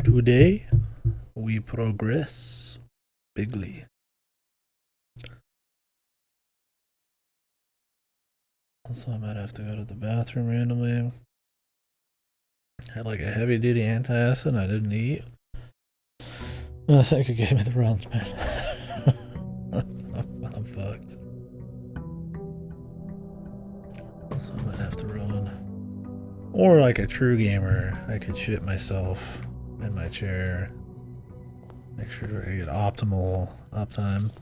Today we progress bigly. Also, I might have to go to the bathroom randomly. Had like a heavy duty antacid I didn't eat. I think it gave me the runs, man. I'm fucked. So I might have to run. Or like a true gamer, I could shit myself in my chair. Make sure I get optimal uptime.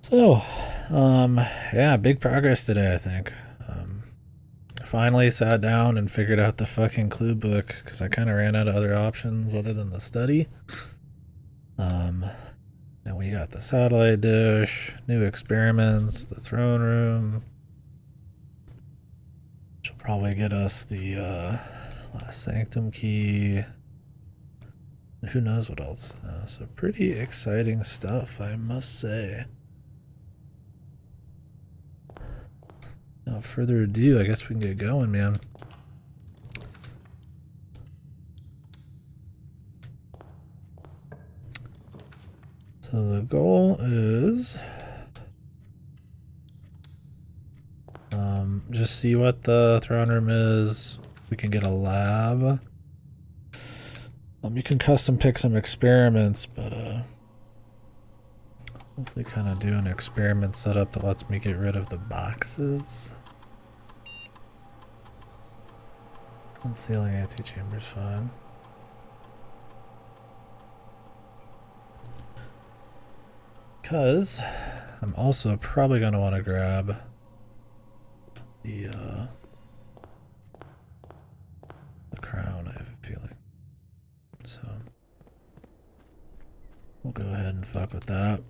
So, yeah, big progress today, I think. Finally sat down and figured out the fucking clue book because I kind of ran out of other options other than the study. And we got the satellite dish, new experiments, the throne room. Which will probably get us the last sanctum key. And who knows what else. So pretty exciting stuff, I must say. Without further ado, I guess we can get going, man. So the goal is just see what the throne room is. We can get a lab. You can custom pick some experiments, but hopefully kind of do an experiment setup that lets me get rid of the boxes. Concealing antechamber's fine. Because I'm also probably going to want to grab the crown, I have a feeling. So we'll go ahead and fuck with that.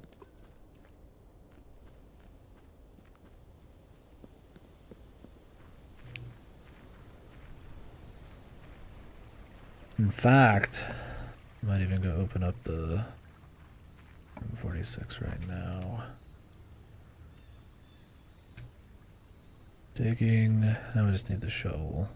In fact, I might even go open up the M46 right now. Digging. Now we just need the shovel.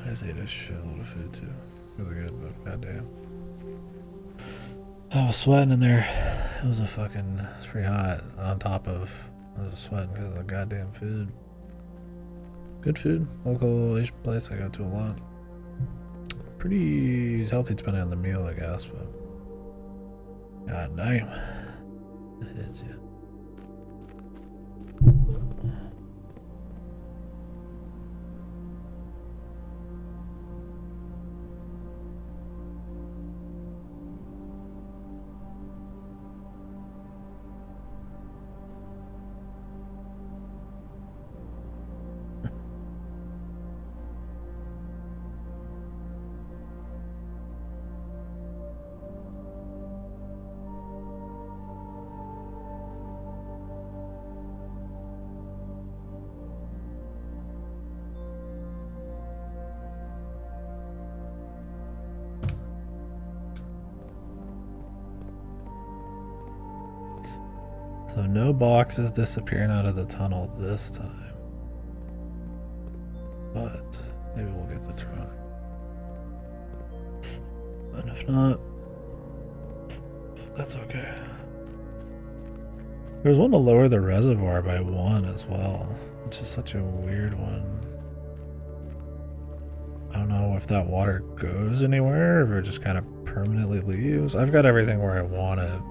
I just ate a shitload of food too. Really good, but goddamn. I was sweating in there. It was it's pretty hot. On top of, I was sweating because of the goddamn food. Good food. Local Asian place I go to a lot. Pretty healthy depending on the meal, I guess, but god damn. It hits you. So no boxes disappearing out of the tunnel this time. But maybe we'll get the throne. And if not, that's okay. There's one to lower the reservoir by 1 as well, which is such a weird one. I don't know if that water goes anywhere, or if it just kind of permanently leaves. I've got everything where I want it.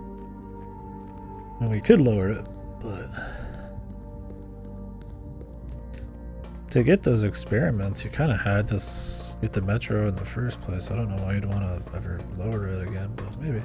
And we could lower it, but to get those experiments, you kind of had to get the metro in the first place. I don't know why you'd want to ever lower it again, but maybe.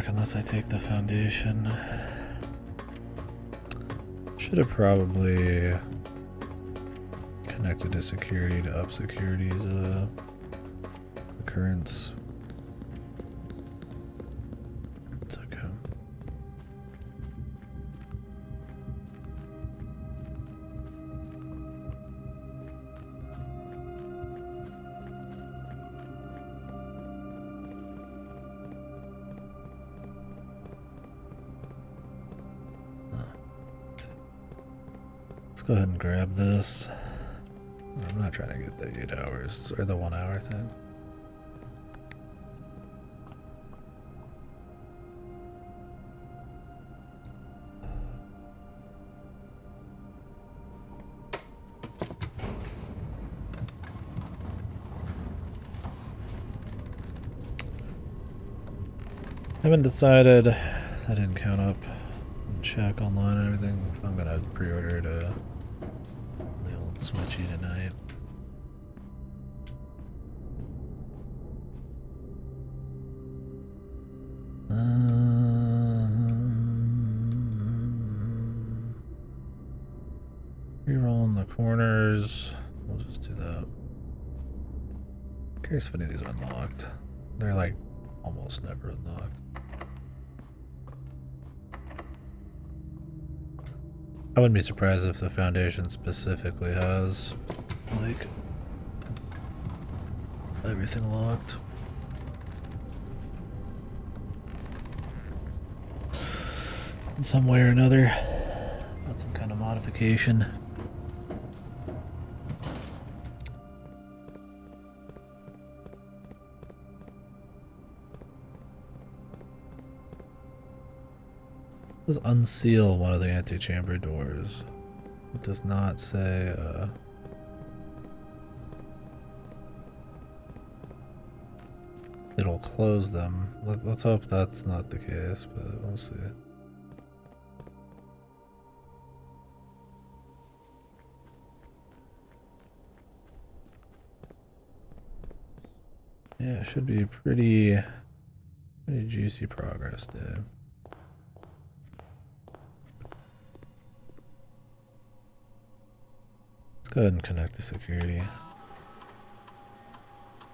back unless I take the foundation. Should have probably connected to security to up security's occurrence. It's okay. Let's go ahead and grab this. I'm not trying to get the 8 hours or the 1 hour thing. Haven't decided. I didn't count up and check online and everything. If I'm gonna pre-order the old Switchy tonight. Rerolling the corners. We'll just do that. Curious if any of these are unlocked. They're like almost never unlocked. I wouldn't be surprised if the foundation specifically has like everything locked. In some way or another. Not some kind of modification. Let's unseal one of the antechamber doors. It does not say it'll close them. Let's hope that's not the case, but we'll see. Yeah, it should be pretty juicy progress there. Let's go ahead and connect to security.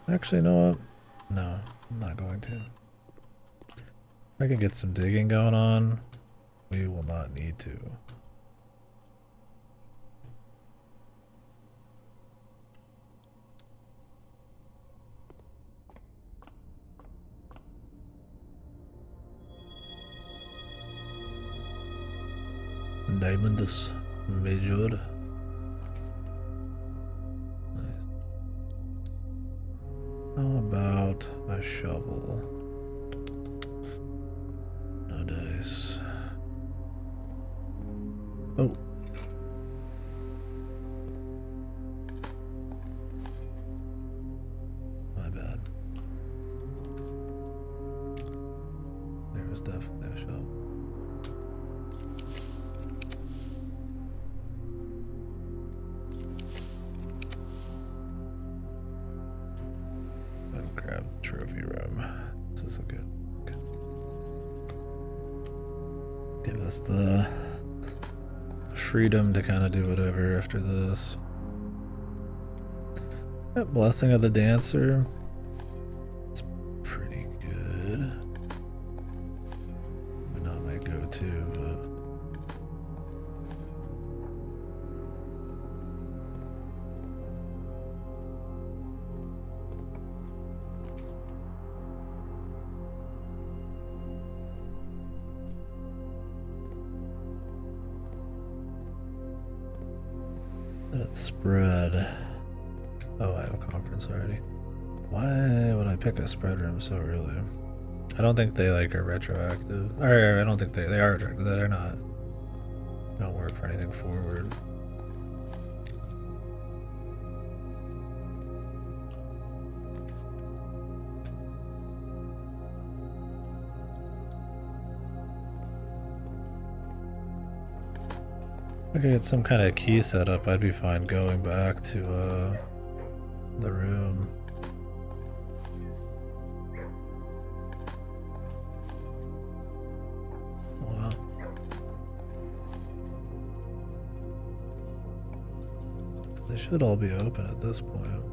Actually, you know what? No, I'm not going to. If I can get some digging going on, we will not need to. Diamondus Major. Nice. How about a shovel? No dice. Oh. My bad. There was definitely a shovel. Grab the trophy room. This is a good. Give us the freedom to kind of do whatever after this. That Blessing of the Dancer. It's pretty good. Maybe not my go-to, but. Let it spread. Oh, I have a conference already. Why would I pick a spread room so early? I don't think they like are retroactive. Or I don't think they are retroactive. They're not. They don't work for anything forward. If I could get some kind of key set up, I'd be fine going back to the room. should all be open at this point.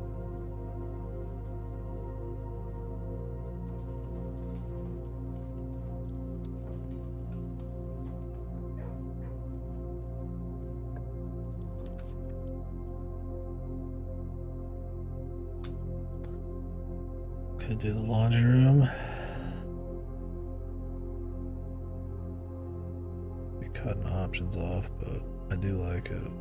Could do the laundry room. Be cutting options off, but I do like it.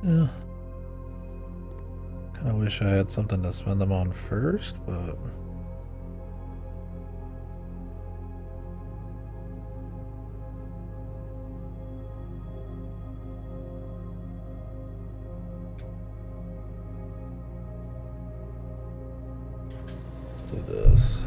Yeah. Kinda wish I had something to spend them on first, but let's do this.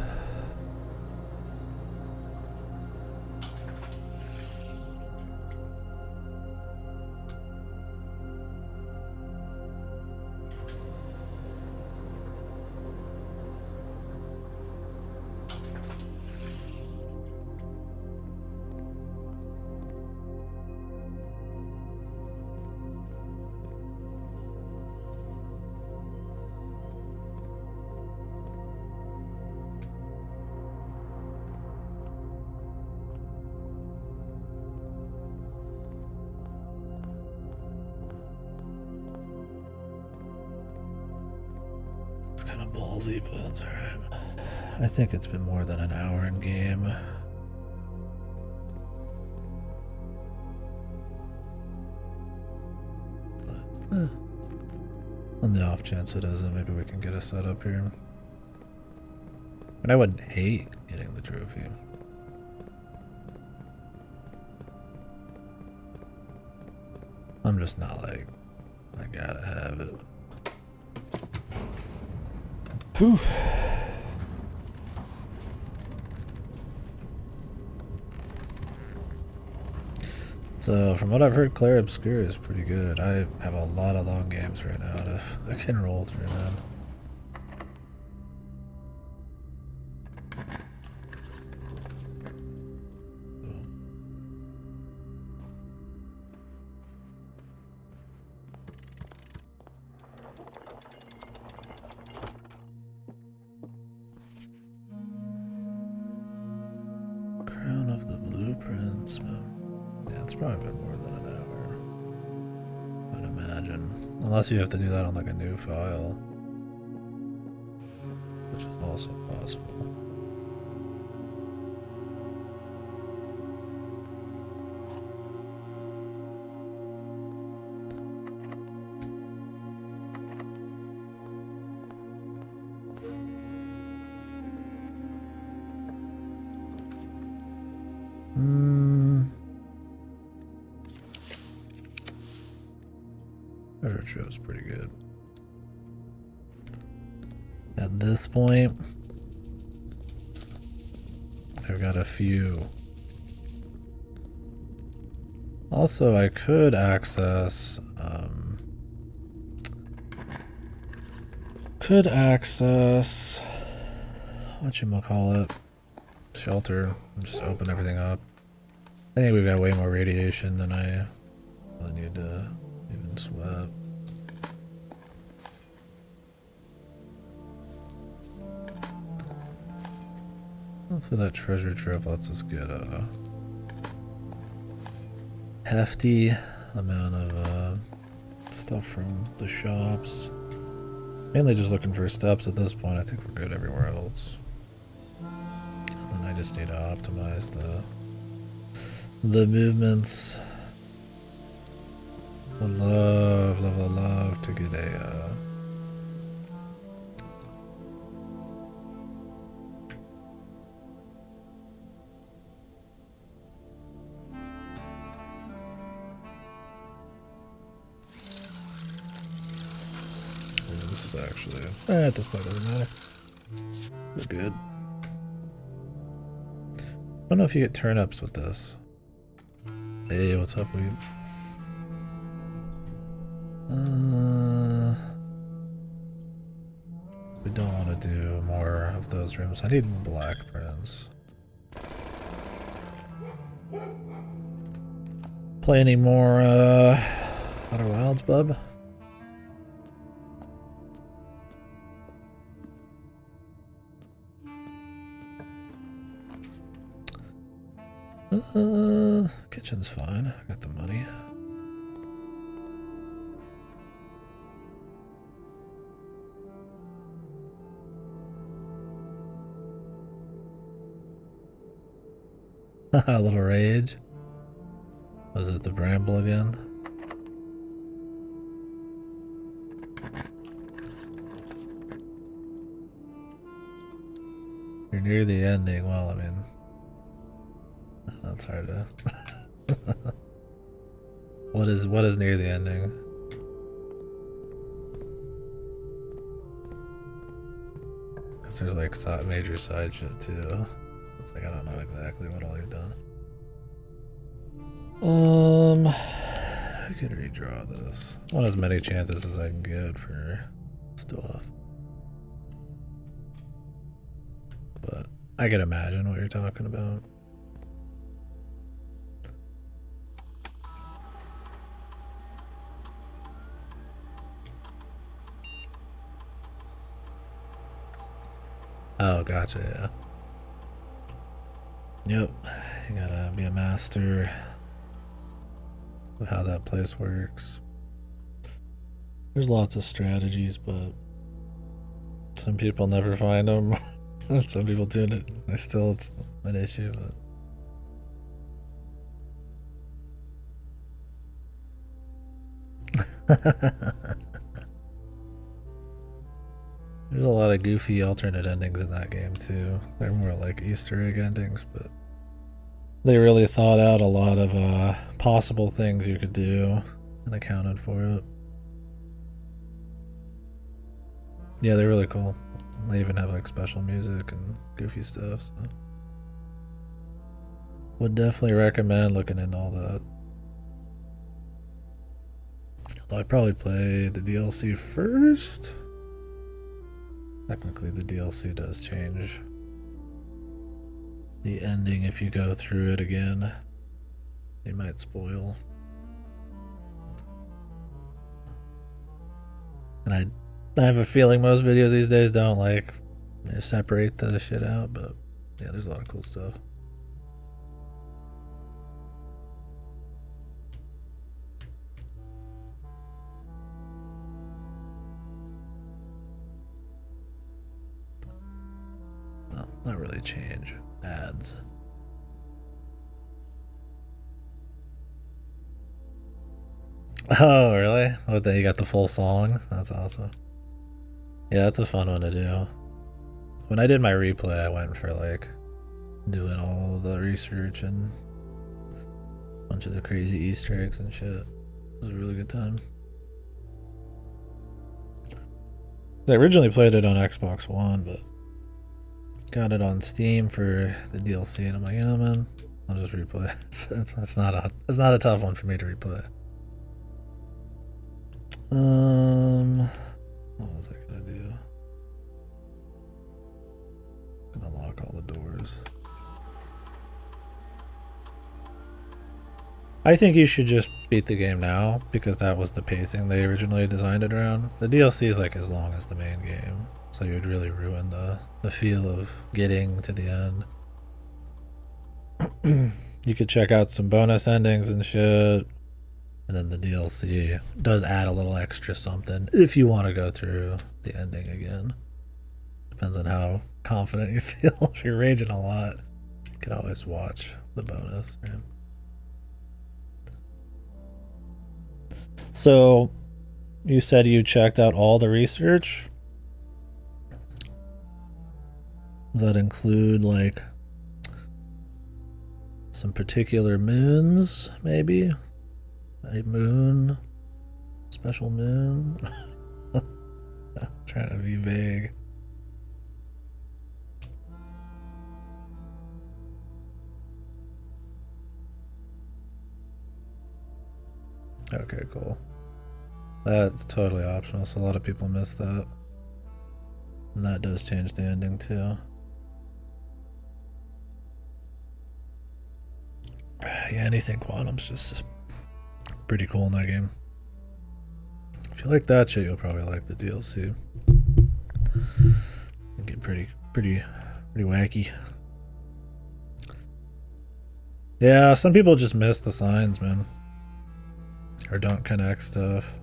It's kind of ballsy, but it's alright. I think it's been more than an hour in game. But, on the off chance it isn't, maybe we can get a setup here. And I wouldn't hate getting the trophy. I'm just not like, I gotta have it. Whew. So, from what I've heard, Clair Obscur is pretty good. I have a lot of long games right now that I can roll through, man. Crown of the Blueprints, man. Yeah, it's probably been more than an hour, I'd imagine. Unless you have to do that on like a new file, which is also possible. Treasure Trove's pretty good. At this point, I've got a few. Also, I could access, whatchamacallit, shelter, and just open everything up. I think we've got way more radiation than I really need to even sweat. Hopefully that treasure trove lets us get a hefty amount of stuff from the shops. Mainly just looking for steps at this point. I think we're good everywhere else. And then I just need to optimize the movements. Would love to get a this is actually at this point doesn't matter. We're good. I don't know if you get turnips with this. Hey, what's up, weed? We don't want to do more of those rooms. I need black prints. play any more Outer Wilds, bub? Kitchen's fine. I got the money. A little rage. Was it the bramble again? You're near the ending. Well, I mean, that's hard to. What is near the ending? Because there's like major side shit too. It's like I don't know exactly what all you've done. I could redraw this. I want as many chances as I can get for stuff. But I can imagine what you're talking about. Oh, gotcha, yeah. Yep, you gotta be a master of how that place works. There's lots of strategies, but some people never find them. Some people do it. It's an issue, but there's a lot of goofy alternate endings in that game too. They're more like Easter egg endings, but they really thought out a lot of possible things you could do and accounted for it. Yeah, they're really cool. They even have like special music and goofy stuff. So. Would definitely recommend looking into all that. Although I'd probably play the DLC first. Technically, the DLC does change the ending if you go through it again. They might spoil. And I have a feeling most videos these days don't like separate the shit out, but yeah, there's a lot of cool stuff. Well, not really change. Ads. Oh, really? Oh, then you got the full song? That's awesome. Yeah, that's a fun one to do. When I did my replay, I went for like doing all the research and a bunch of the crazy Easter eggs and shit. It was a really good time. I originally played it on Xbox One, but got it on Steam for the DLC, and I'm like, yeah, man, I'll just replay. It's not a tough one for me to replay. What was I gonna do? Gonna lock all the doors. I think you should just beat the game now, because that was the pacing they originally designed it around. The DLC is like as long as the main game, so you'd really ruin the feel of getting to the end. You could check out some bonus endings and shit, and then the DLC does add a little extra something if you want to go through the ending again. Depends on how confident you feel. If you're raging a lot, you can always watch the bonus. Right? So, you said you checked out all the research? Does that include, like, some particular moons, maybe? A moon? Special moon? Trying to be vague. Okay, cool. That's totally optional, so a lot of people miss that. And that does change the ending too. Yeah, anything quantum's just pretty cool in that game. If you like that shit, you'll probably like the DLC. It'll get pretty wacky. Yeah, some people just miss the signs, man, or don't connect stuff.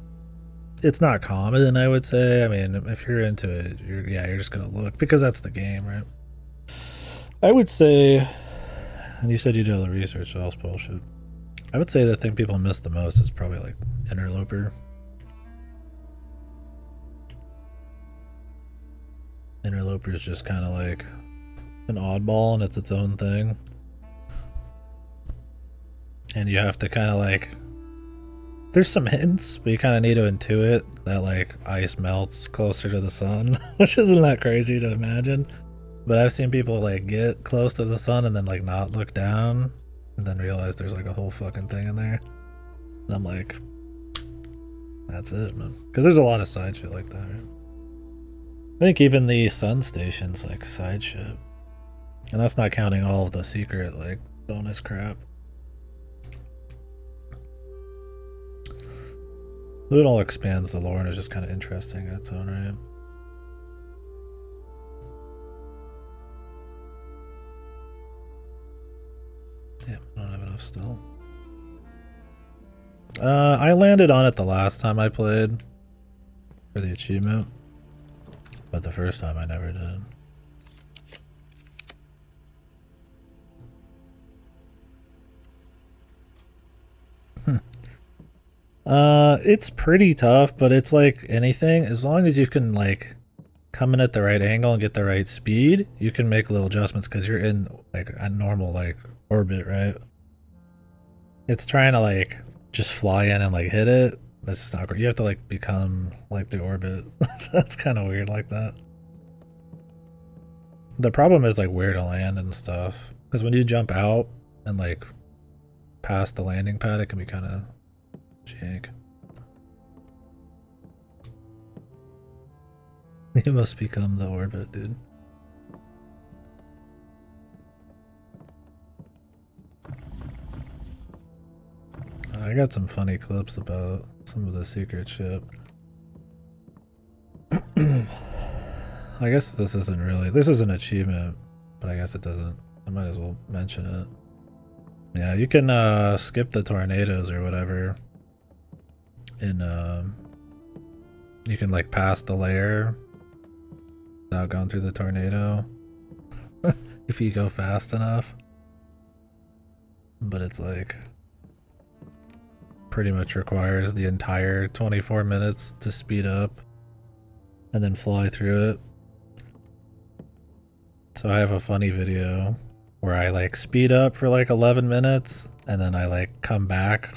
It's not common, I would say. I mean, if you're into it, you're just gonna look because that's the game, right? I would say, and you said you did all the research, so I'll bullshit. I would say the thing people miss the most is probably like Interloper. Interloper is just kind of like an oddball and it's its own thing. And you have to kind of like, there's some hints, but you kind of need to intuit that like ice melts closer to the sun, which isn't that crazy to imagine. But I've seen people like get close to the sun and then like not look down and then realize there's like a whole fucking thing in there. And I'm like, that's it, man. Because there's a lot of side shit like that, right? I think even the sun station's like side shit. And that's not counting all of the secret like bonus crap. But it all expands the lore and it's just kind of interesting in its own right. Damn, I don't have enough still. I landed on it the last time I played for the achievement, but the first time I never did. It's pretty tough, but it's like anything. As long as you can like come in at the right angle and get the right speed, you can make little adjustments because you're in like a normal like orbit, right? It's trying to like just fly in and like hit it. That's just not great. You have to like become like the orbit. That's kind of weird like that. The problem is like where to land and stuff. Because when you jump out and like past the landing pad, it can be kind of jank. You must become the orbit, dude. I got some funny clips about some of the secret shit. I guess this is an achievement, but I guess it doesn't. I might as well mention it. Yeah, you can skip the tornadoes or whatever. You can like pass the layer without going through the tornado if you go fast enough. But it's like pretty much requires the entire 24 minutes to speed up and then fly through it. So I have a funny video where I like speed up for like 11 minutes and then I like come back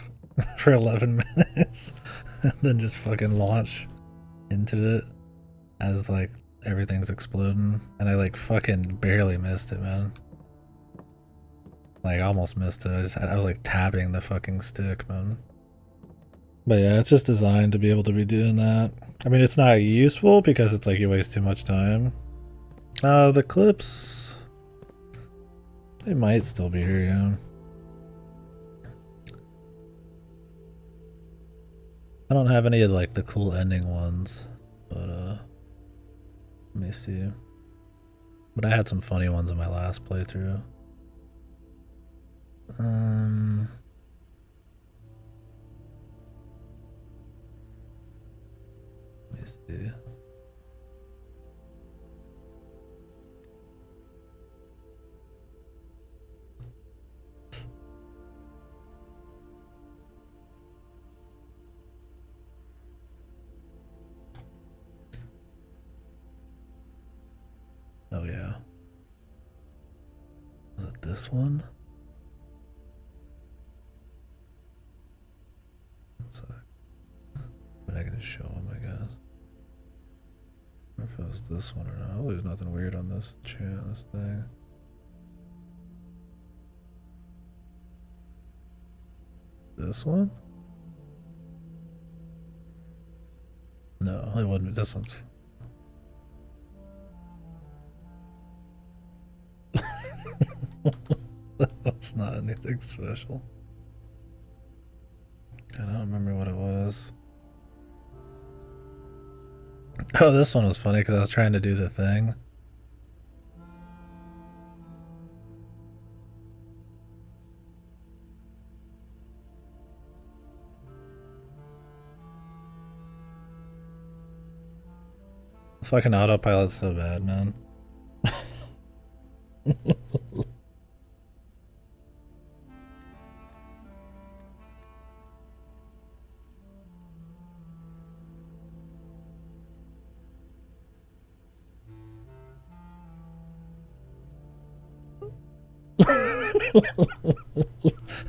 for 11 minutes and then just fucking launch into it as like everything's exploding, and I like fucking barely missed it, man. Like almost missed it. I was like tapping the fucking stick, man. But yeah, it's just designed to be able to be doing that. I mean, it's not useful because it's like you waste too much time. The clips, they might still be here, yeah. I don't have any of like the cool ending ones, but let me see. But I had some funny ones in my last playthrough. Let me see. Oh yeah. Was it this one? It's like, but I can show him, I guess. I don't know if it was this one or not. Oh, there's nothing weird on this chat, this thing. This one? No, it wouldn't. This one's. That's not anything special. I don't remember what it was. Oh, this one was funny because I was trying to do the thing. Fucking autopilot's so bad, man.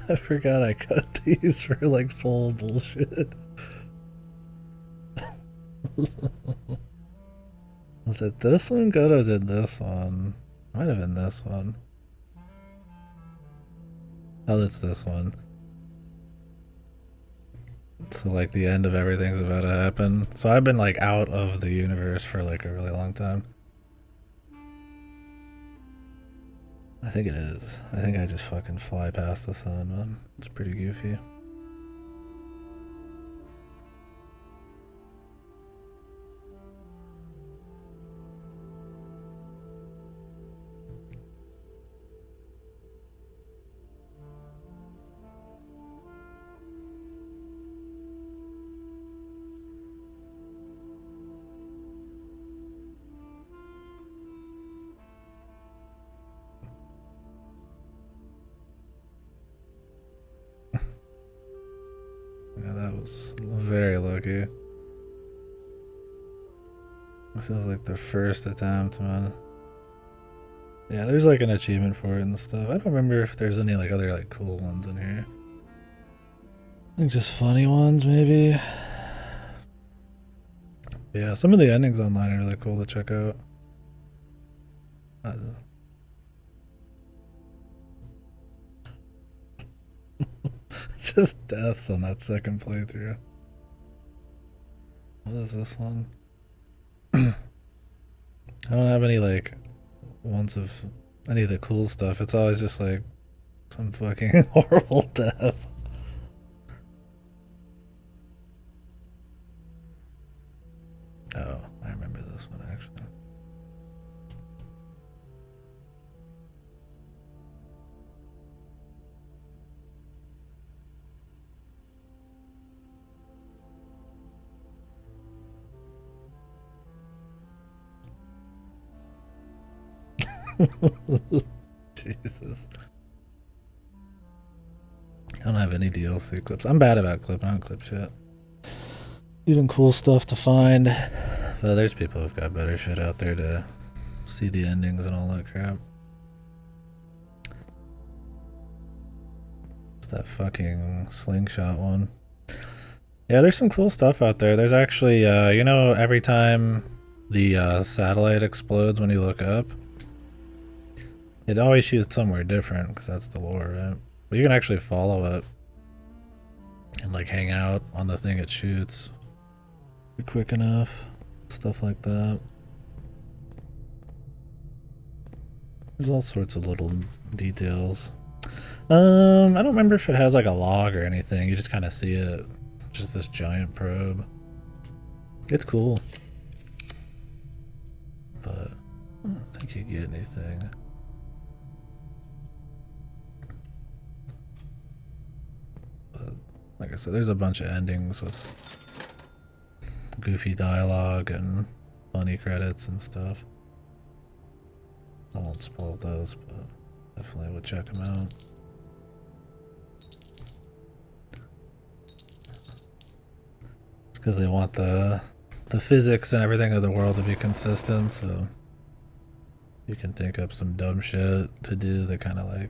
I forgot I cut these for like full bullshit. Was it this one? Goto did this one. Might have been this one. Oh, it's this one. So like the end of everything's about to happen. So I've been like out of the universe for like a really long time. I think it is. I think I just fucking fly past the sun, man. It's pretty goofy. Yeah, that was very lucky. This is like the first attempt, man. Yeah, there's like an achievement for it and stuff. I don't remember if there's any like other like cool ones in here. I think just funny ones, maybe. Yeah, some of the endings online are really cool to check out. It's just deaths on that second playthrough. What is this one? I don't have any like ones of any of the cool stuff. It's always just like some fucking horrible death. Oh, I remember this one actually. Jesus. I don't have any DLC clips. I'm bad about clipping. I don't clip shit. Even cool stuff to find. But there's people who've got better shit out there to see the endings and all that crap. It's that fucking slingshot one. Yeah, there's some cool stuff out there. There's actually, you know, every time the satellite explodes when you look up, it always shoots somewhere different because that's the lore, right? But you can actually follow it and like hang out on the thing it shoots quick enough. Stuff like that. There's all sorts of little details. I don't remember if it has like a log or anything. You just kind of see it. Just this giant probe. It's cool. But I don't think you get anything. But like I said, there's a bunch of endings with goofy dialogue and funny credits and stuff. I won't spoil those, but definitely would check them out. It's because they want the physics and everything of the world to be consistent, so you can think up some dumb shit to do that kind of like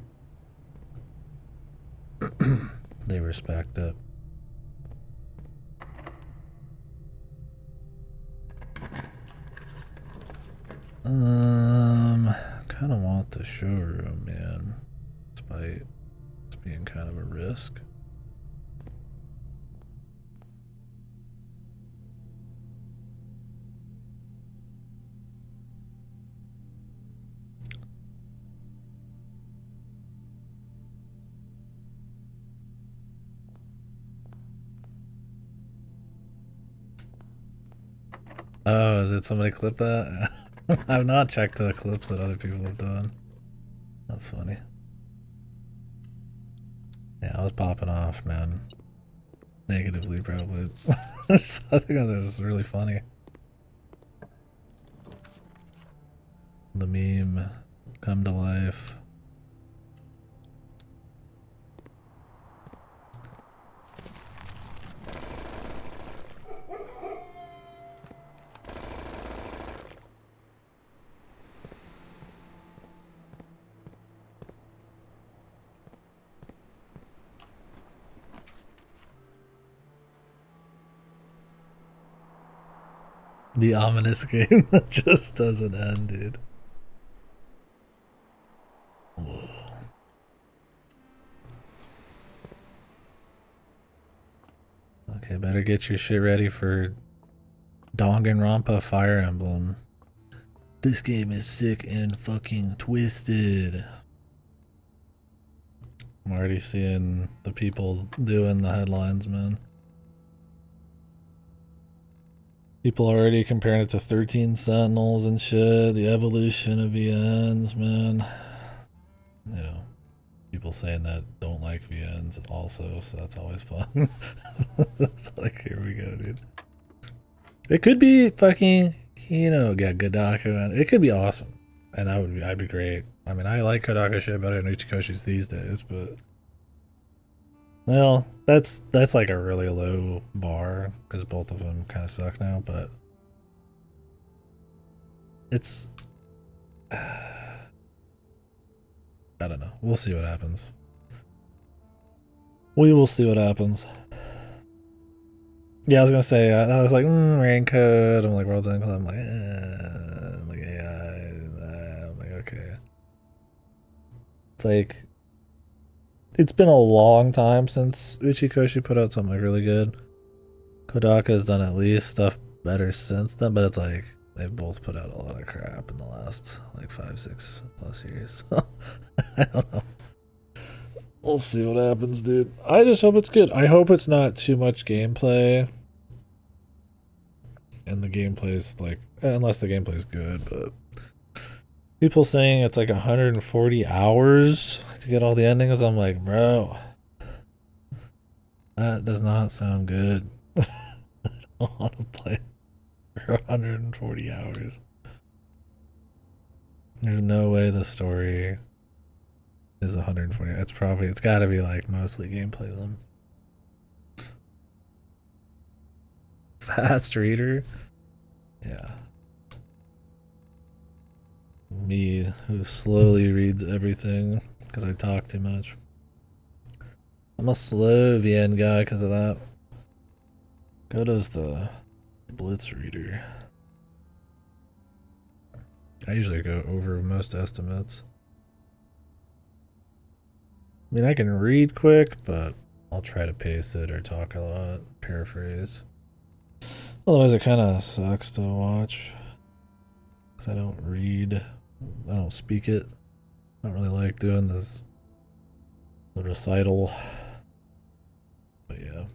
they respect it. Kind of want the showroom, man, despite it's being kind of a risk. Oh, did somebody clip that? I've not checked the clips that other people have done. That's funny. Yeah, I was popping off, man. Negatively, probably. I think that was really funny. The meme come to life. The ominous game that just doesn't end, dude. Whoa. Okay, better get your shit ready for Danganronpa Fire Emblem. This game is sick and fucking twisted. I'm already seeing the people doing the headlines, man. People already comparing it to 13 Sentinels and shit. The evolution of VNs, man. You know, people saying that don't like VNs also, so that's always fun. It's like, here we go, dude. It could be fucking, yeah, Godaka, man. It could be awesome. And I'd be great. I mean, I like Kodaka shit better than Ichikoshi's these days, but well, that's like a really low bar because both of them kind of suck now. But it's I don't know. We'll see what happens. We will see what happens. Yeah, I was gonna say I was like Raincoat. I'm like World's End Club. I'm like, I'm like AI. I'm like okay. It's like it's been a long time since Uchikoshi put out something really good. Kodaka has done at least stuff better since then, but it's like they've both put out a lot of crap in the last like 5, 6+ years. I don't know. We'll see what happens, dude. I just hope it's good. I hope it's not too much gameplay. And the gameplay's like, unless the gameplay's good, but people saying it's like 140 hours to get all the endings. I'm like, bro, that does not sound good. I don't want to play for 140 hours. There's no way the story is 140. It's got to be like mostly gameplay then. Fast reader. Yeah. Me who slowly reads everything because I talk too much. I'm a slow VN guy because of that. Go does the Blitz reader. I usually go over most estimates. I mean, I can read quick, but I'll try to pace it or talk a lot, paraphrase. Otherwise, it kind of sucks to watch because I don't read, I don't speak it. I don't really like doing the recital. But yeah.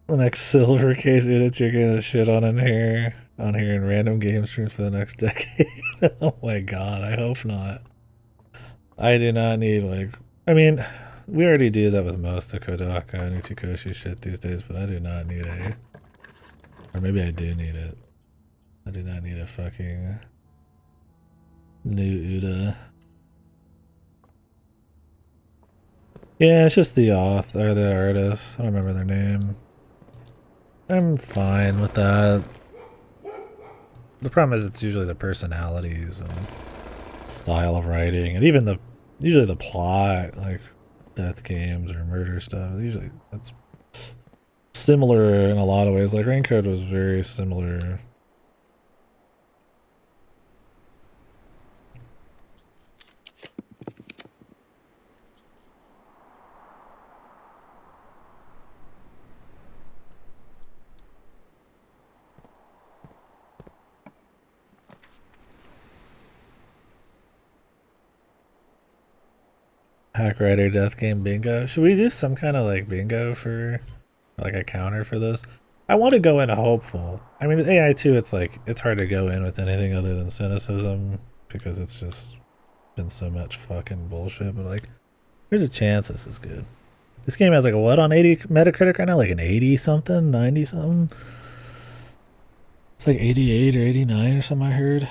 The next silver case units you're gonna shit on here in random game streams for the next decade. Oh my god, I hope not. I do not need like I mean, we already do that with most of Kodaka and Ichikoshi shit these days, but I do not need a or maybe I do need it. I do not need a fucking new Uda. Yeah, it's just the author or the artist. I don't remember their name. I'm fine with that. The problem is it's usually the personalities and style of writing and even usually the plot, like death games or murder stuff. Usually that's similar in a lot of ways. Like Raincoat was very similar. Hack Rider Death Game Bingo. Should we do some kind of like bingo for like a counter for this? I want to go in hopeful. I mean, with AI 2, it's like it's hard to go in with anything other than cynicism because it's just been so much fucking bullshit. But like, there's a chance this is good. This game has like a what on 80 Metacritic right now? Like an 80 something, 90 something. It's like 88 or 89 or something I heard.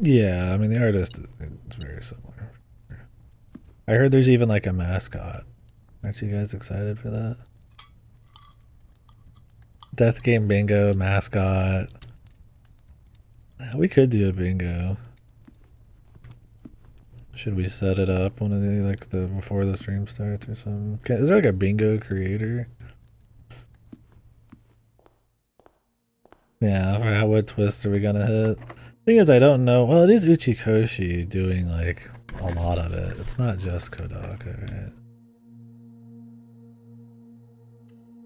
Yeah, I mean the artist it's very similar. I heard there's even like a mascot. Aren't you guys excited for that? Death Game Bingo mascot. We could do a bingo. Should we set it up one of the like the before the stream starts or something? Is there like a bingo creator? Yeah, I forgot what twist are we gonna hit. Thing is, I don't know. Well, it is Uchikoshi doing like a lot of it. It's not just Kodaka, right?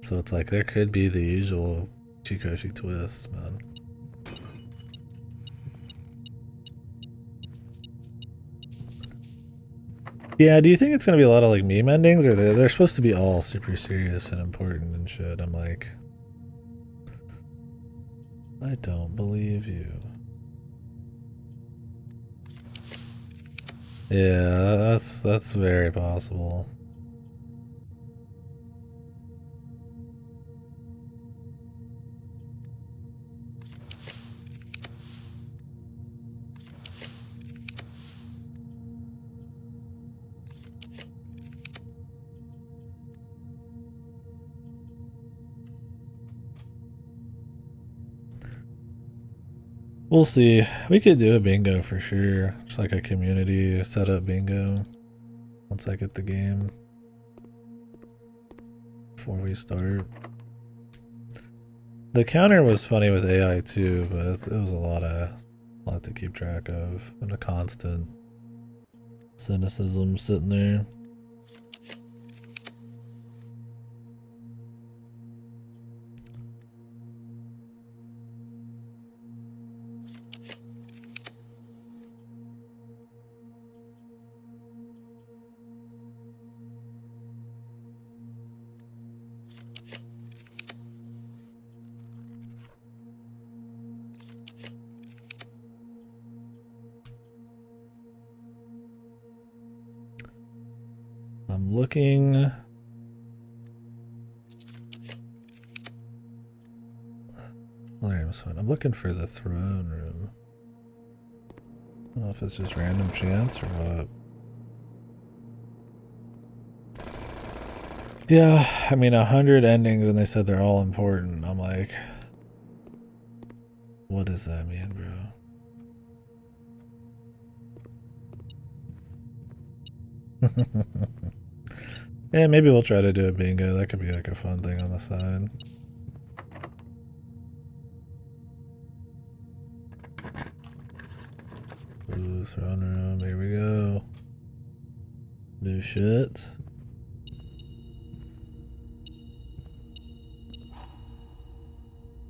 So it's like there could be the usual Uchikoshi twists, man. Yeah, do you think it's gonna be a lot of like meme endings, or they're supposed to be all super serious and important and shit? I'm like, I don't believe you. Yeah, that's very possible. We'll see. We could do a bingo for sure. Just like a community setup bingo. Once I get the game. Before we start. The counter was funny with AI too, but it was a lot to keep track of. And a constant cynicism sitting there. I'm looking. I'm looking for the throne room. I don't know if it's just random chance or what. Yeah, I mean 100 endings and they said they're all important. I'm like, what does that mean, bro? Yeah, maybe we'll try to do a bingo. That could be like a fun thing on the side. Ooh, throne room. Here we go. New shit.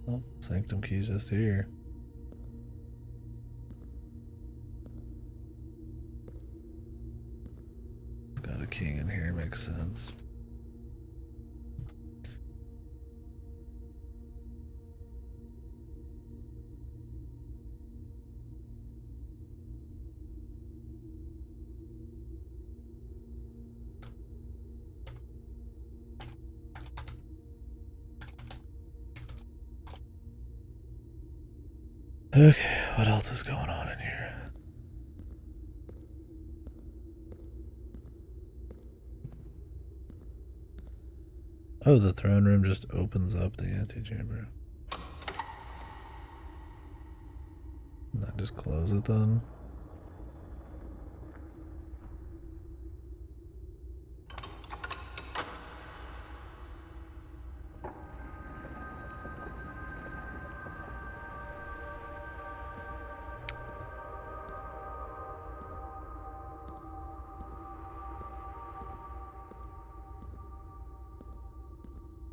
Oh, Sanctum Key's just here. It's got a king in here. Makes sense. Okay, what else is going on in here? Oh, the throne room just opens up the antechamber. And I just close it then?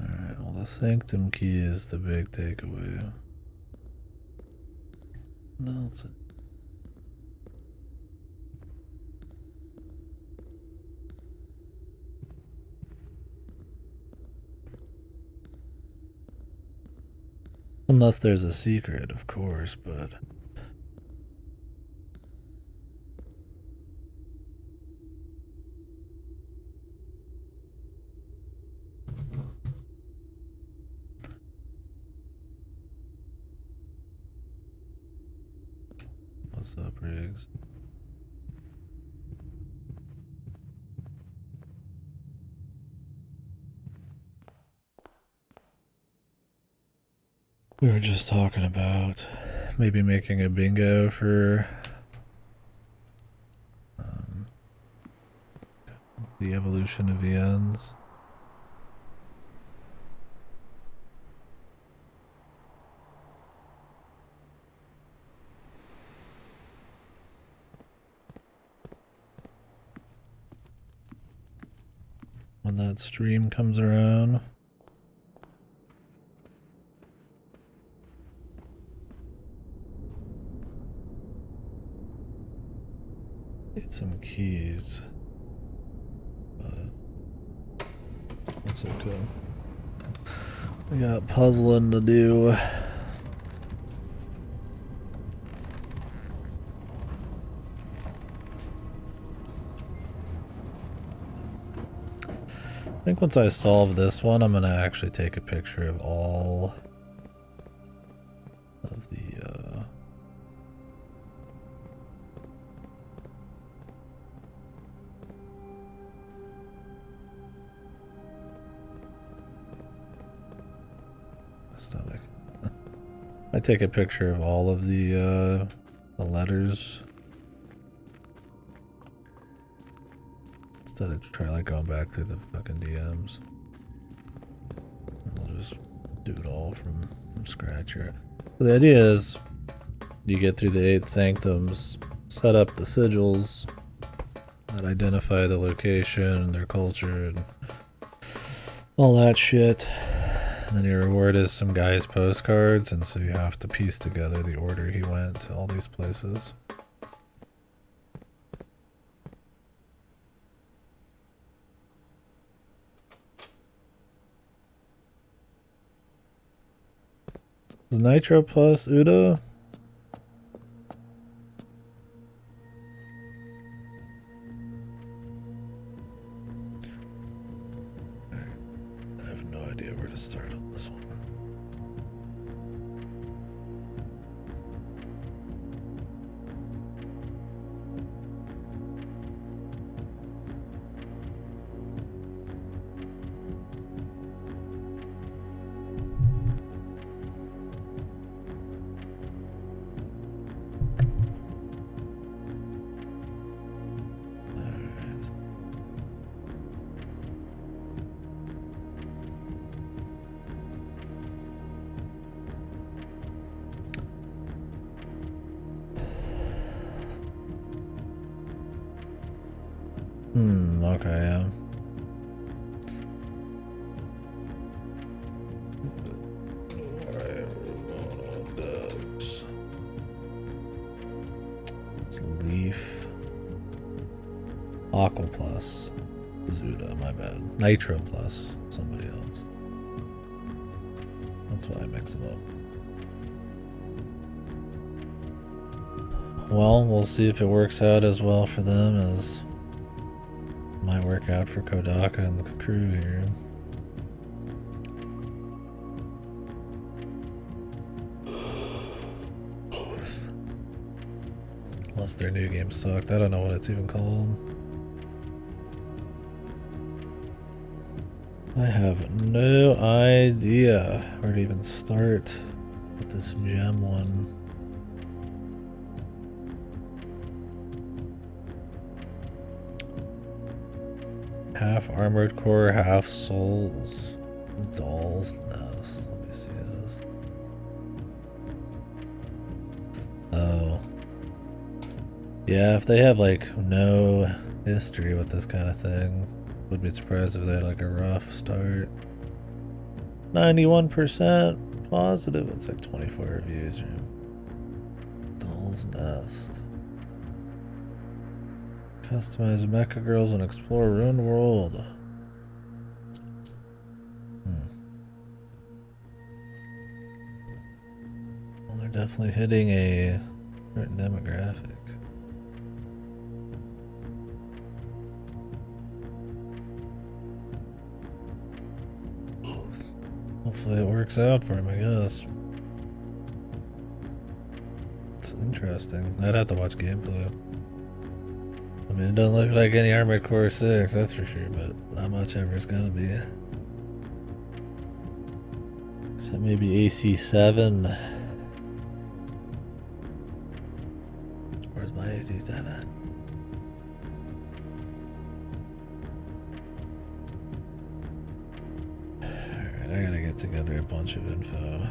Alright, well the Sanctum Key is the big takeaway. Nelson. Unless there's a secret, of course, but... What's up, Riggs? We were just talking about maybe making a bingo for the evolution of VNs. When that stream comes around. Need some keys. But that's okay. We got puzzling to do. I think once I solve this one, I'm gonna actually take a picture of all of the stomach. I take a picture of all of the letters instead of try like going back through the fucking DMs. I'll just do it all from scratch here. So the idea is you get through the 8 sanctums, set up the sigils that identify the location, their culture, and all that shit. And then your reward is some guy's postcards, and so you have to piece together the order he went to all these places. Is Nitro plus Udo? I have no idea where to start on this one. Okay, yeah. It's Leaf. Aqua plus. Zuda, my bad. Nitro plus somebody else. That's why I mix them up. Well, we'll see if it works out as well for them as might work out for Kodaka and the crew here. Unless their new game sucked. I don't know what it's even called. I have no idea where to even start with this gem one. Half armored core, half souls. Doll's nest. Let me see this. Oh. Yeah, if they have like no history with this kind of thing, would be surprised if they had like a rough start. 91% positive. It's like 24 reviews. Don't Owl's Nest. Customize mecha girls and explore ruined world. Well, they're definitely hitting a certain demographic. Hopefully it works out for him, I guess. It's interesting. I'd have to watch gameplay. I mean, it doesn't look like any Armored Core 6, that's for sure, but not much ever is gonna be. So maybe AC7. Where's my AC7? Alright, I gotta get together a bunch of info.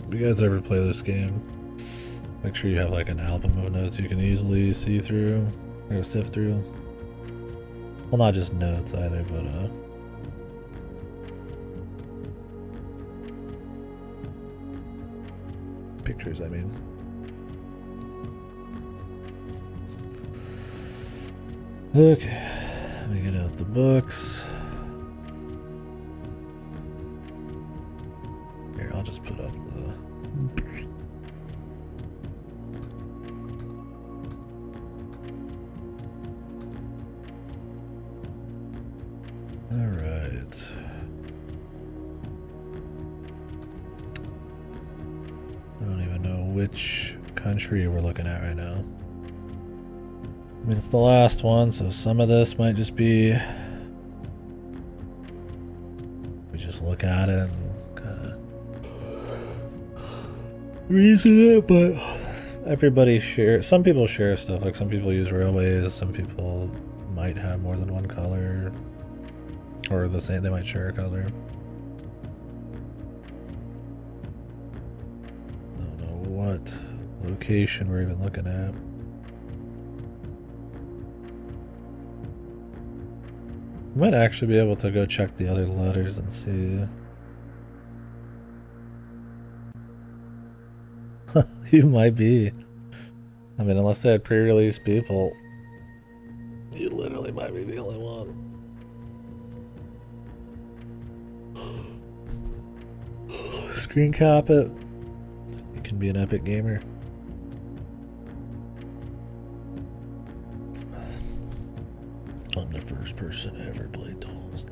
If you guys ever play this game, make sure you have like an album of notes you can easily see through or sift through. Well, not just notes either, but pictures, I mean. Okay, let me get out the books. Here, I'll just put up the... Alright. I don't even know which country we're looking at right now. I mean, it's the last one, so some of this might just be... we just look at it and kind of reason it, but everybody shares. Some people share stuff, like some people use railways, some people might have more than one color, or the same, they might share a color. I don't know what location we're even looking at. We might actually be able to go check the other letters and see. You might be. I mean, unless they had pre-release people, you literally might be the only one. Screen cap it. You can be an epic gamer. I'm the first person to ever play dolls.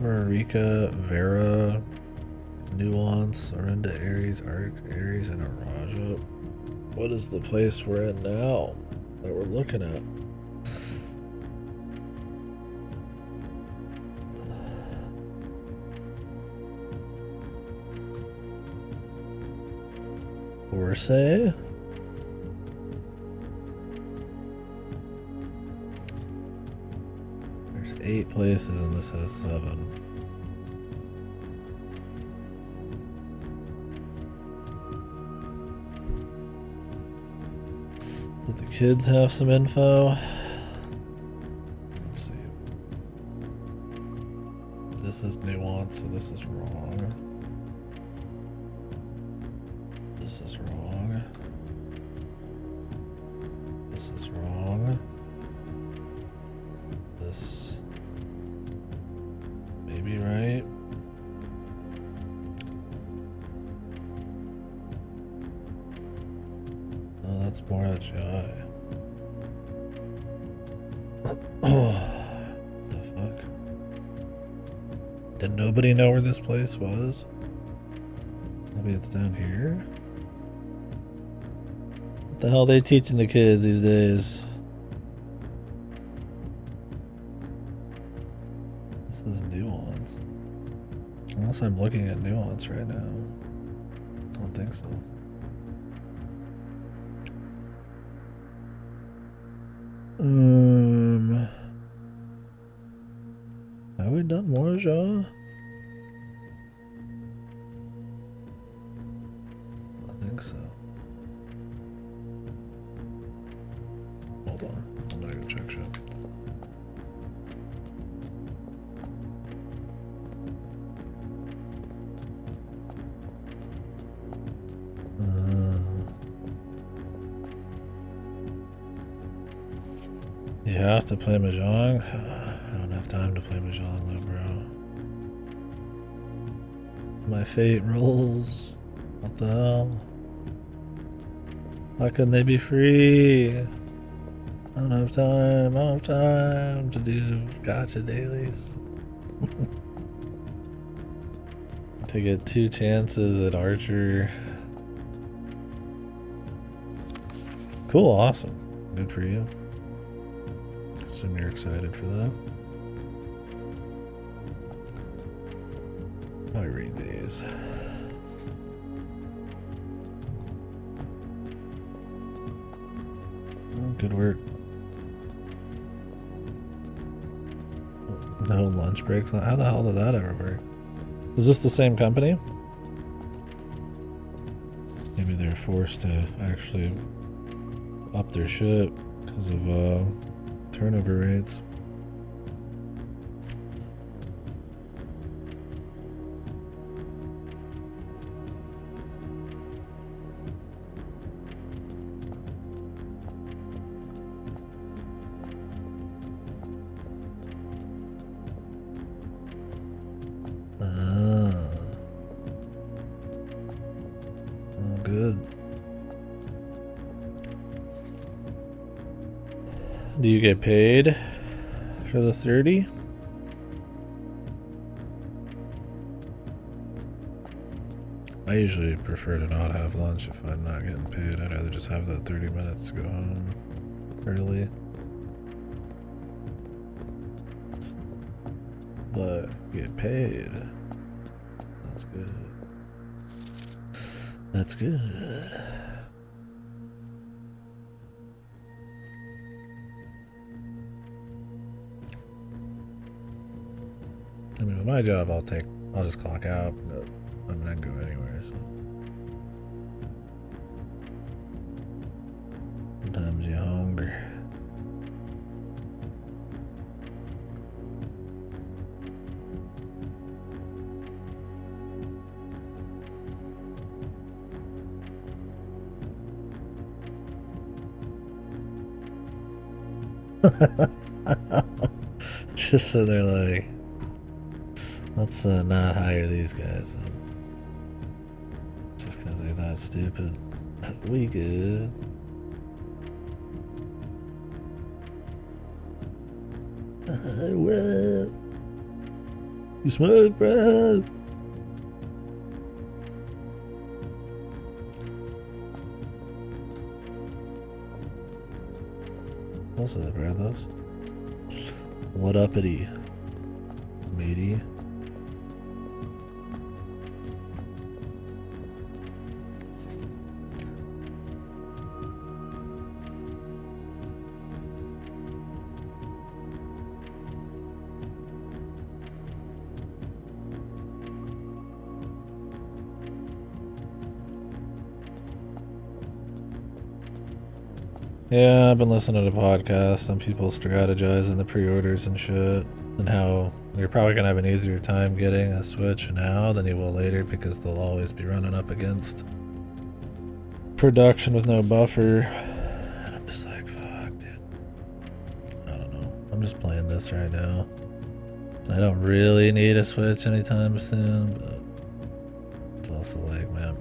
Marika, Vera, Nuance, Orinda, Aries, Arc, Aries, and Araja. What is the place we're in now that we're looking at? Orsay? There's 8 places and this has 7. Do the kids have some info? Let's see. This is Nuance, so this is wrong. This is wrong. This is wrong. This may be right. Oh, that's more Jai. The fuck? Did nobody know where this place was? Maybe it's down here? What the hell are they teaching the kids these days? This is Nuance. Unless I'm looking at Nuance right now. I don't think so. Have we done more, Jaw? think so. Hold on, I'm gonna go check shit. You have to play Mahjong? I don't have time to play Mahjong though, bro. My fate rolls. What the hell? Why couldn't they be free? I don't have time. I don't have time to do gacha dailies. To get 2 chances at Archer. Cool, awesome. Good for you. Assume you're excited for that. I read these. Oh, good work. No lunch breaks. How the hell did that ever work? Is this the same company? Maybe they're forced to actually up their shit because of turnover rates. Good. Do you get paid for the 30? I usually prefer to not have lunch if I'm not getting paid. I'd rather just have that 30 minutes to go home early. But get paid. That's good. That's good. I mean, with my job, I'll just clock out, but I'm not going anywhere. So. Sometimes you're hungry. Just so they're like, let's not hire these guys. Just because they're that stupid. We good. What? You smoke, bro? What's up, brothers? What uppity, matey? Yeah, I've been listening to podcasts. Some people strategizing the pre-orders and shit, and how you're probably gonna have an easier time getting a Switch now than you will later because they'll always be running up against production with no buffer. And I'm just like, fuck, dude. I don't know. I'm just playing this right now. And I don't really need a Switch anytime soon, but it's also like, man,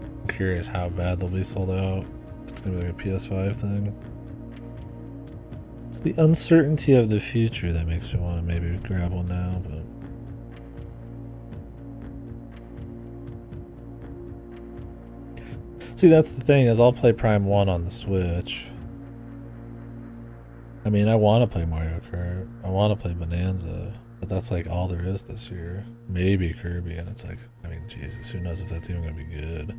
I'm curious how bad they'll be sold out. It's gonna be like a PS5 thing. It's the uncertainty of the future that makes me want to maybe grab one now, but see, that's the thing, is I'll play Prime 1 on the Switch. I mean, I want to play Mario Kart. I want to play Bonanza, but that's like all there is this year. Maybe Kirby, and it's like, I mean, Jesus, who knows if that's even gonna be good.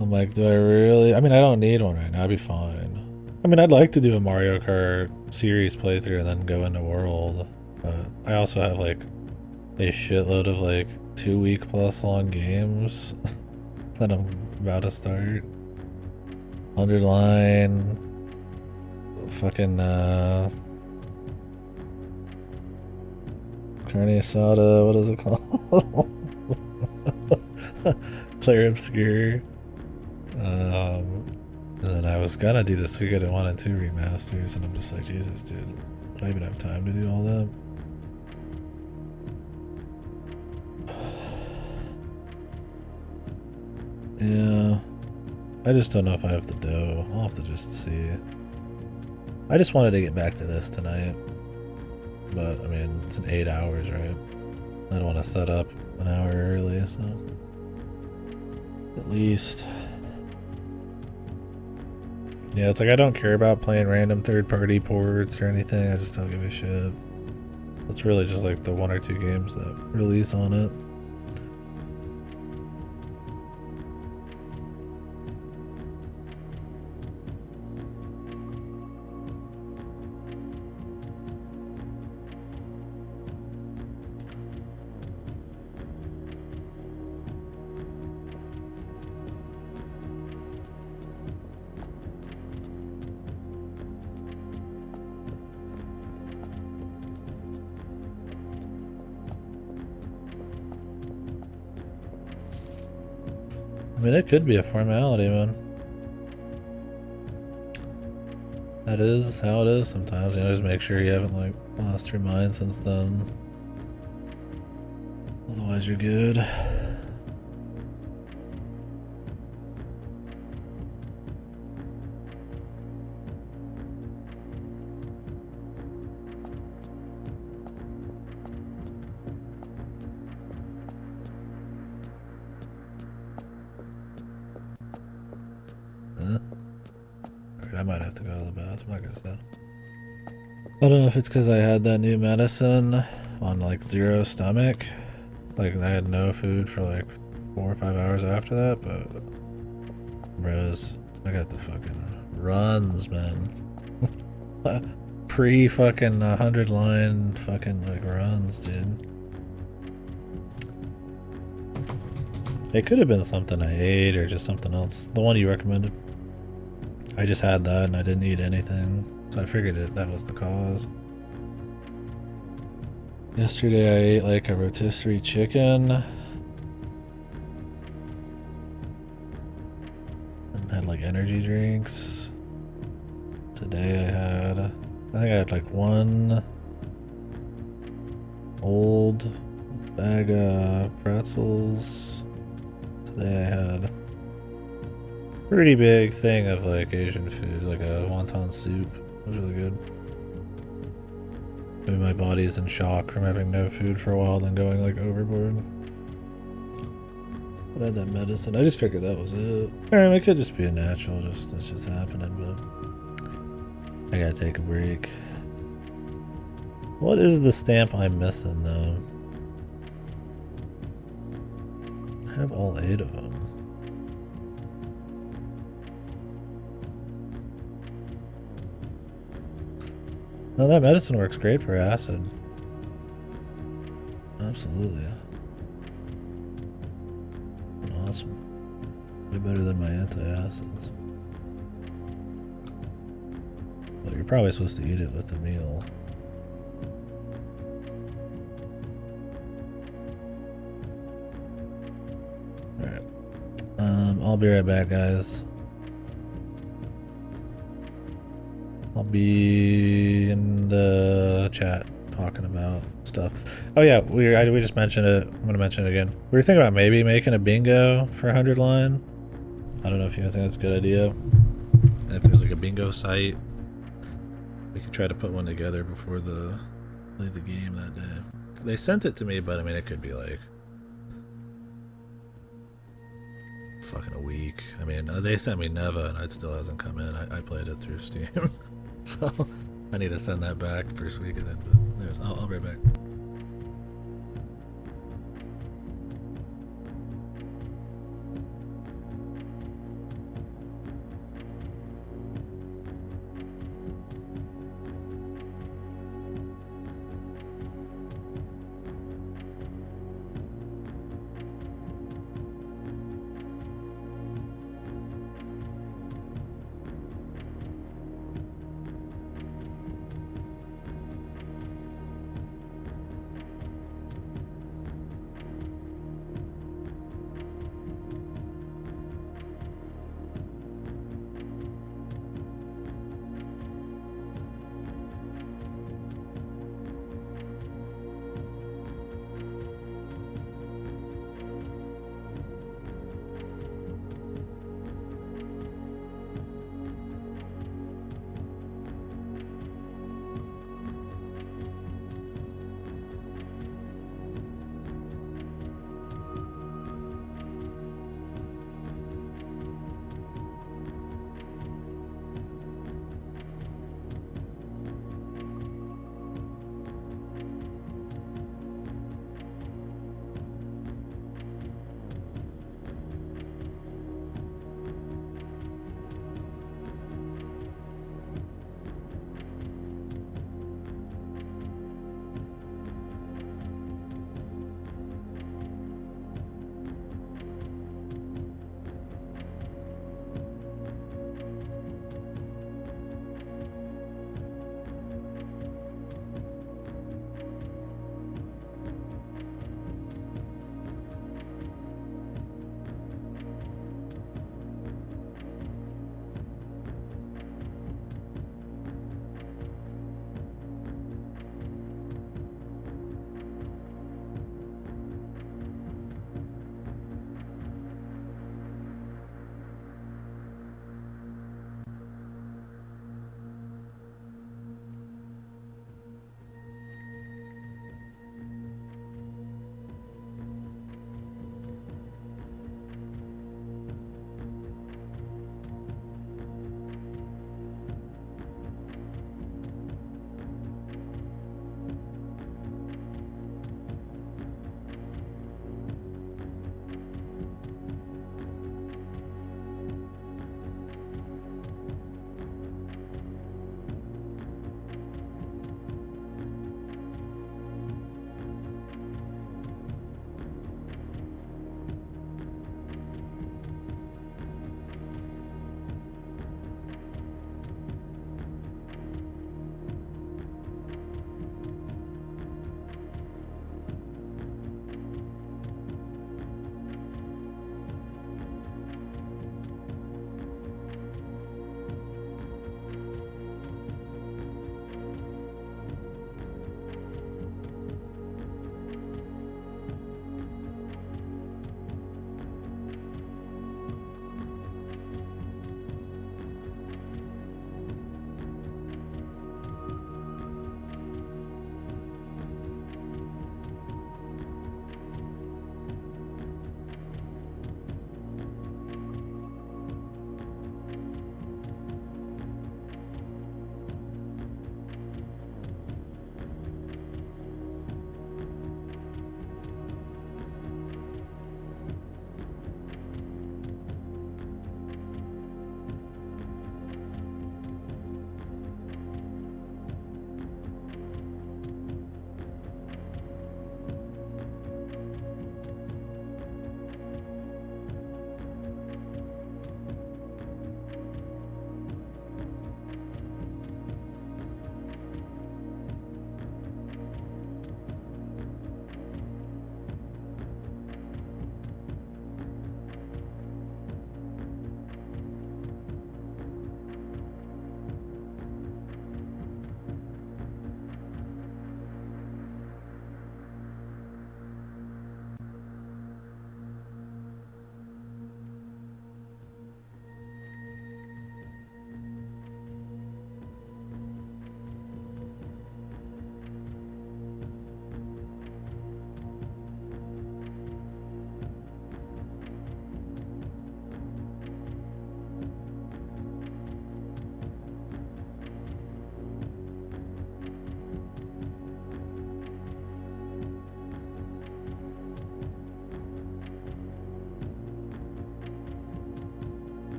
I'm like, do I really? I mean, I don't need one right now. I'd be fine. I mean, I'd like to do a Mario Kart series playthrough and then go into World. But I also have like a shitload of like 2 week plus long games that I'm about to start. 100 line. Fucking carne asada. What is it called? Player Obscure. And then I was gonna do the Suikoden 1 and 2 remasters, and I'm just like, Jesus, dude, I don't even have time to do all that. Yeah, I just don't know if I have the dough. I'll have to just see. I just wanted to get back to this tonight, but I mean, it's in 8 hours, right? I don't want to set up an hour early, so at least. Yeah, it's like I don't care about playing random third-party ports or anything. I just don't give a shit. It's really just like the 1 or 2 games that release on it. I mean, it could be a formality, man. That is how it is sometimes. You know, just make sure you haven't, like, lost your mind since then. Otherwise, you're good. I might have to go to the bathroom, like I said. I don't know if it's because I had that new medicine on like 0 stomach. Like I had no food for like 4 or 5 hours after that, but bros, I got the fucking runs, man. Pre fucking 100 line fucking like runs, dude. It could have been something I ate or just something else. The one you recommended. I just had that and I didn't eat anything, so I figured that was the cause. Yesterday I ate like a rotisserie chicken and had like energy drinks. Today I think I had like one old bag of pretzels. Today I had pretty big thing of like Asian food, like a wonton soup. It was really good. Maybe my body's in shock from having no food for a while, then going like overboard. But I had that medicine. I just figured that was it. I mean, it could just be a natural, it's just happening, but I gotta take a break. What is the stamp I'm missing though? I have all 8 of them. No, that medicine works great for acid. Absolutely. Awesome. Way better than my antacids. But you're probably supposed to eat it with the meal. Alright. I'll be right back, guys. I'll be in the chat talking about stuff. Oh yeah, we just mentioned it. I'm gonna mention it again. We were thinking about maybe making a bingo for 100 line. I don't know if you guys think that's a good idea. And if there's like a bingo site, we could try to put one together before play the game that day. They sent it to me, but I mean it could be like fucking a week. I mean they sent me Neva and it still hasn't come in. I played it through Steam. So I need to send that back first weekend. But anyways, I'll be right back.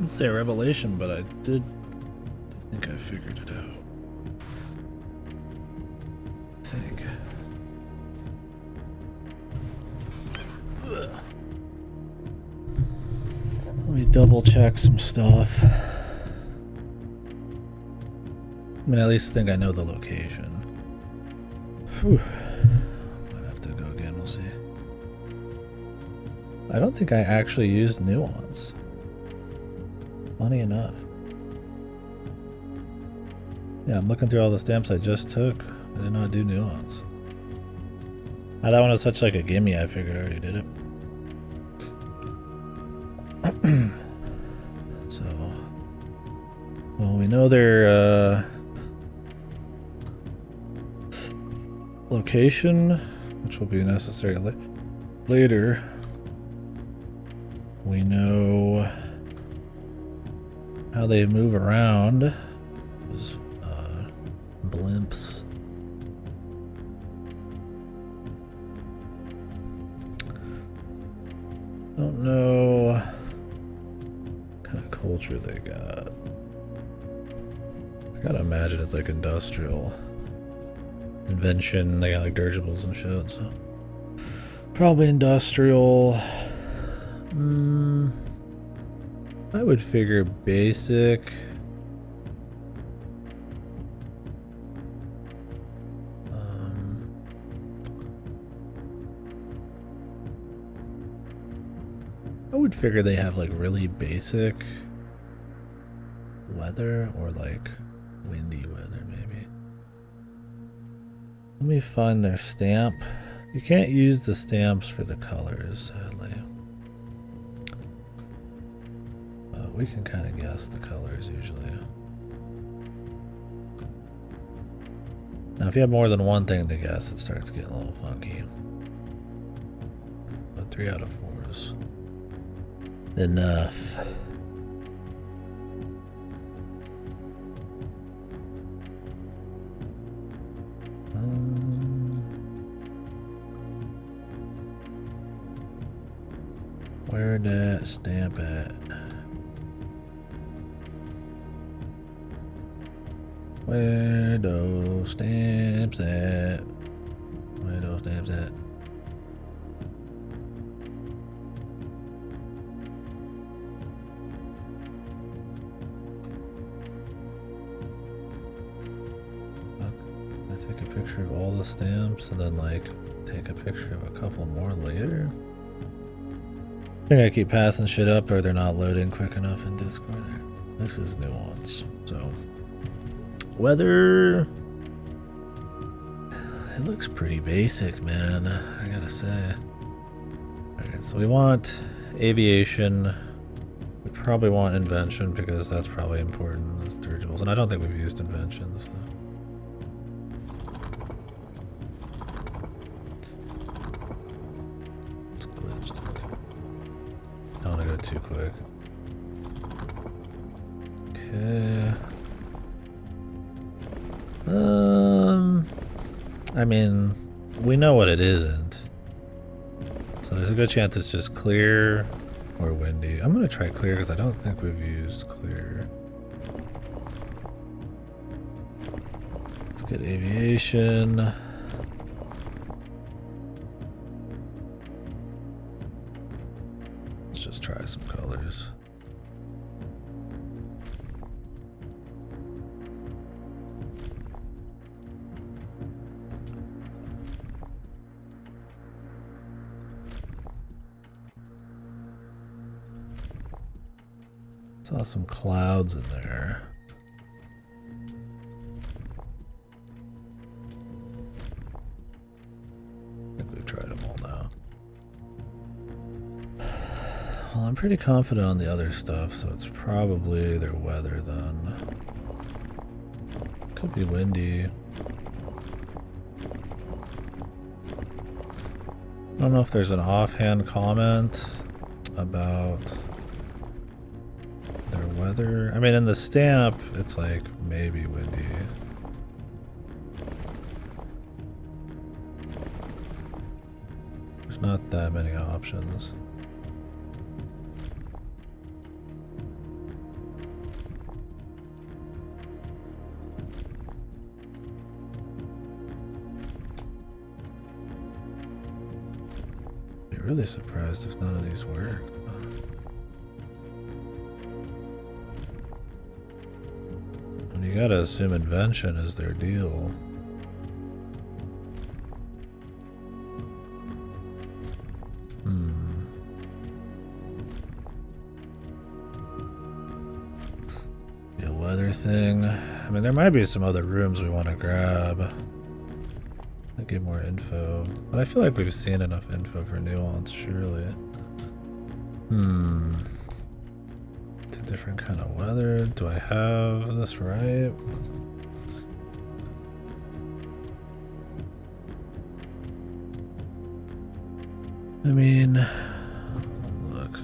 wouldn't say a revelation, but I think I figured it out. I think. Ugh. Let me double check some stuff. I mean, at least think I know the location. Whew. Might have to go again, we'll see. I don't think I actually used nuance. Funny enough. Yeah, I'm looking through all the stamps I just took. I did not do nuance. That one was such like a gimme, I figured I already did it. So, well, we know their location, which will be necessary later. We know how they move around. Those blimps. Don't know what kind of culture they got. I gotta imagine it's like industrial invention. They got like dirigibles and shit, so probably industrial. I would figure basic. I would figure they have like really basic weather or like windy weather maybe. Let me find their stamp. You can't use the stamps for the colors, sadly. We can kind of guess the colors usually. Now if you have more than one thing to guess, it starts getting a little funky. But 3 out of 4 is enough. Where that stamp at? Where those stamps at? Where those stamps at? I take a picture of all the stamps and then like take a picture of a couple more later. I think I keep passing shit up or they're not loading quick enough in Discord. This is nuance, so. Weather. It looks pretty basic, man. I gotta say. Alright, so we want aviation. We probably want invention because that's probably important. Those dirigibles. And I don't think we've used invention, so. It's glitched. Don't want to go too quick. Okay. I mean, we know what it isn't. So there's a good chance it's just clear or windy. I'm gonna try clear because I don't think we've used clear. Let's get aviation. Let's just try some colors. Saw some clouds in there. I think we've tried them all now. Well, I'm pretty confident on the other stuff, so it's probably their weather then. Could be windy. I don't know if there's an offhand comment about their weather. I mean, in the stamp, it's like maybe windy. There's not that many options. really surprised if none of these worked. And you gotta assume invention is their deal. The weather thing. I mean, there might be some other rooms we want to grab. Get more info. But I feel like we've seen enough info for nuance, surely. It's a different kind of weather. Do I have this right? I mean, look.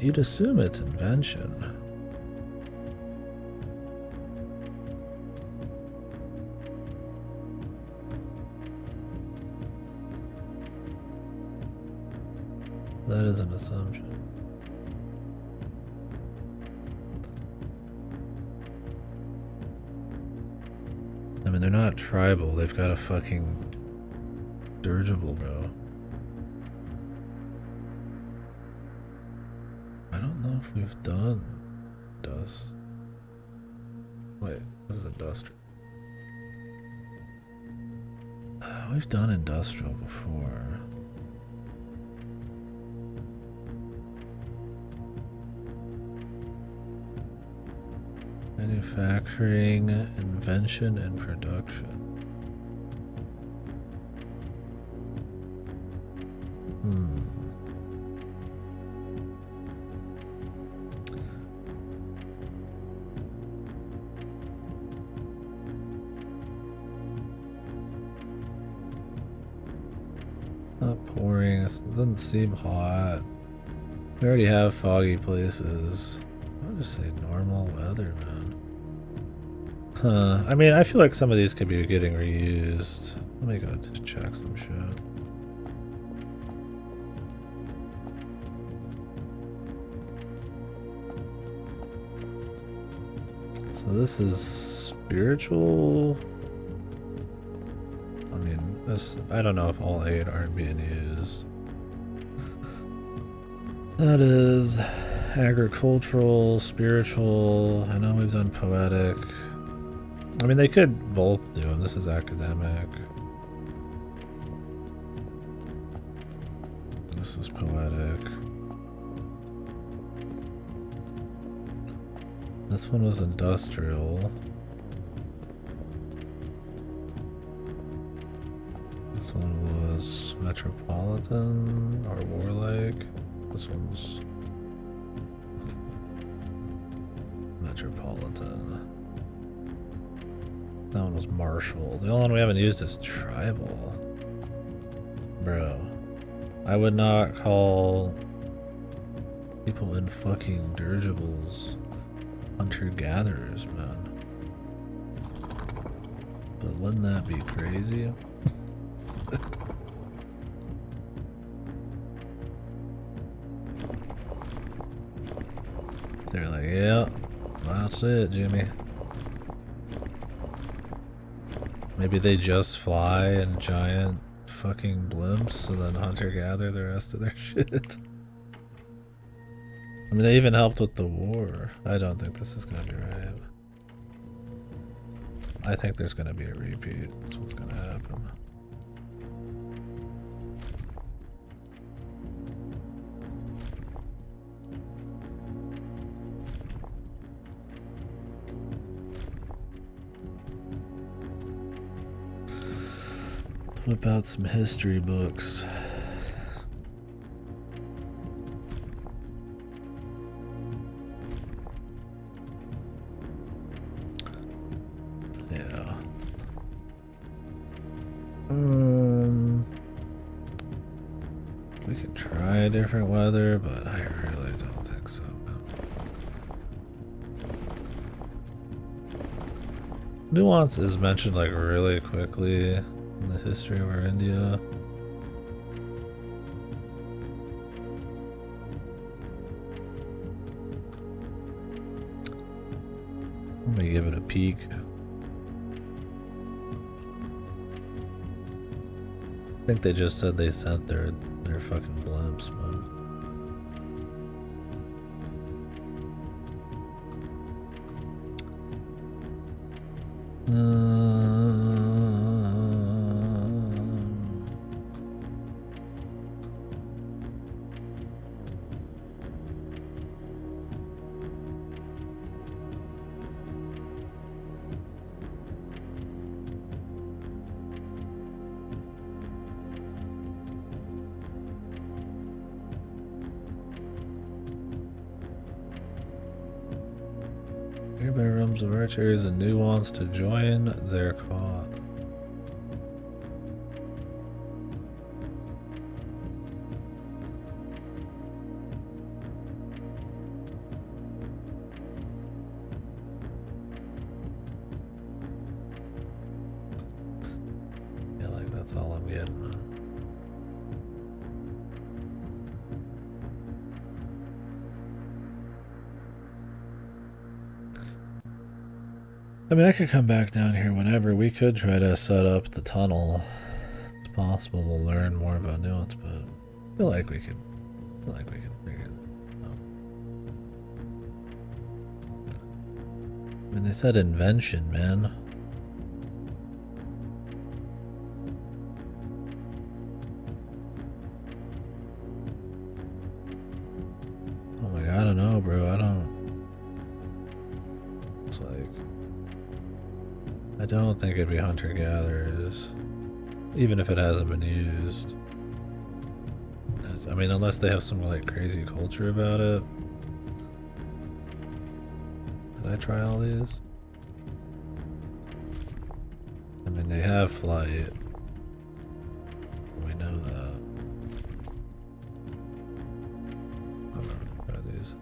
You'd assume it's invention. That is an assumption. I mean, they're not tribal. They've got a fucking dirigible, bro. I don't know if we've done dust. Wait, this is industrial. We've done industrial before. Manufacturing, invention, and production. Not pouring. It doesn't seem hot. We already have foggy places. I'll just say normal weather, man. Huh. I mean, I feel like some of these could be getting reused. Let me go just check some shit. So this is spiritual. I mean, I don't know if all 8 aren't being used. That is agricultural, spiritual. I know we've done poetic. I mean, they could both do them. This is academic. This is poetic. This one was industrial. This one was metropolitan or warlike. This one's metropolitan. That one was martial. The only one we haven't used is tribal. Bro. I would not call people in fucking dirigibles hunter-gatherers, man. But wouldn't that be crazy? They're like, yeah, that's it, Jimmy. Maybe they just fly in giant fucking blimps and then hunter-gather the rest of their shit. I mean, they even helped with the war. I don't think this is gonna be right. I think there's gonna be a repeat. That's what's gonna happen. Whip out some history books. Yeah. We could try different weather, but I really don't think so. Nuance is mentioned like really quickly in the history of our India. Let me give it a peek. think they just said they sent their fucking blimps, man. Nearby realms of archeries and nuance to join their cause. Yeah, like that's all I'm getting, man. I mean, I could come back down here whenever. We could try to set up the tunnel. It's possible we'll learn more about nuance, but I feel like we could figure it out. I mean, they said invention, man. Oh my god, I don't know, bro. It's like, I don't think it'd be hunter-gatherers, even if it hasn't been used. I mean, unless they have some like crazy culture about it. Did I try all these? I mean, they have flight. We know that. I'm gonna try these.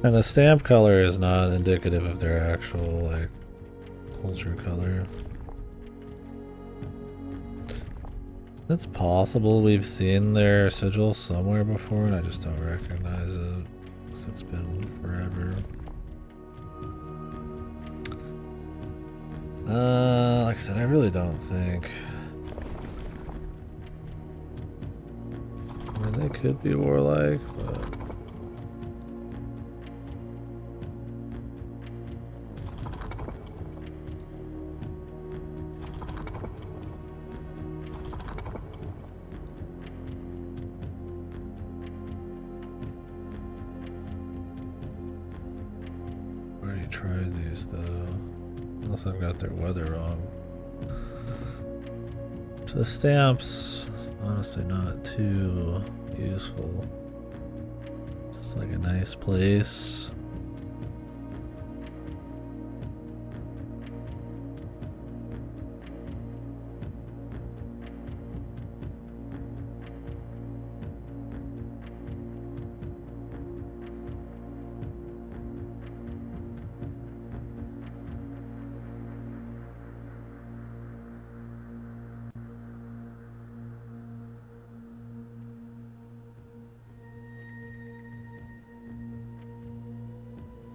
And the stamp color is not indicative of their actual, like, culture color. It's possible we've seen their sigil somewhere before and I just don't recognize it, because it's been forever. Like I said, I really don't think. I mean, they could be warlike, but I already tried these though. Unless I've got their weather wrong. So the stamps, honestly not too useful. Just like a nice place.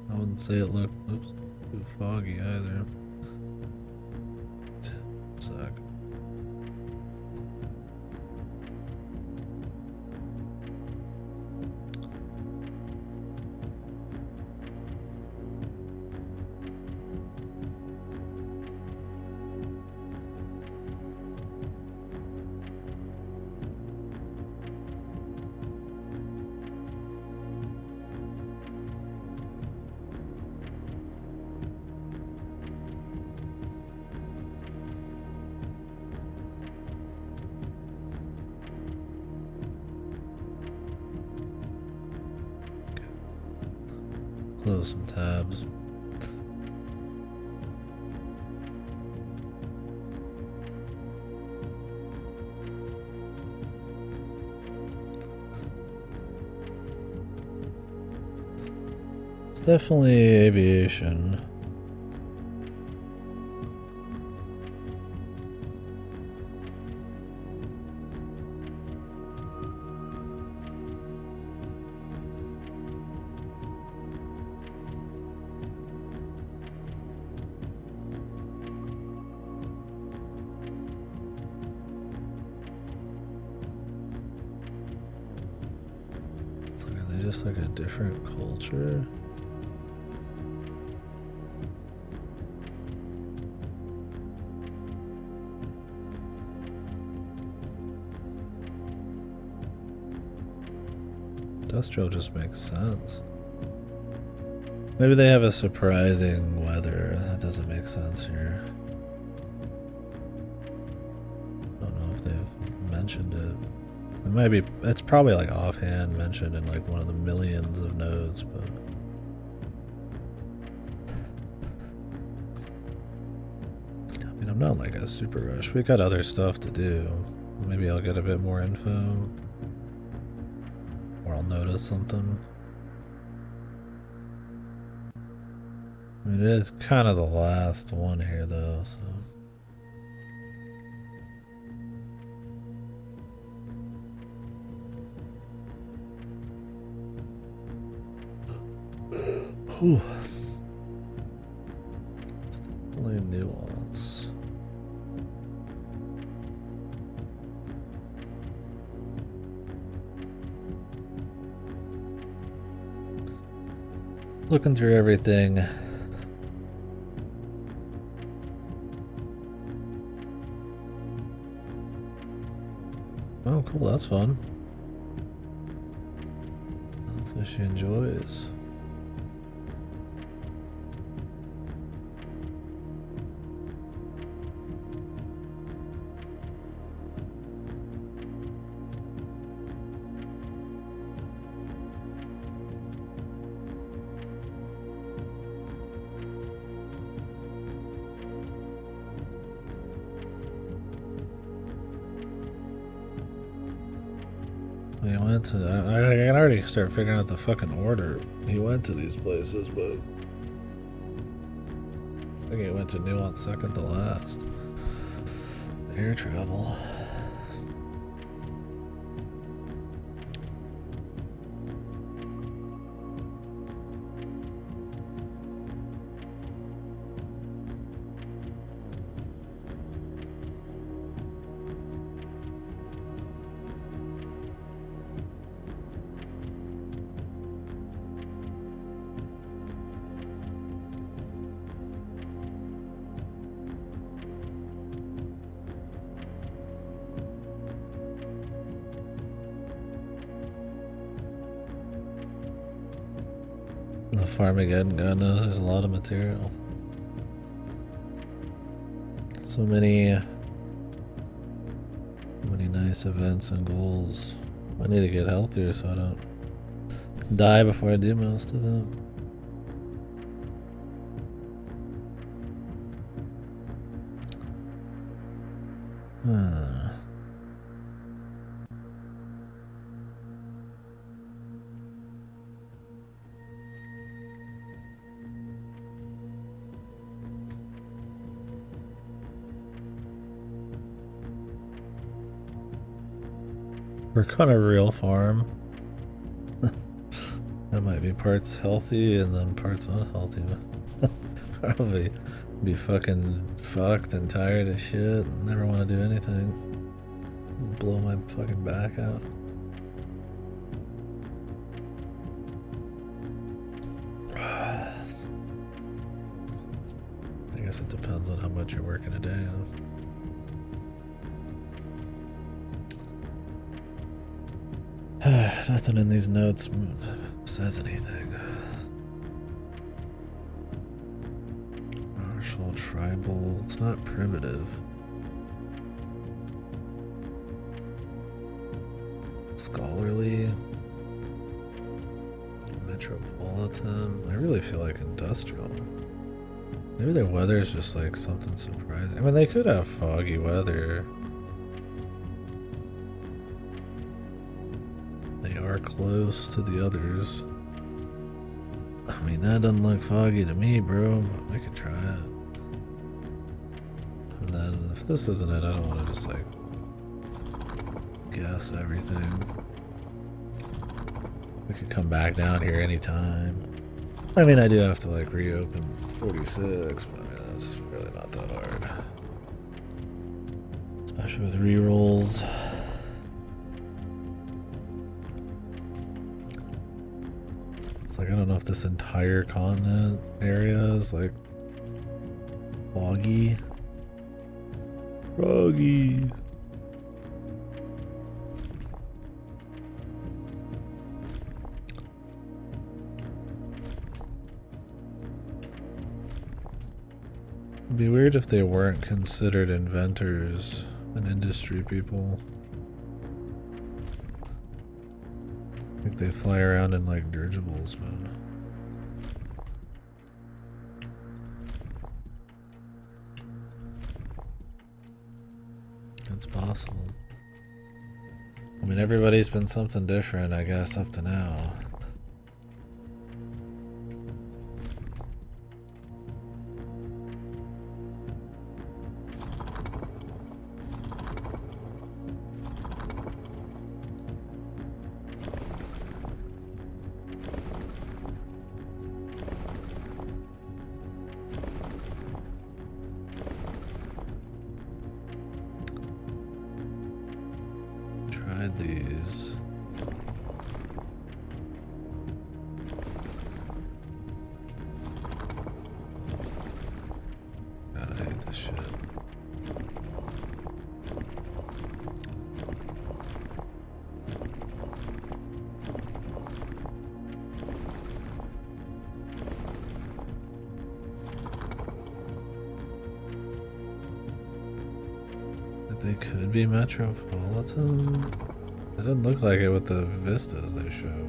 I wouldn't say it looked too foggy either. Suck. Close some tabs. It's definitely aviation. just like a different culture? Industrial just makes sense. Maybe they have a surprising weather. That doesn't make sense here. I don't know if they've mentioned it. It might be, it's probably like offhand mentioned in like one of the millions of nodes, but I mean, I'm not like a super rush. We got other stuff to do. Maybe I'll get a bit more info. Or I'll notice something. I mean, it is kind of the last one here, though, so. Whew. It's definitely nuance. Looking through everything. Oh, cool, that's fun. Hopefully she enjoys. He went to. I can already start figuring out the fucking order. He went to these places, but I think he went to Nuance second to last. Air travel. The Farmageddon, God knows there's a lot of material. So many nice events and goals. I need to get healthier so I don't die before I do most of them. Work on a real farm. That might be parts healthy and then parts unhealthy. Probably be fucking fucked and tired of shit and never want to do anything. Blow my fucking back out. I guess it depends on how much you're working a day. Nothing in these notes says anything. Martial, tribal, it's not primitive. Scholarly, metropolitan. I really feel like industrial. Maybe their weather is just like something surprising. I mean, they could have foggy weather. They are close to the others. I mean, that doesn't look foggy to me, bro. But we could try it. And then, if this isn't it, I don't want to just like guess everything. We could come back down here anytime. I mean, I do have to like reopen 46, but I mean, that's really not that hard. Especially with rerolls. It's like, I don't know if this entire continent area is like foggy. Froggy. It'd be weird if they weren't considered inventors and industry people. Like they fly around in like dirigibles, man. It's possible. I mean, everybody's been something different, I guess, up to now. Tried these. God, I hate this shit. They could be metropolitan. It doesn't look like it with the vistas they show.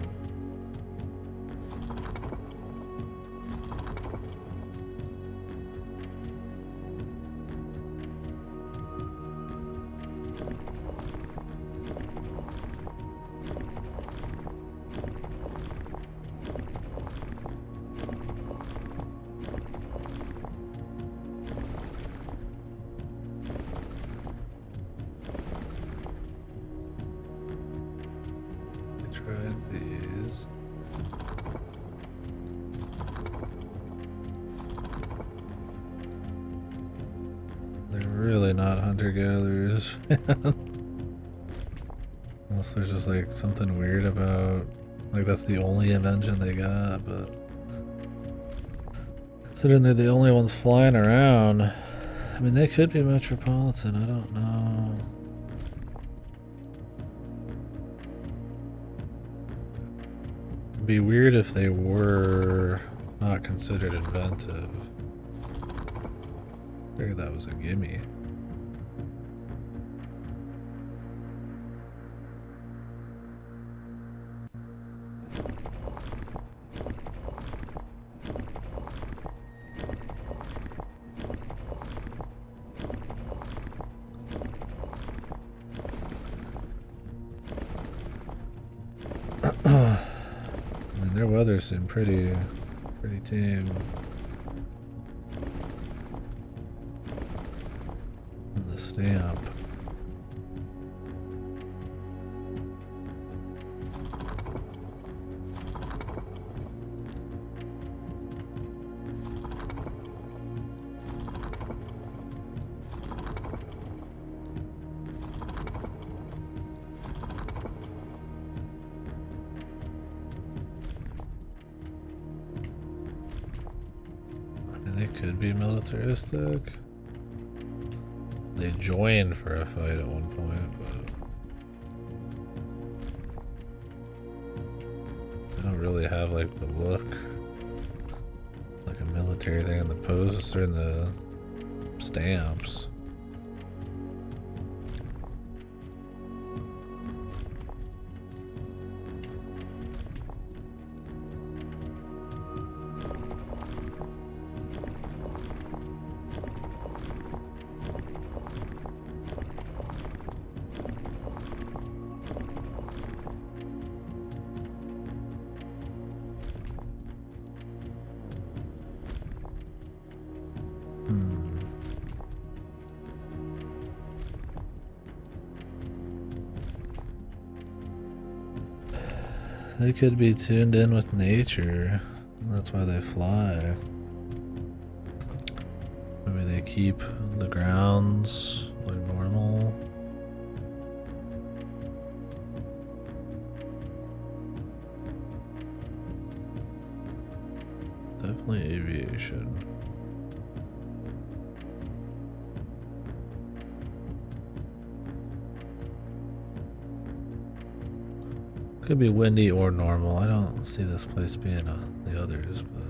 These. They're really not hunter-gatherers. Unless there's just like something weird about, like that's the only invention they got, but considering they're the only ones flying around, I mean they could be metropolitan, I don't know. Be weird if they were not considered inventive. I figured that was a gimme. Their weather seemed pretty tame. And the stamp. They could be militaristic. They joined for a fight at one point, but they don't really have like the look like a military thing in the poses or in the stamps. They could be tuned in with nature. That's why they fly. Maybe they keep the grounds like normal. Could be windy or normal. I don't see this place being the others, but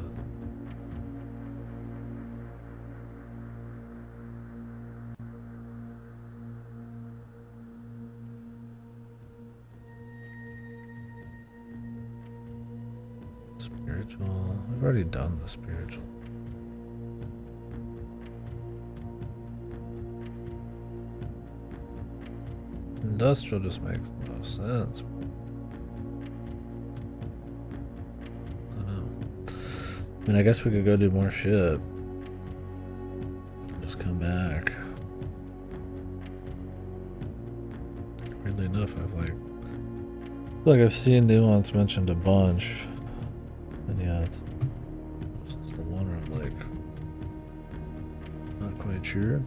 spiritual. I've already done the spiritual. Industrial just makes the most sense. I don't know. I mean, I guess we could go do more shit. Just come back. Weirdly enough, I've seen Nuance mentioned a bunch. And yeah, it's the one where I'm like, not quite sure.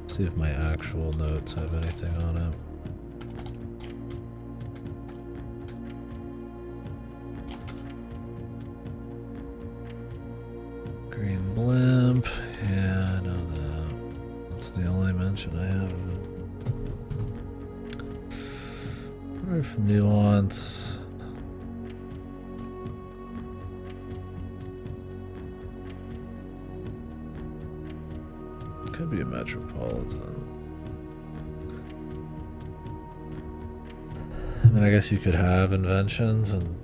See if my actual notes have anything on it. Green blimp, yeah, I know that. That's the only mention I have of it. What if Nuance? Could be a metropolitan. I mean, I guess you could have inventions, and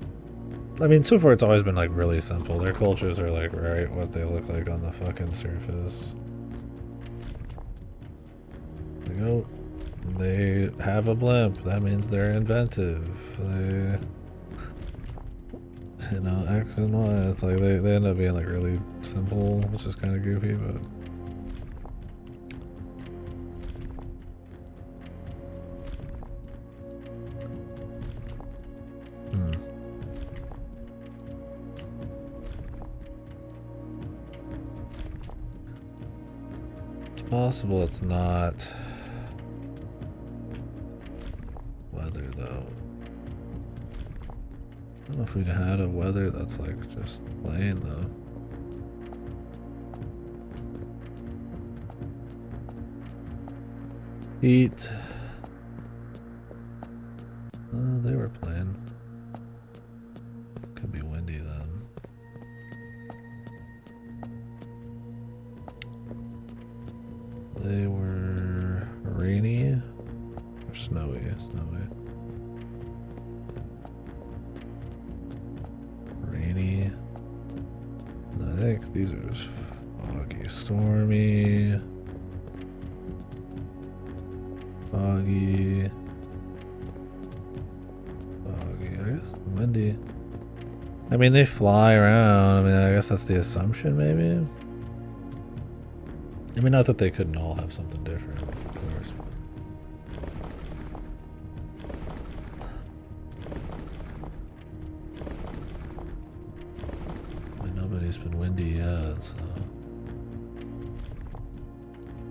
I mean, so far it's always been like really simple. Their cultures are like right what they look like on the fucking surface. Like, oh, they have a blimp. That means they're inventive. They, you know, X and Y. It's like they end up being like really simple, which is kind of goofy, but. Possible it's not weather though. I don't know if we'd had a weather that's like just plain though. Heat. They were playing. Could be windy then. They were rainy or snowy, Rainy. I think these are just foggy, stormy, foggy, I guess windy. I mean, they fly around. I mean, I guess that's the assumption, maybe. I mean, not that they couldn't all have something different, of course. I mean, nobody's been windy yet, so.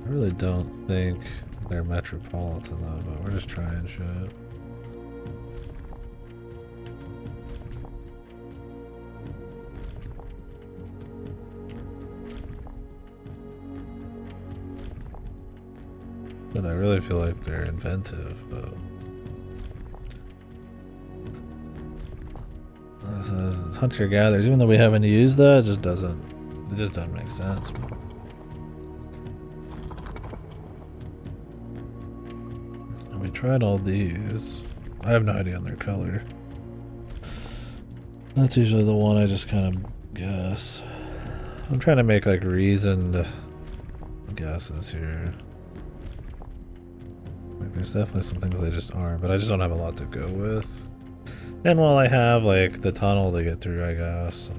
I really don't think they're metropolitan, though, but we're just trying shit. But I really feel like they're inventive, but hunter gatherers, even though we haven't used that, it just doesn't make sense. And we tried all these. I have no idea on their color. That's usually the one I just kind of guess. I'm trying to make like reasoned guesses here. Like, there's definitely some things they just aren't, but I just don't have a lot to go with. And while I have like the tunnel to get through, I guess,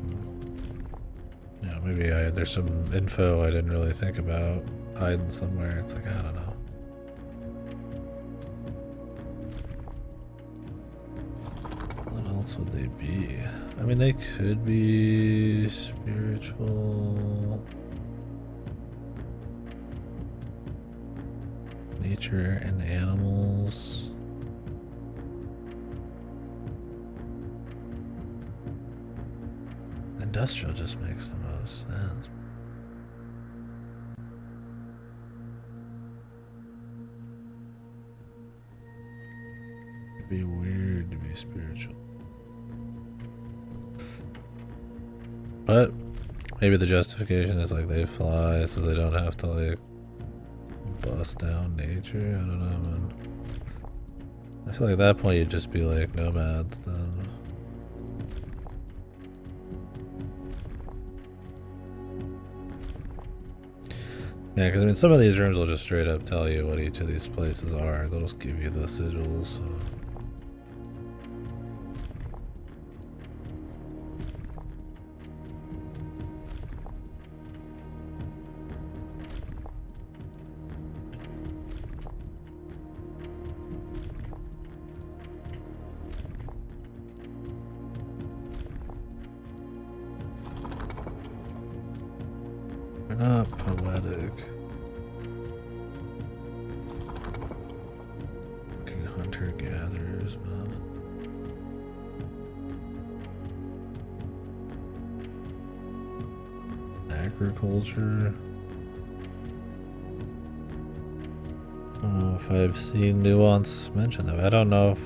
you know, maybe there's some info I didn't really think about hiding somewhere. It's like, I don't know. What else would they be? I mean, they could be spiritual. Nature and animals. Industrial just makes the most sense. Be weird to be spiritual. But maybe the justification is like they fly so they don't have to like bust down nature. I don't know, man. I feel like at that point you'd just be like nomads then. Yeah, because I mean some of these rooms will just straight up tell you what each of these places are. They'll just give you the sigils. So. They're not poetic. Fucking hunter-gatherers, man. Agriculture. I don't know if I've seen nuance mentioned though. I don't know if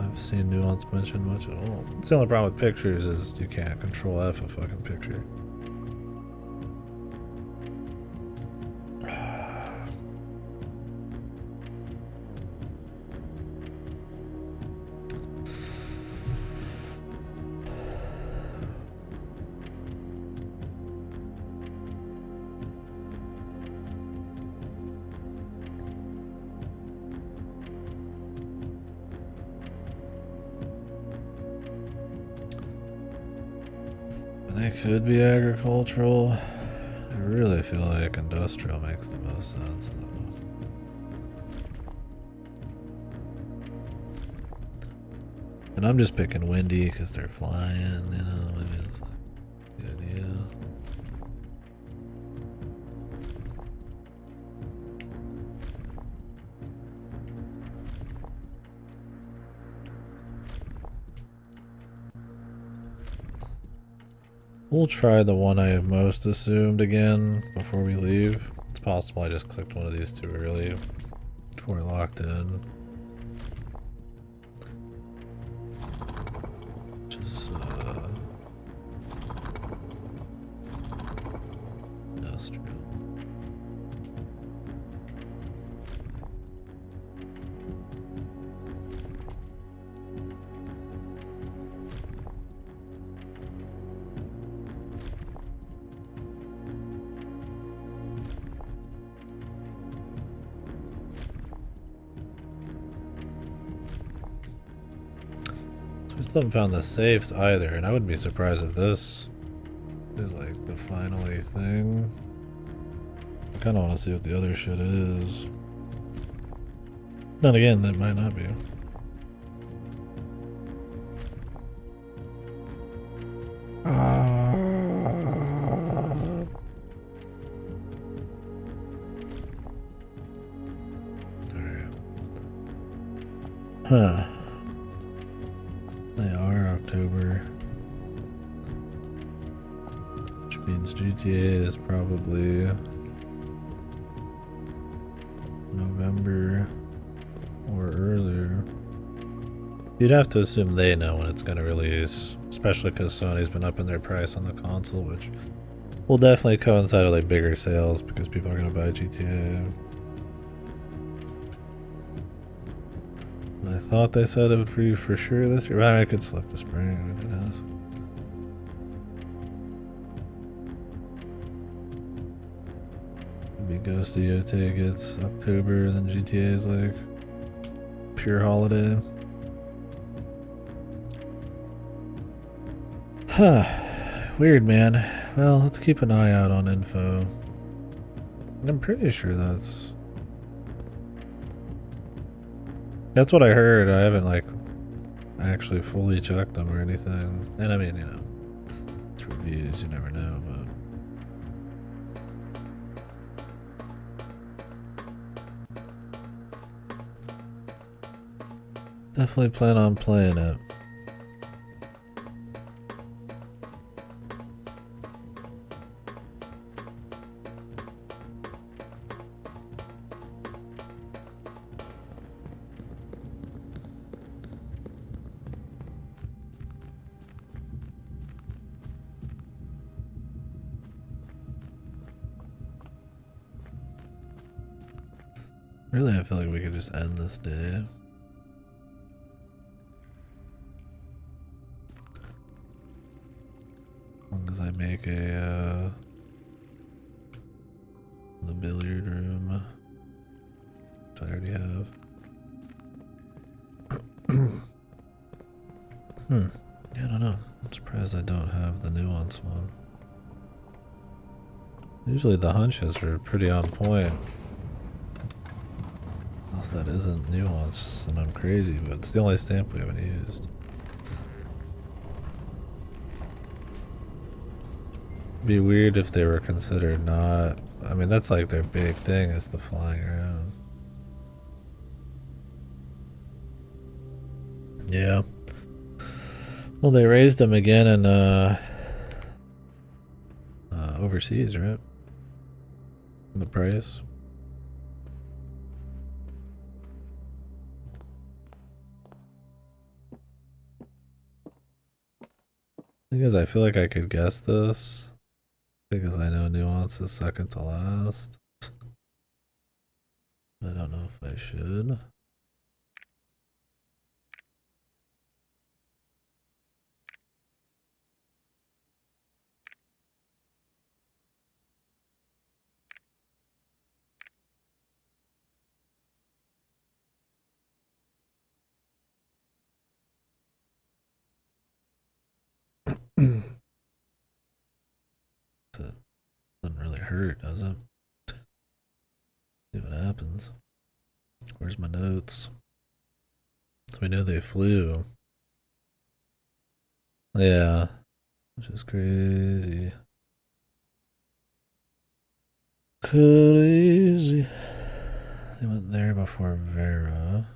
I've seen nuance mentioned much at all. It's the only problem with pictures is you can't control F a fucking picture. They could be agricultural. I really feel like industrial makes the most sense, though. And I'm just picking windy because they're flying, you know. Maybe it's like a good idea. We'll try the one I have most assumed again before we leave. It's possible I just clicked one of these too early before I locked in. Which is industrial. I still haven't found the safes either, and I wouldn't be surprised if this is like the finally thing. I kind of want to see what the other shit is. Then again, that might not be. Alright. Huh. They are October. Which means GTA is probably November or earlier. You'd have to assume they know when it's going to release, especially because Sony's been upping their price on the console, which will definitely coincide with like bigger sales because people are going to buy GTA. I thought they said it would be for sure this year. I could slip the spring. Who knows? Maybe Ghost of Yotei gets October, then GTA is like pure holiday. Huh. Weird, man. Well, let's keep an eye out on info. I'm pretty sure that's what I heard. I haven't like actually fully checked them or anything. And I mean, you know, it's reviews, you never know, but definitely plan on playing it. Really, I feel like we could just end this day. As long as I make a, the billiard room, which I already have. Yeah, I don't know. I'm surprised I don't have the nuance one. Usually the hunches are pretty on point. Unless that isn't nuance and I'm crazy, but it's the only stamp we haven't used. It'd be weird if they were considered not. I mean, that's like their big thing is the flying around. Yeah. Well, they raised them again in overseas, right? The price. Thing is, I feel like I could guess this because I know nuance is second to last. I don't know if I should. It doesn't really hurt, does it? See what happens. Where's my notes? So we know they flew. Yeah, which is crazy. Crazy. They went there before Vera.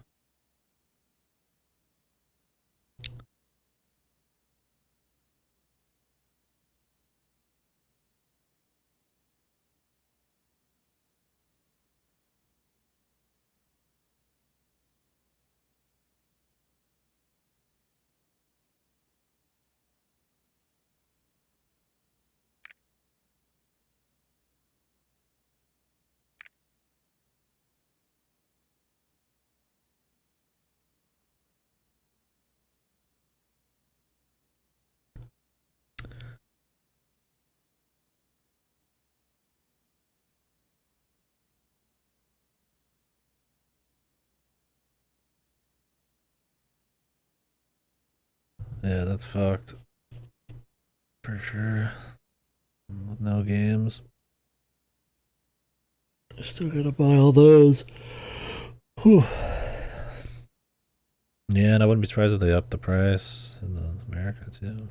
Yeah, that's fucked. For sure. With no games. Still gotta buy all those. Whew. Yeah, and I wouldn't be surprised if they upped the price in America too.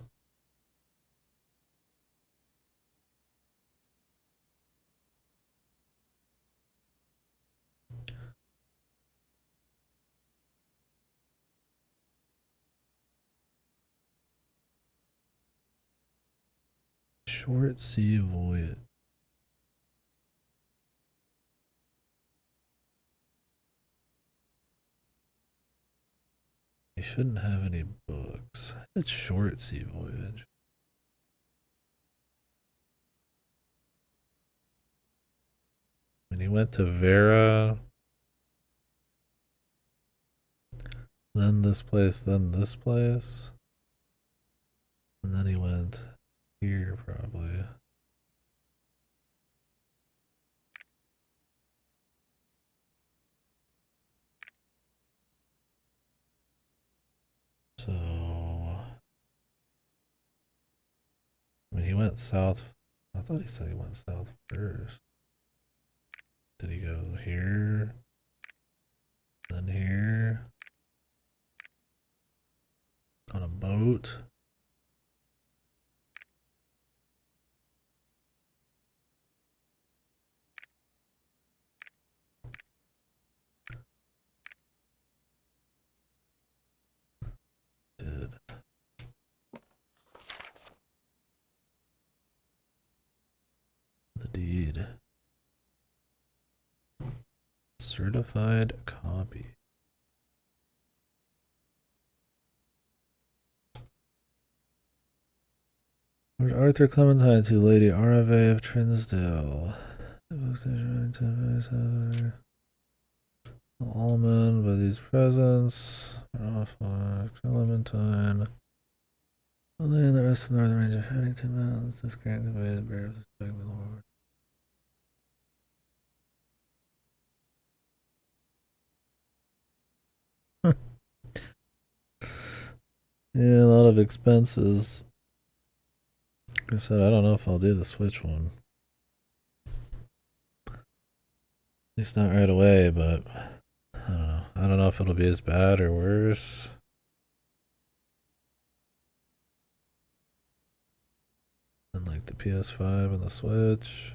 Short sea voyage. He shouldn't have any books. It's short sea voyage. When he went to Vera, then this place, then this place. And then he went here probably. So I mean he went south. I thought he said he went south first. Did he go here? Then here? On a boat? Did. The deed. Certified copy. Lord Arthur Clementine to Lady Arave of Trinsdale. Almond by these presents. Clementine. Only in the rest of the northern range of Huntington Mountains. This grand conveyed bears the Lord. Yeah, a lot of expenses. Like I said, I don't know if I'll do the Switch one. At least not right away, but I don't know. I don't know if it'll be as bad or worse than like the PS5 and the Switch.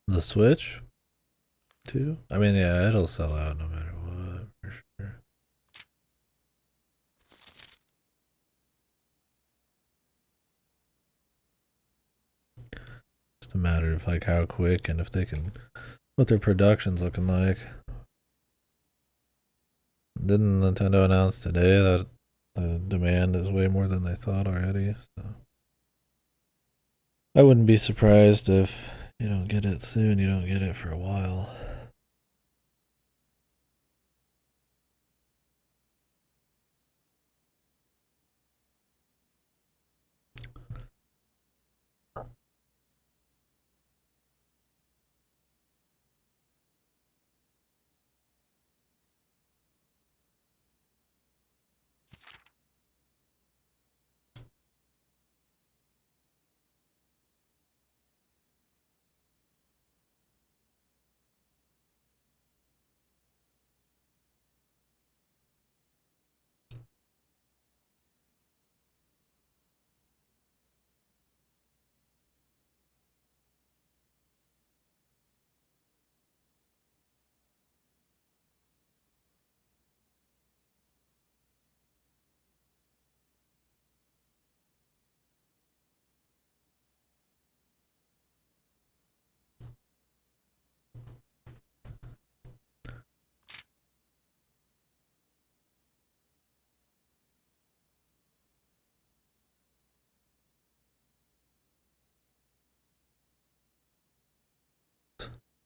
The Switch too. I mean, yeah, it'll sell out no matter what for sure. Just a matter of like how quick and if they can, what their production's looking like. Didn't Nintendo announce today that the demand is way more than they thought already? So I wouldn't be surprised if you don't get it soon. You don't get it for a while.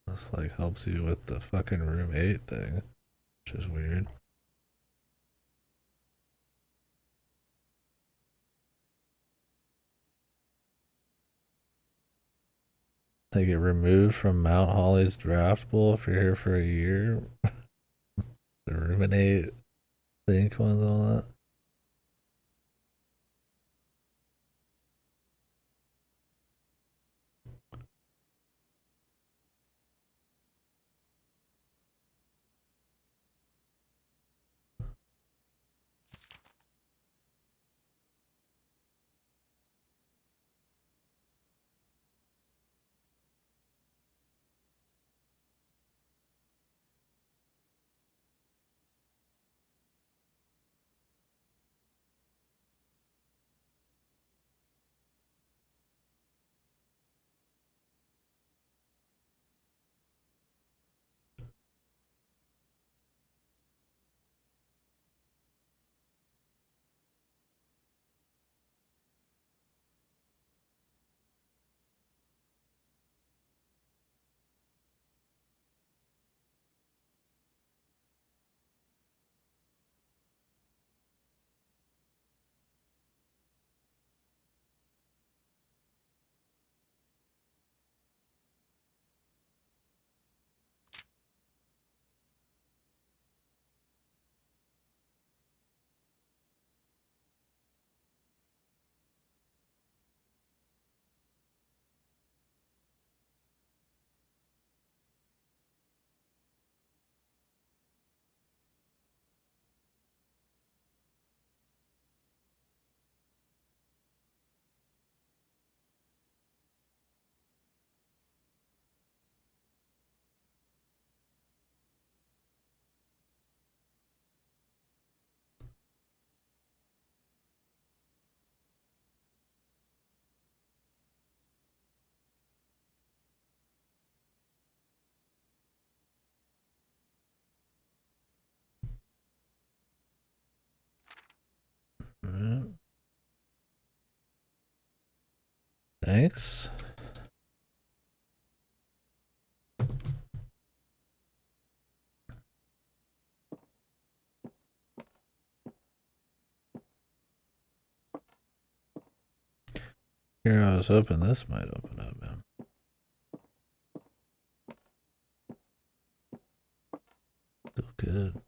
This like helps you with the fucking room 8 thing, which is weird. They get removed from Mount Holly's draft pool if you're here for a year. The ruminate think ones and all that. Thanks. Here, I was hoping this might open up, man. Still good.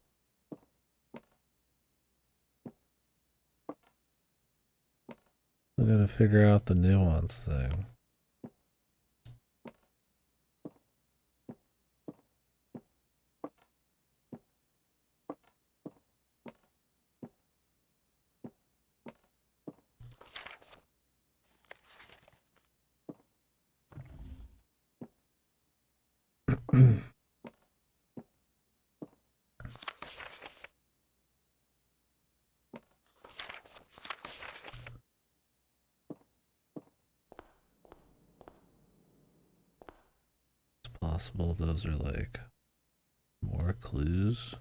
I gotta figure out the nuance thing. It's possible those are like more clues.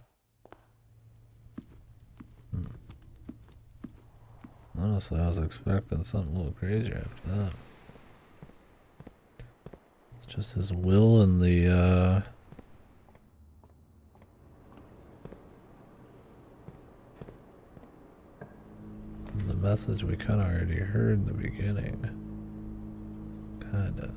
Honestly, I was expecting something a little crazier after that. It's just his will and the message we kind of already heard in the beginning. Kinda.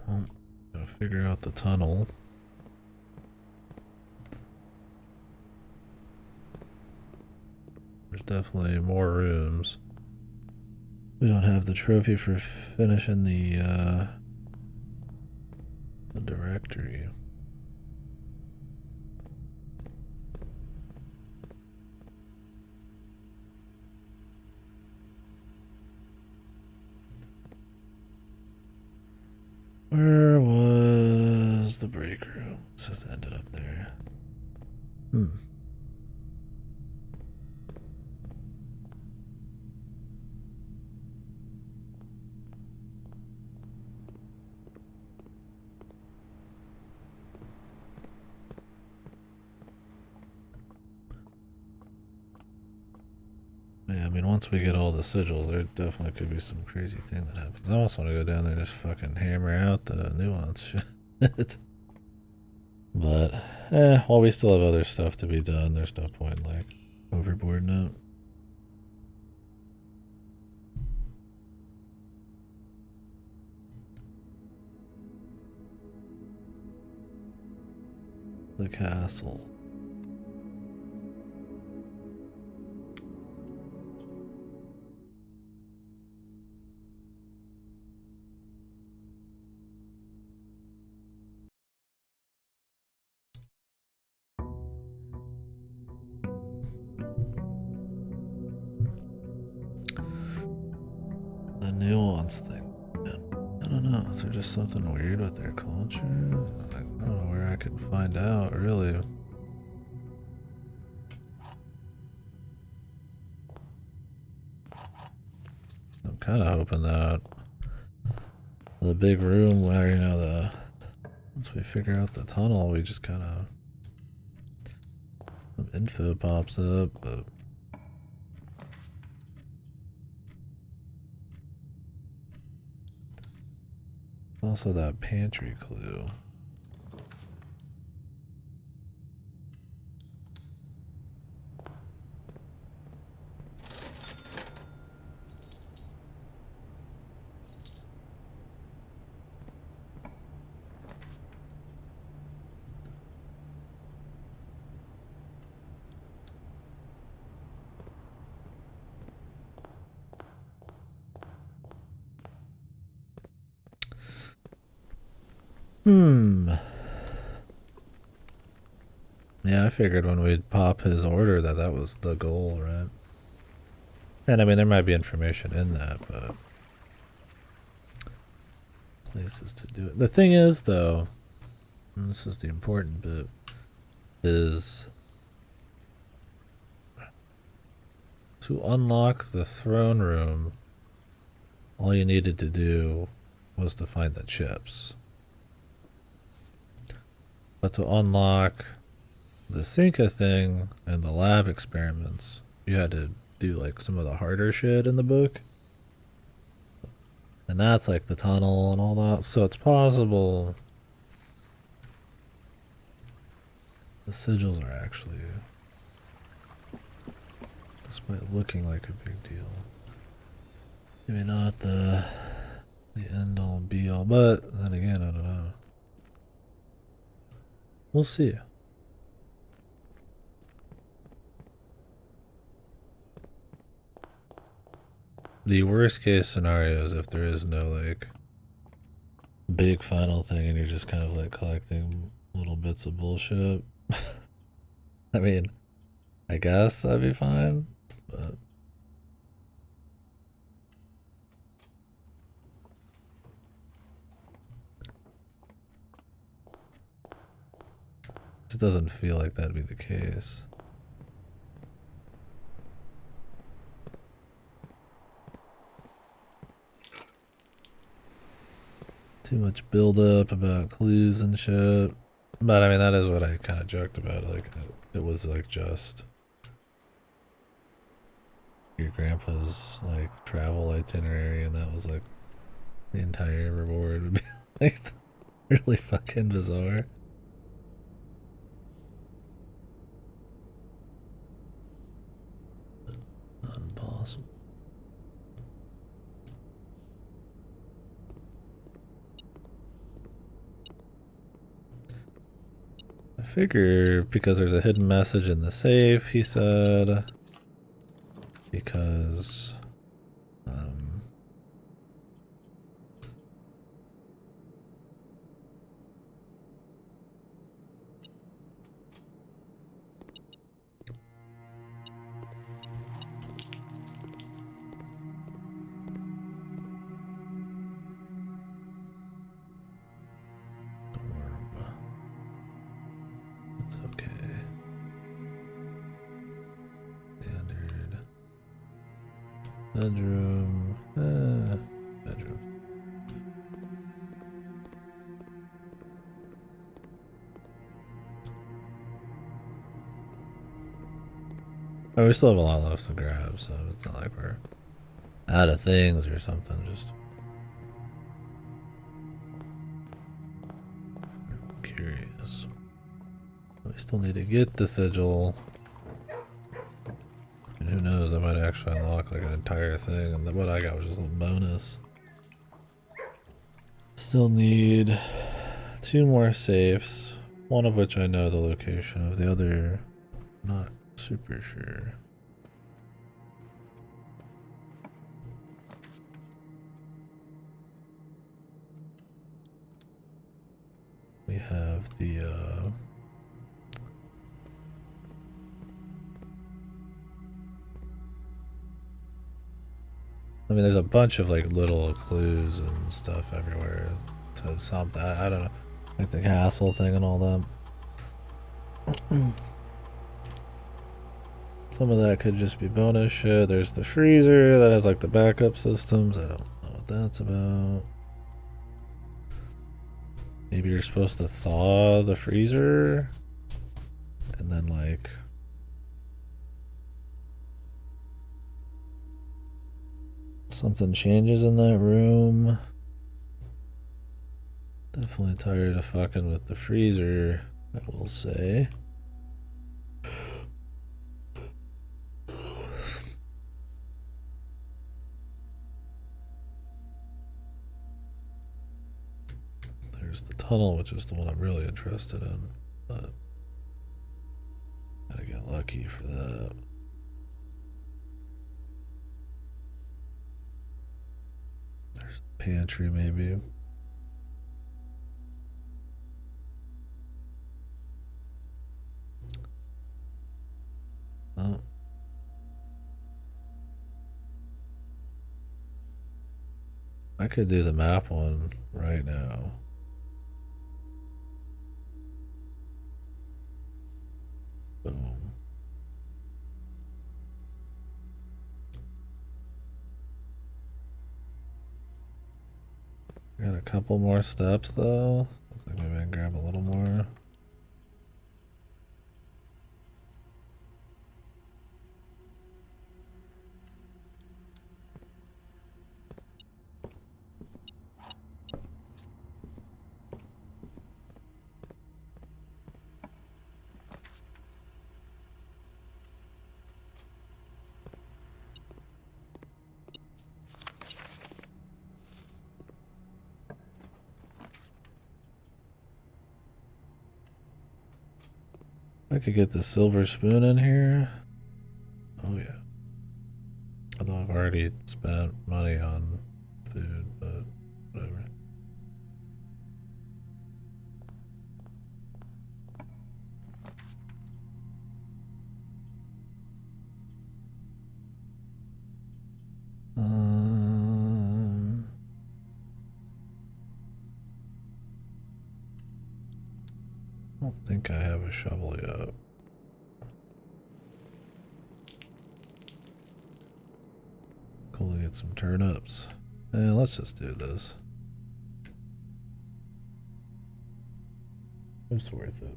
Well, gotta figure out the tunnel. There's definitely more rooms. We don't have the trophy for finishing the directory. Where was the break room? It just ended up there. Yeah, I mean, once we get all the sigils, there definitely could be some crazy thing that happens. I also want to go down there and just fucking hammer out the nuance shit. But, while we still have other stuff to be done, there's no point, like, overboarding it. The castle. The nuance thing. I don't know. Is there just something weird with their culture? Like, I don't know where I can find out, really. I'm kind of hoping that the big room where, you know, once we figure out the tunnel, we just kind of, some info pops up, but also that pantry clue. Yeah, I figured when we'd pop his order that was the goal, right? And I mean, there might be information in that, but places to do it. The thing is, though, and this is the important bit, is to unlock the throne room, all you needed to do was to find the chips. But to unlock the Sinka thing and the lab experiments, you had to do like some of the harder shit in the book. And that's like the tunnel and all that. So it's possible the sigils are actually, despite looking like a big deal, maybe not the end all be all. But then again, I don't know. We'll see. The worst case scenario is if there is no like big final thing and you're just kind of like collecting little bits of bullshit. I mean, I guess that'd be fine, but it doesn't feel like that'd be the case. Too much build up about clues and shit. But I mean, that is what I kind of joked about. Like, it was like just your grandpa's like travel itinerary, and that was like the entire reward would be like really fucking bizarre. Not impossible. I figure because there's a hidden message in the safe, he said. Because, dorm. It's okay. Standard. Bedroom. Bedroom. Oh, we still have a lot left to grab, so it's not like we're out of things or something. Just curious. We still need to get the sigil. And who knows, I might actually unlock like an entire thing, and what I got was just a little bonus. Still need 2 more safes, one of which I know the location of, the other not super sure. We have the I mean, there's a bunch of like little clues and stuff everywhere to something. I don't know, like the castle thing and all that. Some of that could just be bonus shit. There's the freezer that has like the backup systems. I don't know what that's about. Maybe you're supposed to thaw the freezer and then like something changes in that room. Definitely tired of fucking with the freezer, I will say. There's the tunnel, which is the one I'm really interested in, but gotta get lucky for that. There's the pantry, maybe. I could do the map one right now. Boom. Got a couple more steps though. Looks like maybe I can grab a little more. I could get the silver spoon in here. Oh yeah. Although I've already spent money on food, but whatever. I don't think I have a shovel yet. Cool to get some turnips. Yeah, let's just do this. It's worth it.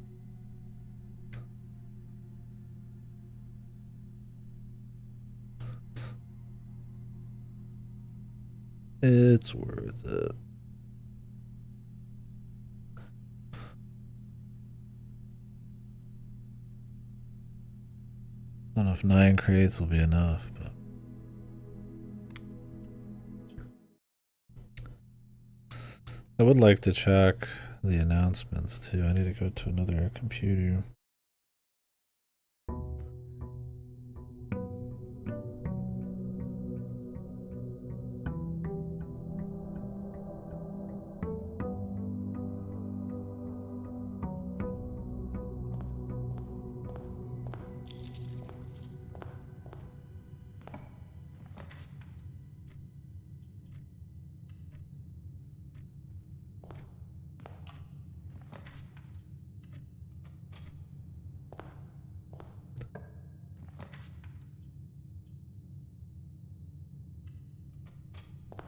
It's worth it. I don't know if 9 crates will be enough, but I would like to check the announcements too. I need to go to another computer.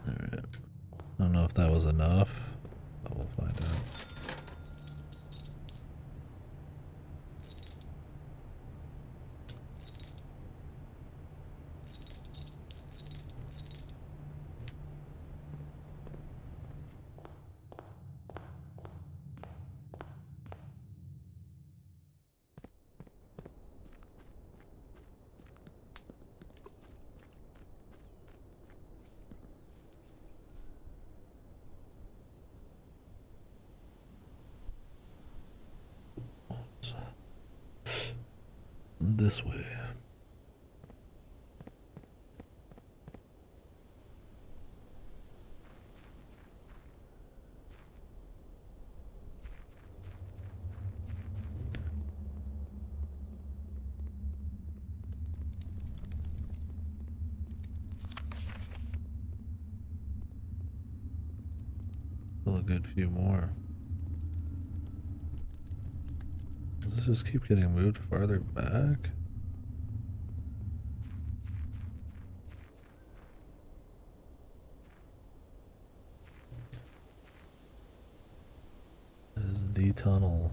Alright. I don't know if that was enough, but we'll find out. This way. Still a good few more. Does this just keep getting moved farther back? That is the tunnel.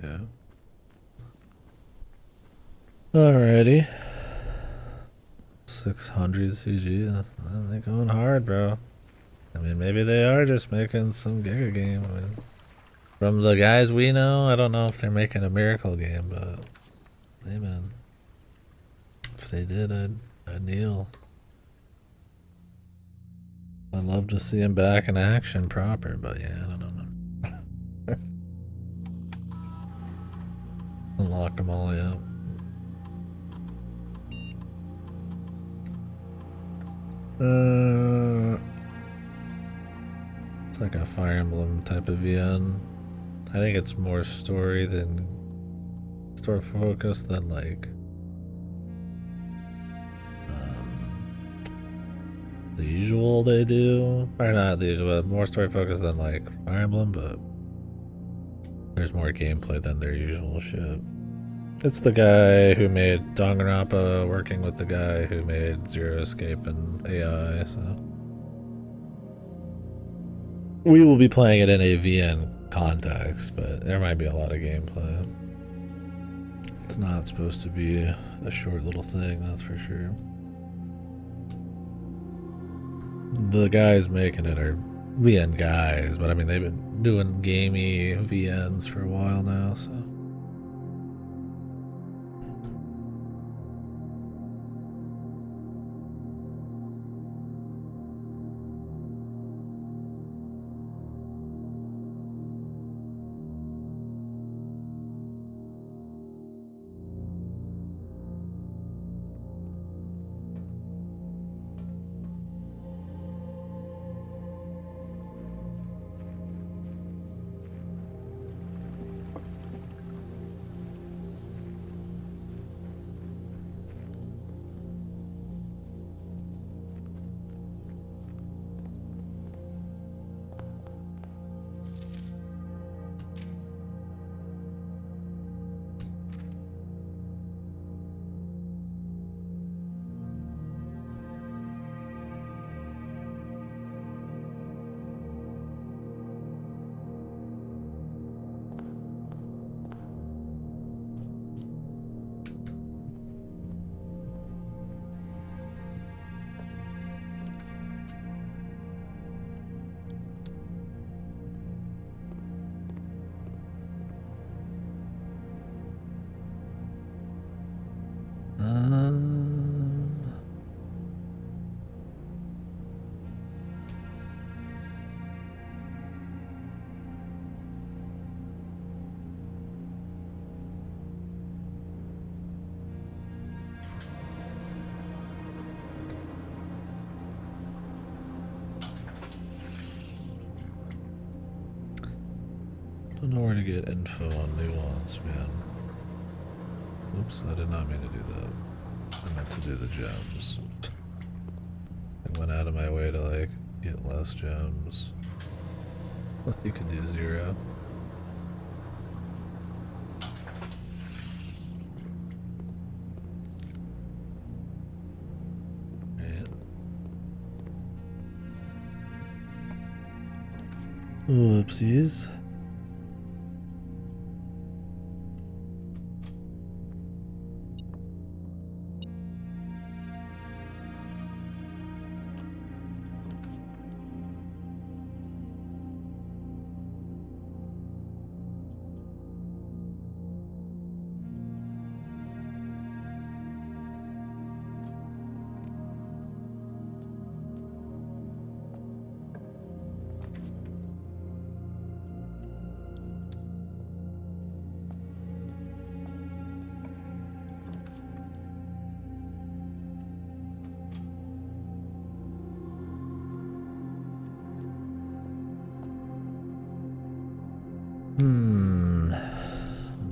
Okay. Alrighty. 600 CG. They're going hard, bro. I mean, maybe they are just making some Giga game. I mean, from the guys we know, I don't know if they're making a miracle game, but hey, man. If they did, I'd kneel. I'd love to see him back in action proper, but yeah, I don't know. Unlock them all, yeah. It's like a Fire Emblem type of VN. I think it's more story focused than like the usual they do. Or not the usual, but more story focused than like Fire Emblem, but there's more gameplay than their usual shit. It's the guy who made Danganronpa working with the guy who made Zero Escape and AI, so we will be playing it in a VN context, but there might be a lot of gameplay. It's not supposed to be a short little thing, that's for sure. The guys making it are VN guys, but I mean, they've been doing gamey VNs for a while now, so. Don't know where to get info on Nuance, man. Oops, I did not mean to do that. I meant to do the gems. I went out of my way to like get less gems. You can do 0. Right. Whoopsies.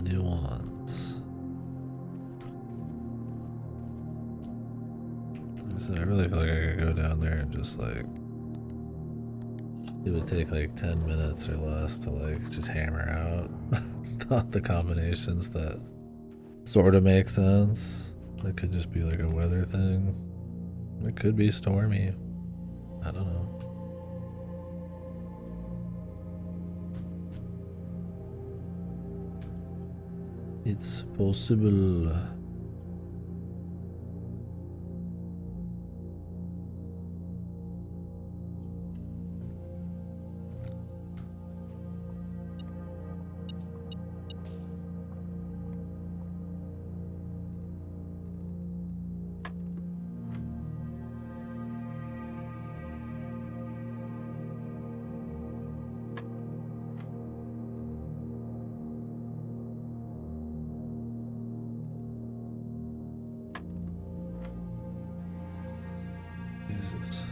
Nuance. So I really feel like I could go down there and just like it would take like 10 minutes or less to like just hammer out the combinations that sort of make sense. It could just be like a weather thing. It could be stormy. I don't know. It's possible. Jesus.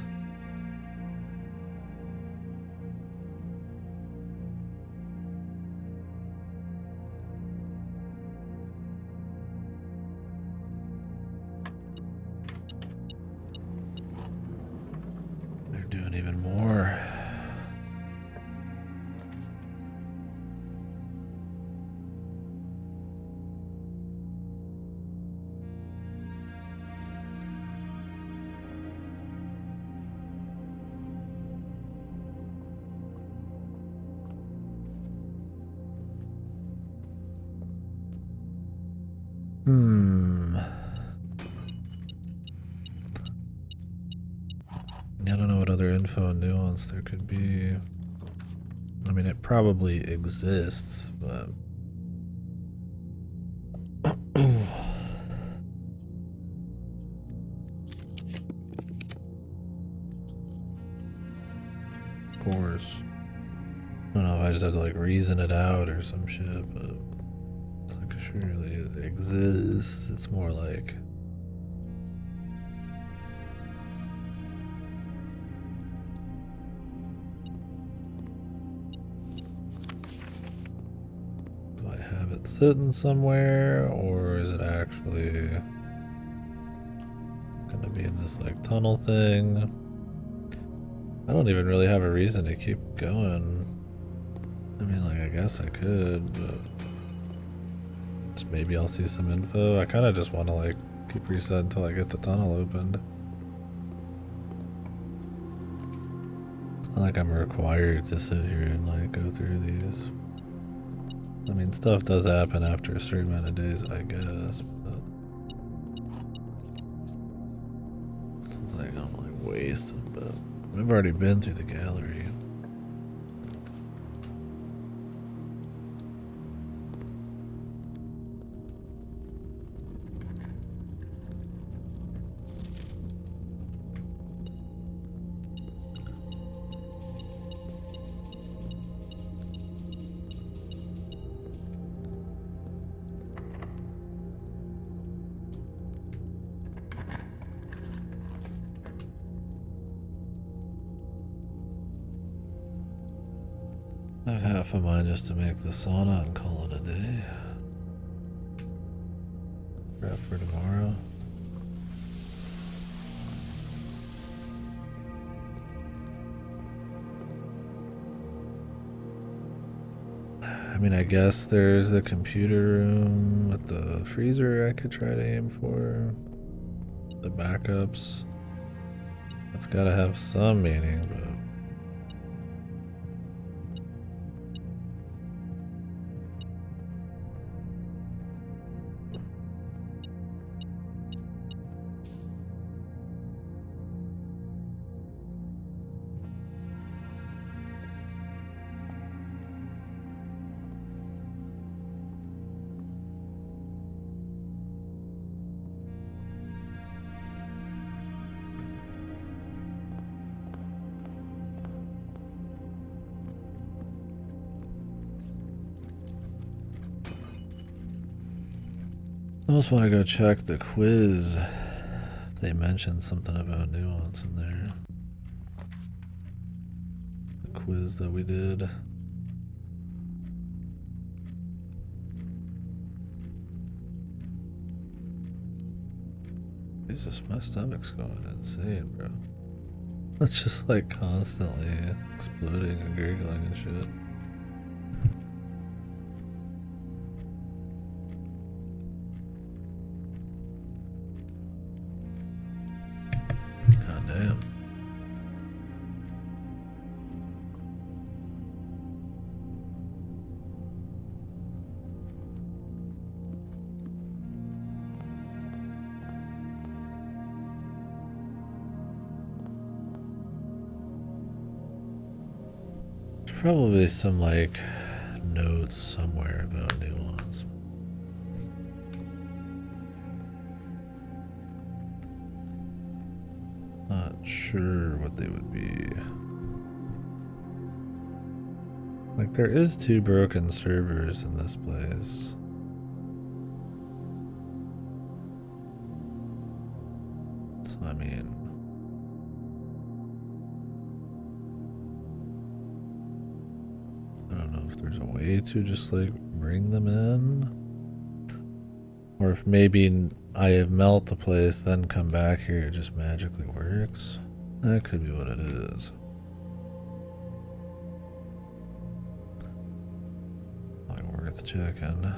They're doing even more. I don't know what other info and nuance there could be. I mean, it probably exists, but... Of course. I don't know if I just have to like reason it out or some shit, but it's like surely it exists. It's more like do I have it sitting somewhere, or is it actually gonna be in this like tunnel thing? I don't even really have a reason to keep going. I mean, like, I guess I could, but just maybe I'll see some info. I kind of just want to like keep reset until I get the tunnel opened. It's not like I'm required to sit here and like go through these. I mean, stuff does happen after a certain amount of days, I guess, but it's like I'm like wasting, but we've already been through the gallery. I have half of mine just to make the sauna and call it a day. Prep for tomorrow. I mean, I guess there's the computer room with the freezer I could try to aim for. The backups. That's gotta have some meaning, but... I almost want to go check the quiz. They mentioned something about nuance in there. The quiz that we did. Jesus, my stomach's going insane, bro. It's just like constantly exploding and gurgling and shit. God damn. There's probably some like notes somewhere about nuance. Not sure what they would be. Like, there is 2 broken servers in this place. So, I mean... if there's a way to just like bring them in. Or if maybe I melt the place, then come back here, it just magically works. That could be what it is. Probably worth checking.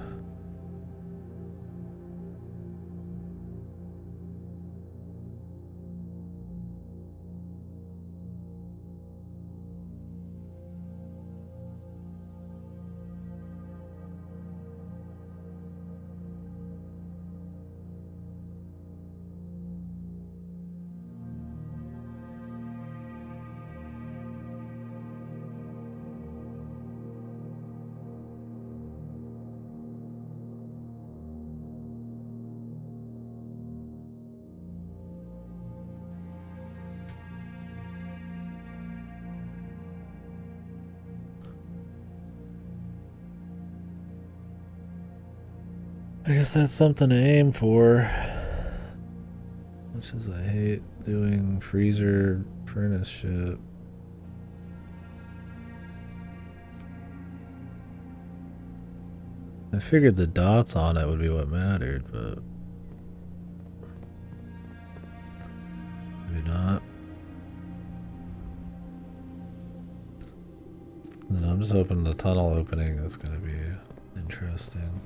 I guess that's something to aim for. Much as I hate doing freezer furnace shit. I figured the dots on it would be what mattered, but maybe not. And I'm just hoping the tunnel opening is going to be interesting.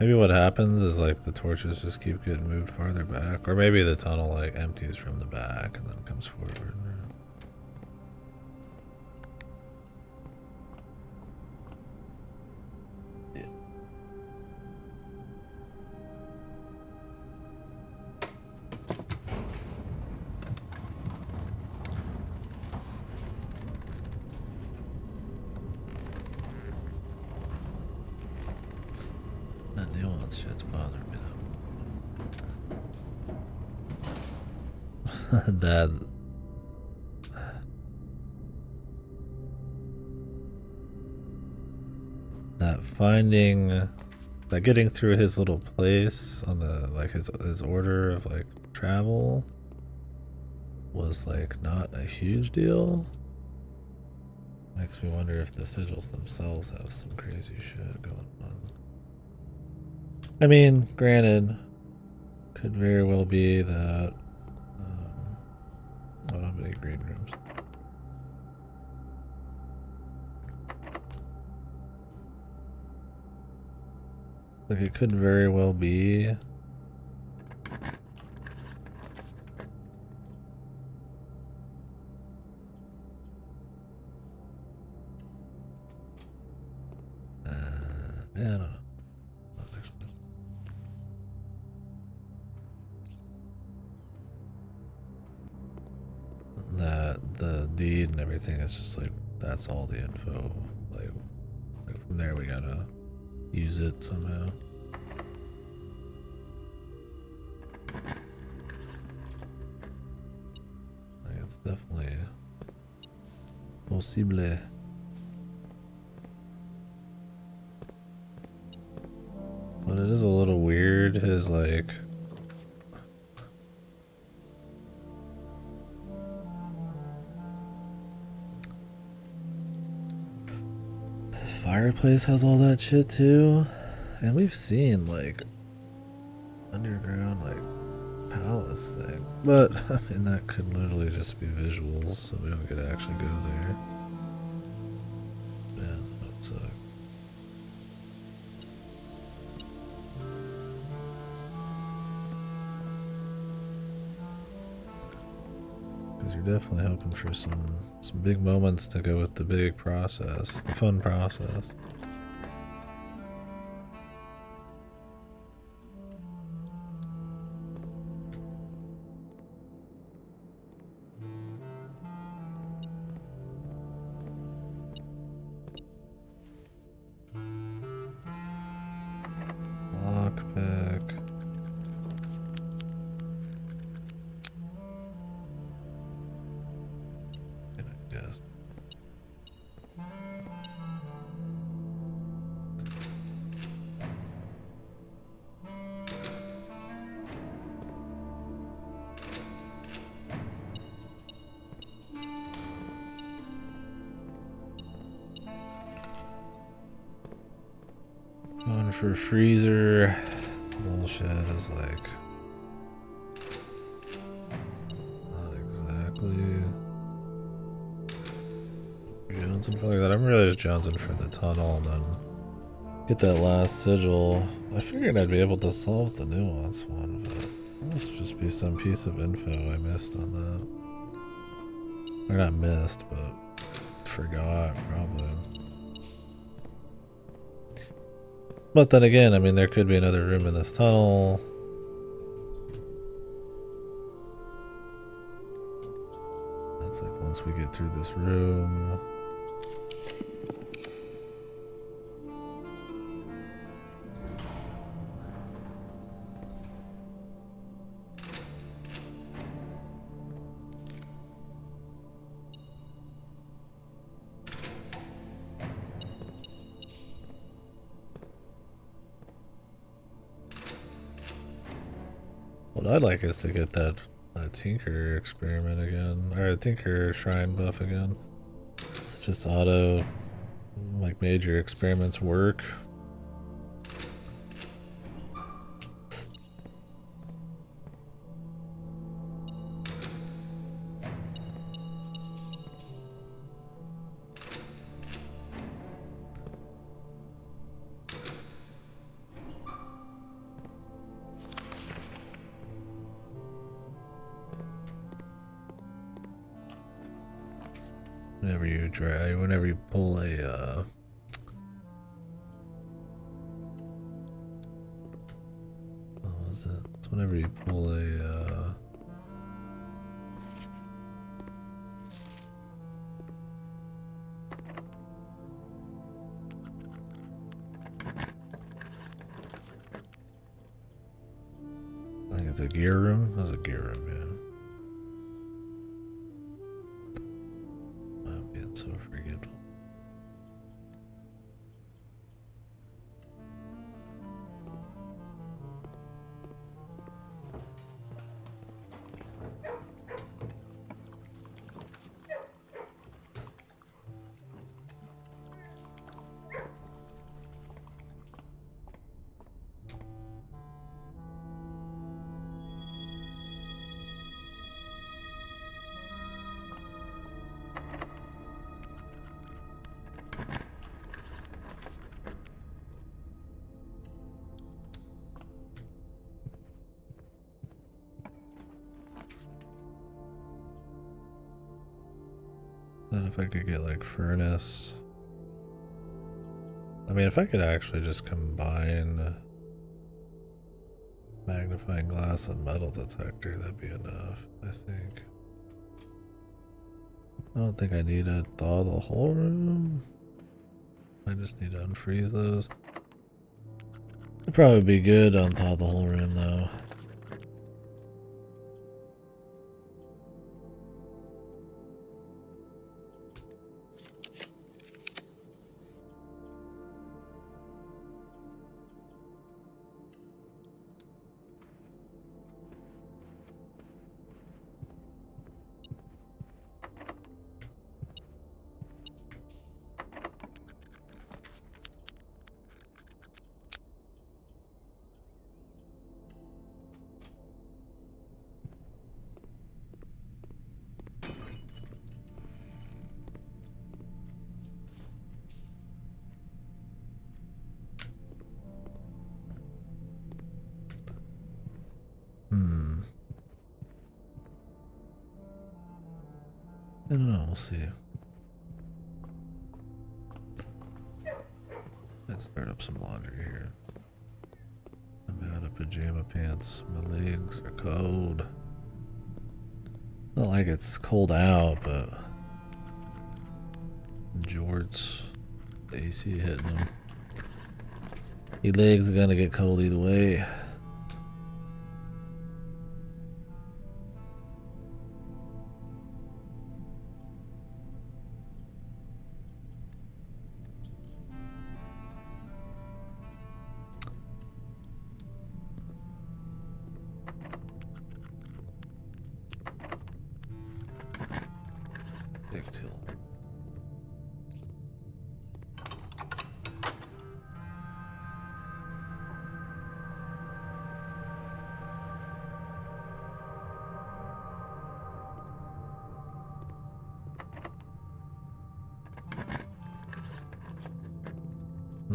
Maybe what happens is like the torches just keep getting moved farther back, or maybe the tunnel like empties from the back and then comes forward. That nuance shit's bothering me though. that finding, that getting through his little place on the like his order of like travel was like not a huge deal. Makes me wonder if the sigils themselves have some crazy shit going on. I mean, granted, could very well be that. I don't have any green rooms. Like, it could very well be. Yeah, I don't know. That the deed and everything is just like, that's all the info. Like from there we gotta use it somehow. Like, it's definitely possible. But it is a little weird, his like fireplace has all that shit too. And we've seen like underground like palace thing. But I mean that could literally just be visuals, so we don't get to actually go there. Yeah, that sucks. Because you're definitely hoping for some big moments to go with the big process, the fun process. Lockpick. Yes. for freezer bullshit is like not exactly jonesing for like that. I'm really just jonesing for the tunnel and then get that last sigil. I figured I'd be able to solve the nuance one, but there must just be some piece of info I missed on that. Or not missed, but forgot, probably. But then again, I mean, there could be another room in this tunnel. That's like once we get through this room. What I'd like is to get that Tinker experiment again, or a Tinker shrine buff again. So just auto, like, major experiments work. Whenever you pull a what was it? It's whenever you pull a I think it's a gear room. That was a gear room, yeah. I'm being so forgetful. Then if I could get like furnace. I mean, if I could actually just combine magnifying glass and metal detector, that'd be enough, I think. I don't think I need to thaw the whole room. I just need to unfreeze those. It'd probably be good to unthaw the whole room though. I don't know, we'll see. Let's start up some laundry here. I'm out of pajama pants. My legs are cold. Not like it's cold out, but jorts, the AC hitting them. Your legs are gonna get cold either way. Big till.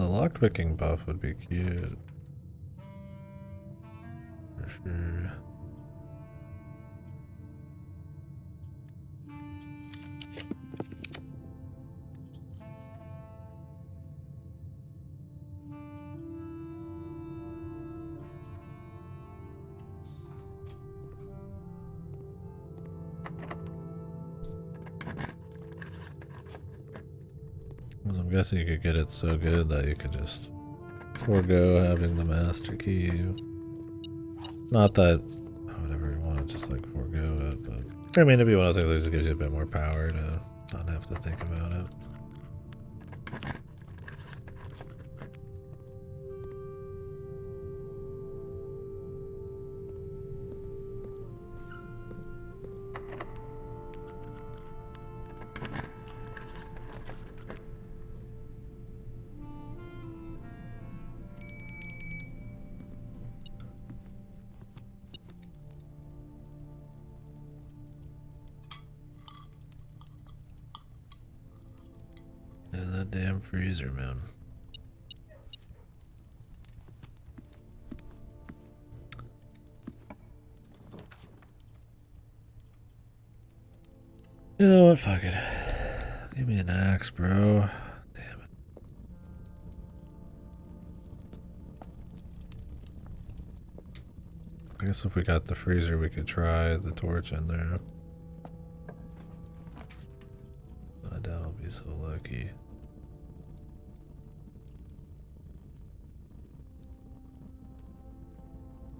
lockpicking buff would be cute. For sure. I'm guessing you could get it so good that you could just forego having the master key. Not that I would ever want to just like forego it, but I mean it'd be one of those things that just gives you a bit more power to not have to think about it. Yeah, that damn freezer, man. You know what? Fuck it. Give me an axe, bro. Damn it. I guess if we got the freezer, we could try the torch in there. But I doubt I'll be so lucky.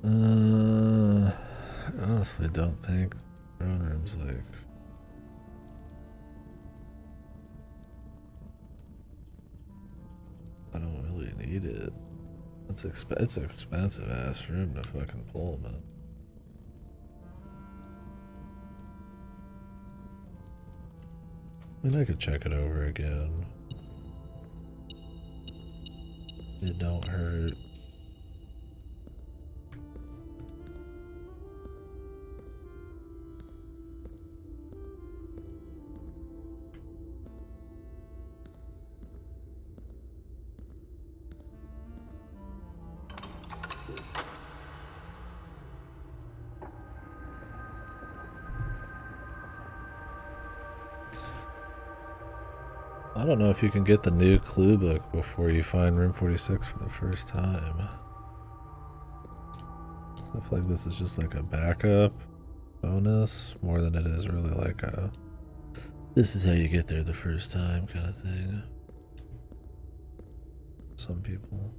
I honestly don't think throne room's like. I don't really need it. It's an expensive ass room to fucking pull, man. I mean, I could check it over again. It don't hurt. I don't know if you can get the new clue book before you find room 46 for the first time. So I feel like this is just like a backup bonus more than it is really like a this is how you get there the first time kind of thing. Some people.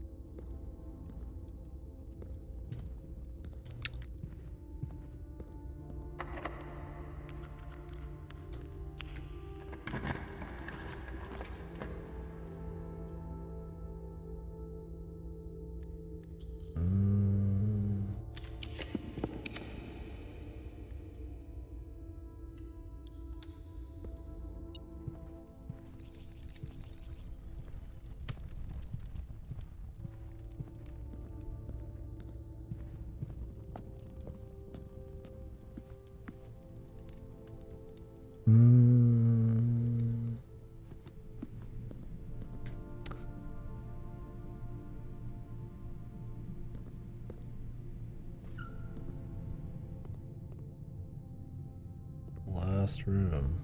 Last room.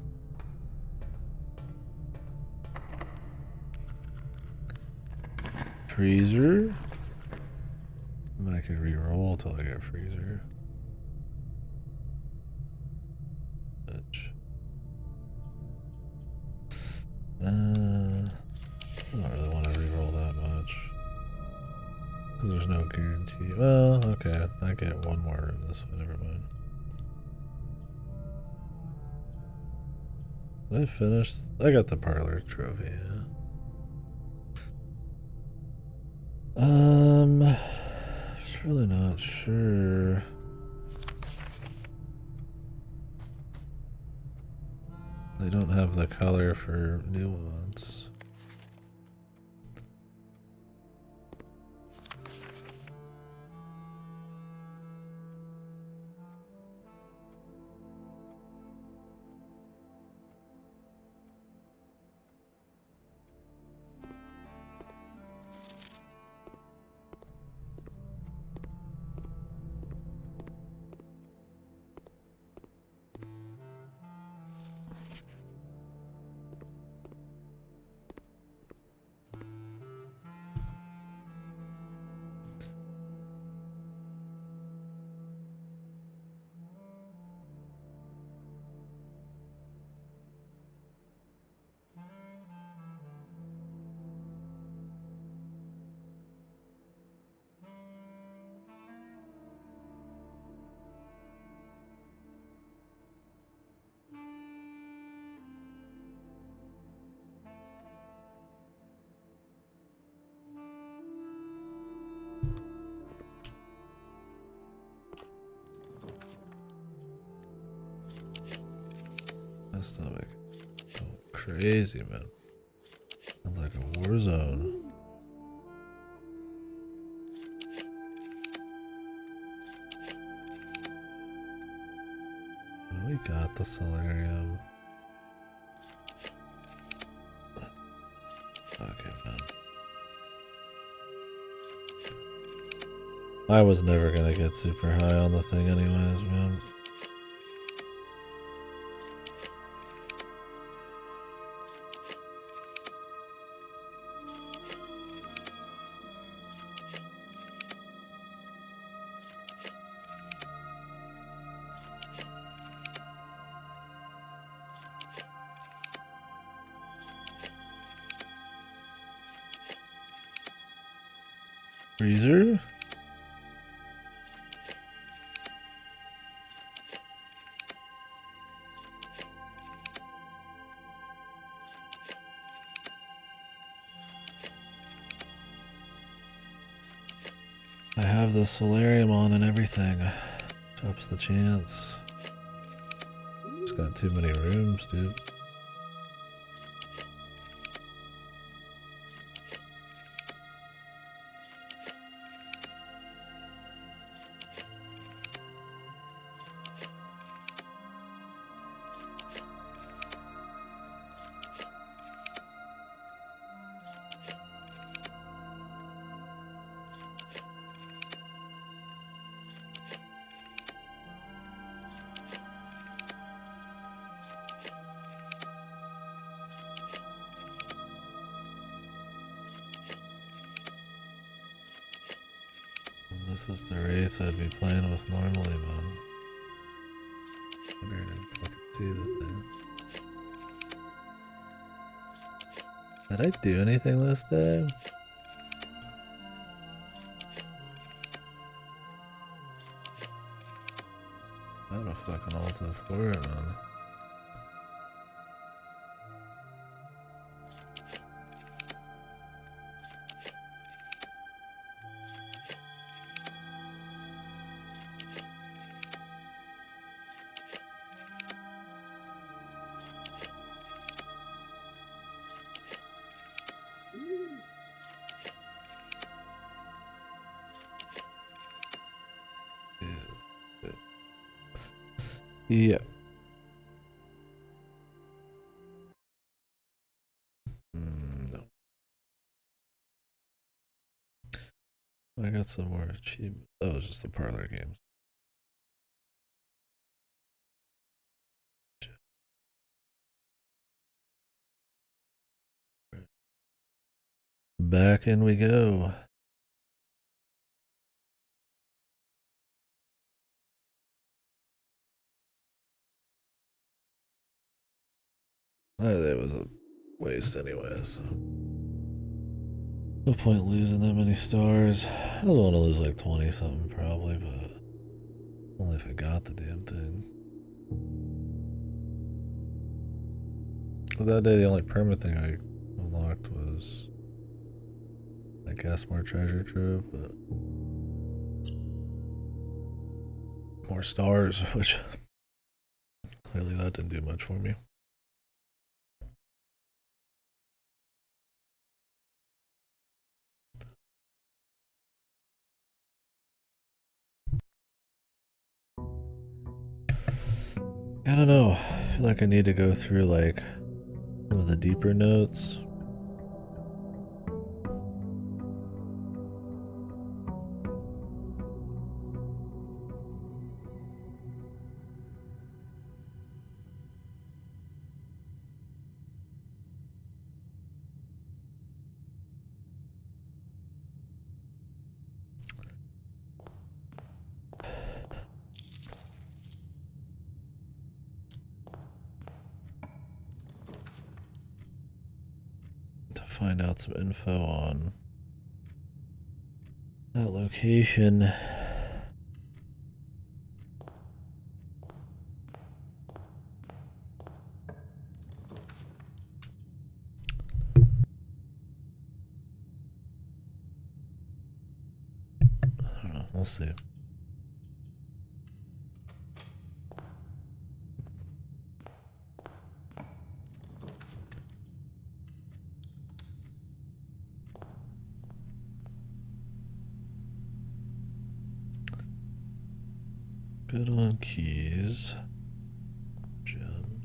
Freezer? I could re-roll till I get freezer. Bitch. I don't really want to re-roll that much. Because there's no guarantee. Well, okay. I get one more room this way. Never mind. Did I finish? I got the parlor trophy, yeah. Just really not sure. They don't have the color for nuance. My stomach. Oh, crazy, man. Sounds like a war zone. We got the solarium. Okay, man. I was never gonna get super high on the thing anyways, man. Freezer? I have the solarium on and everything. Ups the chance. It's got too many rooms, dude. This is the race I'd be playing with normally, man. I better fucking do the thing. Did I do anything this day? I have a fucking Alta for it, man. Yeah. No. I got some more achievements. That was just the parlor games. Back in we go. That was a waste anyway, so. No point losing that many stars. I was want to lose like 20 something probably, but only if I got the damn thing. Because that day the only permit thing I unlocked was, I guess, more treasure trove, but more stars, which clearly that didn't do much for me. I don't know. I feel like I need to go through like some of the deeper notes. To find out some info on that location. I don't know. We'll see. good on keys. Gem.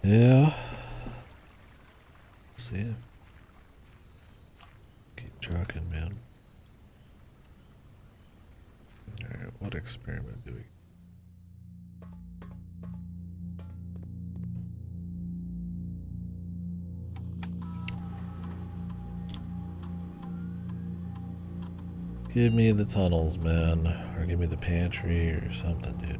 Yeah. See ya. Keep trucking, man. Alright, what experiment do we... Give me the tunnels, man. Or give me the pantry or something, dude.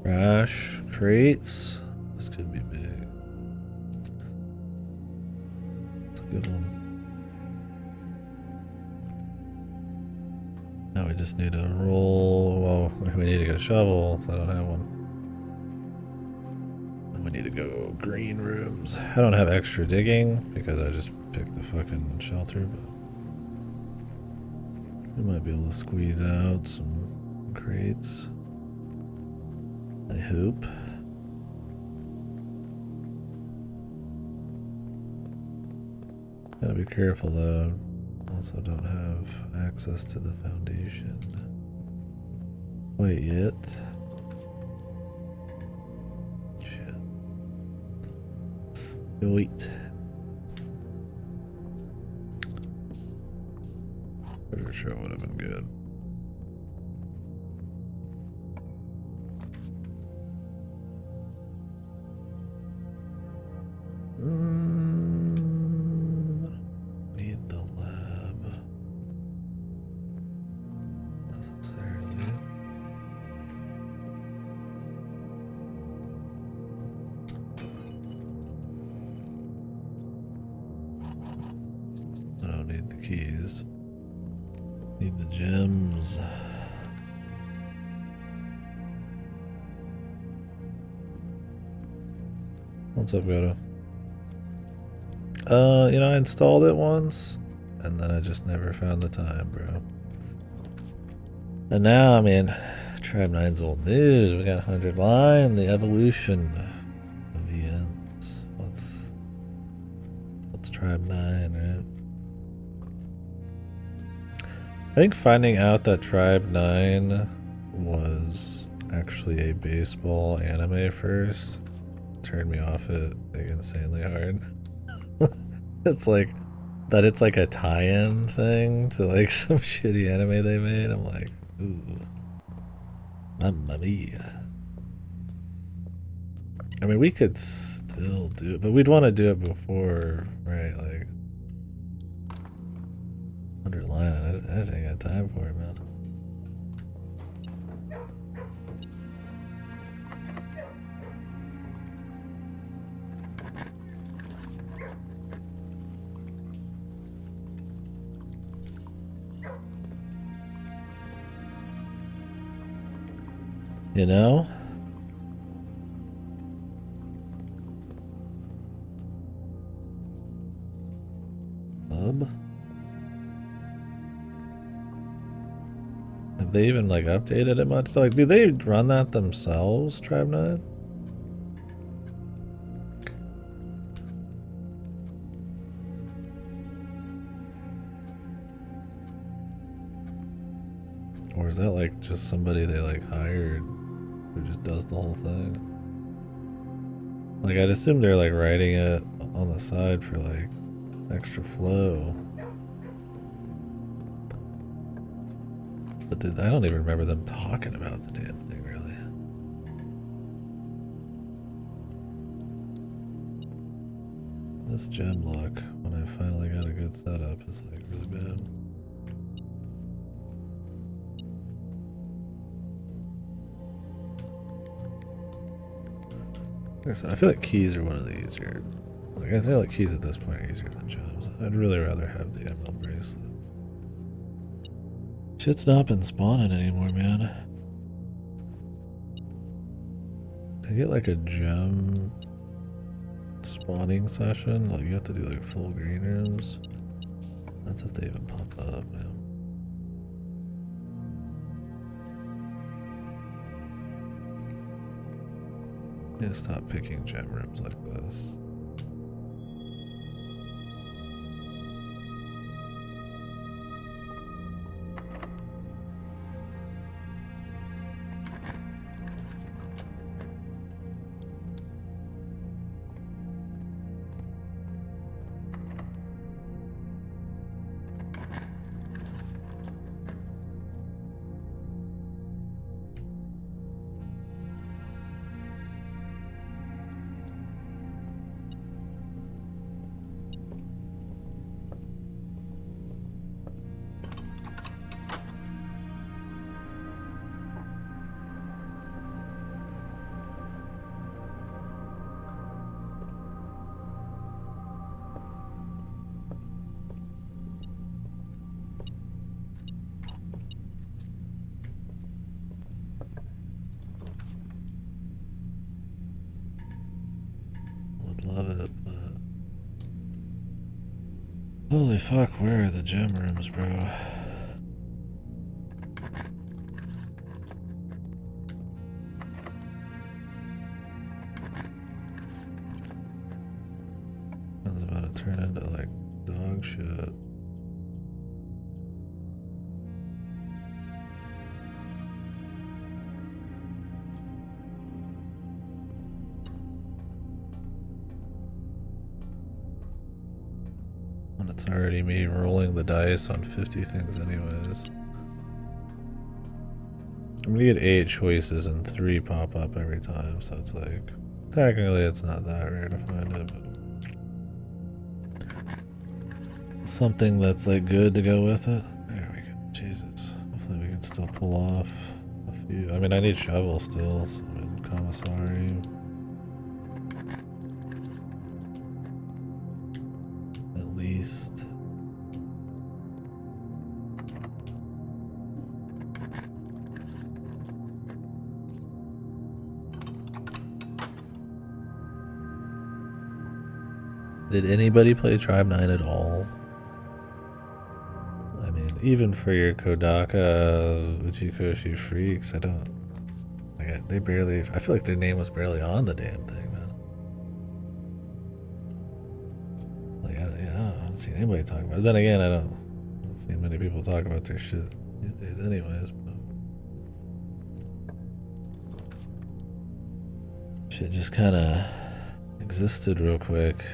Trash crates. This could be big. It's a good one. Now we just need a roll. Well, we need to get a shovel, so I don't have one. And we need to go green rooms. I don't have extra digging because I just picked the fucking shelter, but we might be able to squeeze out some crates. I hope. Gotta be careful though. Also don't have access to the foundation. Wait yet. Shit. Wait. Pretty sure it would have been good. Need the lab necessarily. I don't need the keys. Need the gems. What's up, Goto? You know, I installed it once, and then I just never found the time, bro. And now, I mean, Tribe 9's old news. We got 100 line, the evolution of VNs. What's Tribe 9, right? I think finding out that Tribe 9 was actually a baseball anime first turned me off it like insanely hard. It's like that it's like a tie-in thing to like some shitty anime they made. I'm like, ooh, mamma mia. I mean, we could still do it, but we'd want to do it before, right? Like 100 line. I just ain't got time for it, man. You know? Have they even like updated it much? Like, do they run that themselves, Tribe 9? Or is that like just somebody they like hired who just does the whole thing? Like, I'd assume they're like writing it on the side for like extra flow. But I don't even remember them talking about the damn thing, really. This gem luck, when I finally got a good setup, is like really bad. Like I said, I feel like keys are one of the easier. Like I feel like keys at this point are easier than gems. I'd really rather have the emerald bracelet. Shit's not been spawning anymore, man. I get like a gem spawning session. Like you have to do like full green rooms. That's if they even pop up, man. I need to stop picking gem rooms like this. Love it, but holy fuck, where are the gem rooms, bro? It's about to turn into like dog shit. It's already me rolling the dice on 50 things anyways. I'm gonna get 8 choices and 3 pop up every time, so it's like, technically it's not that rare to find it, but something that's like good to go with it. There we go, Jesus. Hopefully we can still pull off a few. I mean, I need shovel still, so I'm in commissary. At least. Did anybody play Tribe 9 at all? I mean, even for your Kodaka Uchikoshi freaks, I don't. Like, they barely. I feel like their name was barely on the damn thing, man. Like, I haven't seen anybody talk about it. Then again, I don't see many people talk about their shit these days, anyways. But shit just kind of existed real quick.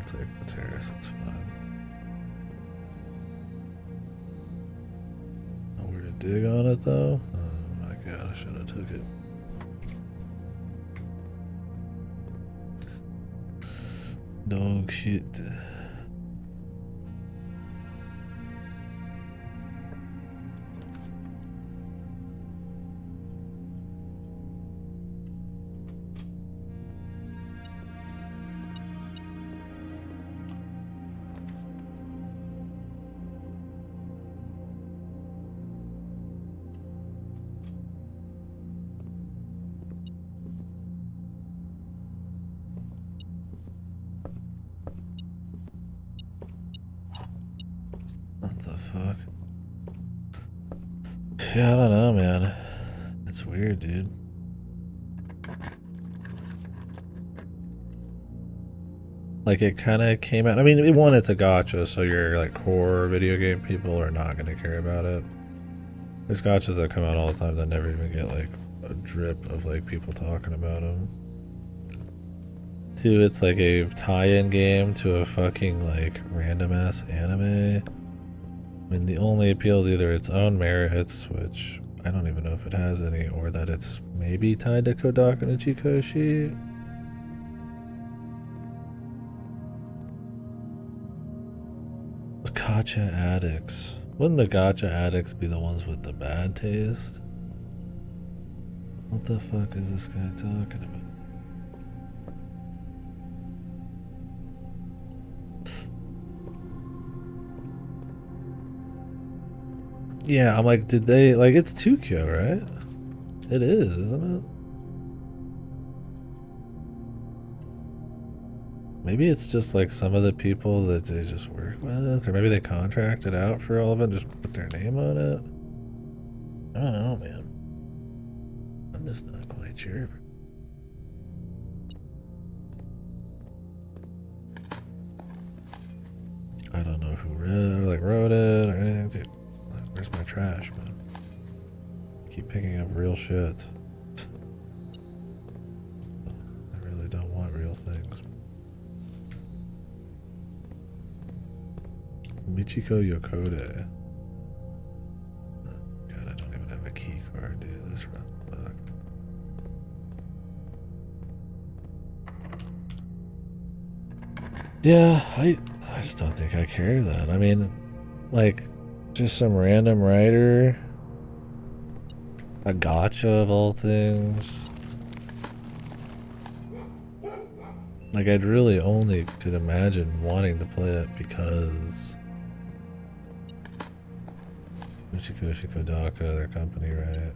Take the terrace, it's fine. Nowhere to dig on it though? Oh my god, I should have took it. Dog shit. Yeah, I don't know, man. It's weird, dude. Like, it kind of came out. I mean, one, it's a gacha, so your like core video game people are not going to care about it. There's gotchas that come out all the time that never even get like a drip of like people talking about them. Two, it's like a tie-in game to a fucking like random ass anime. I mean, the only appeal is either its own merits, which I don't even know if it has any, or that it's maybe tied to Kodaku no Chikoshi. Gacha addicts. Wouldn't the gacha addicts be the ones with the bad taste? What the fuck is this guy talking about? Yeah, I'm like, did they, like, it's Tukyo, right? It is, isn't it? Maybe it's just like some of the people that they just work with, or maybe they contracted out for all of it and just put their name on it. I don't know, man. I'm just not quite sure. I don't know who wrote it or anything. Dude, where's my trash, man? Keep picking up real shit. I really don't want real things. Michiko Yokode. God, I don't even have a key card, dude. This round sucks. Yeah, I just don't think I care that. I mean, like, just some random writer. A gacha of all things. Like, I'd really only could imagine wanting to play it because Michikoshi Kodaku, their company, right?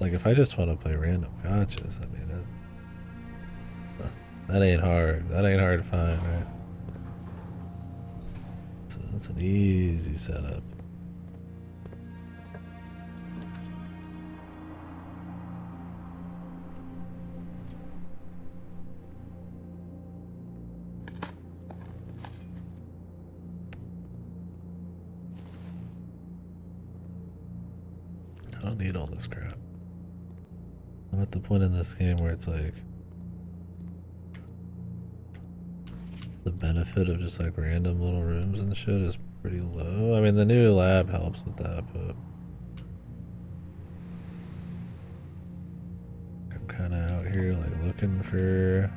Like, if I just want to play random gachas, I mean, that ain't hard. That ain't hard to find, right? So that's an easy setup. I don't need all this crap. I'm at the point in this game where it's like the benefit of just like random little rooms and shit is pretty low. I mean, the new lab helps with that, but I'm kind of out here like looking for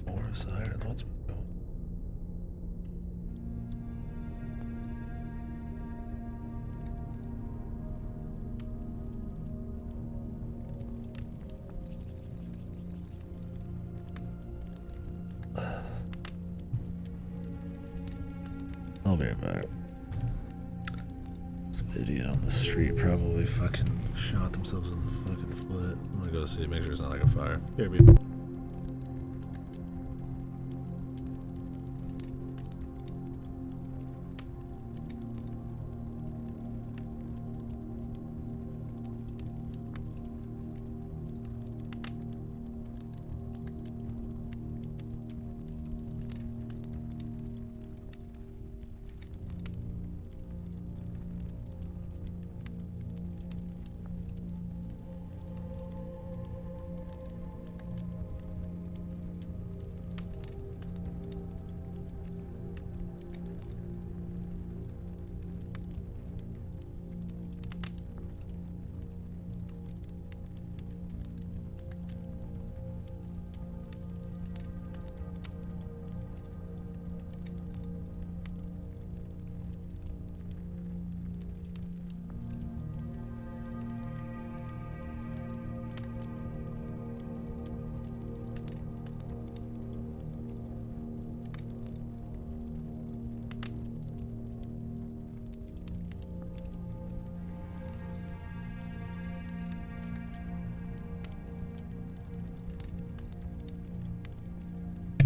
more sirens. What's going on? I'll be right back. Some idiot on the street probably fucking shot themselves in the fucking foot. I'm gonna go see, make sure it's not like a fire. Here, be.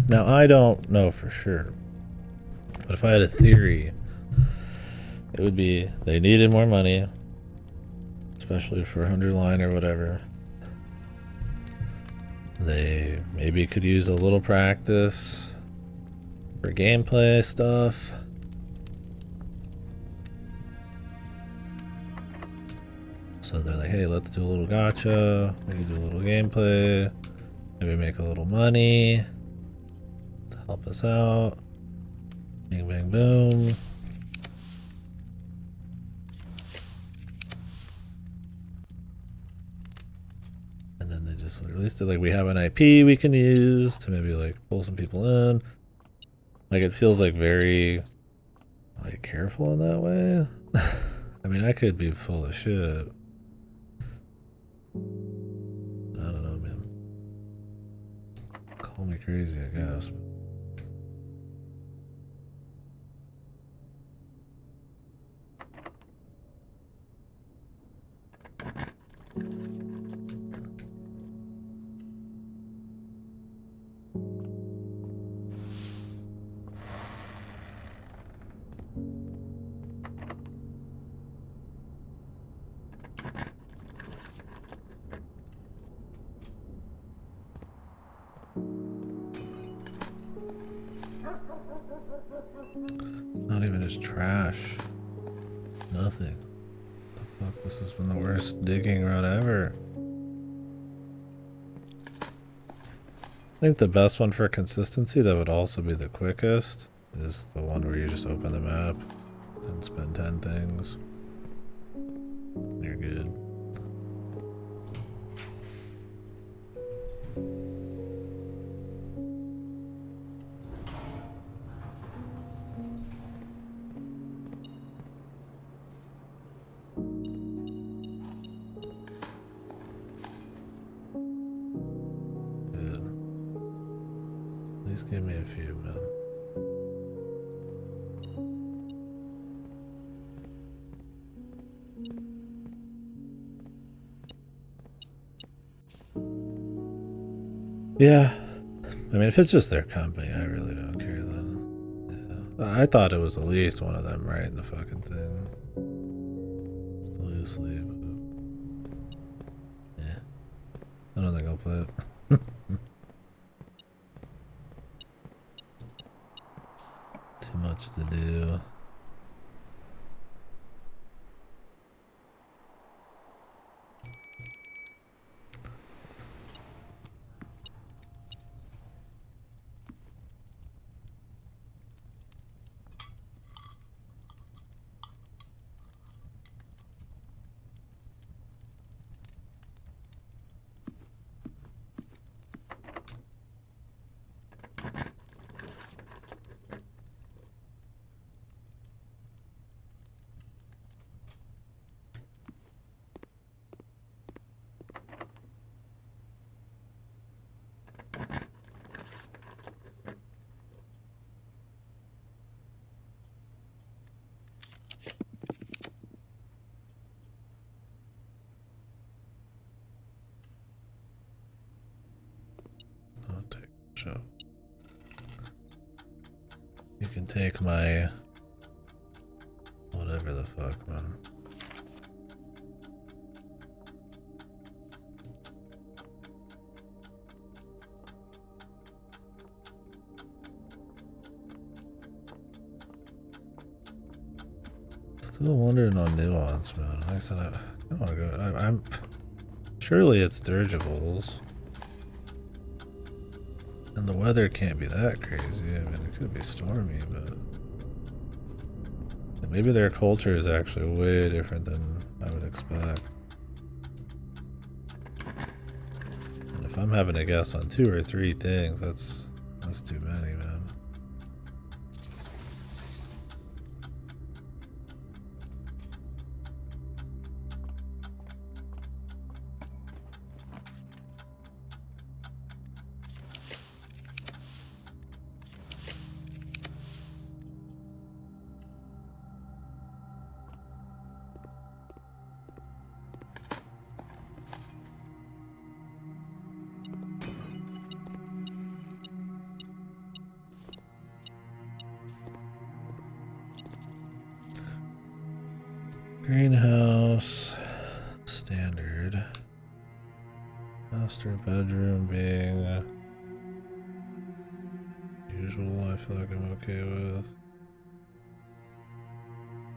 Now, I don't know for sure, but if I had a theory, it would be they needed more money, especially for Underline or whatever. They maybe could use a little practice for gameplay stuff. So they're like, hey, let's do a little gacha. We can do a little gameplay. Maybe make a little money to help us out. Bing, bang, boom. And then they just released it. Like, we have an IP we can use to maybe like pull some people in. Like, it feels like very like careful in that way. I mean, I could be full of shit. I don't know, man. Call me crazy, I guess. Not even his trash. Nothing. The fuck, this has been the worst digging run ever. I think the best one for consistency that would also be the quickest is the one where you just open the map and spend 10 things. You're good. Please give me a few, man. Yeah. I mean, if it's just their company, I really don't care then. Yeah. I thought it was at least one of them writing the fucking thing. Loosely, but... yeah. I don't think I'll play it. Too much to do. I'll take a shovel. You can take my... whatever the fuck, man. Still wondering on nuance, man. Like I said, I don't want to go. I'm surely it's dirigibles, and the weather can't be that crazy. I mean, it could be stormy, but maybe their culture is actually way different than I would expect. And if I'm having to guess on 2 or 3 things, that's too many, man. Greenhouse. Standard. Master bedroom being usual, I feel like I'm okay with.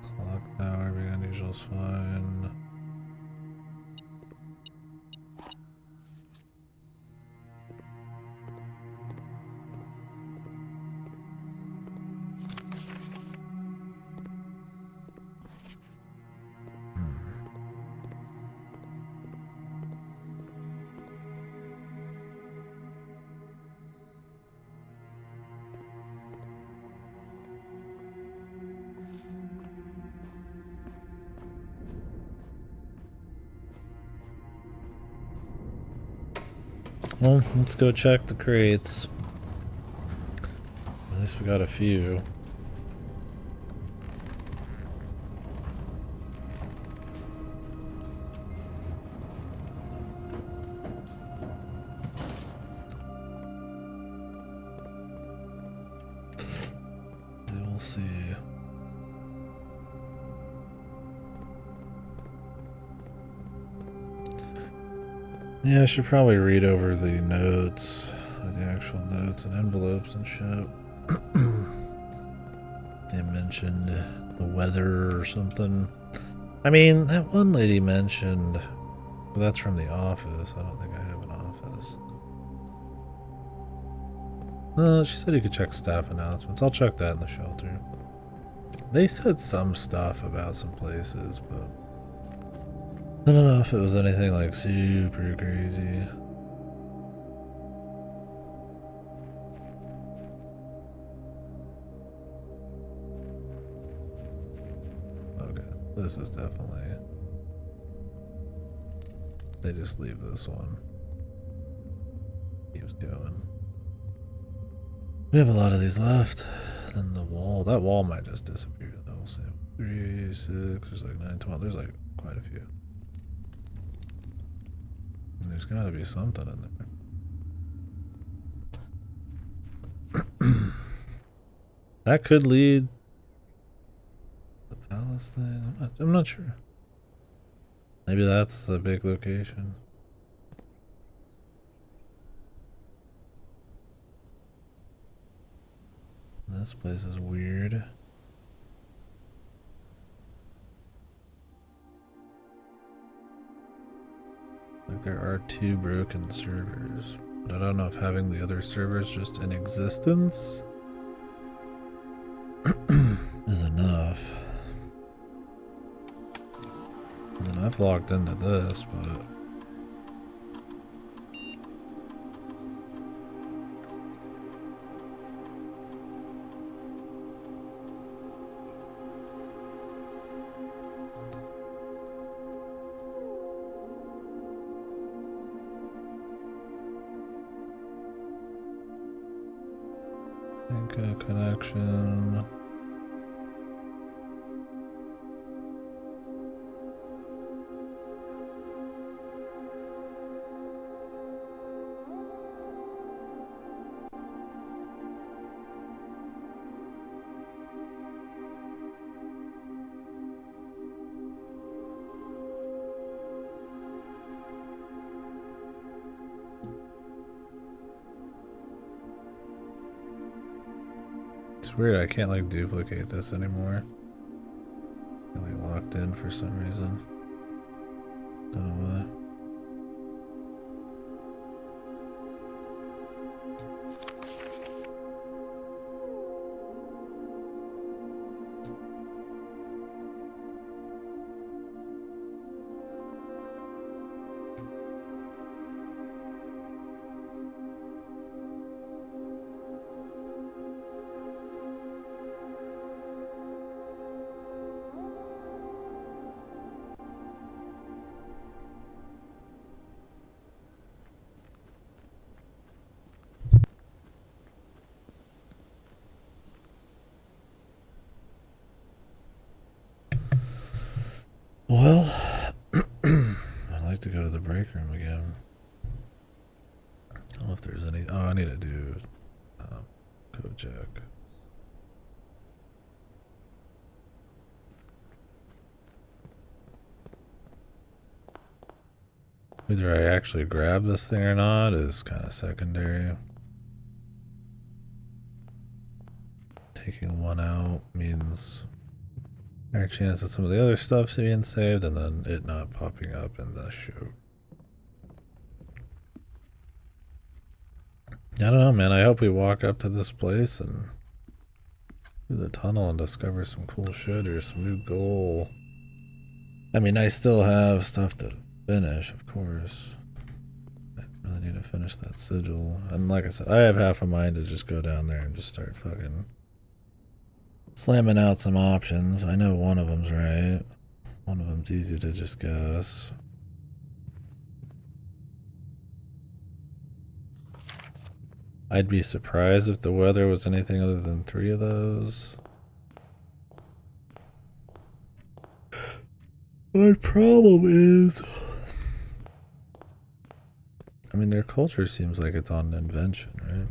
Clock tower being unusual is fine. Well, let's go check the crates. At least we got a few. We'll see. Yeah, I should probably read over the notes, the actual notes and envelopes and shit. They mentioned the weather or something. I mean, that one lady mentioned, but that's from the office. I don't think I have an office. She said you could check staff announcements. I'll check that in the shelter. They said some stuff about some places, but I don't know if it was anything like super crazy. Okay, this is definitely... They just leave this one. Keeps going. We have a lot of these left. Then the wall. That wall might just disappear. We'll see. 386. There's like 912. There's like quite a few. And there's gotta be something in there. That could lead the palace thing. I'm not sure. Maybe that's a big location. This place is weird. Like there are 2 broken servers, but I don't know if having the other servers just in existence is enough. And then I've logged into this, but connection. It's weird, I can't like duplicate this anymore. I'm like locked in for some reason. Don't know why. Well, I'd like to go to the break room again. I don't know if there's any... Oh, I need to do code check. Whether I actually grab this thing or not is kind of secondary. Taking one out means higher chance that some of the other stuff's being saved and then it not popping up in the shoot. I don't know, man. I hope we walk up to this place and through the tunnel and discover some cool shit or some new goal. I mean, I still have stuff to finish, of course. I really need to finish that sigil. And like I said, I have half a mind to just go down there and just start fucking slamming out some options. I know one of them's right. One of them's easy to just guess. I'd be surprised if the weather was anything other than 3 of those. My problem is, I mean, their culture seems like it's on an invention, right?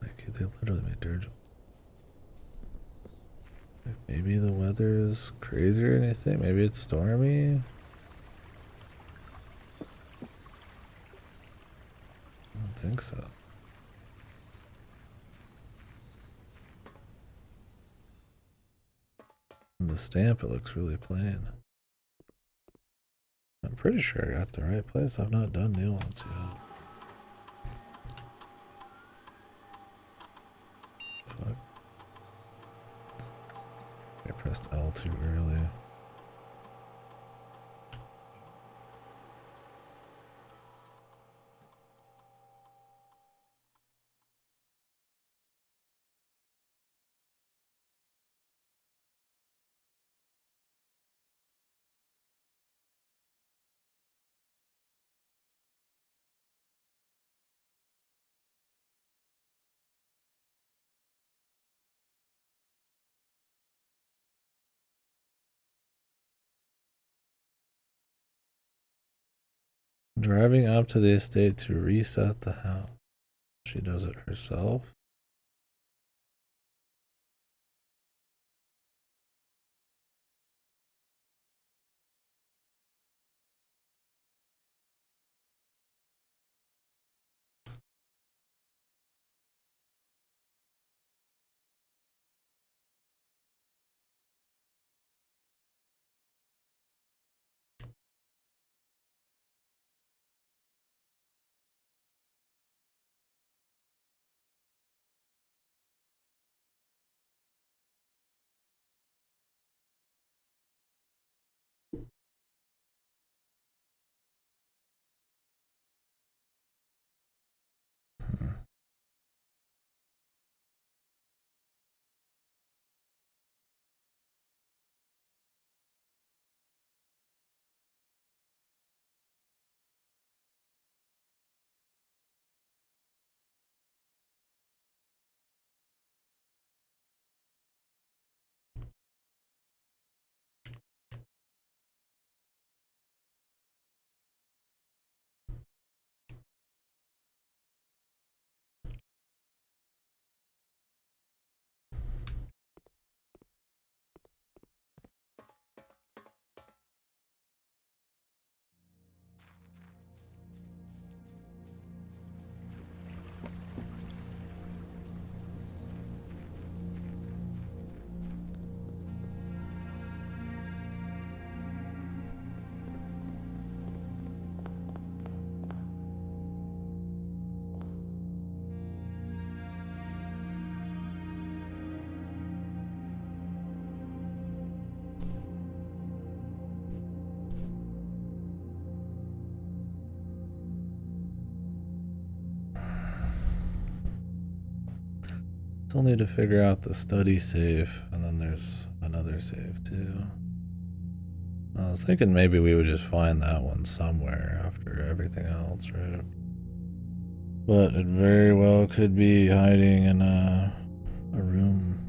Like, they literally made dirge. Like, maybe the weather is crazy or anything. Maybe it's stormy. I don't think so. And the stamp, it looks really plain. I'm pretty sure I got the right place. I've not done nuance yet. Fuck. I pressed L too early. Driving up to the estate to reset the house. She does it herself. Still need to figure out the study save, and then there's another save too. I was thinking maybe we would just find that one somewhere after everything else, right? But it very well could be hiding in a room.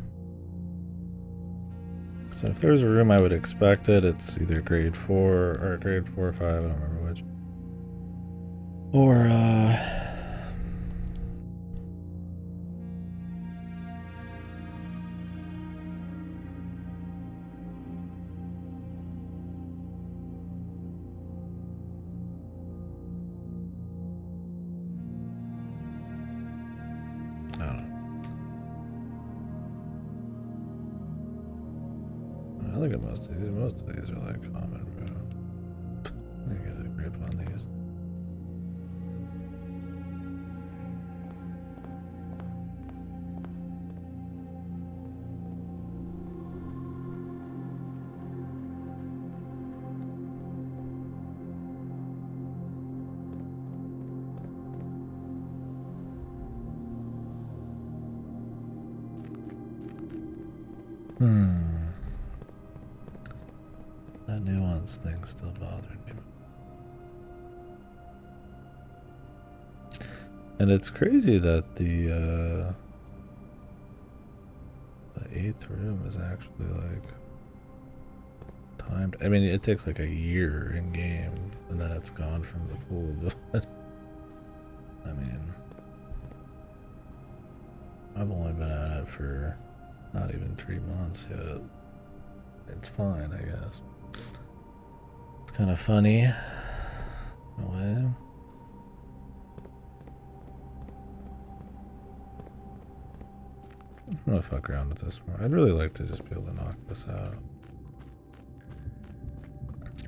So if there's a room I would expect it, it's either grade 4 or grade 4 or 5, I don't remember which. Or I look at most of these are like common, bro. Let me get a grip on these. That nuance thing's still bothering me. And it's crazy that the 8th room is actually like timed. I mean, it takes like a year in game, and then it's gone from the pool. But I mean, I've only been at it for not even 3 months yet. It's fine, I guess. It's kind of funny in a way. I'm gonna fuck around with this more. I'd really like to just be able to knock this out,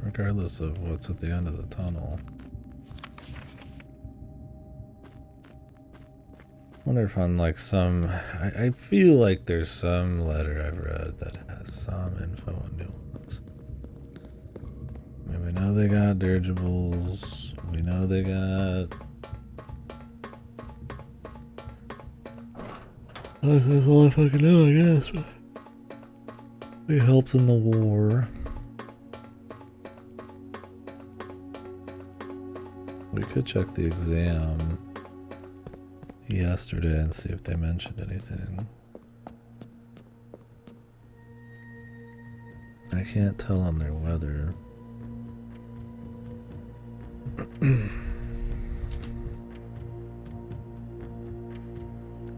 regardless of what's at the end of the tunnel. Wonder if on like some, I feel like there's some letter I've read that has some info on nuance. I mean, we know they got dirigibles. We know they got. That's all I fucking know, I guess. They helped in the war. We could check the exam yesterday and see if they mentioned anything. I can't tell on their weather.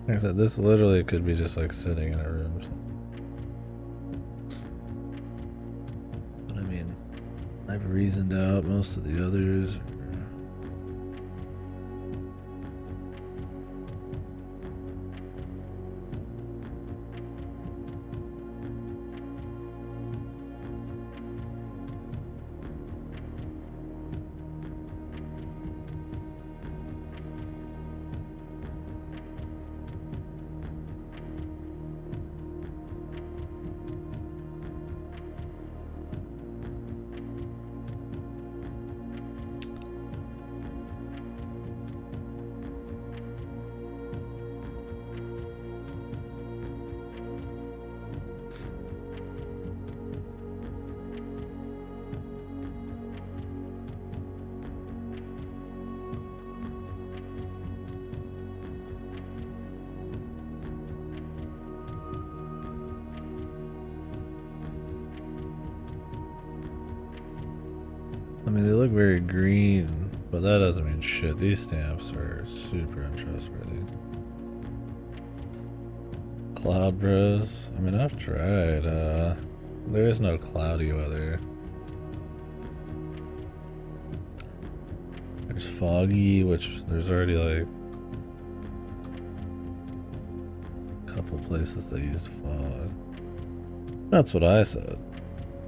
Like I said, this literally could be just like sitting in a room. But I mean, I've reasoned out most of the others. I mean, they look very green, but that doesn't mean shit. These stamps are super untrustworthy. Cloud Bros. I mean, I've tried. There is no cloudy weather. There's foggy, which there's already like a couple places that use fog. That's what I said.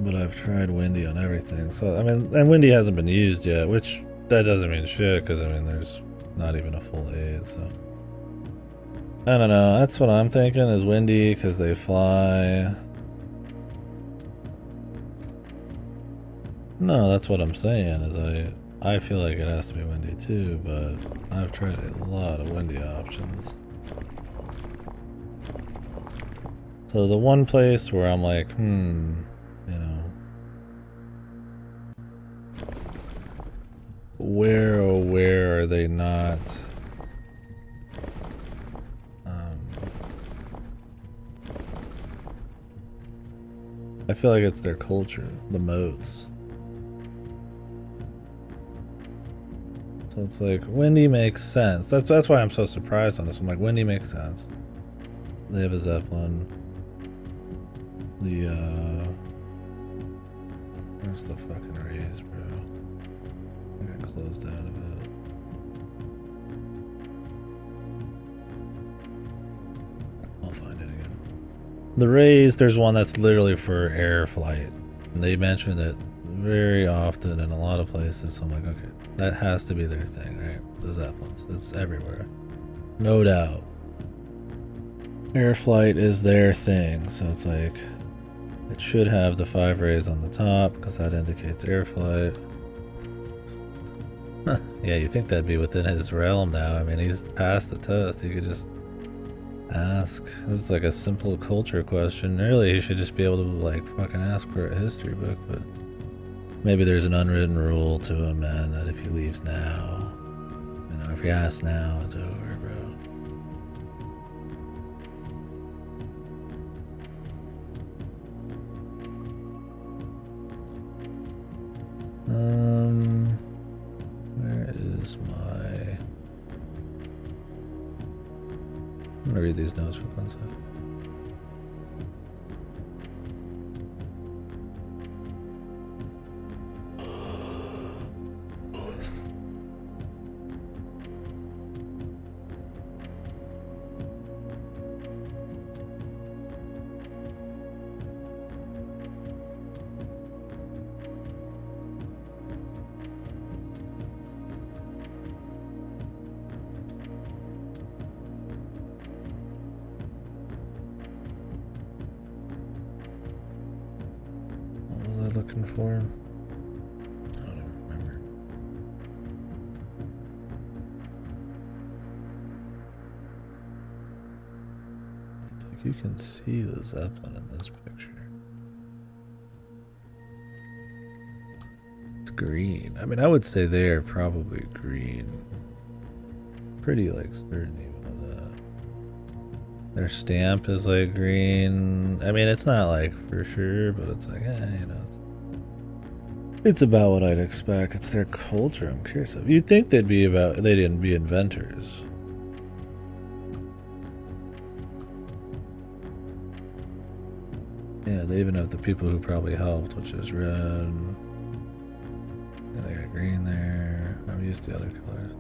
But I've tried windy on everything. So, I mean, and windy hasn't been used yet, which that doesn't mean shit, because, I mean, there's not even a full 8, so. I don't know. That's what I'm thinking is windy, because they fly. No, that's what I'm saying, is I feel like it has to be windy too, but I've tried a lot of windy options. So the one place where I'm like, you know, where are they not? I feel like it's their culture, the moats. So it's like windy makes sense. That's why I'm so surprised on this one. Like windy makes sense. They have a Zeppelin. Where's the fucking rays, bro? I got closed out of it. I'll find it again. The Rays, there's one that's literally for air flight. And they mention it very often in a lot of places. So I'm like, okay, that has to be their thing, right? The Zeppelins. It's everywhere. No doubt. Air flight is their thing. So it's like, it should have the 5 rays on the top because that indicates air flight. Huh. Yeah, you think that'd be within his realm now. I mean, he's passed the test. You could just ask. It's like a simple culture question. Really, he should just be able to like fucking ask for a history book, but maybe there's an unwritten rule to him, man, that if he leaves now, you know, if he asks now, it's over, bro. Where is my... I'm gonna read these notes for 1 second. Looking for him. I don't even remember. I think you can see the Zeppelin in this picture. It's green. I mean, I would say they're probably green. Pretty like certain even of that. Their stamp is like green. I mean, it's not like for sure, but it's like, you know. It's about what I'd expect. It's their culture. I'm curious. You'd think they'd be inventors. Yeah, they even have the people who probably helped, which is red. Yeah, they got green there. I'm used to the other colors.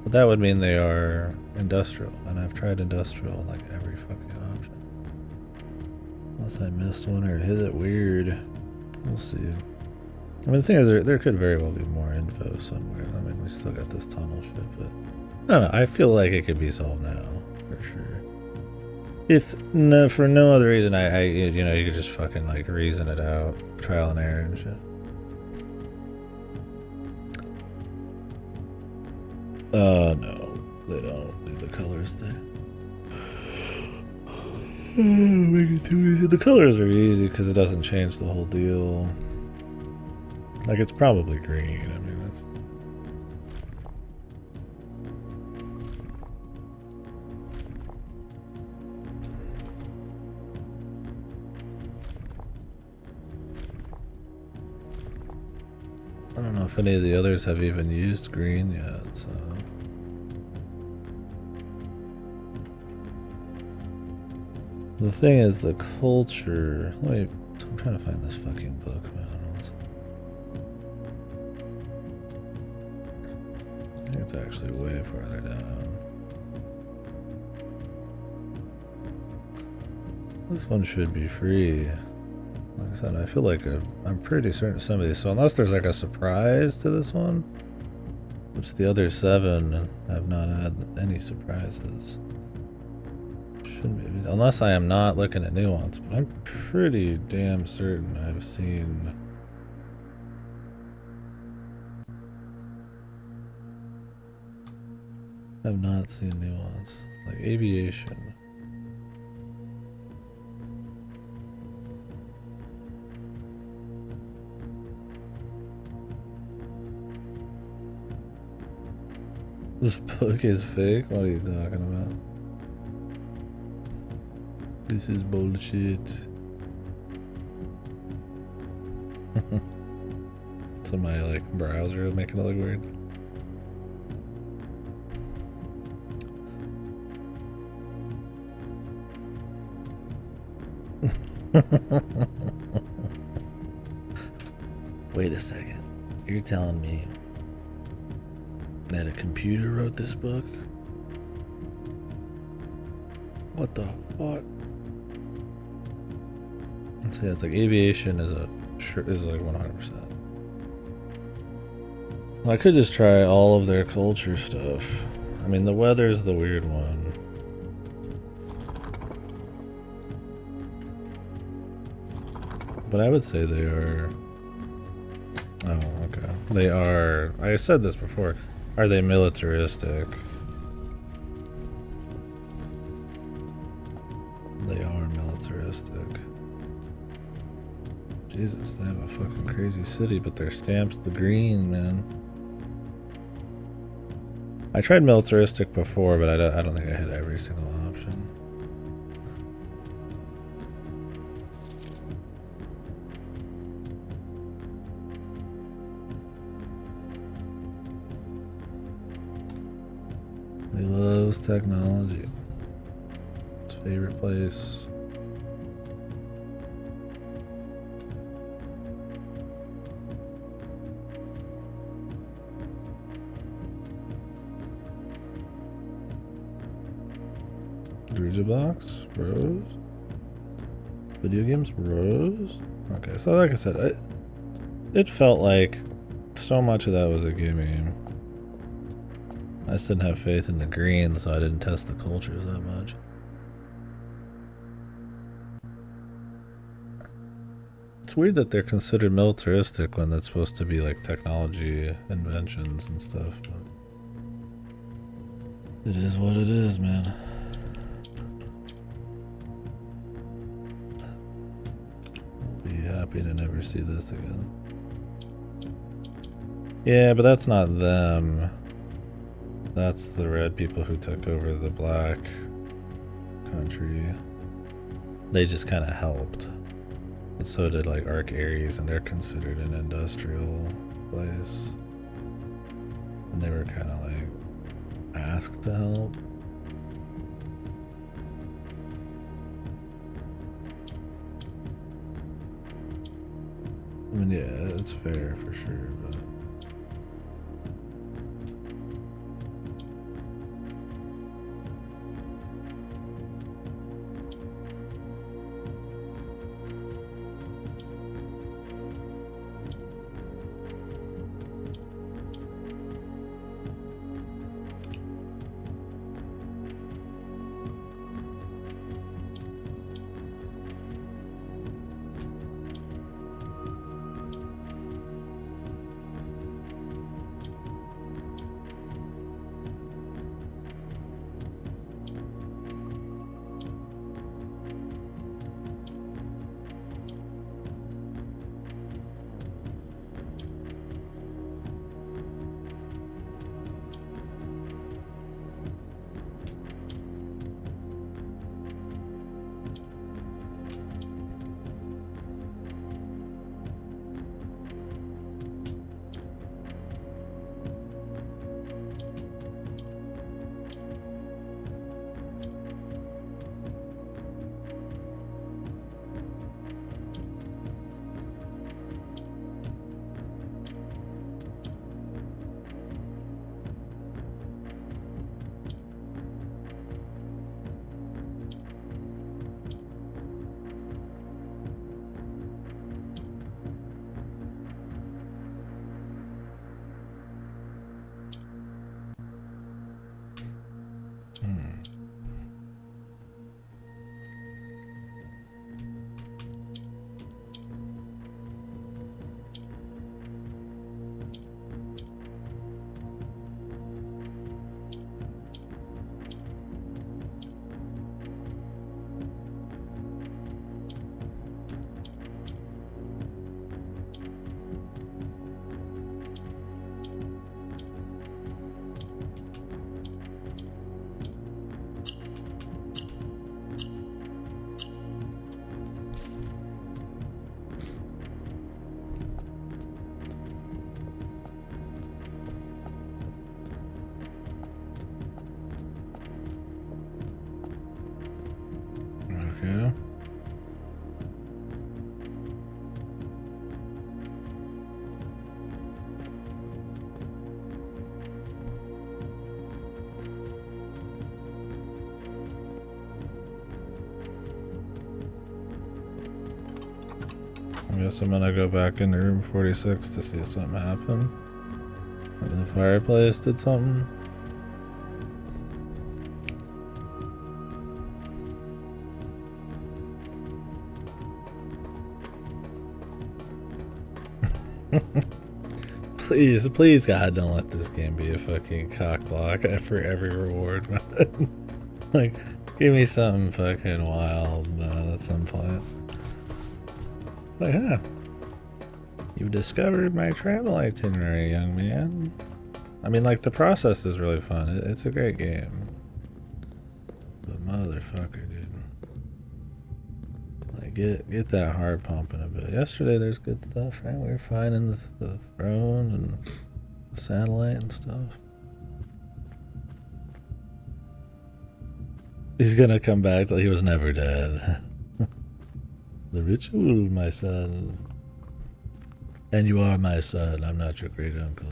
But that would mean they are industrial, and I've tried industrial in like every fucking option. Unless I missed one or hit it weird. We'll see. I mean, the thing is, there could very well be more info somewhere. I mean, we still got this tunnel shit, but I don't know. I feel like it could be solved now, for sure. If no, for no other reason, I you know, you could just fucking like reason it out, trial and error and shit. No, they don't do the colors thing. Make it too easy. The colors are easy because it doesn't change the whole deal. Like, it's probably green. I mean, it's... I don't know if any of the others have even used green yet, so... The thing is, the culture... I'm trying to find this fucking book, man. I think it's actually way farther down. This one should be free. Like I said, I feel like I'm pretty certain some of these... So unless there's like a surprise to this one, which the other 7 have not had any surprises. Shouldn't be, unless I am not looking at nuance, but I'm pretty damn certain I've seen... I've not seen nuance. Like aviation. This book is fake? What are you talking about? This is bullshit. So my like browser is making it look weird. Wait a second. You're telling me that a computer wrote this book? What the fuck? So yeah, it's like aviation is like 100%. I could just try all of their culture stuff. I mean, the weather's the weird one. But I would say they are... Oh, okay. They are... I said this before. Are they militaristic? They are militaristic. Jesus, they have a fucking crazy city, but their stamp's the green, man. I tried militaristic before, but I don't think I hit every single option. He loves technology. His favorite place. Druja Box? Bros? Video games? Bros? Okay, so like I said, it felt like so much of that was a gimme. I just didn't have faith in the green, so I didn't test the cultures that much. It's weird that they're considered militaristic when it's supposed to be like technology inventions and stuff, but it is what it is, man. I'll be happy to never see this again. Yeah, but that's not them. That's the red people who took over the black country. They just kind of helped. But so did like Arc Aries, and they're considered an industrial place. And they were kind of like asked to help. I mean, yeah, it's fair for sure, but... guess I'm gonna go back into room 46 to see if something happened. Maybe the fireplace did something. Please God, don't let this game be a fucking cock block for every reward. Like, give me something fucking wild, at some point. Like, huh. You've discovered my travel itinerary, young man. I mean, like, the process is really fun. It's a great game. But motherfucker, dude. Like, get that heart pumping a bit. Yesterday, there's good stuff, right? We were finding the throne and the satellite and stuff. He's gonna come back till he was never dead. The ritual, my son. And you are my son. I'm not your great uncle.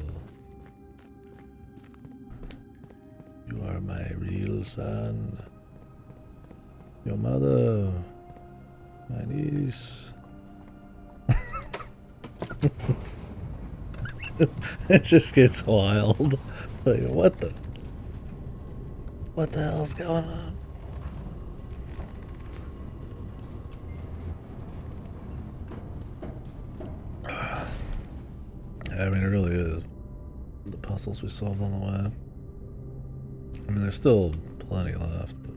You are my real son. Your mother. My niece. It just gets wild. Like, what the hell's going on? I mean, it really is. The puzzles we solved on the way. I mean, there's still plenty left, but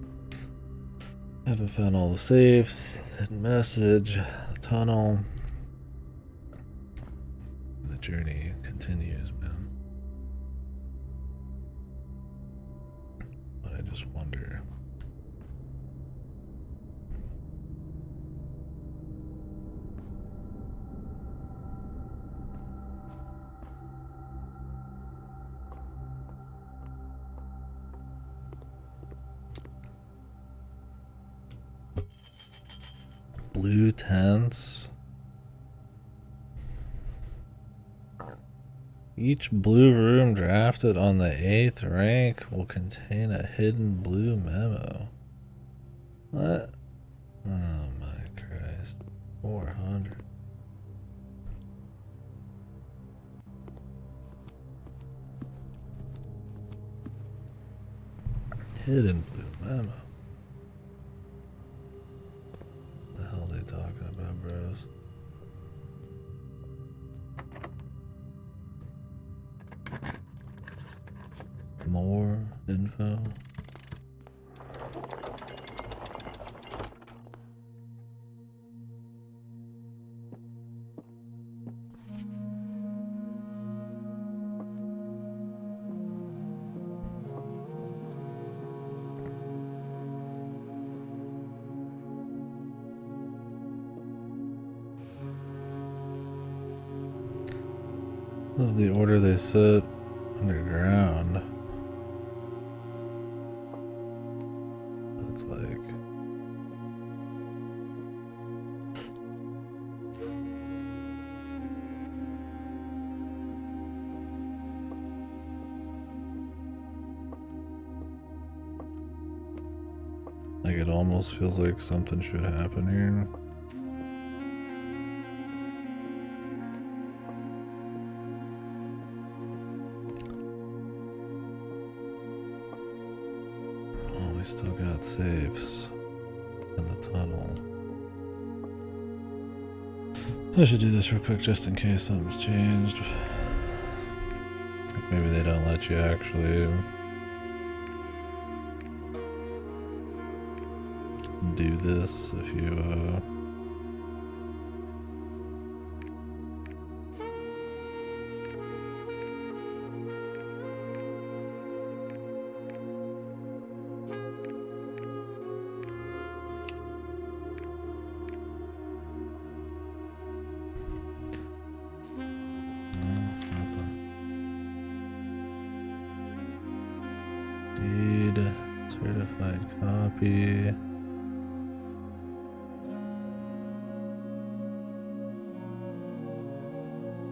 I haven't found all the safes, hidden message, the tunnel. The journey continues, man. But I just wonder. Blue tents. Each blue room drafted on the 8th rank will contain a hidden blue memo. What? Oh my Christ. 400. Hidden blue memo. What the hell are they talking about, bros? More info. This is the order they sit underground. It's like it almost feels like something should happen here. Oh, we still got safes in the tunnel. I should do this real quick just in case something's changed. Like maybe they don't let you actually do this if you certified copy.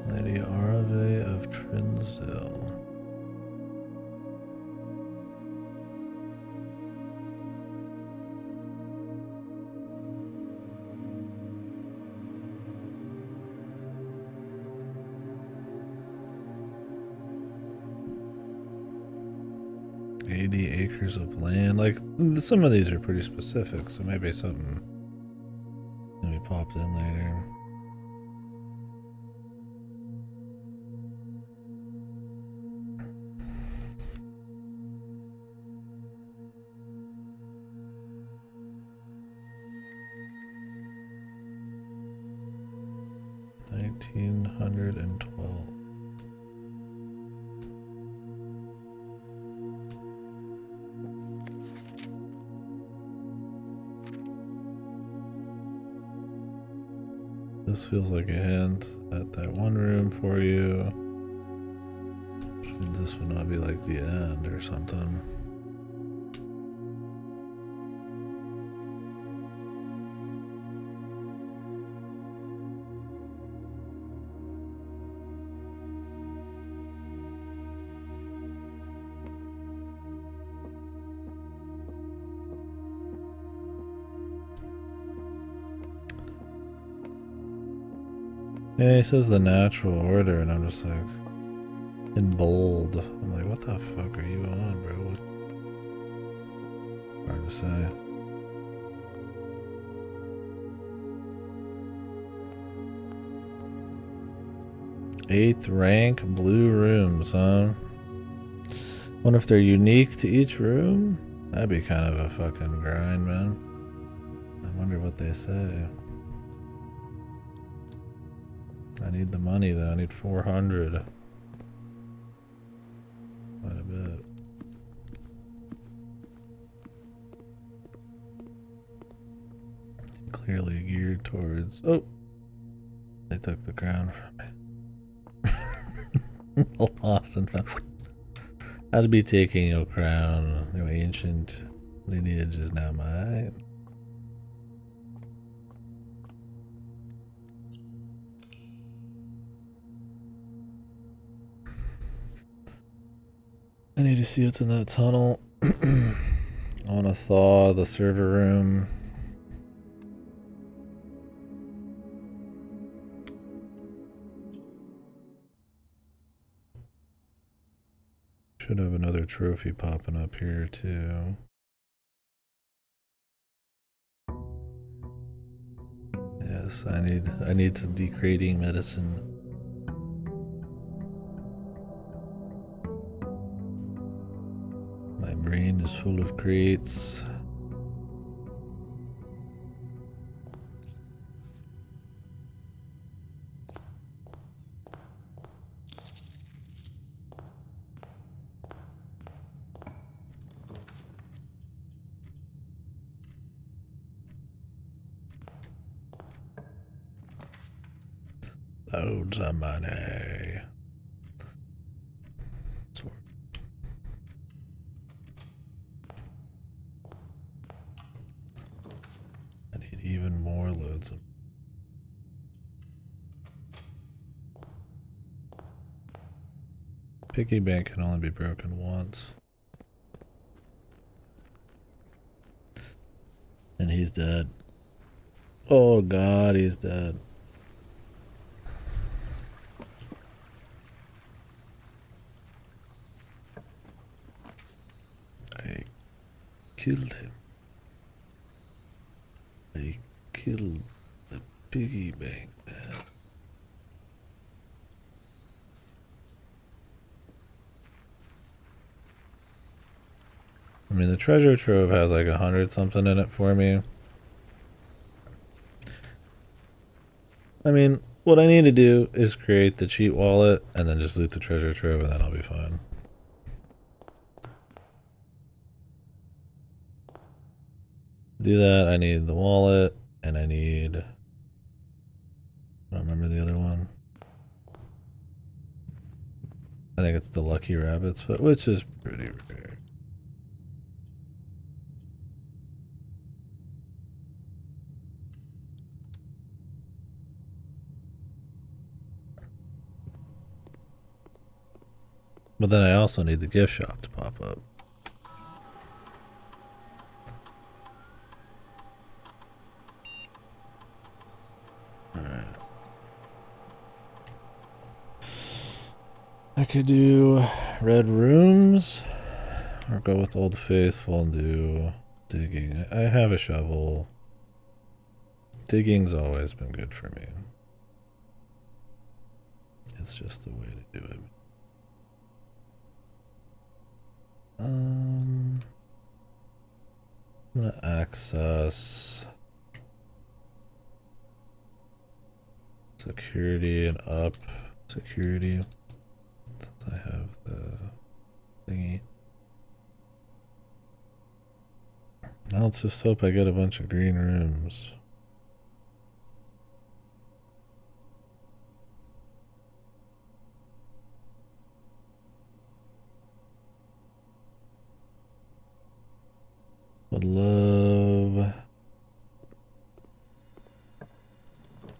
Lady Arave of Trinzil. 80 acres of land. Like, some of these are pretty specific, so maybe something can be popped in later. $1,912. This feels like a hint at that one room for you. Which means this would not be like the end or something. Yeah, he says the natural order, and I'm just like, in bold. I'm like, what the fuck are you on, bro? Hard to say. Eighth rank blue rooms, huh? Wonder if they're unique to each room? That'd be kind of a fucking grind, man. I wonder what they say. I need the money though. I need 400. Quite a bit. Clearly geared towards. Oh, they took the crown from me. Lost and found. I'd be taking your crown. Your ancient lineage is now mine. I need to see what's in that tunnel. I want to thaw the server room. Should have another trophy popping up here too. Yes, I need some degrading medicine. My brain is full of crates. Loads of money. I need even more loads of. Piggy bank can only be broken once. And he's dead. Oh god, he's dead. I killed him. I killed the piggy bank man. I mean, the treasure trove has like 100 something in it for me. I mean, what I need to do is create the cheat wallet and then just loot the treasure trove and then I'll be fine. To do that, I need the wallet and I need... I don't remember the other one. I think it's the Lucky Rabbit's foot, which is pretty rare. But then I also need the gift shop to pop up. Alright. I could do red rooms, Or go with Old Faithful and do digging. I have a shovel. Digging's always been good for me. It's just the way to do it. I'm gonna access security and up security since I have the thingy. Now let's just hope I get a bunch of green rooms. Would love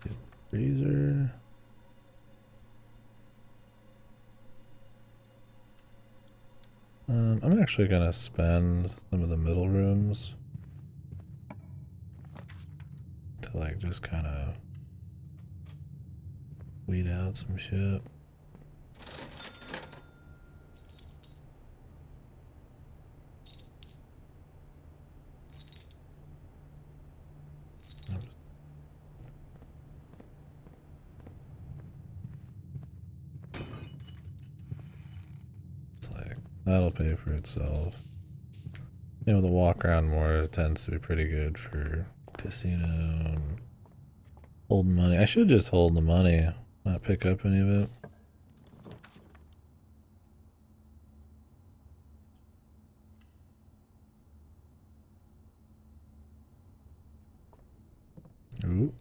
get freezer. I'm actually gonna spend some of the middle rooms to like just kind of weed out some shit. That'll pay for itself. You know, the walk around more tends to be pretty good for casino and holding money. I should just hold the money, not pick up any of it. Ooh.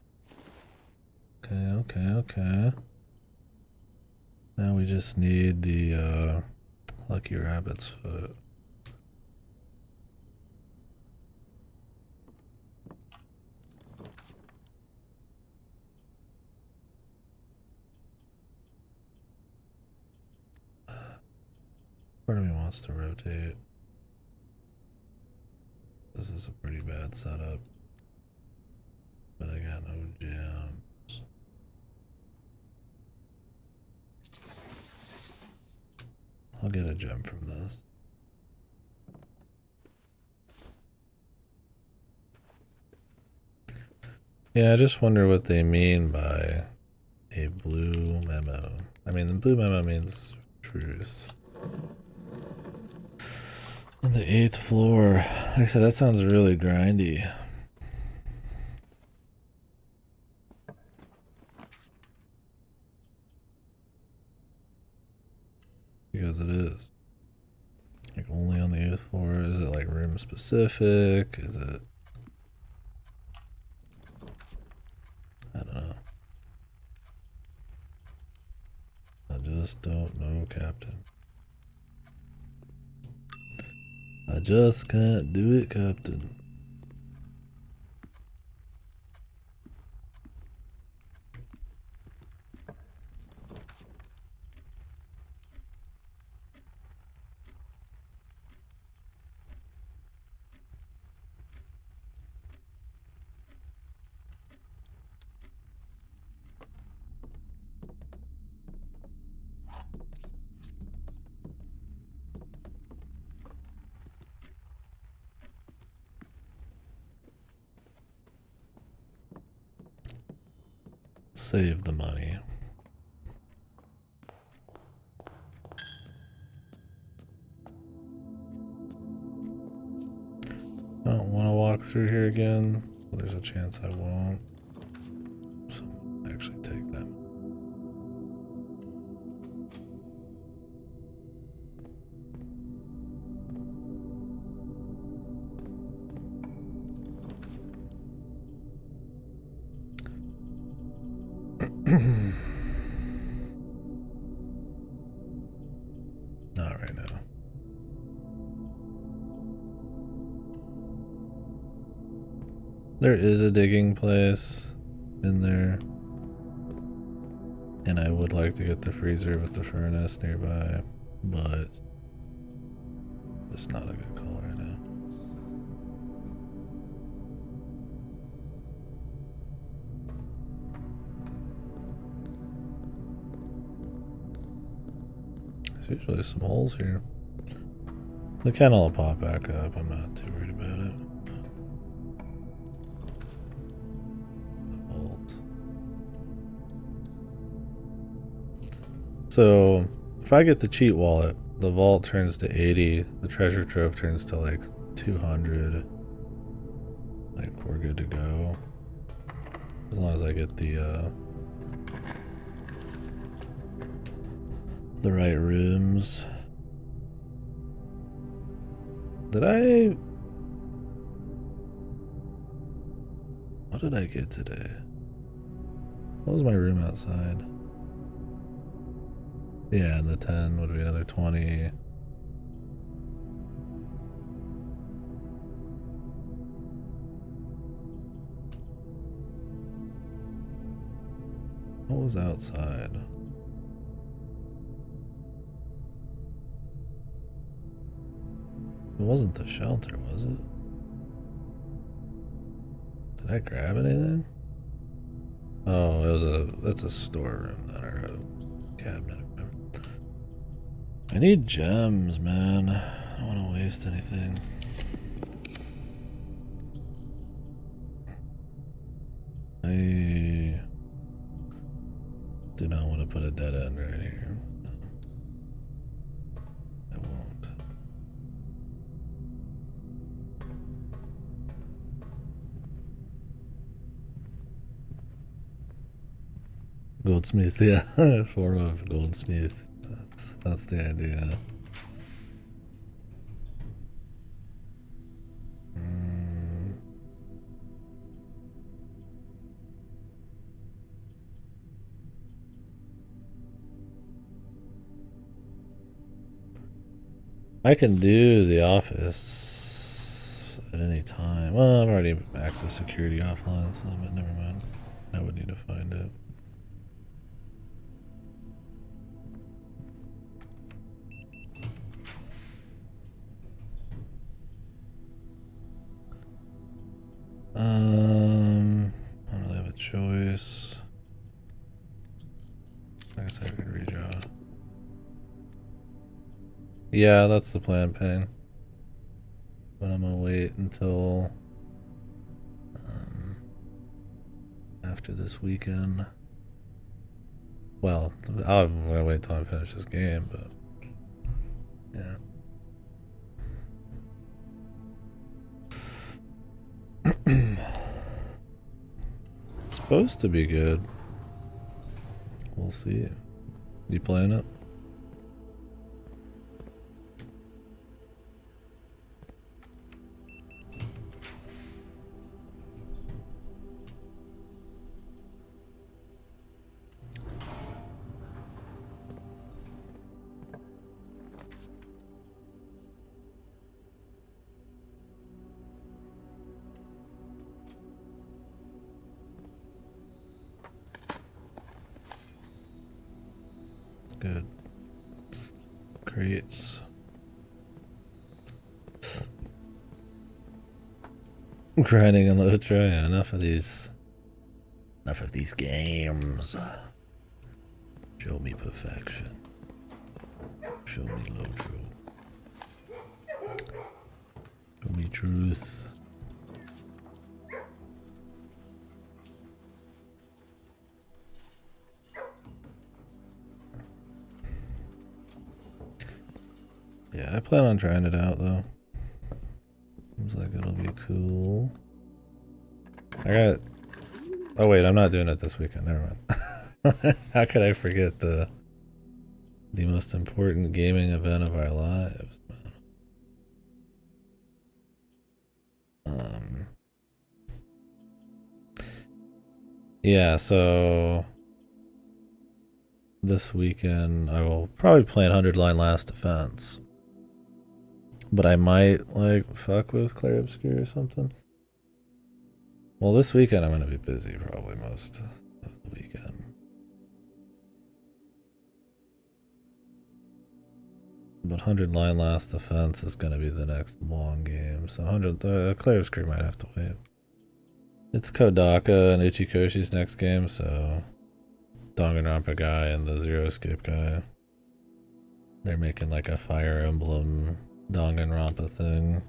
Okay. Now we just need the Lucky Rabbit's foot. Part of me wants to rotate. This is a pretty bad setup. But I got no gems. I'll get a gem from this. Yeah, I just wonder what they mean by a blue memo. I mean, the blue memo means truth. On the 8th floor. Like I said, that sounds really grindy. Because it is. Like only on the 8th floor? Is it like room specific? Is it... I don't know. I just don't know, Captain. I just can't do it, Captain. Save the money. I don't want to walk through here again. There's a chance I won't. So actually take them. Not right now. There is a digging place in there. And I would like to get the freezer with the furnace nearby, but it's not a good call right now. There's usually some holes here. The kennel will pop back up. I'm not too worried about it. The vault. So, if I get the cheat wallet, the vault turns to 80, the treasure trove turns to like 200. Like, we're good to go. As long as I get the right rooms. Did I... What did I get today? What was my room outside? Yeah, and the 10 would be another 20. What was outside? It wasn't the shelter, was it? Did I grab anything? Oh, it's a storeroom then, or a cabinet. I need gems, man. I don't want to waste anything. I do not want to put a dead end right here. I won't. Goldsmith, yeah. Form of goldsmith. That's the idea. I can do the office at any time. Well, I've already accessed security offline, so never mind. I would need to find it. I don't really have a choice. I guess I could redraw. Yeah, that's the plan, Payne. But I'm gonna wait until after this weekend. Well, I'm gonna wait till I finish this game, but yeah. It's supposed to be good. We'll see. You playing it? Good. Crates. Grinding on Lotra. Yeah, enough of these games. Show me perfection. Show me Lotro. Show me truth. Yeah, I plan on trying it out though. Seems like it'll be cool. Oh wait, I'm not doing it this weekend. Never mind. How could I forget the most important gaming event of our lives? Yeah, so this weekend I will probably play 100 Line Last Defense. But I might, like, fuck with Clair Obscur or something. Well, this weekend I'm going to be busy probably most of the weekend. But 100 Line Last Defense is going to be the next long game. So 100, Clair Obscur might have to wait. It's Kodaka and Uchikoshi's next game, so Danganronpa guy and the Zero Escape guy. They're making like a Fire Emblem Danganronpa thing.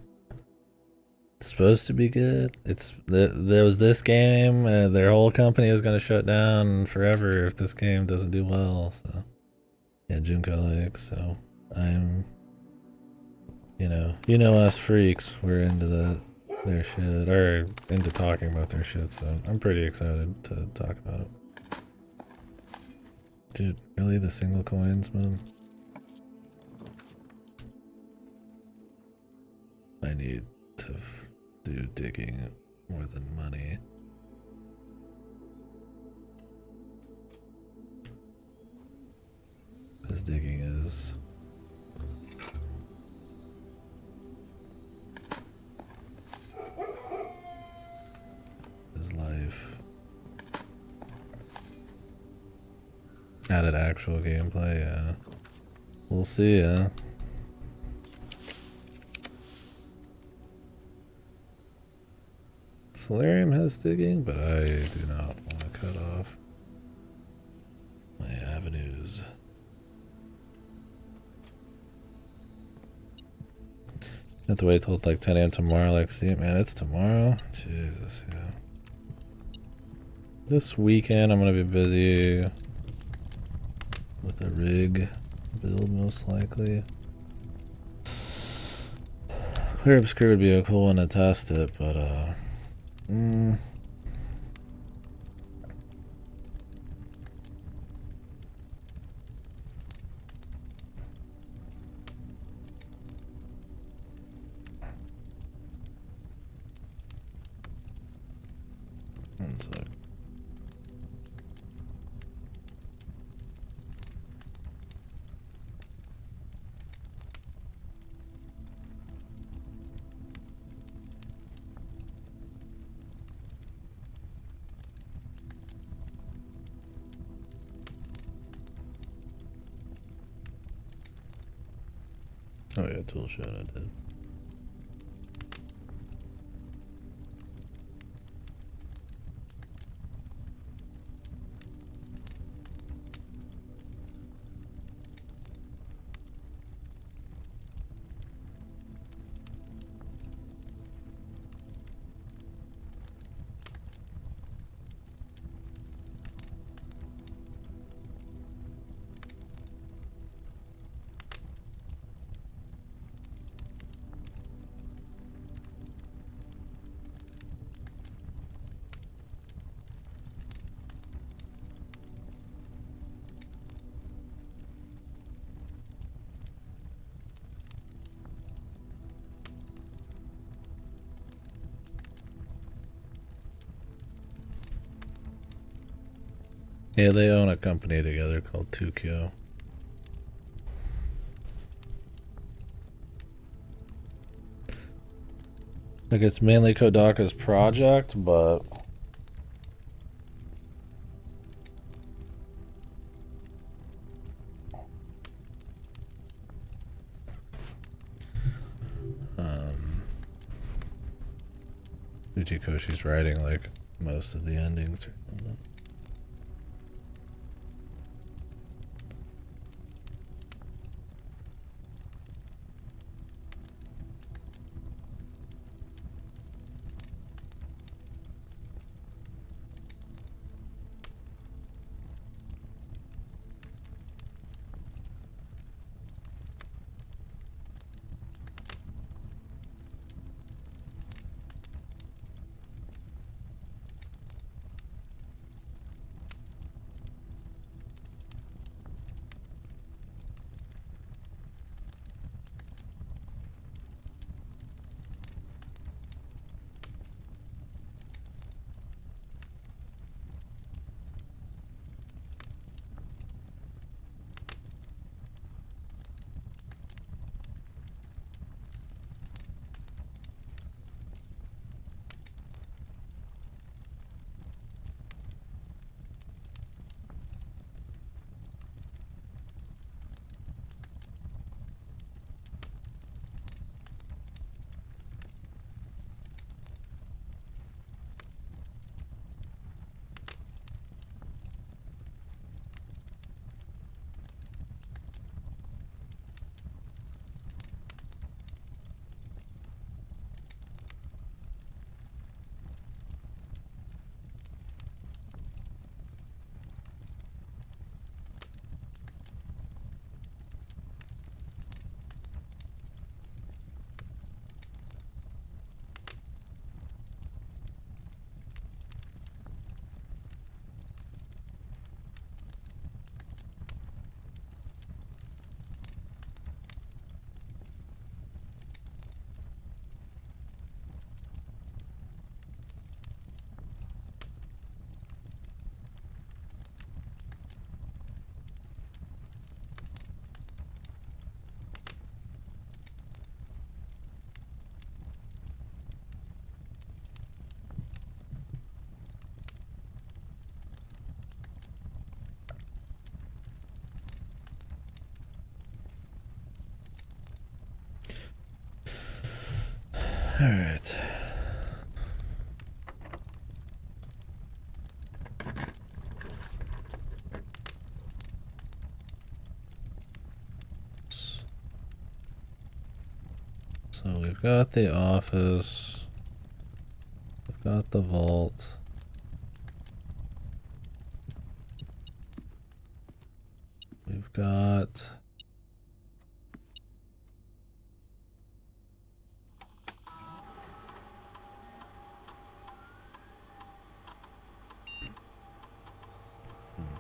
It's supposed to be good. There was this game. Their whole company is gonna shut down forever if this game doesn't do well. So yeah, Junko Lakes. So I'm, you know us freaks. We're into their shit or into talking about their shit. So I'm pretty excited to talk about it. Dude, really the single coins, man? I need to do digging more than money. Because digging is life. Added actual gameplay, yeah. We'll see, yeah. Solarium has digging, but I do not want to cut off my avenues. Have to wait till like 10 a.m. tomorrow. Like, see, man, it's tomorrow. Jesus, yeah. This weekend, I'm gonna be busy with a rig build, most likely. Clear Obscure would be a cool one to test it, but one sec. Oh yeah, toolshed I did. Yeah, they own a company together called Tukyo. Like, it's mainly Kodaka's project, but Uchikoshi's writing like most of the endings or something. Alright. So we've got the office. We've got the vault. We've got...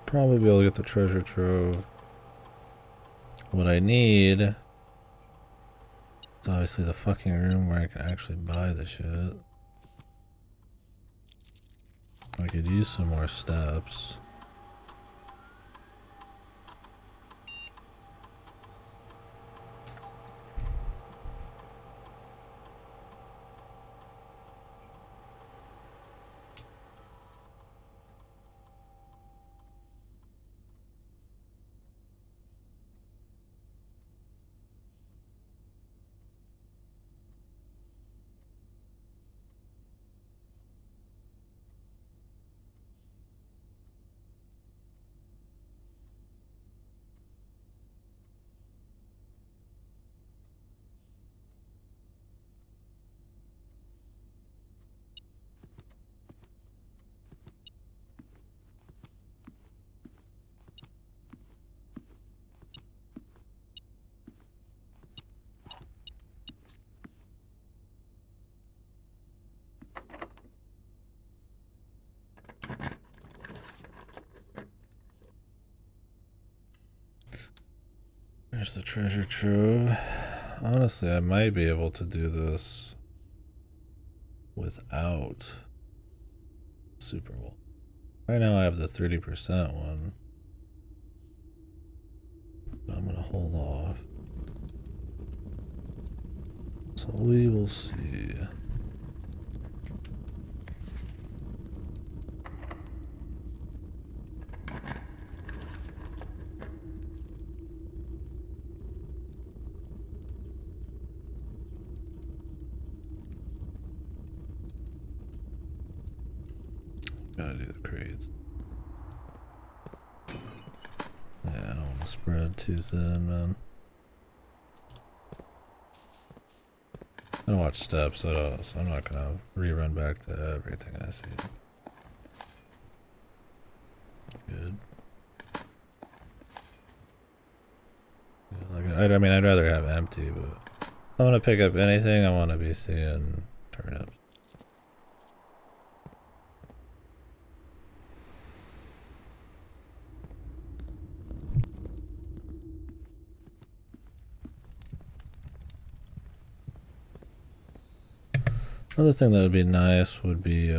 Probably be able to get the treasure trove. What I need is obviously the fucking room where I can actually buy the shit. I could use some more steps. There's the treasure trove. Honestly, I might be able to do this without Super Bowl. Right now I have the 30% one. But I'm gonna hold off. So we will see. Gotta do the crates. Yeah, I don't want to spread too thin, man. I don't watch steps, so I'm not gonna rerun back to everything I see. Good. Yeah, like, I mean, I'd rather have empty, but if I want to pick up anything, I want to be seeing turnips. Another thing that would be nice would be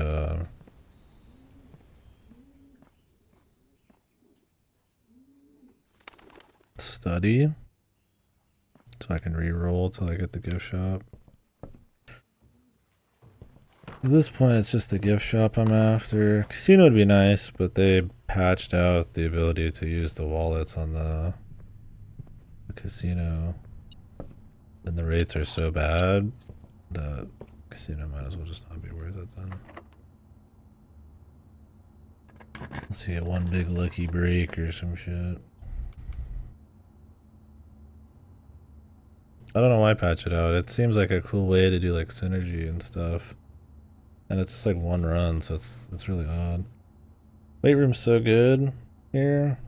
study, so I can re-roll till I get the gift shop. At this point, it's just the gift shop I'm after. Casino would be nice, but they patched out the ability to use the wallets on the casino, and the rates are so bad that casino might as well just not be worth it then. Let's see, one big lucky break or some shit. I don't know why patch it out. It seems like a cool way to do like synergy and stuff. And it's just like one run, so it's really odd. Weight room's so good here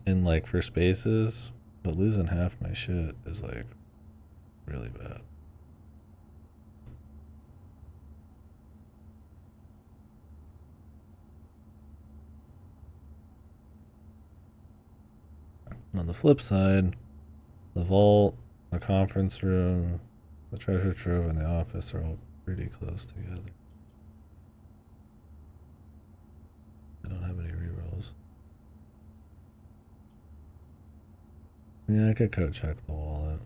in like for spaces, but losing half my shit is like really bad. On the flip side, the vault, the conference room, the treasure trove, and the office are all pretty close together. I don't have any rerolls. Yeah, I could code check the wallet.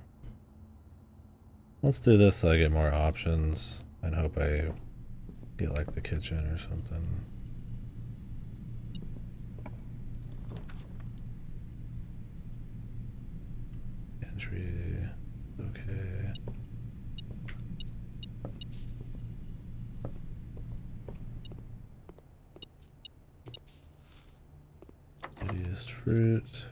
Let's do this so I get more options and hope I get like the kitchen or something. Entry, okay. used fruit.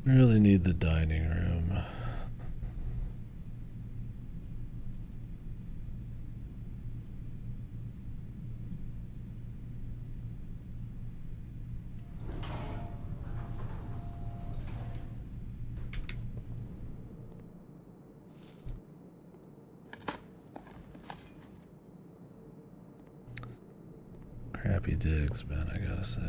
Really need the dining room. Crappy digs, man, I gotta say.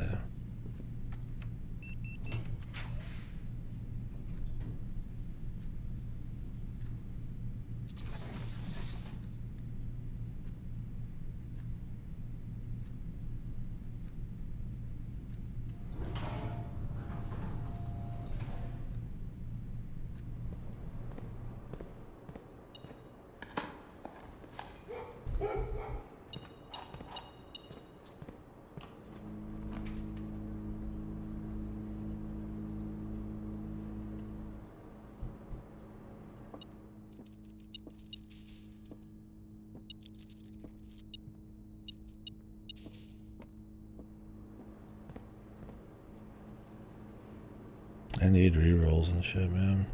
I need rerolls and shit, man.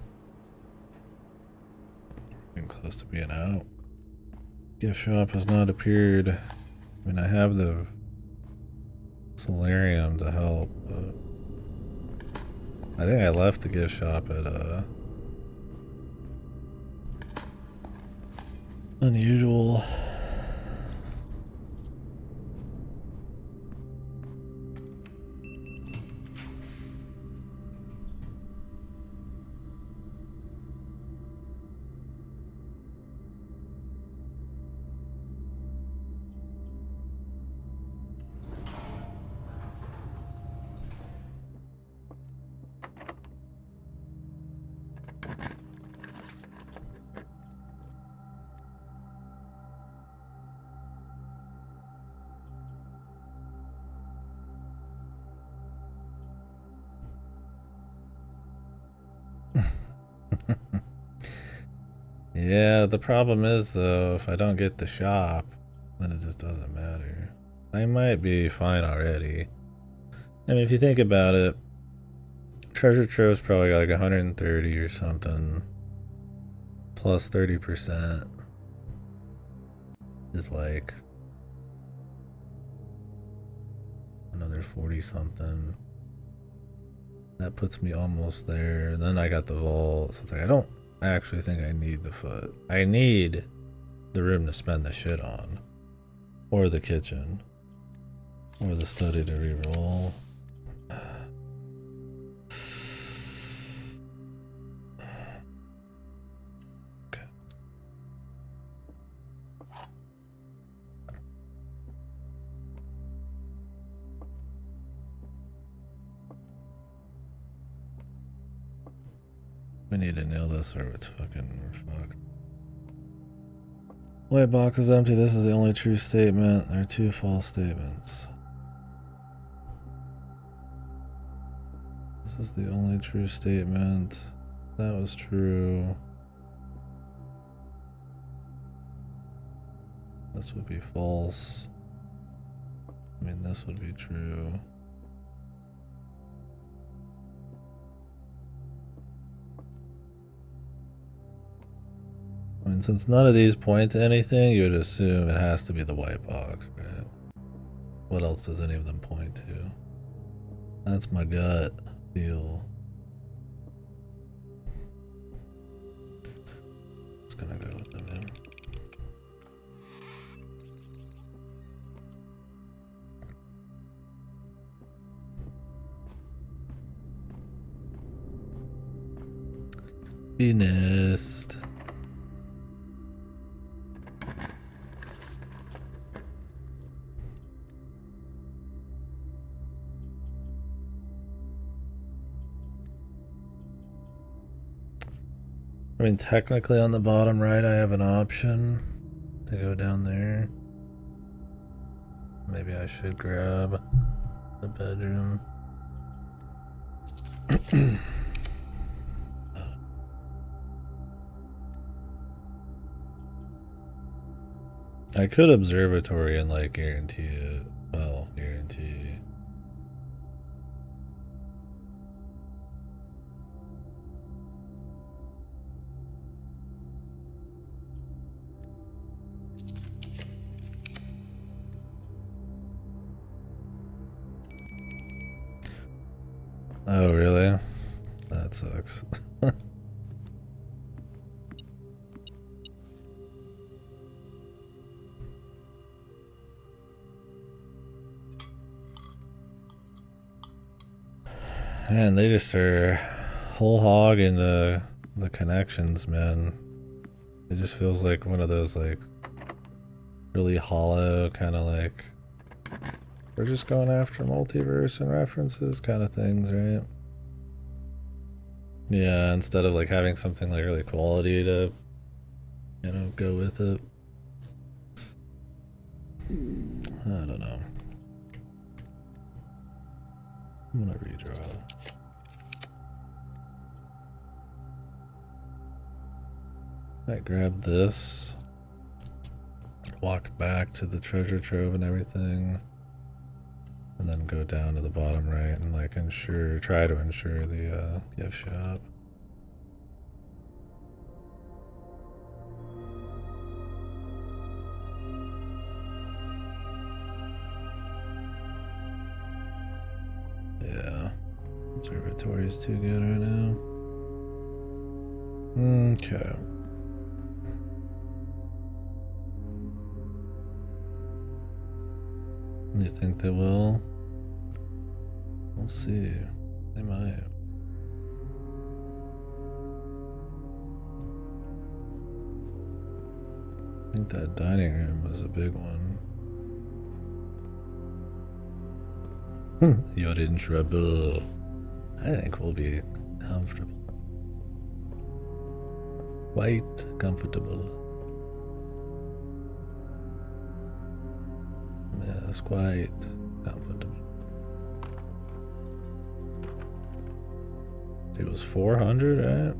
Getting close to being out. Gift shop has not appeared. I mean, I have the solarium to help, but I think I left the gift shop at unusual. Yeah, the problem is though, if I don't get the shop, then it just doesn't matter. I might be fine already. I mean, if you think about it, Treasure Trove's probably got like 130 or something, plus 30% is like another 40 something. That puts me almost there. Then I got the vault. So it's like I don't actually think I need the foot. I need the room to spend the shit on. Or the kitchen. Or the study to reroll. Okay. We need to nail this or it's fucking, we're fucked. White box is empty. This is the only true statement. There are two false statements. This is the only true statement. That was true. This would be false. I mean, this would be true. I mean, since none of these point to anything, you would assume it has to be the white box, right? What else does any of them point to? That's my gut feel. Just gonna go with them in. Finished. mean, technically on the bottom right, I have an option to go down there. Maybe I should grab the bedroom. I could observatory and like guarantee it. Well, guarantee. Oh, really? That sucks. Man, they just are whole hog into the connections, man. It just feels like one of those like really hollow kind of like we're just going after multiverse and references kind of things, right? Yeah, instead of like having something like really quality to, you know, go with it. I don't know. I'm gonna redraw. I grab this, walk back to the treasure trove and everything, and then go down to the bottom right and like try to ensure the gift shop. Yeah, observatory is too good right now. Okay. You think they will? We'll see. They might. I think that dining room was a big one. You're in trouble. I think we'll be comfortable. Quite comfortable. Yes, quite comfortable. It was 400, right?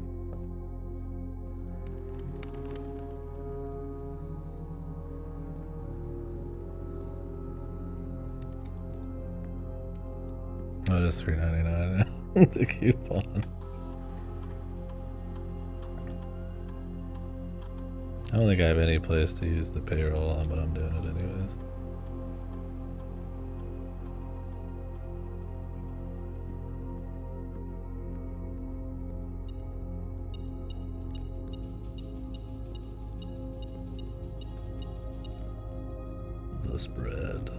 Oh, it is $3.99. The coupon. I don't think I have any place to use the payroll on, but I'm doing it anyways. The spread.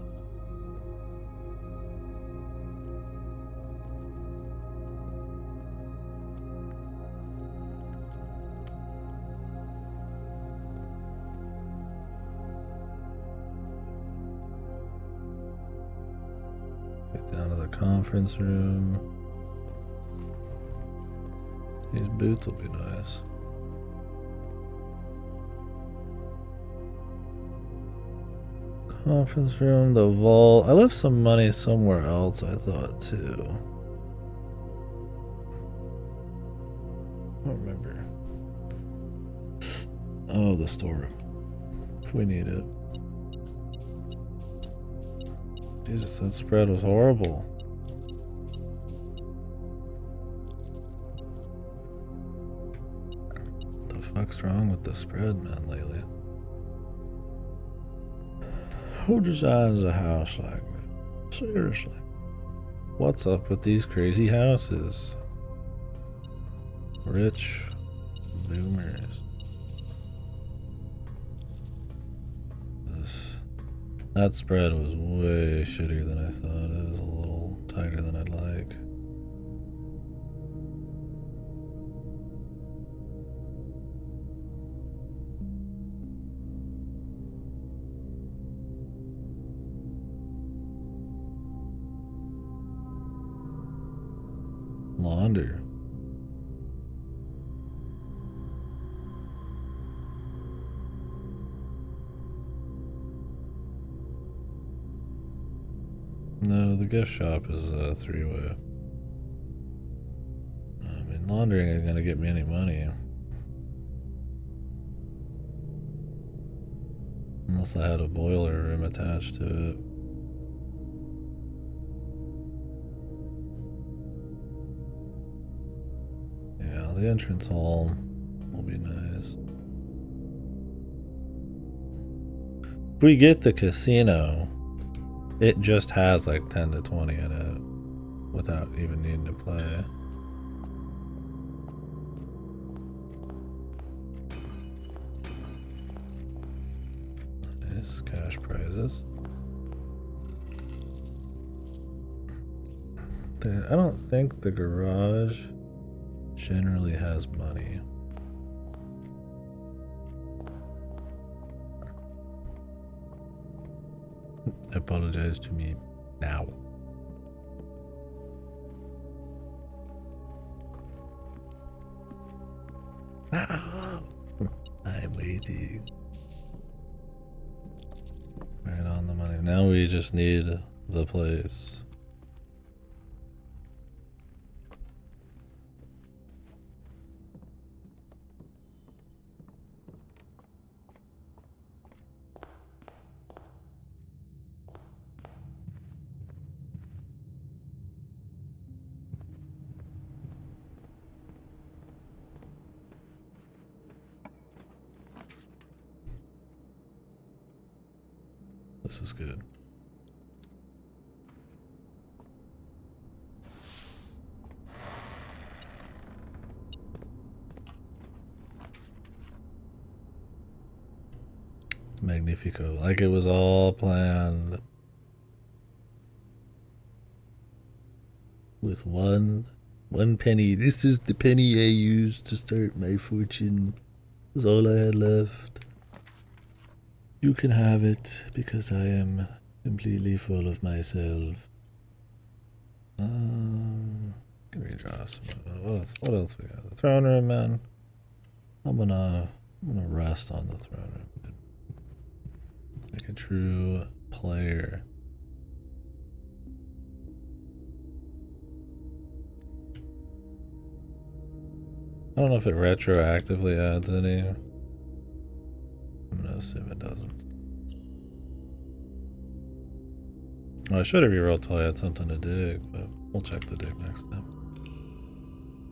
Get down to the conference room. These boots will be nice. Conference room, the vault. I left some money somewhere else, I thought, too. I don't remember. Oh, the storeroom. If we need it. Jesus, that spread was horrible. What the fuck's wrong with the spread, man, lately? Who designs a house like that? Seriously. What's up with these crazy houses? Rich boomers. That spread was way shittier than I thought. It was a little tighter than I'd like. Launder. No, the gift shop is a three-way. I mean, laundering ain't gonna get me any money. Unless I had a boiler room attached to it. Yeah, the entrance hall will be nice. If we get the casino, it just has like 10 to 20 in it without even needing to play. Nice cash prizes. I don't think the garage generally has money. Apologize to me now. I'm waiting. Right on the money. Now we just need the place. This is good. Magnifico. Like it was all planned. With one penny. This is the penny I used to start my fortune. It was all I had left. You can have it because I am completely full of myself. Give me just what else we got? The throne room, man. I'm gonna rest on the throne room. Like a true player. I don't know if it retroactively adds any. I'm gonna assume it doesn't. Well, I should have rerolled till I had something to dig, but we'll check the dig next time.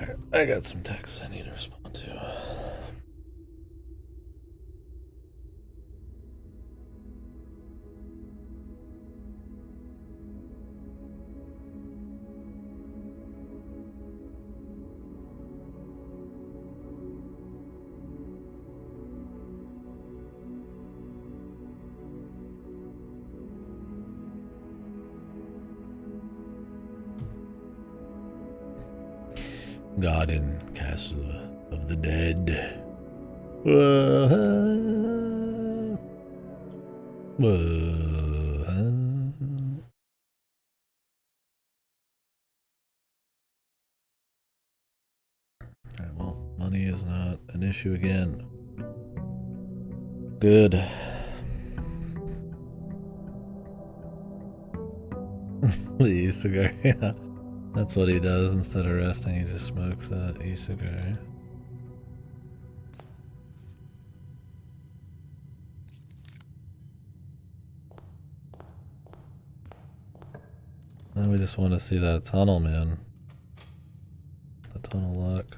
Alright, I got some texts I need to respond to. Garden Castle of the Dead. Alright, well, money is not an issue again. Good. The e-cigar, yeah. That's what he does instead of resting, he just smokes that e-cigar. Now we just want to see that tunnel, man. The tunnel luck.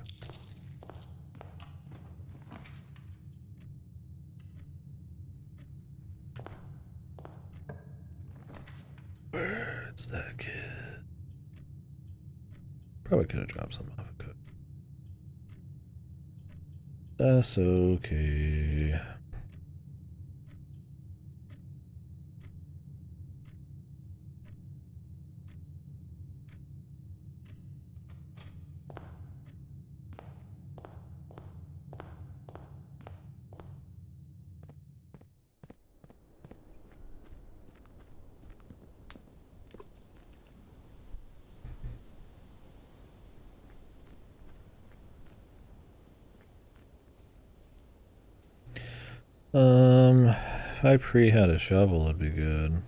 Where's that kid? Probably could have dropped something off a cook. That's okay. If I had a shovel, it'd be good.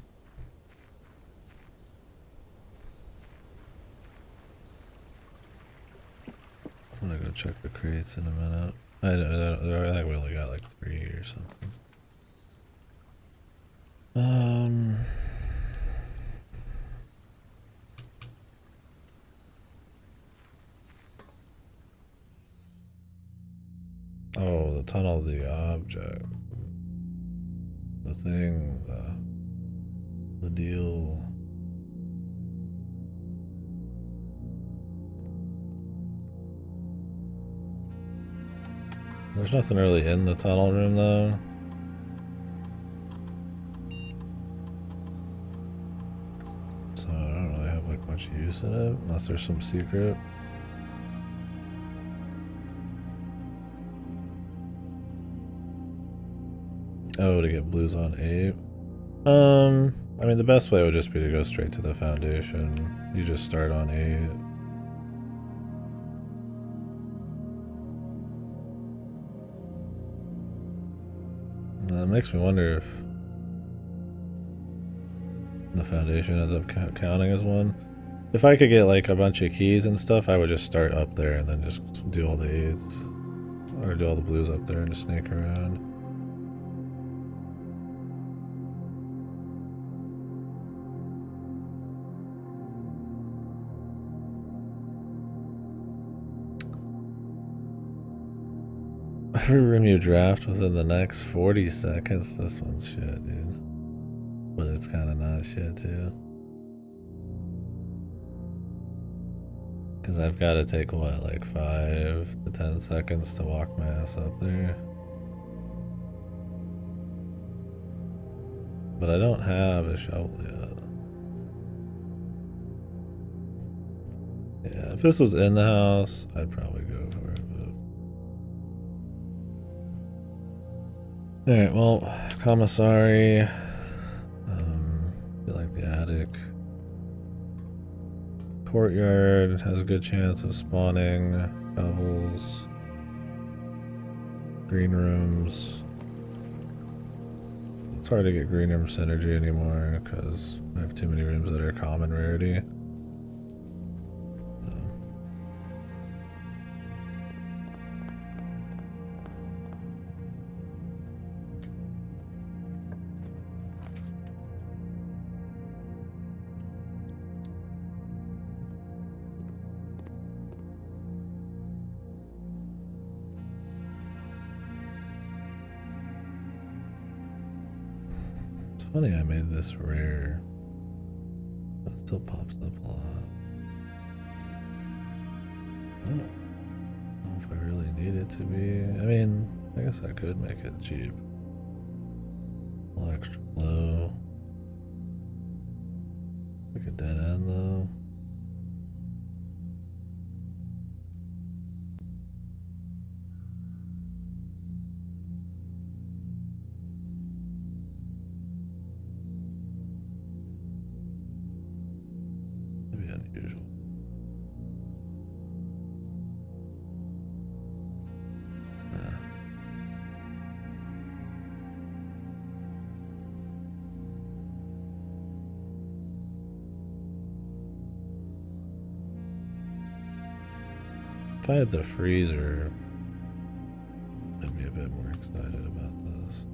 go check the crates in a minute. I think we only got like 3 or something. Oh, the tunnel, the object. The thing, the deal. There's nothing really in the tunnel room though. So I don't really have like much use in it, unless there's some secret. Oh, to get blues on 8. I mean the best way would just be to go straight to the foundation. You just start on 8. That makes me wonder if the foundation ends up counting as 1. If I could get like a bunch of keys and stuff, I would just start up there and then just do all the 8s. Or do all the blues up there and just snake around. Every room you draft within the next 40 seconds, this one's shit, dude. But it's kind of not shit, too. Because I've got to take, what, like 5 to 10 seconds to walk my ass up there. But I don't have a shovel yet. Yeah, if this was in the house, I'd probably go for it, but... Alright, well, commissary. Feel like the attic. Courtyard has a good chance of spawning bubbles. Green rooms. It's hard to get green room synergy anymore because I have too many rooms that are common rarity. Funny I made this rare, but it still pops up a lot. I don't know if I really need it to be. I mean, I guess I could make it cheap. A little extra low. Like a dead end though. Unusual. Nah. If I had the freezer, I'd be a bit more excited about this.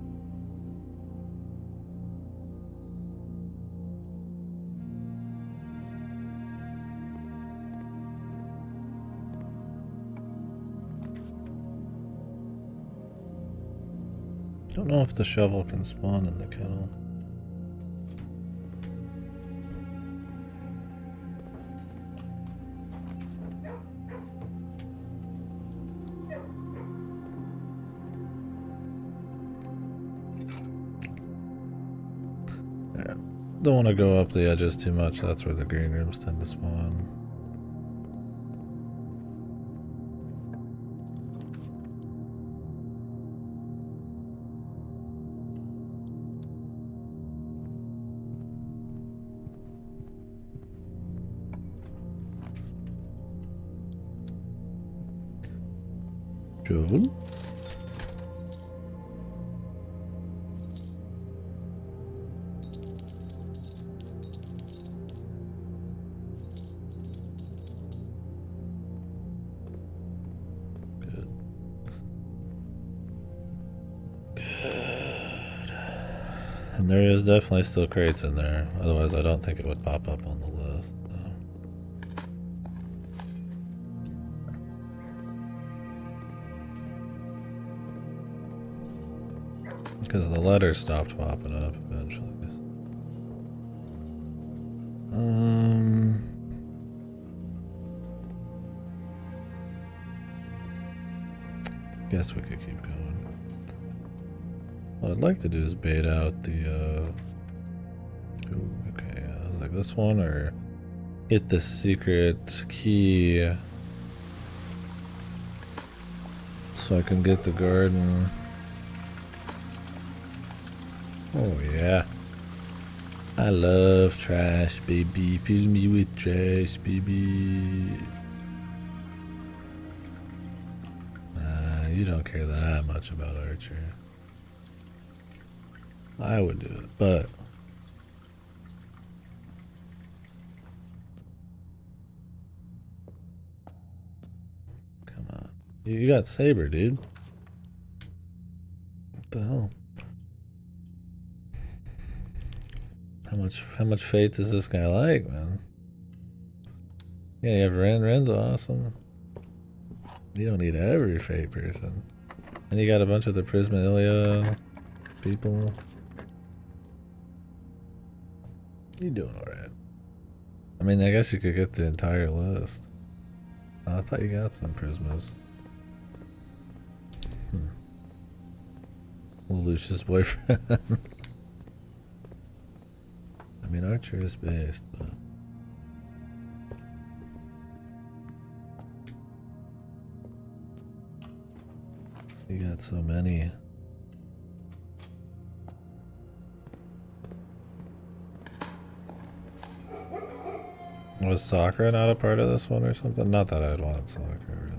I don't know if the shovel can spawn in the kennel. Yeah. Don't want to go up the edges too much, that's where the green rooms tend to spawn. Joel? And there is definitely still crates in there. Otherwise, I don't think it would pop up on the list. Because the letters stopped popping up eventually. Guess we could keep going. What I'd like to do is bait out the, ooh, okay, I was like this one, or get the secret key so I can get the garden. Oh yeah. I love trash, baby. Fill me with trash, baby. You don't care that much about archery. I would do it, but come on. You got saber, dude. What the hell? How much fate does this guy like, man? Yeah, you have Ren's awesome. You don't need every fate person. And you got a bunch of the Prismalia people. You doing alright. I mean, I guess you could get the entire list. Oh, I thought you got some Prismas. Lucius' boyfriend. I mean, Archer is based, but... You got so many. Was Sakura not a part of this one or something? Not that I'd want Sakura, really,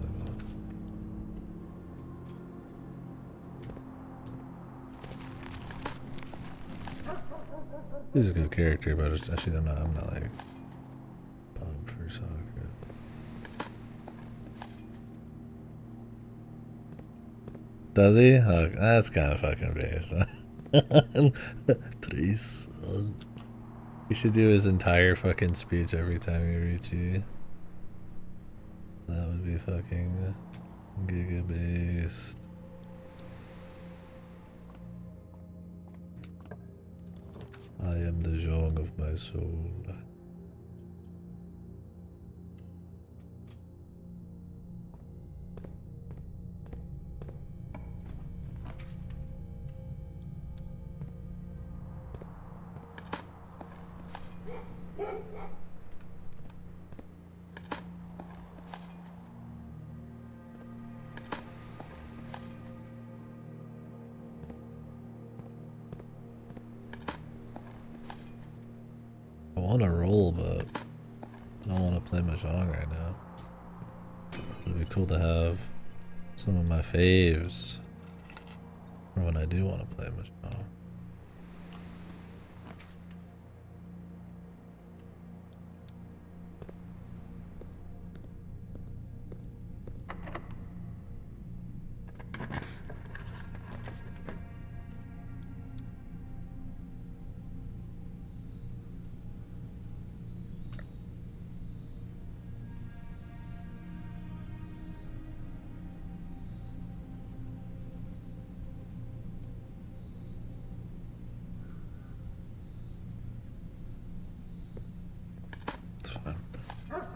but... He's a good character, but actually I'm not like... pumped for Sakura. Does he? Oh, that's kind of fucking based. Treason. You should do his entire fucking speech every time you reach you. That would be fucking giga based. I am the Zhong of my soul. I want to roll, but I don't want to play Mahjong right now. It'd be cool to have some of my faves for when I do want to play Mahjong.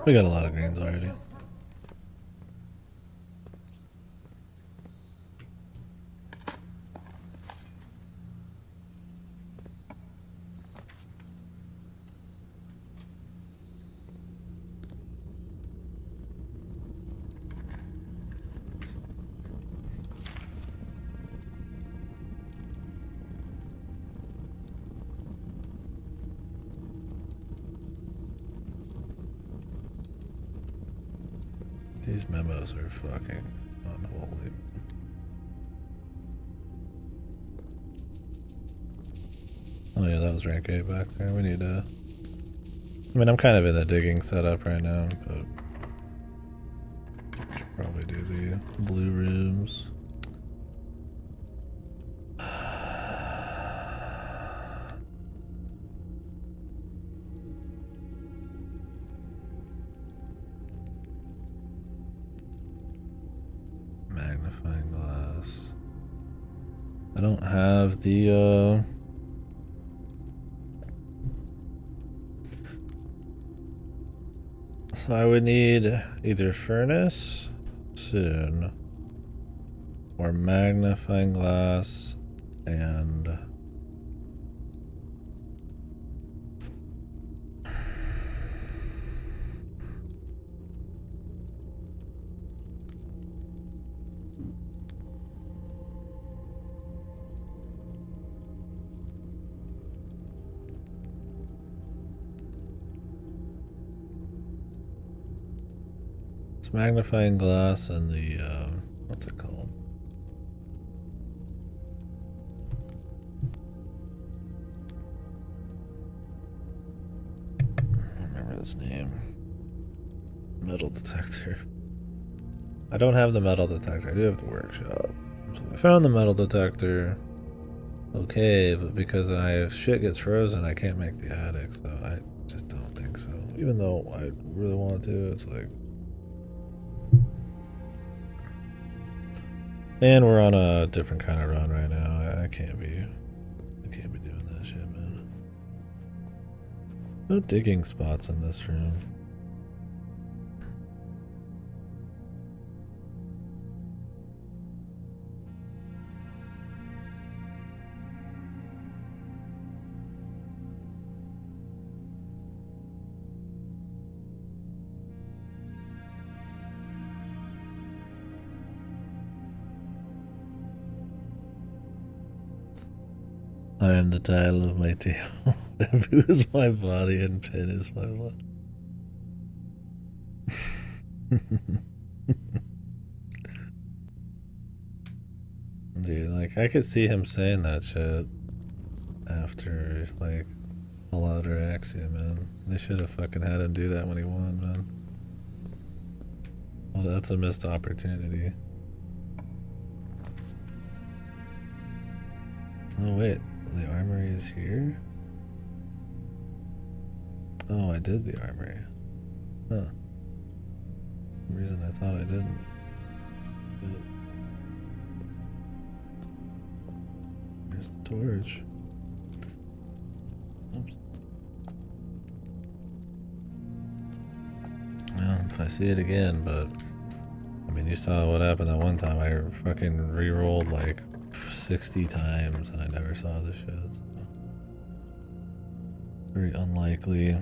We got a lot of greens already. These memos are fucking unholy. Oh yeah, that was rank 8 back there. We need to... I mean, I'm kind of in the digging setup right now, but... Should probably do the blue rooms. have the so I would need either furnace soon or magnifying glass and it's magnifying glass and the what's it called? I don't remember his name. Metal detector. I don't have the metal detector. I do have the workshop. So I found the metal detector. Okay, but because shit gets frozen, I can't make the attic, so I just don't think so. Even though I really want to, it's like. And we're on a different kind of run right now. I can't be doing that shit, man. No digging spots in this room. I am the title of my tale. Bamboo is my body and pin is my blood. Dude, like, I could see him saying that shit after, like, Fallout or Axiom, man. They should have fucking had him do that when he won, man. Well, that's a missed opportunity. Oh, wait. The armory is here? Oh, I did the armory. Huh. For some reason I thought I didn't. But there's the torch. Oops. Well, if I see it again, but I mean, you saw what happened that one time. I fucking re-rolled like 60 times and I never saw the shit. So. Very unlikely.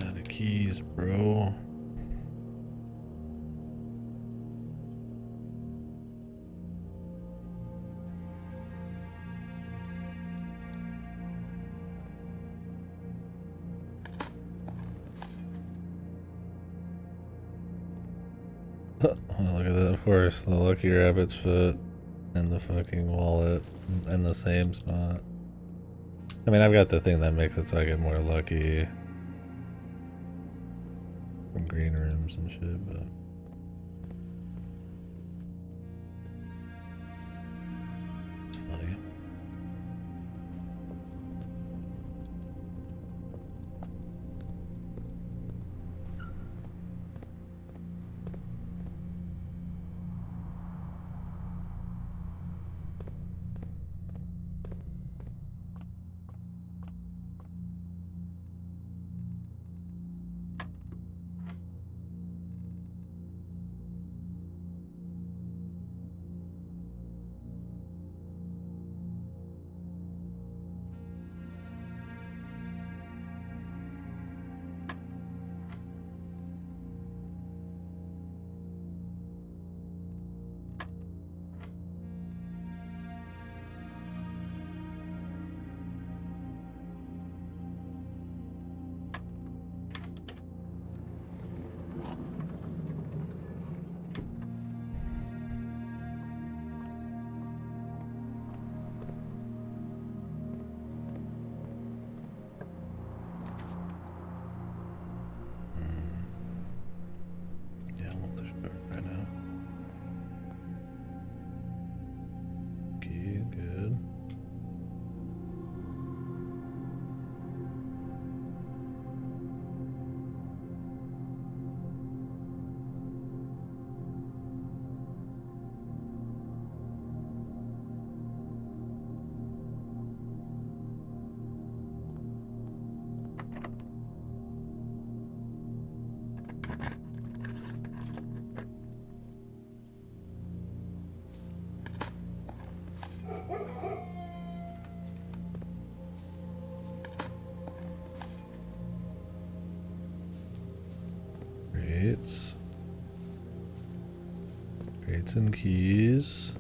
Out of keys, bro. Oh, look at that, of course. The lucky rabbit's foot and the fucking wallet in the same spot. I mean, I've got the thing that makes it so I get more lucky from green rooms and shit, but it's funny. crates. Crates and keys.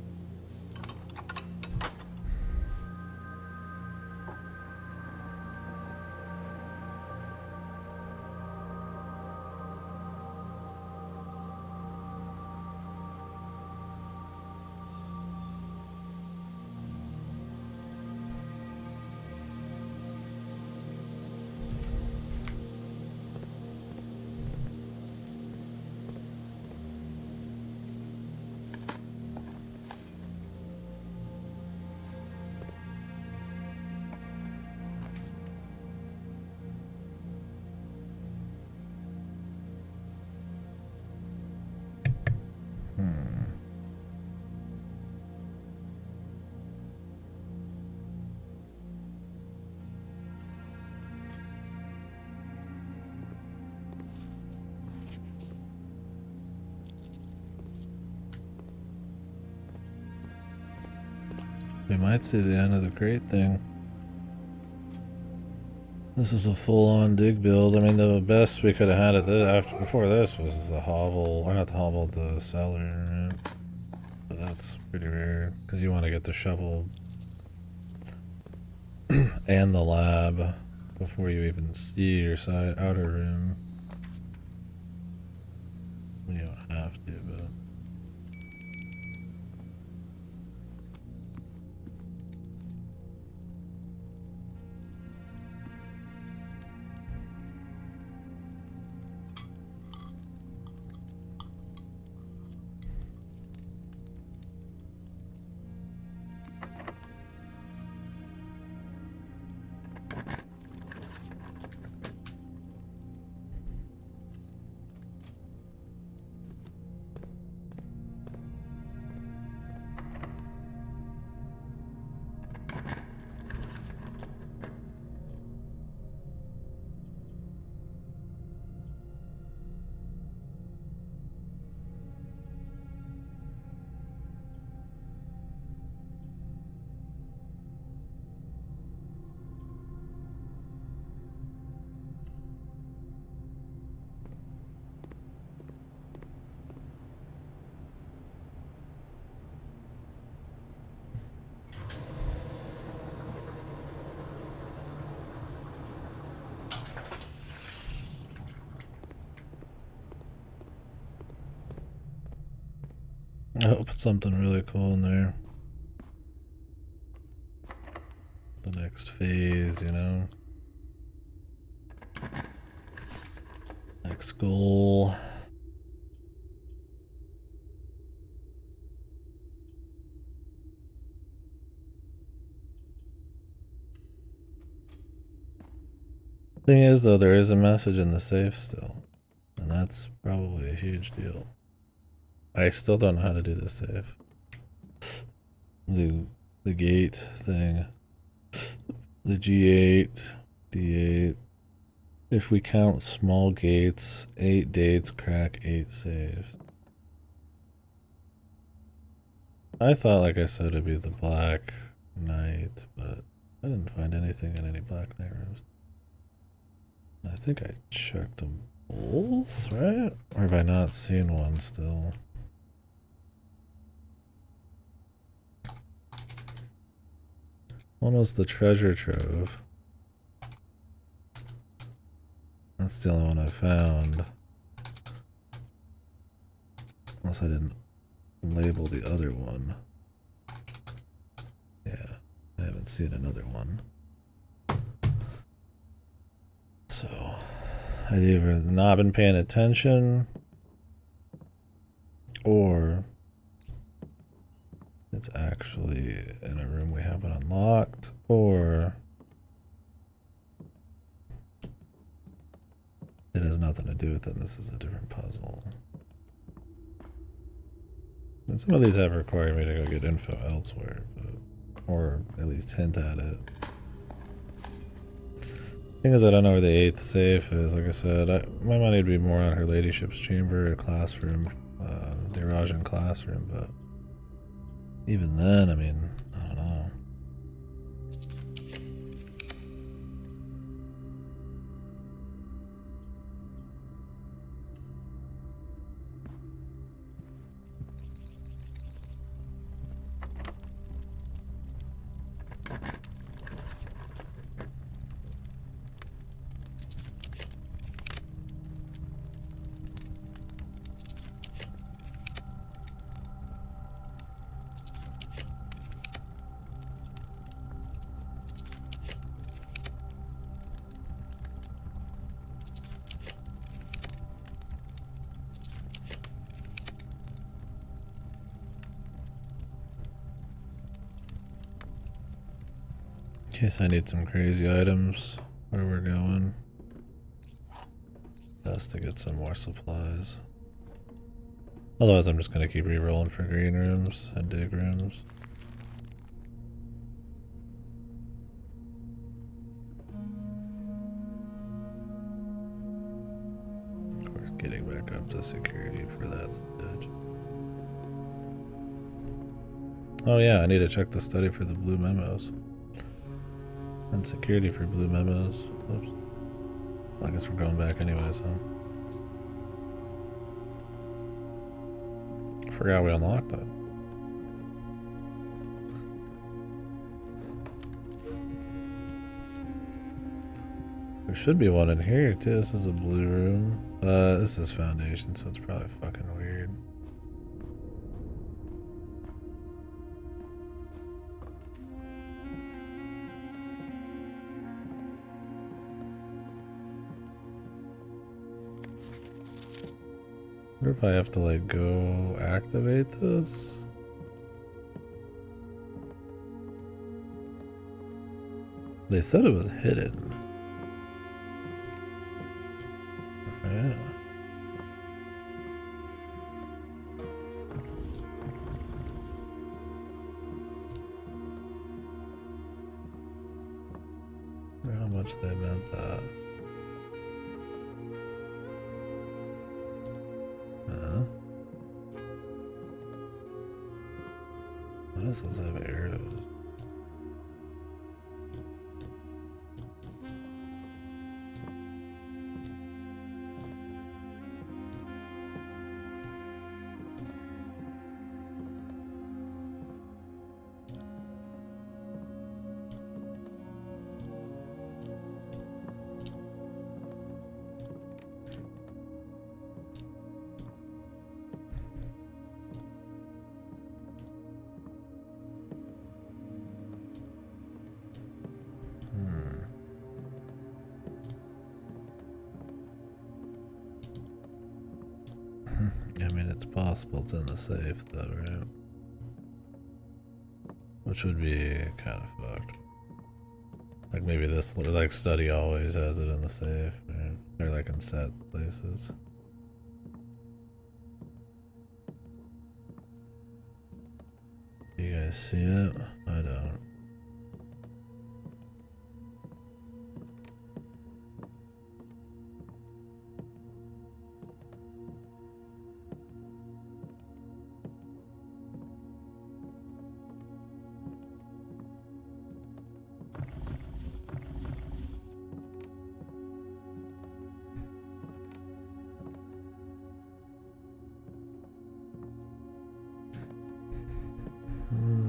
We might see the end of the crate thing. This is a full-on dig build. I mean, the best we could have had at this, before this was the hovel, or not the hovel, the cellar. Right? But that's pretty rare because you want to get the shovel and the lab before you even see your outer room. You don't have to, but. I hope it's something really cool in there. The next phase, you know? Next goal. Thing is, though, there is a message in the safe still. And that's probably a huge deal. I still don't know how to do the safe. The gate thing. The G8, D8. If we count small gates, 8 dates crack 8 saves. I thought, like I said, it'd be the Black Knight, but I didn't find anything in any Black Knight rooms. I think I checked them both, right? Or have I not seen one still? One was the treasure trove. That's the only one I found. Unless I didn't label the other one. Yeah, I haven't seen another one. So, I've either not been paying attention, or it's actually in a room we haven't unlocked, or it has nothing to do with it. This is a different puzzle. And some of these have required me to go get info elsewhere, but, or at least hint at it. Thing is, I don't know where the 8th safe is. Like I said, my money would be more on her ladyship's chamber, a classroom, the Rajan classroom, but even then, I mean, I don't know. case I need some crazy items where we're going. Best to get some more supplies. Otherwise I'm just gonna keep re-rolling for green rooms and dig rooms. Of course, getting back up to security for that's a bitch. Oh yeah, I need to check the study for the blue memos. And security for blue memos. Oops. I guess we're going back anyways, huh? Forgot we unlocked that. There should be one in here too. This is a blue room. This is Foundation, so it's probably fucking weird. I wonder if I have to like go activate this. They said it was hidden. Yeah. I wonder how much they meant that. Why does this have arrows? I mean, it's possible it's in the safe though, right? Which would be kind of fucked. Like maybe this, like study always has it in the safe, right? Or like in set places. Do you guys see it? I don't.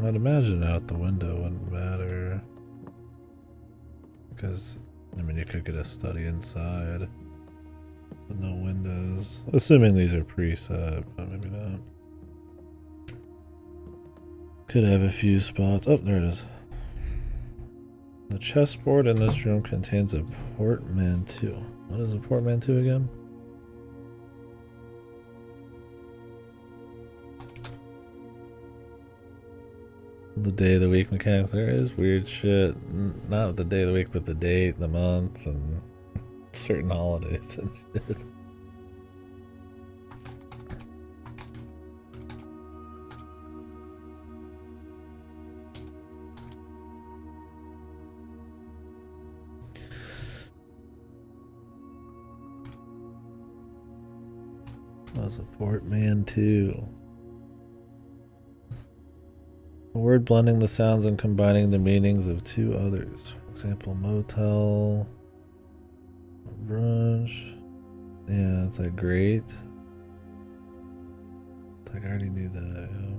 I'd imagine out the window wouldn't matter. Because, I mean, you could get a study inside with no windows. Assuming these are preset, but maybe not. Could have a few spots. Oh, there it is. The chessboard in this room contains a portmanteau. What is a portmanteau again? The day of the week mechanics. There is weird shit. Not the day of the week, but the date, the month, and certain holidays and shit. Was a portmanteau. A word blending the sounds and combining the meanings of two others. For example, motel, brunch. Yeah, it's like great. It's like I already knew that. Yeah.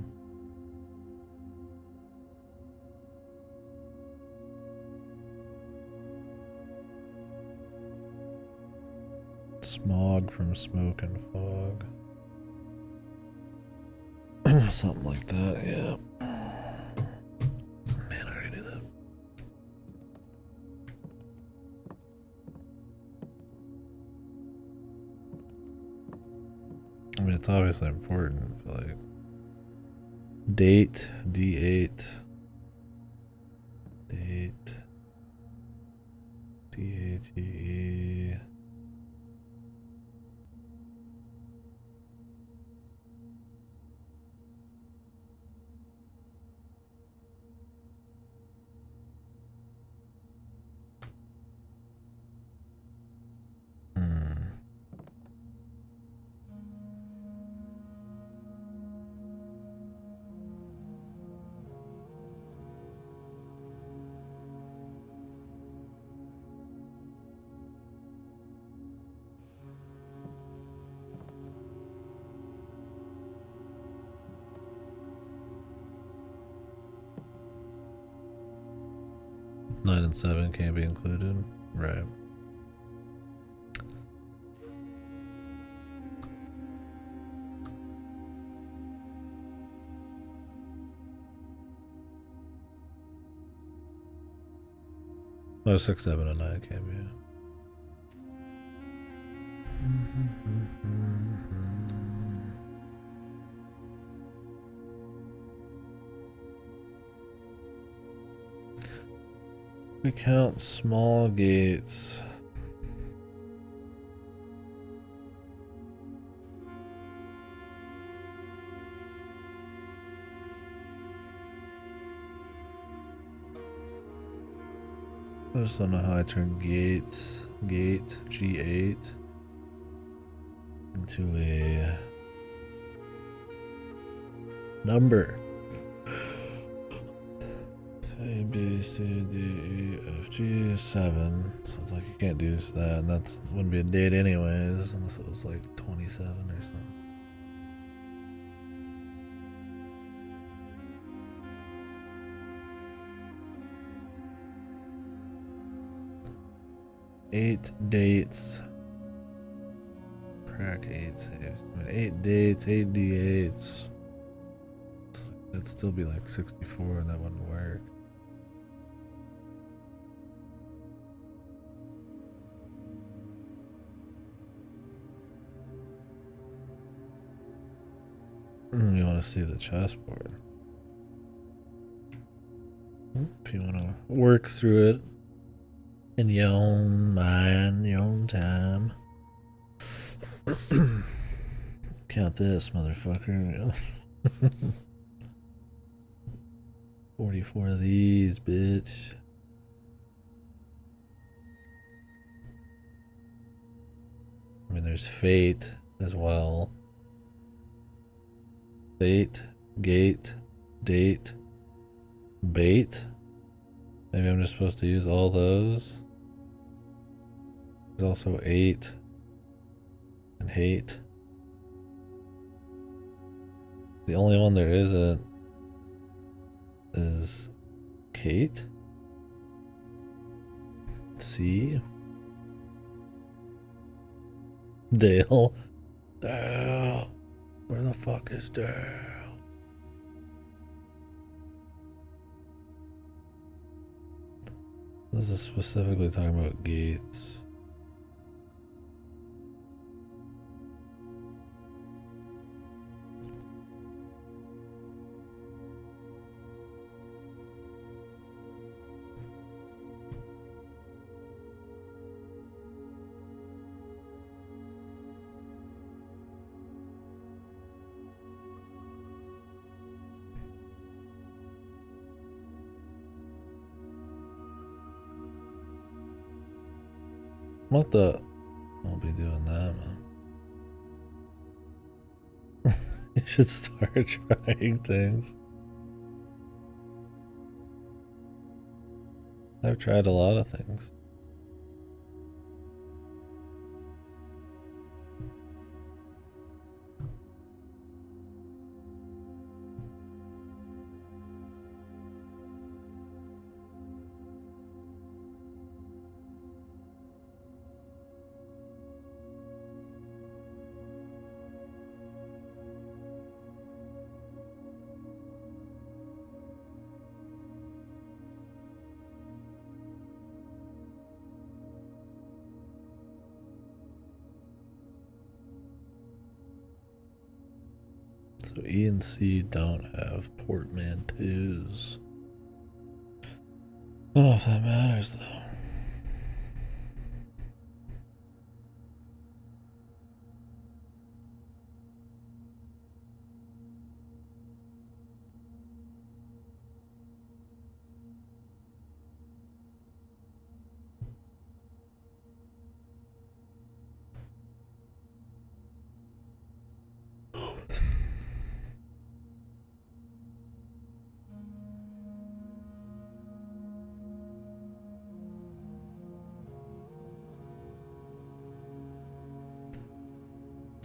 Smog from smoke and fog. Something like that, yeah. Man, I already knew that. I mean, it's obviously important, but like date, D8. Date. CTE. Hmm. Nine and 7 can't be included. Right. Oh, 6, 7, and 9 can't be. We count small gates. I just don't know how I turn gate G8 into a number. A, B, C, D, E, F, G, 7. So it's like you can't do that, and that wouldn't be a date anyways, unless it was like 27 or something. Eight dates. Crack 8 saves. 8 dates, 8 D8s. That'd still be like 64, and that wouldn't work. You want to see the chessboard. If you want to work through it in your own mind, your own time. Count this, motherfucker. 44 of these, bitch. I mean, there's fate as well. Fate, gate, date, bait. Maybe I'm just supposed to use all those. There's also 8 and hate. The only one there isn't is Kate. C. Dale. Dale. Where the fuck is Dale? This is specifically talking about gates. What the? Won't be doing that, man. You should start trying things. I've tried a lot of things. So E and C don't have portmanteaus. I don't know if that matters though.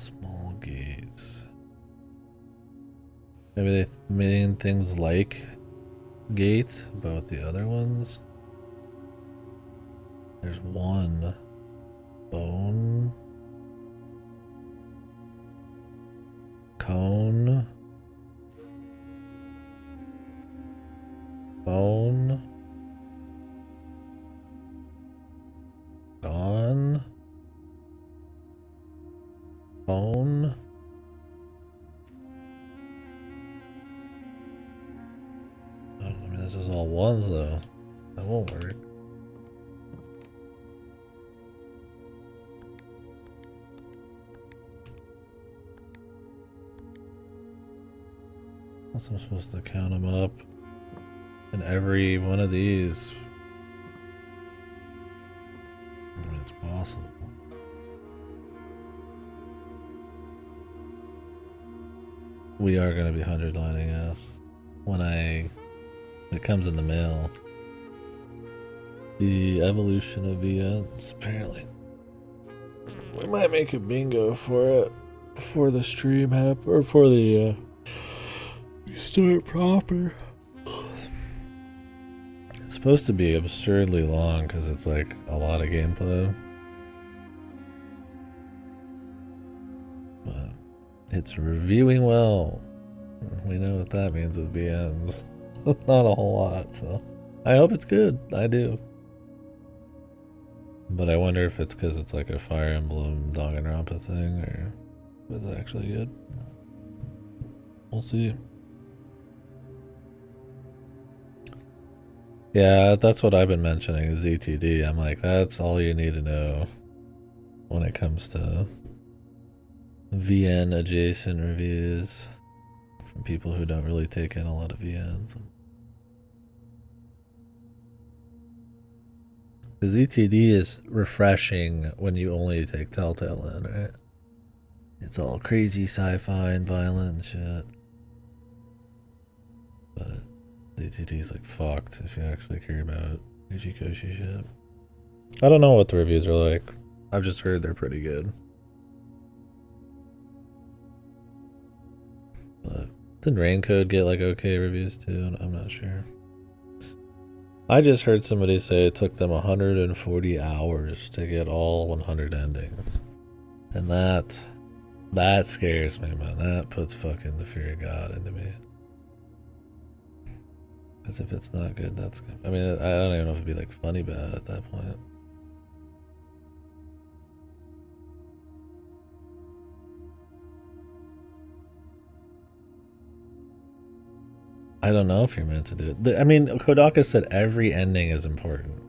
Small gates. Maybe they mean things like gate, but with the other ones. There's one. Bone. Cone. Bone. Gone. Bone. Oh, I mean, this is all ones though. That won't work. Unless I'm supposed to count them up. And every one of these. I mean, it's possible. We are going to be 100 lining us when it comes in the mail. The evolution of VNs, apparently. We might make a bingo for it before the stream happens, or before the start proper. It's supposed to be absurdly long because it's like a lot of gameplay. But it's reviewing well. We know what that means with VNs. Not a whole lot, so I hope it's good. I do. But I wonder if it's because it's like a Fire Emblem Danganronpa thing, or if it's actually good. We'll see. Yeah, that's what I've been mentioning, is ETD. I'm like, that's all you need to know when it comes to VN adjacent reviews from people who don't really take in a lot of VNs. Because ETD is refreshing when you only take Telltale in, right? It's all crazy sci-fi and violent and shit. But ETD is like fucked if you actually care about Uchikoshi shit. I don't know what the reviews are like. I've just heard they're pretty good. But didn't Raincode get like okay reviews too? I'm not sure. I just heard somebody say it took them 140 hours to get all 100 endings. And that scares me, man. That puts fucking the fear of God into me. Because if it's not good, that's good. I mean, I don't even know if it'd be like funny bad at that point. I don't know if you're meant to do it. I mean, Kodaka said every ending is important.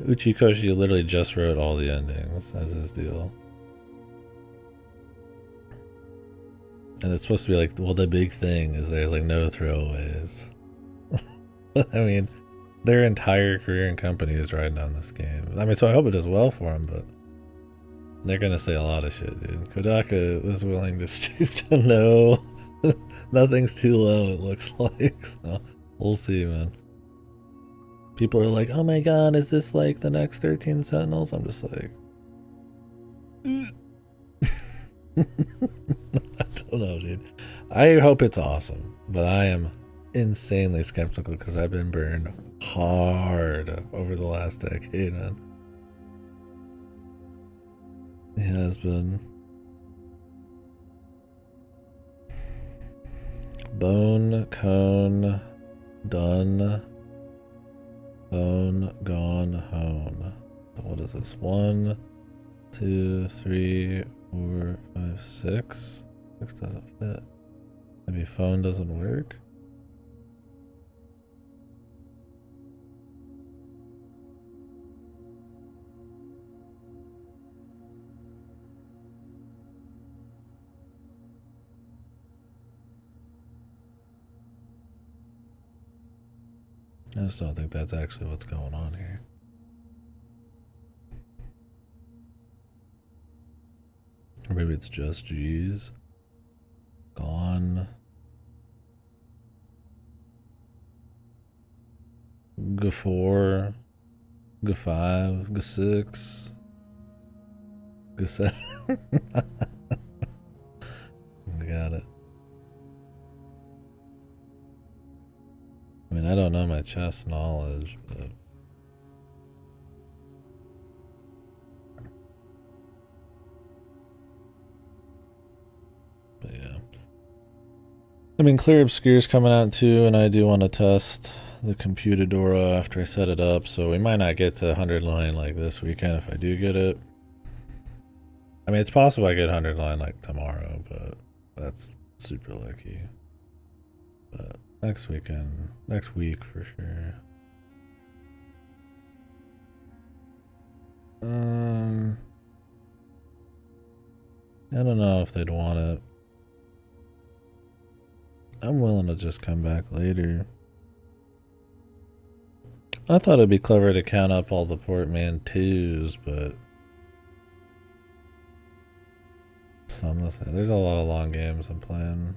Uchikoshi literally just wrote all the endings as his deal. And it's supposed to be like, well, the big thing is there's like no throwaways. I mean, their entire career and company is riding on this game. I mean, so I hope it does well for them, but they're gonna say a lot of shit, dude. Kodaka is willing to stoop to no. Nothing's too low, it looks like. So we'll see, man. People are like, oh my god, is this like the next 13 Sentinels? I'm just like, I don't know, dude. I hope it's awesome, but I am insanely skeptical because I've been burned hard over the last decade, man. It has been. Bone, cone, done. Bone, gone, hone. What is this? 1, 2, 3, 4, 5, 6. 6 doesn't fit. Maybe phone doesn't work. I just don't think that's actually what's going on here. Or maybe it's just G's. Gone. G4. G5. G6. G7. I don't know my chess knowledge, but yeah. I mean, Clear Obscure's coming out too, and I do want to test the Computadora after I set it up, so we might not get to 100 line like this weekend if I do get it. I mean, it's possible I get 100 line like tomorrow, but that's super lucky. But next week for sure. I don't know if they'd want it. I'm willing to just come back later. I thought it'd be clever to count up all the portmanteaus, but there's a lot of long games I'm playing.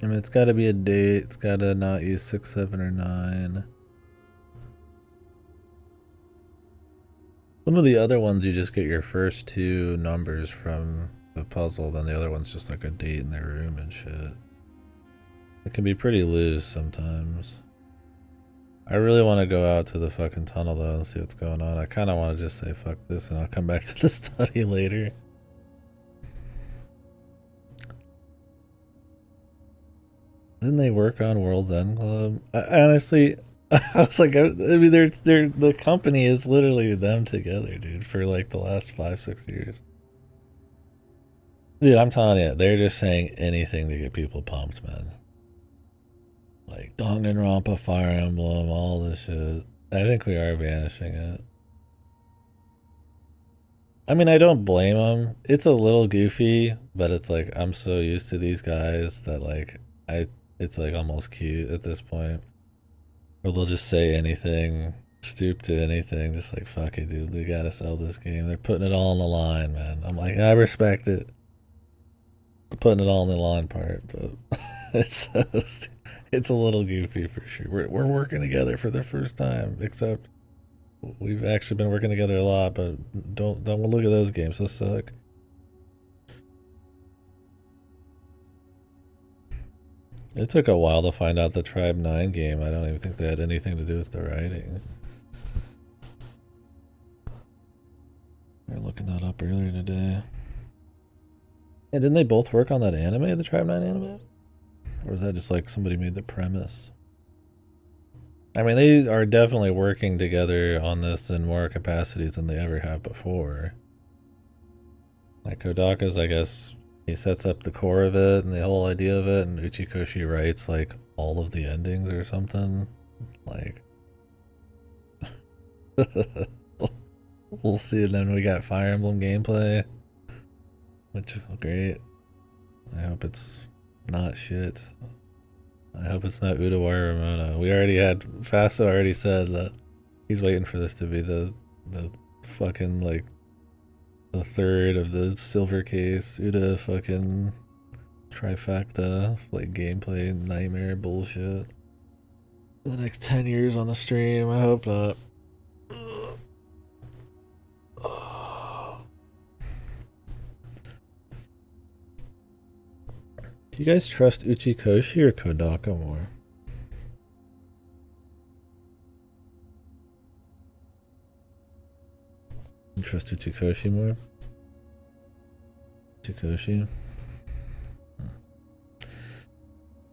I mean, it's got to be a date. It's got to not use 6, 7, or 9. Some of the other ones, you just get your first 2 numbers from the puzzle, then the other one's just like a date in their room and shit. It can be pretty loose sometimes. I really want to go out to the fucking tunnel though and see what's going on. I kind of want to just say fuck this and I'll come back to the study later. Didn't they work on World's End Club? I honestly, I was like, I mean, they're the company is literally them together, dude, for like the last 5, 6 years. Dude, I'm telling you, they're just saying anything to get people pumped, man. Like Danganronpa, Fire Emblem, all this shit. I think we are vanishing it. I mean, I don't blame them. It's a little goofy, but it's like I'm so used to these guys that like it's like almost cute at this point. Or they'll just say anything, stoop to anything, just like fuck it, dude. We gotta sell this game. They're putting it all on the line, man. I'm like, I respect it. Putting it all on the line part, but it's a little goofy for sure. We're working together for the first time, except we've actually been working together a lot, but don't look at those games. Those suck. It took a while to find out the Tribe 9 game. I don't even think they had anything to do with the writing. We were looking that up earlier today. And didn't they both work on that anime, the Tribe 9 anime? Or was that just like somebody made the premise? I mean, they are definitely working together on this in more capacities than they ever have before. Like Kodaka's, I guess, he sets up the core of it and the whole idea of it, and Uchikoshi writes like all of the endings or something. Like, we'll see. And then we got Fire Emblem gameplay, which is great. I hope it's not shit. I hope it's not Udawara Ramona. We already had Fasto already said that he's waiting for this to be the fucking like the third of the silver case Uda fucking trifecta like gameplay nightmare bullshit for the next 10 years on the stream. I hope not. Do you guys trust Uchikoshi or Kodaka more? You trust Uchikoshi more? Uchikoshi?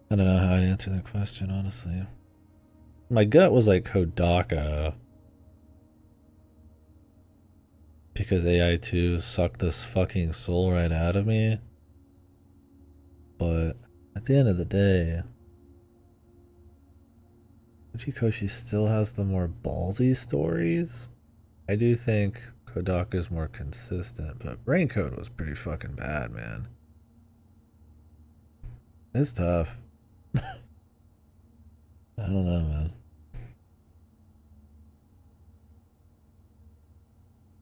I don't know how I'd answer that question, honestly. My gut was like Kodaka. Because AI2 sucked this fucking soul right out of me. But at the end of the day, Uchikoshi still has the more ballsy stories. I do think Kodaka is more consistent, but Raincoat was pretty fucking bad, man. It's tough. I don't know, man.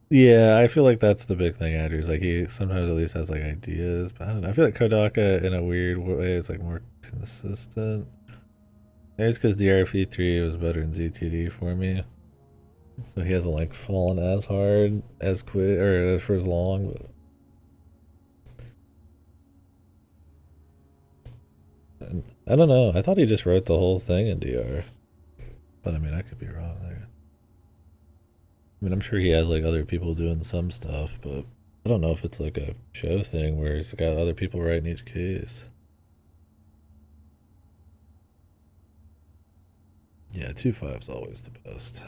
Yeah, I feel like that's the big thing, Andrew's like he sometimes at least has like ideas, but I don't know. I feel like Kodaka in a weird way is like more consistent. Maybe it's because DRP3 was better than ZTD for me. So he hasn't like fallen as hard as quick or for as long, but I don't know. I thought he just wrote the whole thing in DR. But I mean, I could be wrong there. I mean, I'm sure he has like other people doing some stuff, but I don't know if it's like a show thing where he's got other people writing each case. Yeah, 2.5's always the best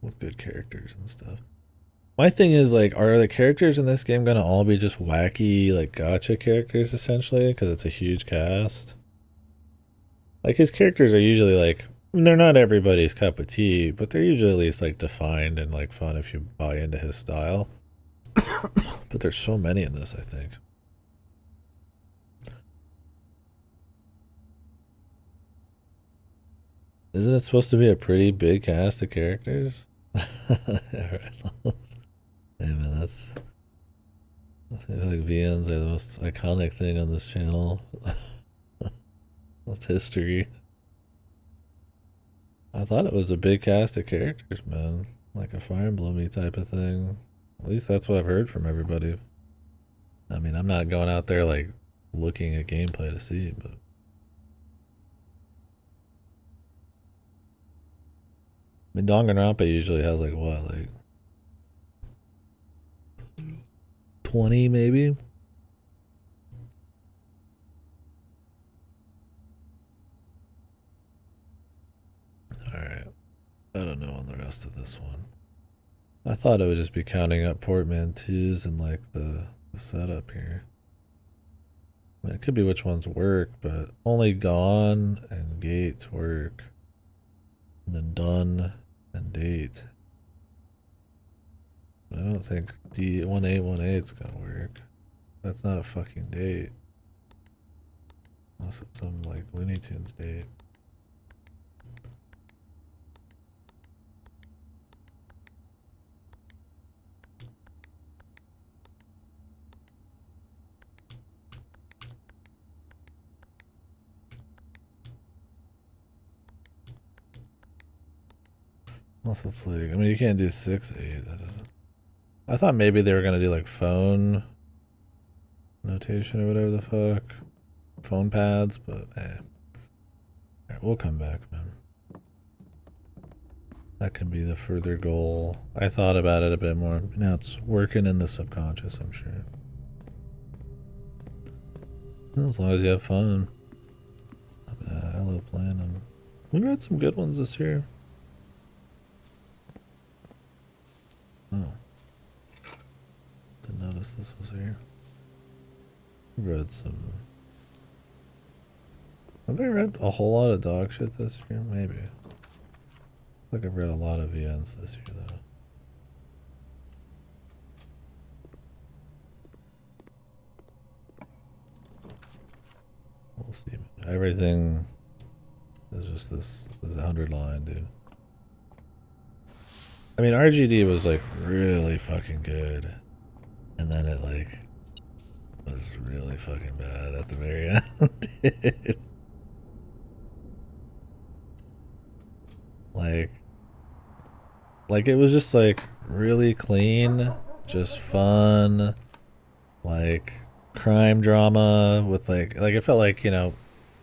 with good characters and stuff. My thing is like, are the characters in this game gonna all be just wacky like gotcha characters essentially? Because it's a huge cast. Like his characters are usually like they're not everybody's cup of tea, but they're usually at least like defined and like fun if you buy into his style. But there's so many in this, I think. Isn't it supposed to be a pretty big cast of characters? Hey man, that's I feel like VNs are the most iconic thing on this channel. That's history. I thought it was a big cast of characters, man. Like a Fire Emblem type of thing. At least that's what I've heard from everybody. I mean, I'm not going out there like looking at gameplay to see, but I mean, Danganronpa usually has like what, like 20 maybe? Alright. I don't know on the rest of this one. I thought it would just be counting up portmanteaus and like the setup here. I mean, it could be which ones work, but only gone and gates work. And then done and date. I don't think D1818 is gonna work. That's not a fucking date. Unless it's some like Looney Tunes date. Unless it's like, I mean, you can't do 6-8. That doesn't. I thought maybe they were gonna do like phone notation or whatever the fuck. Phone pads, but eh. Alright, we'll come back, man. That can be the further goal. I thought about it a bit more. Now it's working in the subconscious, I'm sure. As long as you have fun. I love playing them. We read some good ones this year. Oh. Didn't notice this was here. We read some. Have I read a whole lot of dog shit this year? Maybe. I think I've read a lot of VNs this year, though. We'll see. Everything is just this 100 line, dude. I mean, RGD was like really fucking good. And then it like was really fucking bad at the very end. Like it was just like really clean, just fun, like crime drama with like it felt like, you know,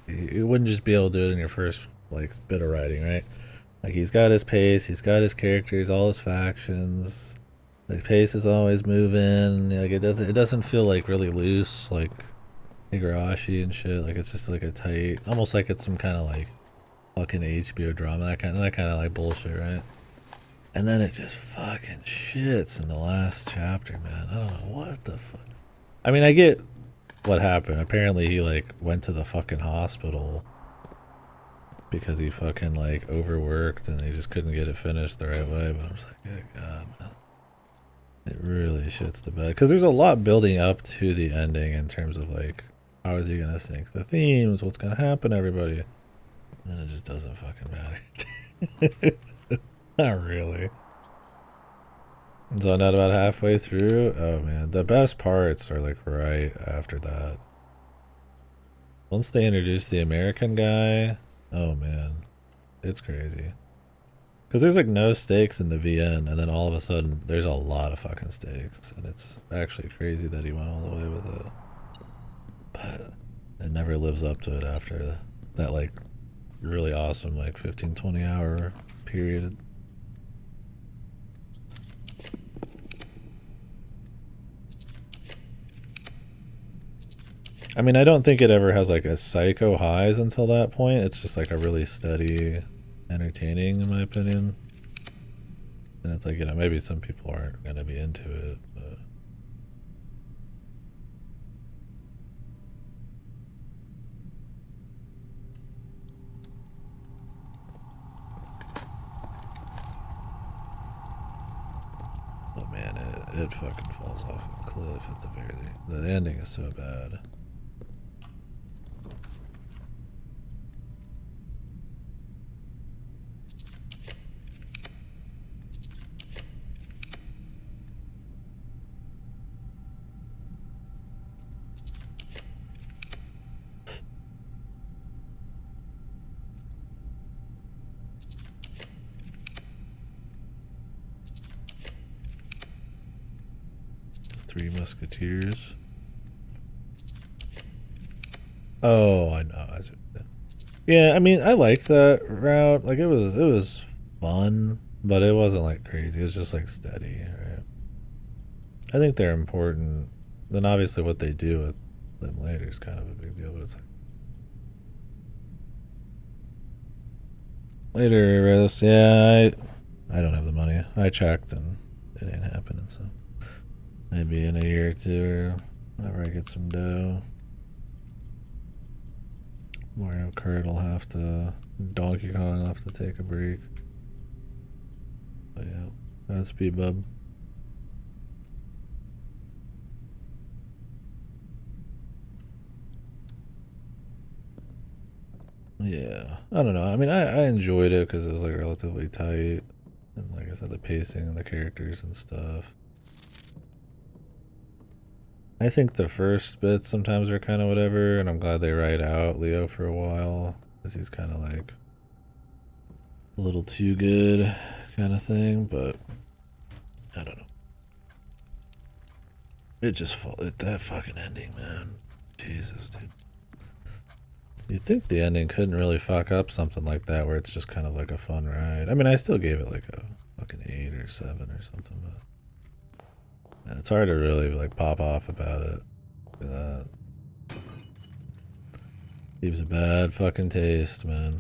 you wouldn't just be able to do it in your first like bit of writing, right? Like he's got his pace, he's got his characters, all his factions. Like pace is always moving. Like it doesn't feel like really loose, like Higurashi and shit. Like it's just like a tight, almost like it's some kind of like fucking HBO drama, that kind of like bullshit, right? And then it just fucking shits in the last chapter, man. I don't know what the fuck. I mean, I get what happened. Apparently, he like went to the fucking hospital because he fucking like overworked and he just couldn't get it finished the right way. But I'm just like, good God, man. It really shits the bed because there's a lot building up to the ending in terms of like, how is he gonna sync the themes? What's gonna happen, everybody? And then it just doesn't fucking matter. Not really. So not about halfway through. Oh man, the best parts are like right after that. Once they introduce the American guy, oh man, it's crazy. Because there's like no stakes in the VN, and then all of a sudden there's a lot of fucking stakes, and it's actually crazy that he went all the way with it. But it never lives up to it after that, like, really awesome, like, 15-20 hour period. I mean, I don't think it ever has like a psycho highs until that point. It's just like a really steady, entertaining, in my opinion. And it's like, you know, maybe some people aren't gonna be into it, but oh man, it fucking falls off a cliff at the very. The ending is so bad. Three Musketeers. Oh, I know. Yeah, I mean, I liked that route. Like, it was fun, but it wasn't like crazy. It was just like steady. Right? I think they're important. Then obviously what they do with them later is kind of a big deal. But it's like later, Rest. Yeah, I don't have the money. I checked and it ain't happening. So maybe in a year or two, or whenever I get some dough. Mario Kart will have to, Donkey Kong will have to take a break. But yeah, that's Speed Bub. Yeah, I don't know. I mean, I enjoyed it because it was like relatively tight, and like I said, the pacing and the characters and stuff. I think the first bits sometimes are kind of whatever, and I'm glad they write out Leo for a while because he's kind of like a little too good kind of thing, but I don't know. It just that fucking ending, man. Jesus, dude. You'd think the ending couldn't really fuck up something like that where it's just kind of like a fun ride. I mean, I still gave it like a fucking 8 or 7 or something, but man, it's hard to really like pop off about it. That leaves a bad fucking taste, man.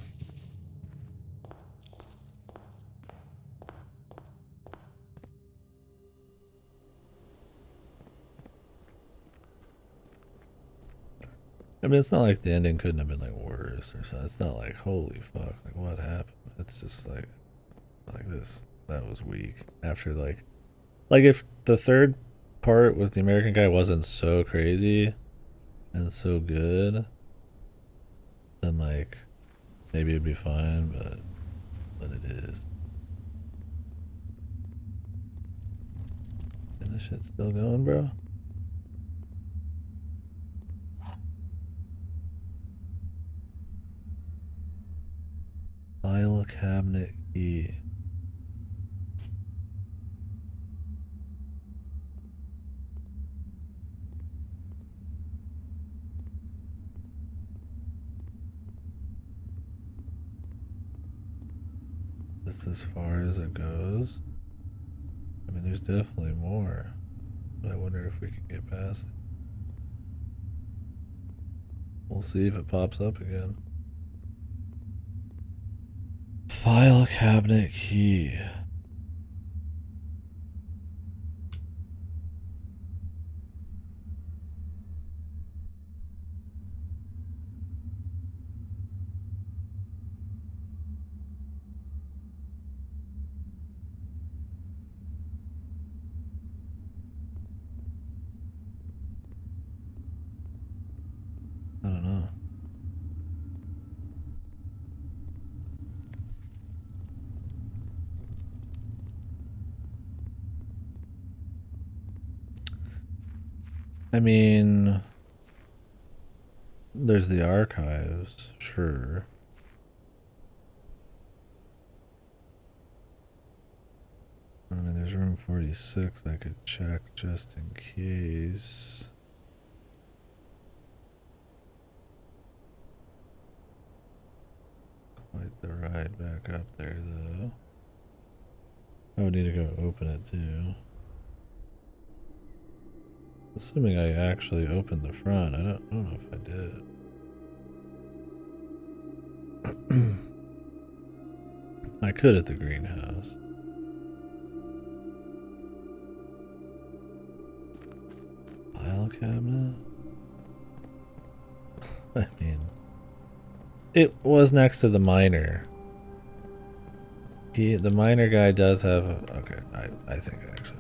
I mean, it's not like the ending couldn't have been like worse or something. It's not like holy fuck, like what happened? It's just like this. That was weak. After like if the third part with the American guy wasn't so crazy and so good, then like maybe it'd be fine. But it is. And this shit's still going, bro. File cabinet key. That's as far as it goes. I mean, there's definitely more. But I wonder if we can get past it. We'll see if it pops up again. File cabinet key. I don't know. I mean, there's the archives, sure. there's room 46, I could check just in case. Quite the ride back up there, though. I would need to go open it, too. Assuming I actually opened the front. I don't know if I did. I could at the greenhouse. File cabinet? I mean, it was next to the miner. The miner guy does have a, okay, I think I actually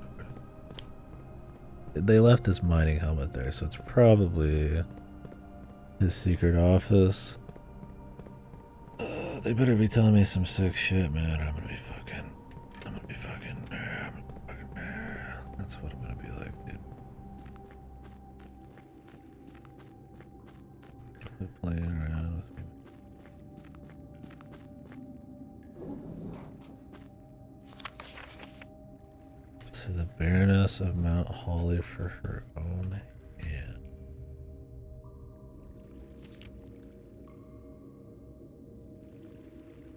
they left his mining helmet there, so it's probably his secret office. They better be telling me some sick shit, man. I'm gonna be fucking, that's what I'm gonna be like, dude. Quit playing around with me. To the Baroness of Mount Holly for her own hand.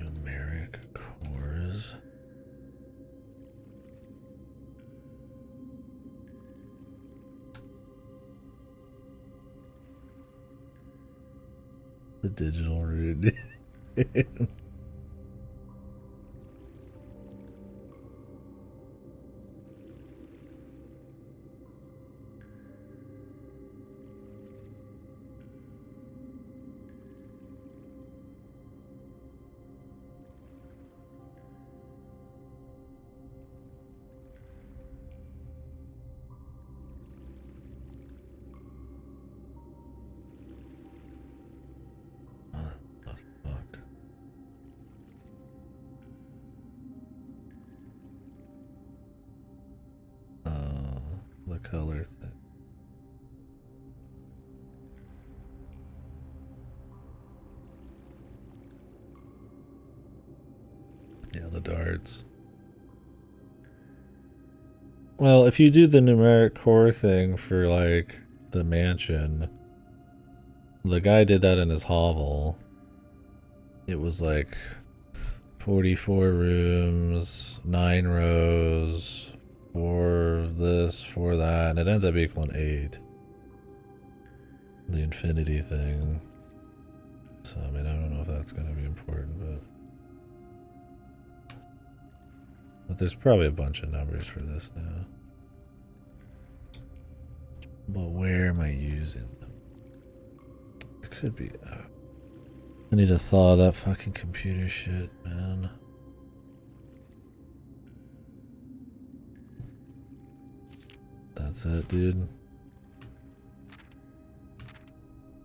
Numeric cores. The digital route. The color thing. Yeah, the darts. Well, if you do the numeric core thing for like the mansion, the guy did that in his hovel. It was like 44 rooms, 9 rows, 4 this, 4 that, and it ends up equaling 8. The infinity thing. So, I mean, I don't know if that's going to be important, but there's probably a bunch of numbers for this now. But where am I using them? It could be... I need to thaw that fucking computer shit, man. That's it, dude.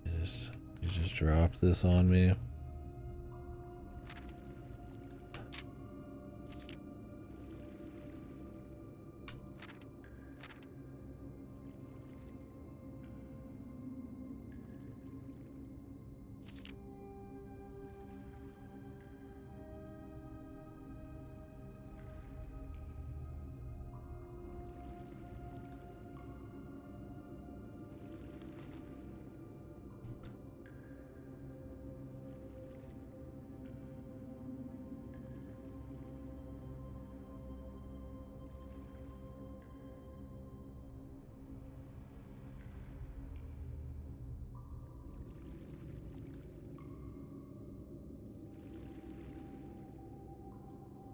You just dropped this on me.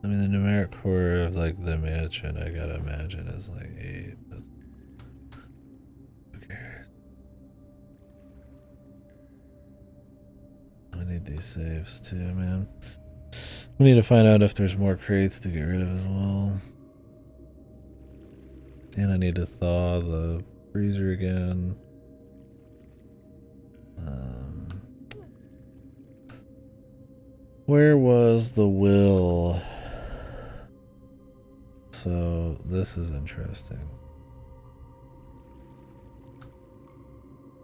I mean, the numeric core of like the mansion, I gotta imagine is like 8. But who cares? I need these saves too, man. We need to find out if there's more crates to get rid of as well. And I need to thaw the freezer again. Where was the will? So this is interesting.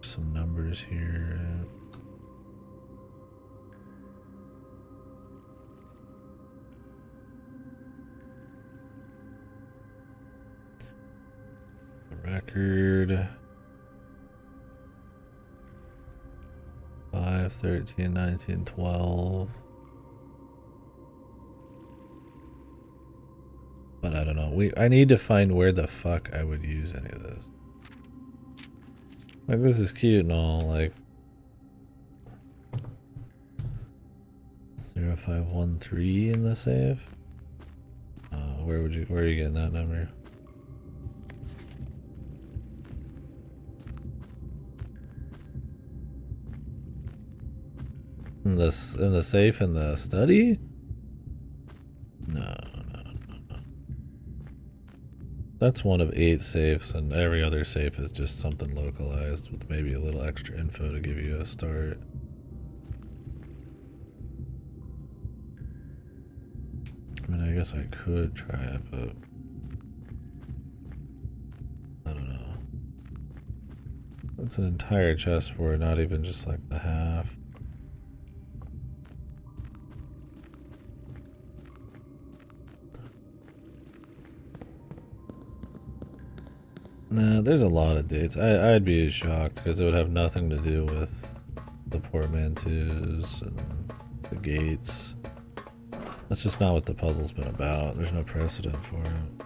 Some numbers here. record. 5, 13, 19, 12. But I don't know. I need to find where the fuck I would use any of this. Like, this is cute and all, like 0513 in the safe. Where are you getting that number? In the safe in the study? No. That's one of 8 safes, and every other safe is just something localized with maybe a little extra info to give you a start. I mean, I guess I could try it, but I don't know. That's an entire chessboard, not even just like the half. Nah, there's a lot of dates. I'd be shocked because it would have nothing to do with the portmanteaus and the gates. That's just not what the puzzle's been about. There's no precedent for it.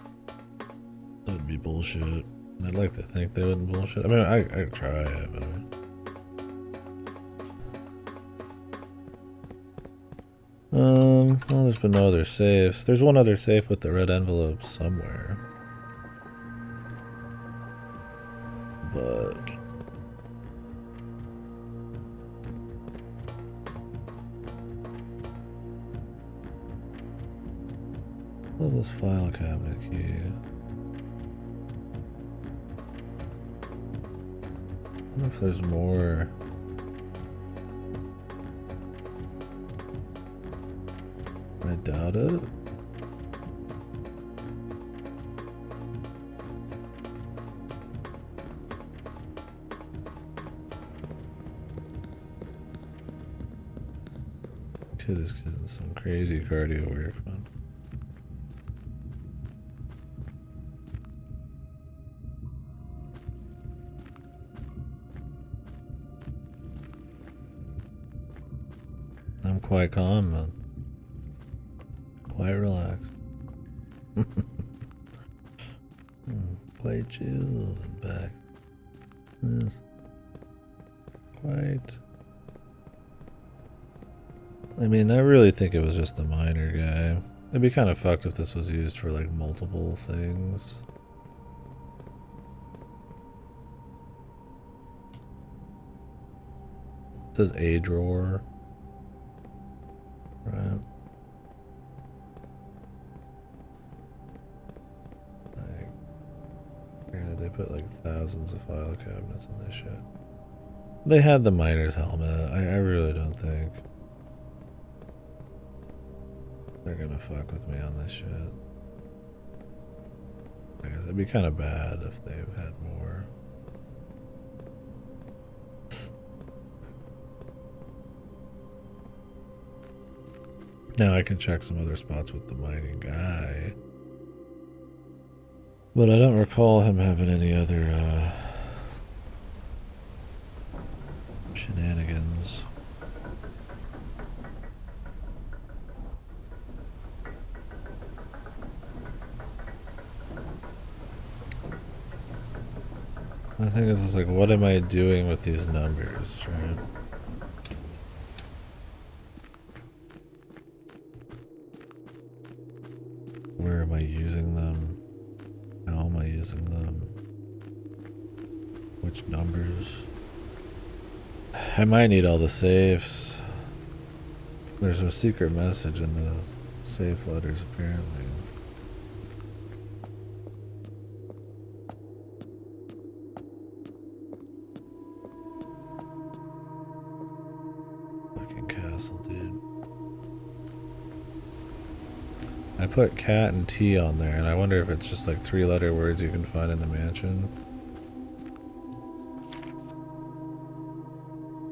That'd be bullshit. I'd like to think they wouldn't bullshit. I mean, I'd try it, but... well, there's been no other safes. There's one other safe with the red envelope somewhere. But... what is this file cabinet key? I wonder if there's more. I doubt it. Kid is getting some crazy cardio work, man. I'm quite calm, man. Quite relaxed. Quite chill and back. Yes. Quite. I mean, I really think it was just the miner guy. It'd be kind of fucked if this was used for like multiple things. It says a drawer. Right. Like, granted, they put like thousands of file cabinets in this shit. They had the miner's helmet. I really don't think they're gonna fuck with me on this shit. I guess it'd be kind of bad if they had more. Now I can check some other spots with the mining guy. But I don't recall him having any other shenanigans. The thing is, like, what am I doing with these numbers, right? Where am I using them? How am I using them? Which numbers? I might need all the safes. There's a secret message in the safe letters, apparently. Fucking castle, dude. I put cat and T on there, and I wonder if it's just like 3-letter words you can find in the mansion.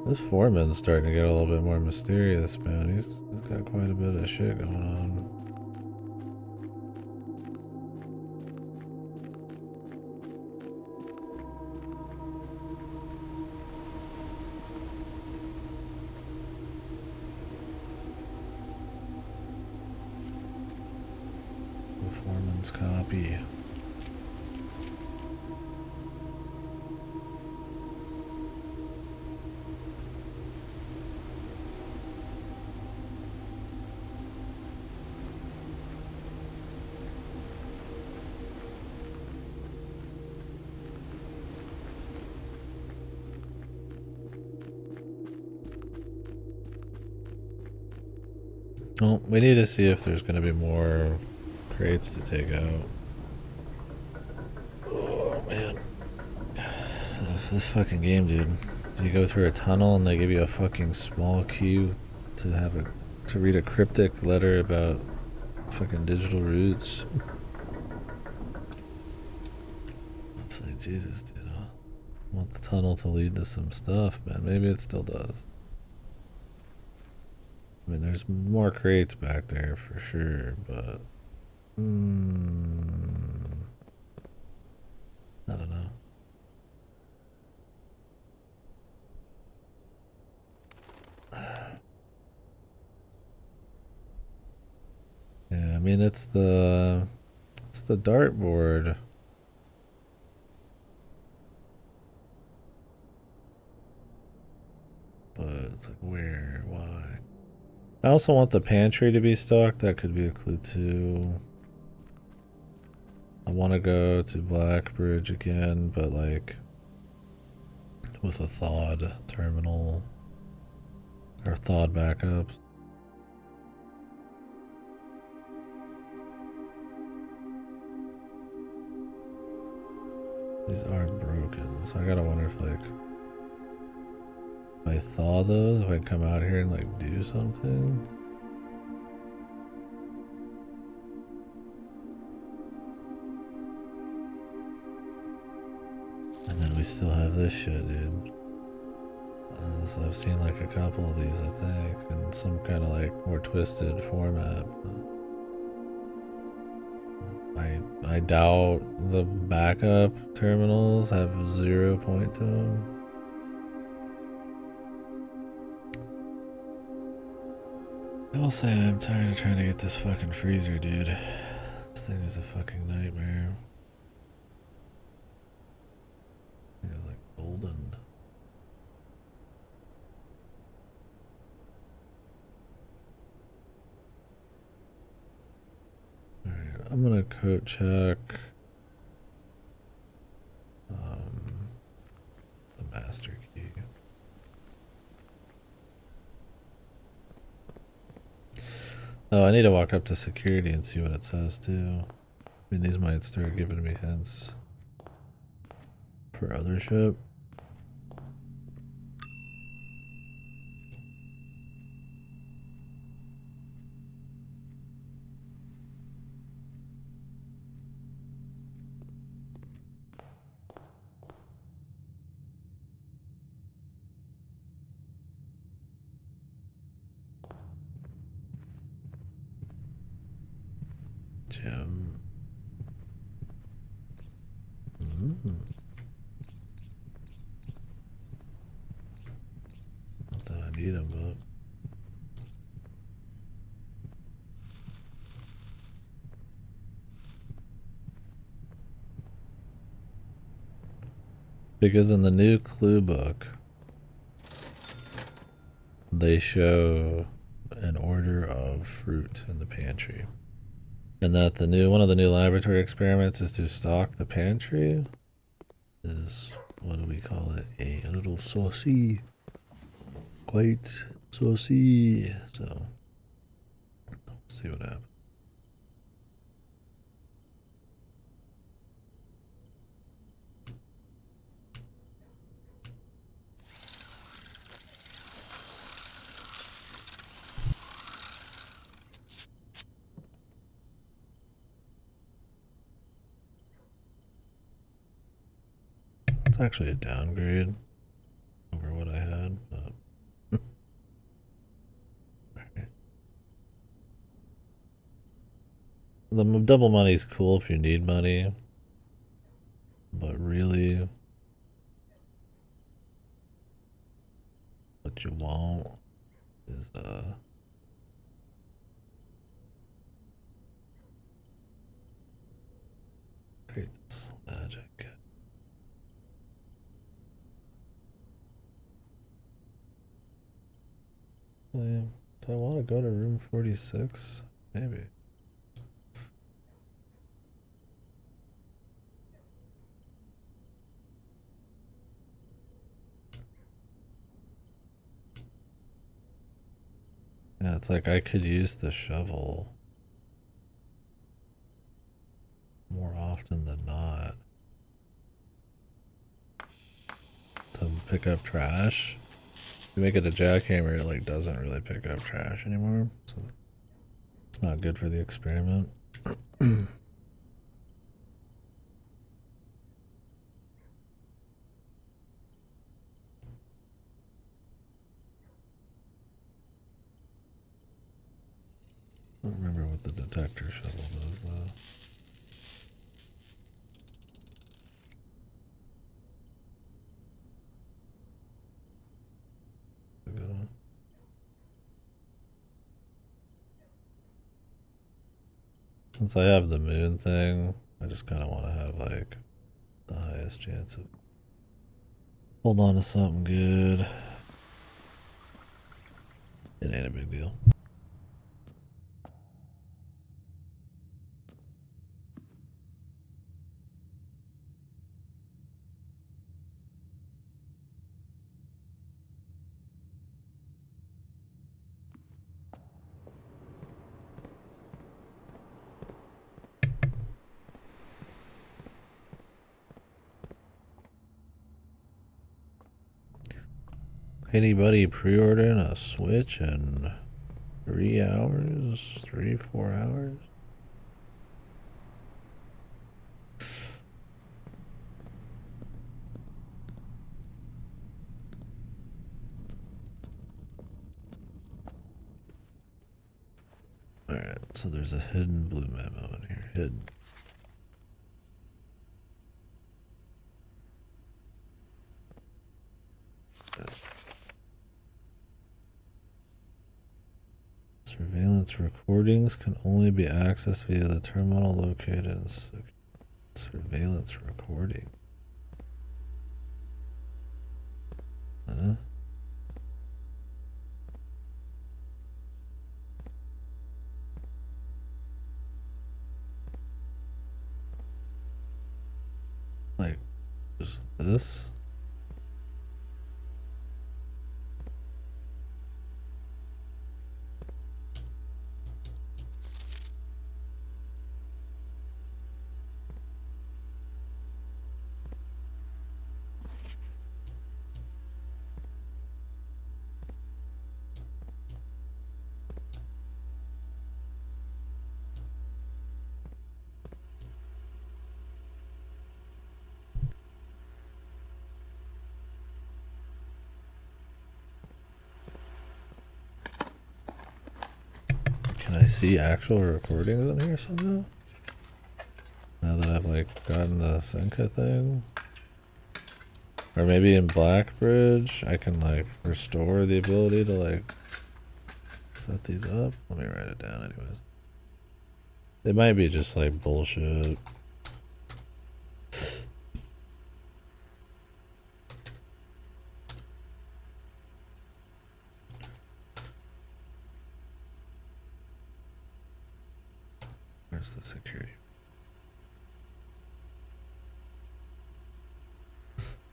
This foreman's starting to get a little bit more mysterious, man. He's got quite a bit of shit going on. License copy. Well, we need to see if there's going to be more crates to take out. Oh, man. This fucking game, dude. You go through a tunnel and they give you a fucking small key to read a cryptic letter about fucking digital roots. It's like, Jesus, dude. I want the tunnel to lead to some stuff, man. Maybe it still does. I mean, there's more crates back there for sure, but I don't know. Yeah, I mean it's the dartboard. But it's like where, why? I also want the pantry to be stocked. That could be a clue too. I want to go to Blackbridge again, but like with a thawed terminal or thawed backups. These aren't broken, so I gotta wonder if like if I thaw those, if I come out here and like do something. And then we still have this shit, dude. So I've seen like a couple of these, I think, in some kind of like more twisted format. I doubt the backup terminals have 0 point to them. I will say I'm tired of trying to get this fucking freezer, dude. This thing is a fucking nightmare. It's like golden. Alright, I'm gonna code check the master key. Oh, I need to walk up to security and see what it says too. I mean, these might start giving me hints for other shit. Gem. Not that I need them, but because in the new clue book, they show an order of fruit in the pantry. And that one of the new laboratory experiments is to stock the pantry. Is, what do we call it? A little saucy. Quite saucy. So, we'll see what happens. It's actually a downgrade over what I had, but right. The double money is cool if you need money, but really, what you want is Upgrade this magic. Do I want to go to room 46? Maybe. Yeah, it's like I could use the shovel more often than not to pick up trash. You make it a jackhammer, it like doesn't really pick up trash anymore, so it's not good for the experiment. I don't remember what the detector shovel does though. A good one. Since I have the moon thing, I just kind of want to have like the highest chance of hold on to something good. It ain't a big deal. Anybody pre-ordering a Switch in 3 hours? 4 hours? Alright, so there's a hidden blue memo in here. Hidden. Surveillance recordings can only be accessed via the terminal located in surveillance recording. Huh? Like, just this? Can I see actual recordings in here somehow? Now that I've like gotten the Senka thing? Or maybe in Blackbridge I can like restore the ability to like set these up? Let me write it down anyways. It might be just like bullshit. Where's the security?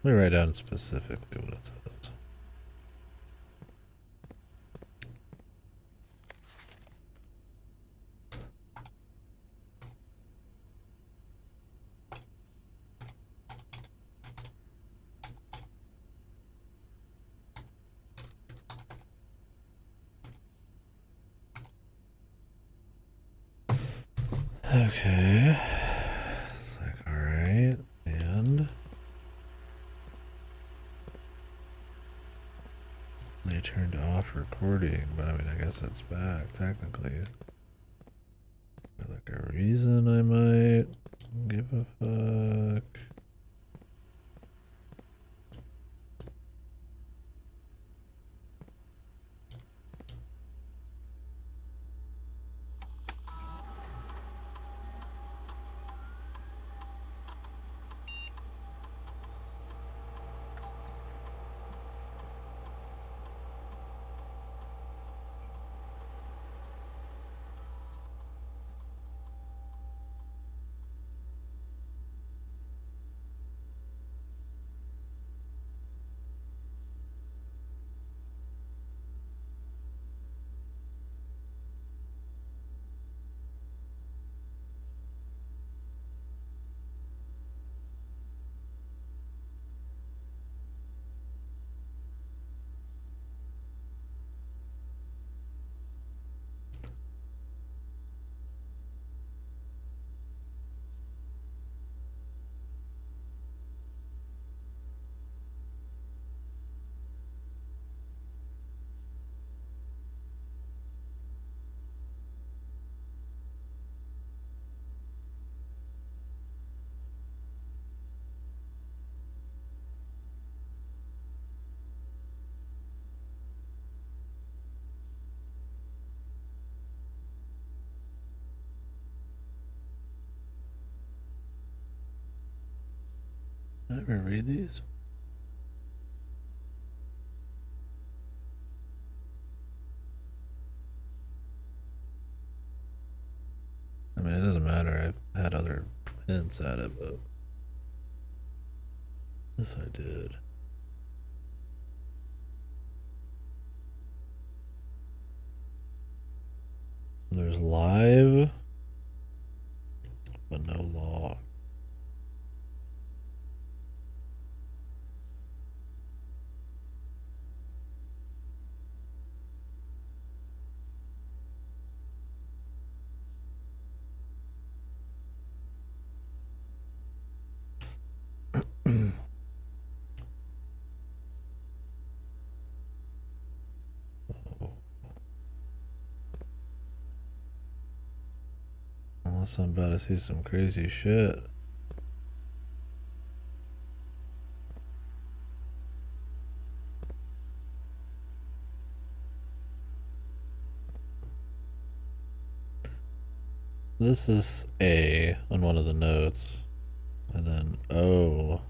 Let me write down specifically what it says. Okay. It's like, alright, and they turned off recording, but I mean, I guess it's back, technically. For like a reason I might give a fuck. ever read these? I mean, it doesn't matter. I've had other hints at it, but this I did. There's live, but no log. Unless I'm about to see some crazy shit. This is A on one of the notes. And then O.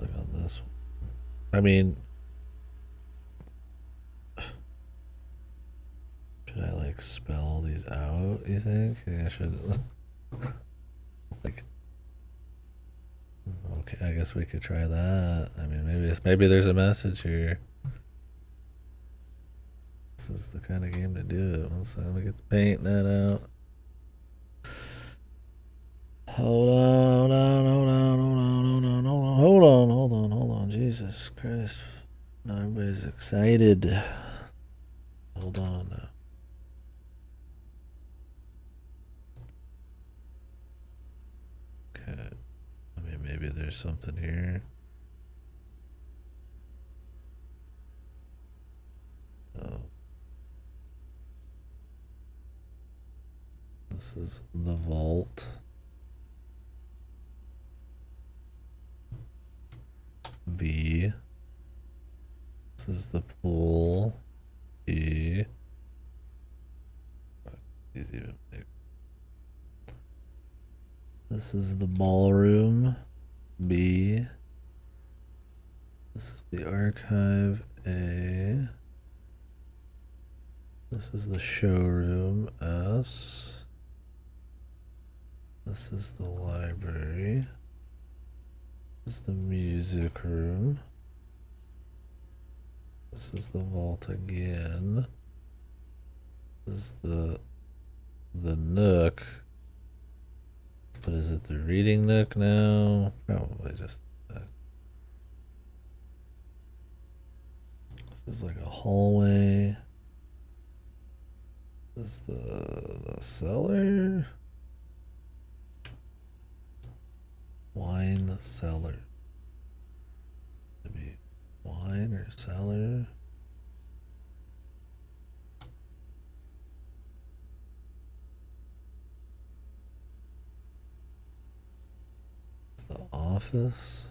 Look on this one. I mean, should I like spell these out, you think? I should like okay, I guess we could try that. I mean maybe there's a message here. This is the kind of game to do it. Once we get the paint that out. Hold on. Jesus Christ. Now everybody's excited. Hold on now. Okay. I mean, maybe there's something here. Oh. This is the vault. V. This is the pool. E. These even big. This is the ballroom. B. This is the archive. A. This is the showroom. S. This is the library. This is the music room. This is the vault again. This is the nook. But is it the reading nook now? Probably just that. This is like a hallway. This is the cellar. Wine cellar. Maybe wine or cellar. It's the office.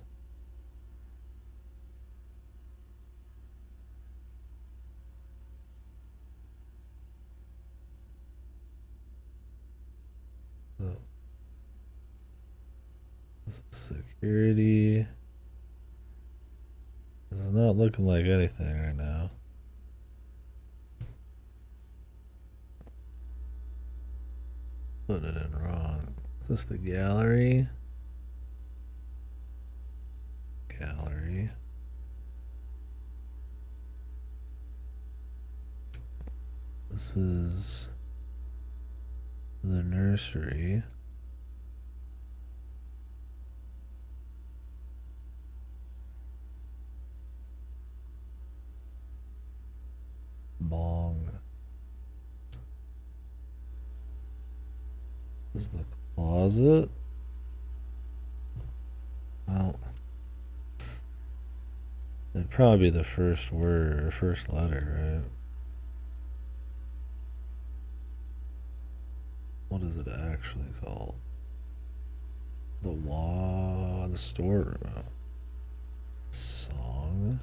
This is security. This is not looking like anything right now. Put it in wrong. Is this the gallery? Gallery. This is the nursery. Bong. This is the closet. Well, it'd probably be the first word or first letter, right? What is it actually called? The storeroom. Song.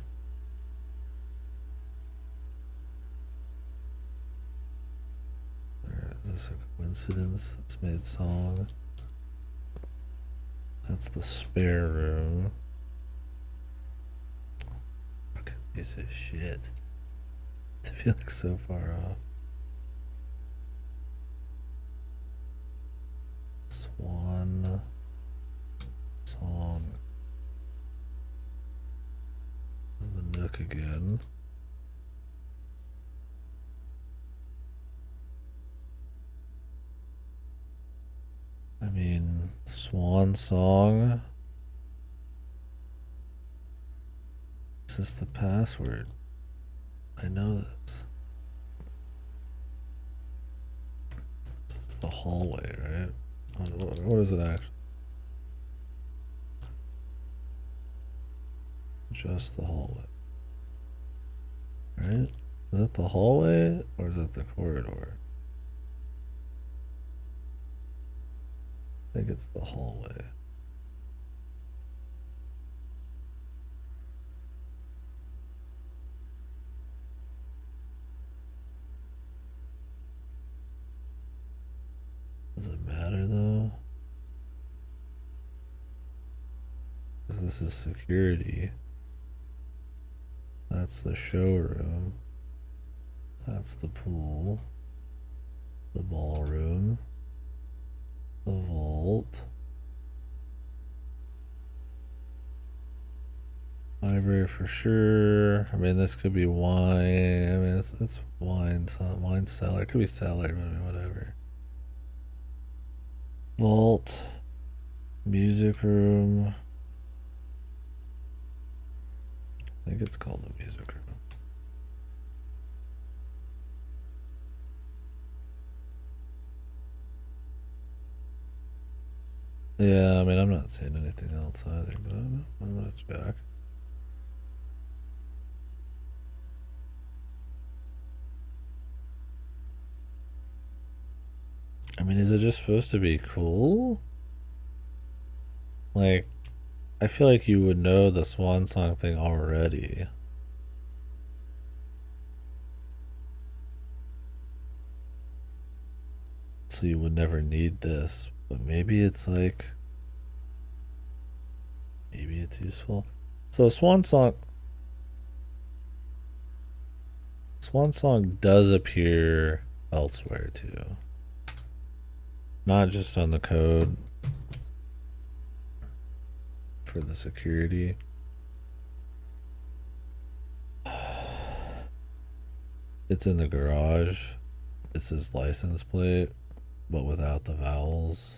Is this a coincidence? It's made song. That's the spare room. Fucking piece of shit. I feel like so far off. Swan song. The Nook again. I mean, Swan Song. This is the password. I know this. This is the hallway, right? What is it actually? Just the hallway. Right? Is it the hallway or is it the corridor? I think it's the hallway. Does it matter though? Because this is security. That's the showroom. That's the pool. The ballroom. The vault. Library for sure. I mean, this could be wine. I mean, it's wine. Wine cellar. It could be cellar, but I mean, whatever. Vault. Music room. I think it's called the music room. Yeah, I mean, I'm not seeing anything else either, but I'm gonna check. I mean, is it just supposed to be cool? Like, I feel like you would know the swan song thing already. So you would never need this. But maybe it's like, maybe it's useful. So Swan Song does appear elsewhere too. Not just on the code for the security. It's in the garage. It's his license plate, but without the vowels.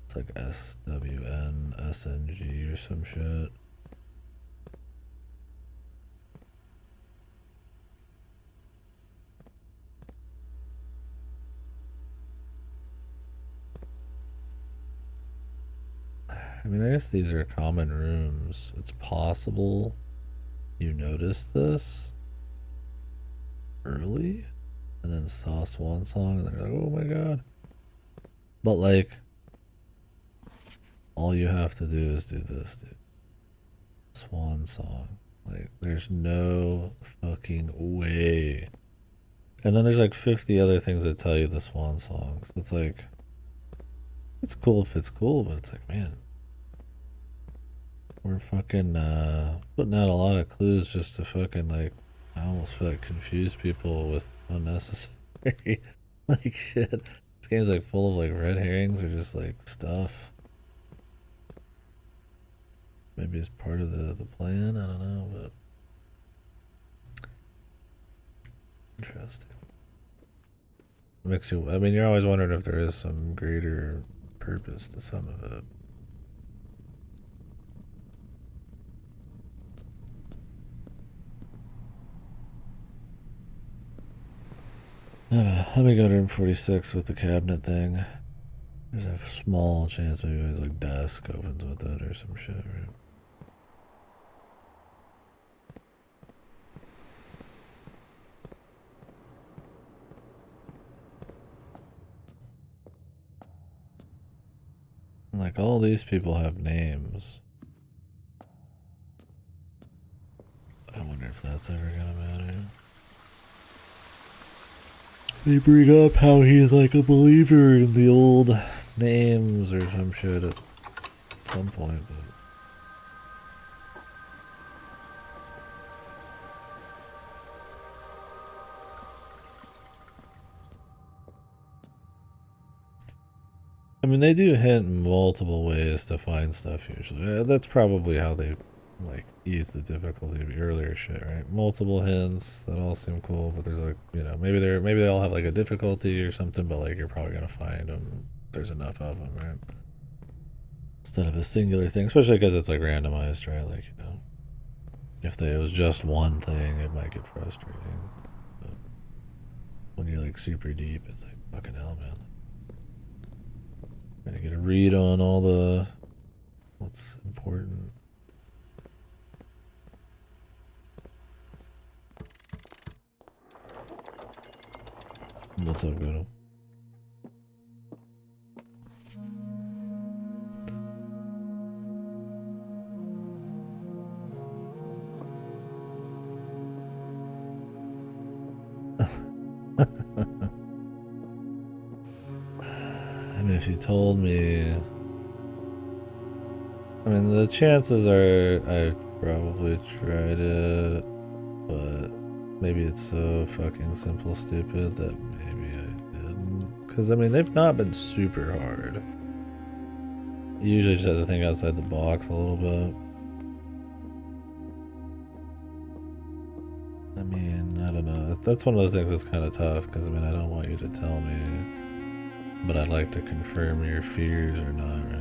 It's like SWN, or some shit. I mean, I guess these are common rooms. It's possible you noticed this early and then saw Swan Song and they're like, oh my god. But like, all you have to do is do this, dude. Swan Song. Like, there's no fucking way. And then there's like 50 other things that tell you the Swan Song. So it's like, it's cool if it's cool, but it's like, man, we're fucking putting out a lot of clues just to fucking like, I almost feel like confuse people with unnecessary like shit. This game's like full of like red herrings or just like stuff. Maybe it's part of the plan, I don't know, but interesting. Makes you, I mean, you're always wondering if there is some greater purpose to some of it. I don't know. Let me go to room 46 with the cabinet thing. There's a small chance maybe his like desk opens with it or some shit, right? Like, all these people have names. I wonder if that's ever gonna matter. They bring up how he's like a believer in the old names or some shit at some point, but I mean, they do hint multiple ways to find stuff usually. That's probably how they like ease the difficulty of the earlier shit, right? Multiple hints that all seem cool, but there's like, you know, maybe they all have like a difficulty or something, but like you're probably gonna find them. There's enough of them, right? Instead of a singular thing, especially because it's like randomized, right? Like, you know, if it was just one thing, it might get frustrating. But when you're like super deep, it's like fucking hell, man. Gotta get a read on all the what's important. What's up, Goto? I mean, if you told me, I mean, the chances are I probably tried it, but maybe it's so fucking simple stupid that maybe I didn't. Because, I mean, they've not been super hard. You usually just have to think outside the box a little bit. I mean, I don't know. That's one of those things that's kind of tough, because, I mean, I don't want you to tell me, but I'd like to confirm your fears or not, right?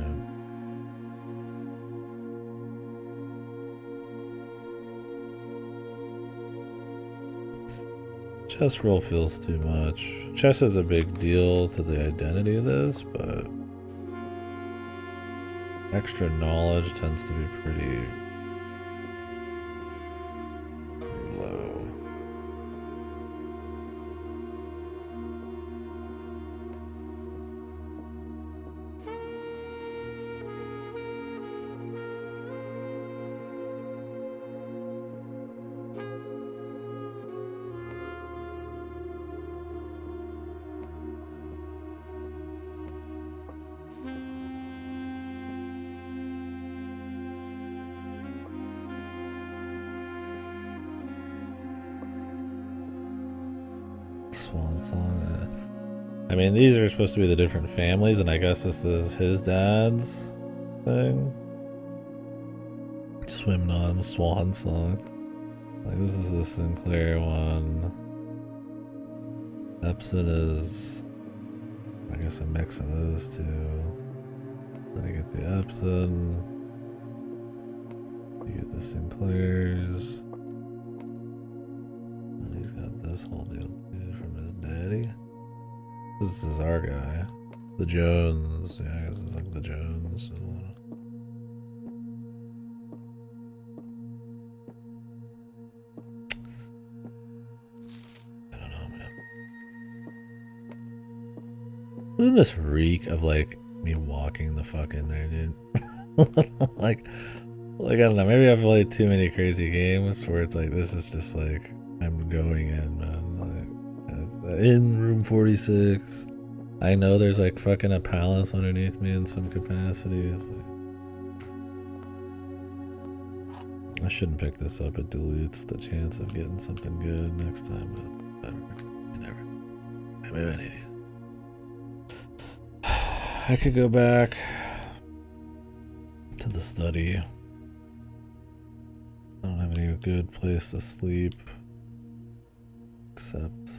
Chess roll feels too much. Chess is a big deal to the identity of this, but extra knowledge tends to be pretty low. Swan Song. I mean, these are supposed to be the different families, and I guess this is his dad's thing. Swim on Swan Song. Like, this is the Sinclair one. Epson is, I guess, a mix of those two. Then I get the Epson. You get the Sinclairs. And he's got this whole deal too from his daddy. This is our guy. The Jones. Yeah, I guess it's like the Jones. I don't know, man. Doesn't this reek of like me walking the fuck in there, dude? like I don't know. Maybe I've played too many crazy games where it's like this is just like I'm going in, man. Like in room 46. I know there's like fucking a palace underneath me in some capacity. It's like, I shouldn't pick this up. It dilutes the chance of getting something good next time, but whatever. You never. Maybe I need it. I could go back to the study. I don't have any good place to sleep except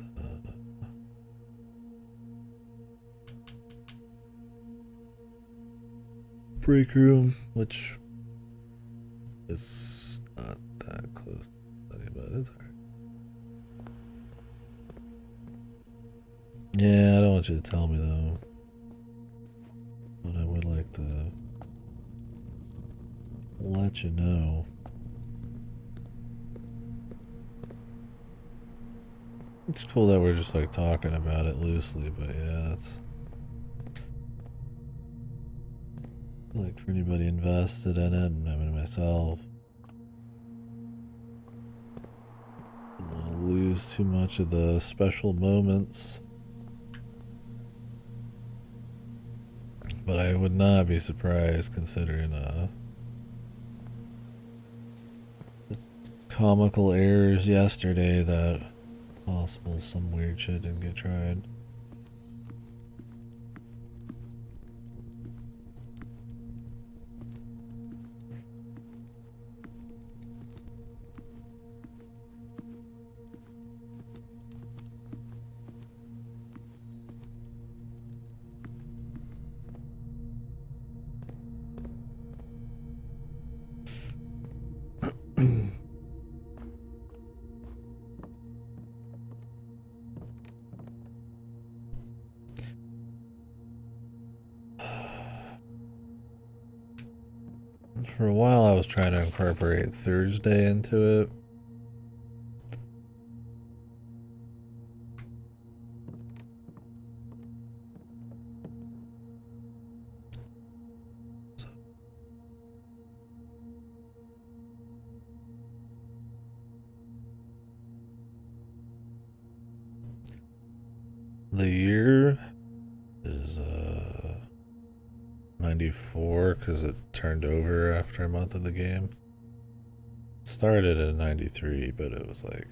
break room, which is not that close to the study, but it's alright. Yeah, I don't want you to tell me though. But I would like to let you know. It's cool that we're just like talking about it loosely, but yeah, it's like for anybody invested in it, and I mean myself, I don't want to lose too much of the special moments But I would not be surprised considering comical errors yesterday that possible some weird shit didn't get tried. For a while, I was trying to incorporate Thursday into it. The year is 94 because it turned over after a month of the game. It started at 93, but it was like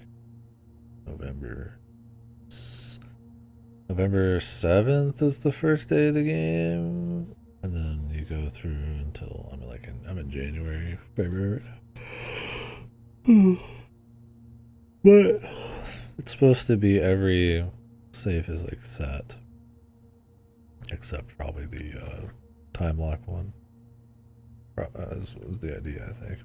November 7th is the first day of the game, and then you go through until I'm in January, February. But it's supposed to be every safe is like set, except probably the time lock one. Was the idea, I think.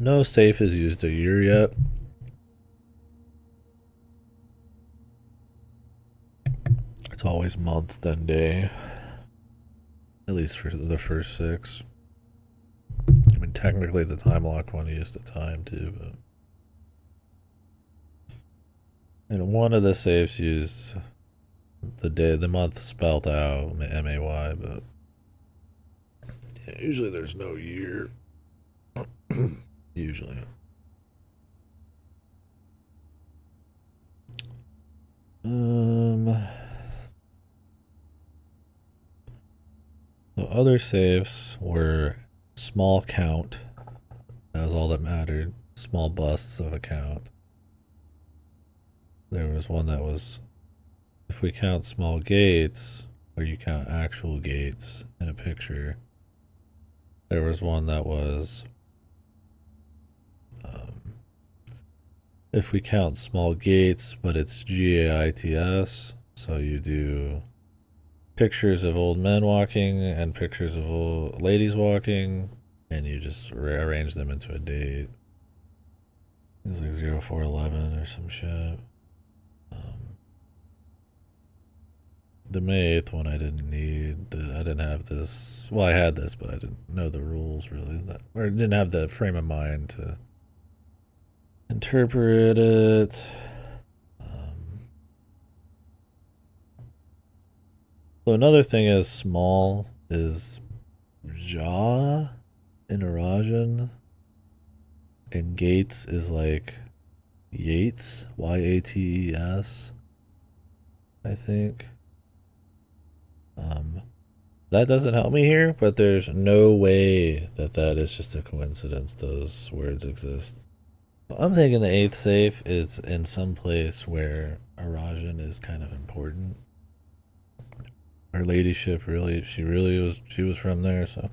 No safe is used a year yet. It's always month then day. At least for the first 6. I mean, technically the time lock one used the time too, but. And one of the safes used the month spelled out, MAY, but yeah, usually there's no year. Usually. The other safes were small count. That was all that mattered. Small busts of a count. There was one that was, if we count small gates, or you count actual gates in a picture, there was one that was, if we count small gates, but it's GAITS, so you do pictures of old men walking and pictures of old ladies walking, and you just rearrange them into a date. It was like 0411 or some shit. The May 8th one I didn't need. I didn't have this. Well, I had this, but I didn't know the rules really. Or didn't have the frame of mind to interpret it. So another thing is small is jaw in Arajan, and Gates is like Yates, YATES, I think. That doesn't help me here, but there's no way that is just a coincidence. Those words exist. I'm thinking the 8th safe is in some place where Arajan is kind of important. Her ladyship she was from there, so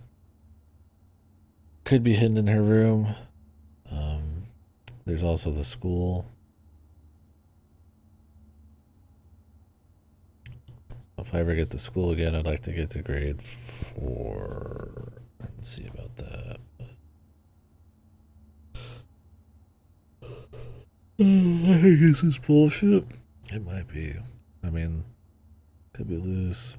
could be hidden in her room. There's also the school. If I ever get to school again, I'd like to get to grade 4. Let's see about that. I think this is bullshit. It might be. I mean, could be loose.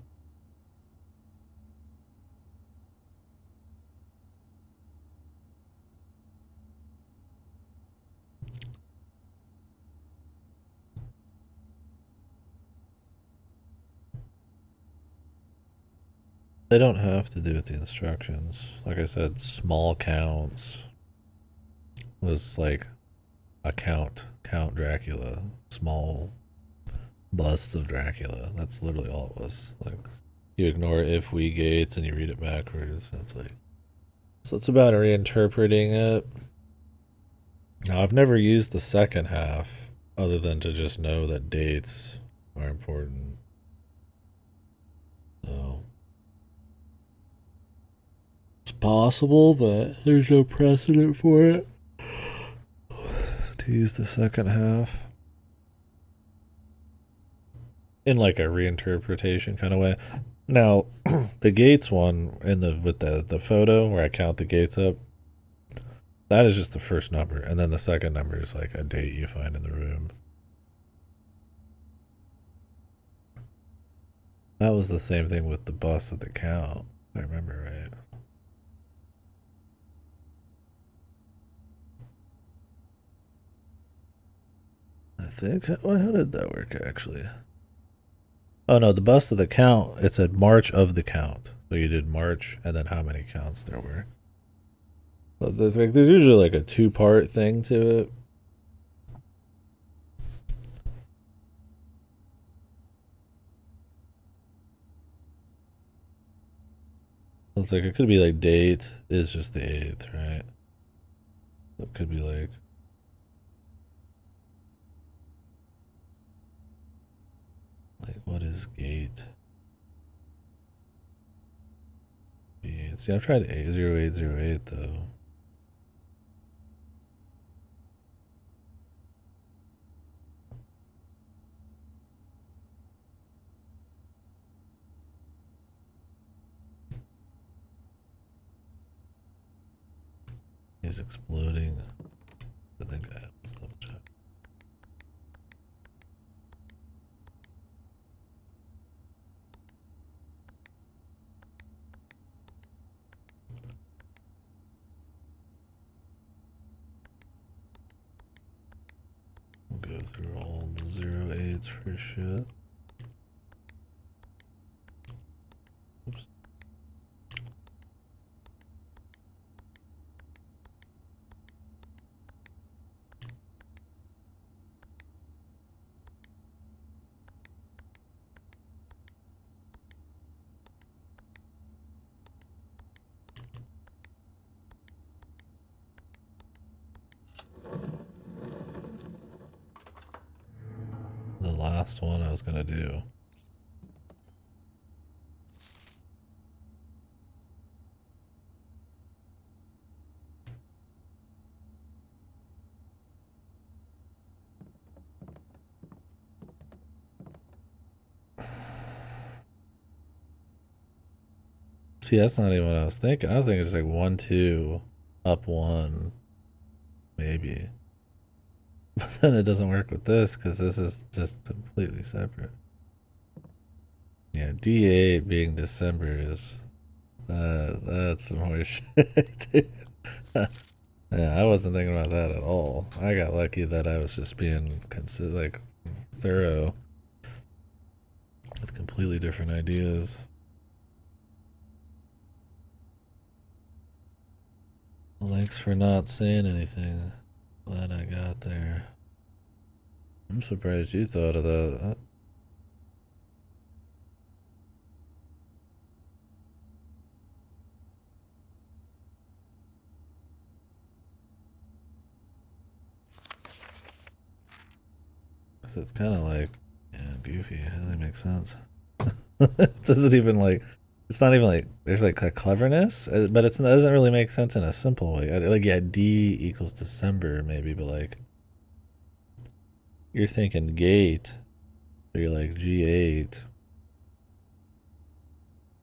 They don't have to do with the instructions. Like I said, small counts was like a Count Dracula, small busts of Dracula. That's literally all it was. Like, you ignore if we gates and you read it backwards. And it's like, so it's about reinterpreting it. Now, I've never used the second half other than to just know that dates are important. So it's possible, but there's no precedent for it to use the second half in like a reinterpretation kind of way. Now, the gates one in the with the photo where I count the gates up, that is just the first number, and then the second number is like a date you find in the room. That was the same thing with the bus at the count, if I remember right. I think. Well, how did that work actually? Oh no, the bust of the count. It said March of the count, so you did March and then how many counts there were. So there's usually like a 2-part thing to it. It's like it could be like date is just the 8th, right? It could be like what is gate? See, I've tried 0808 though. He's exploding. I think I must double check. We'll go through all the 08s for shit. Oops. The last one I was gonna do. See, that's not even what I was thinking. I was thinking just like 1, 2, up 1, maybe. But then it doesn't work with this because this is just completely separate. Yeah, D8 being December is that's some horse shit. Yeah, I wasn't thinking about that at all. I got lucky that I was just being like thorough with completely different ideas. Well, thanks for not saying anything. Glad I got there. I'm surprised you thought of that. Cause it's kind of like, yeah, goofy. It doesn't make sense. It doesn't even like. It's not even like there's like a cleverness, but it doesn't really make sense in a simple way. Like yeah, D equals December maybe, but like you're thinking gate, so you're like G8,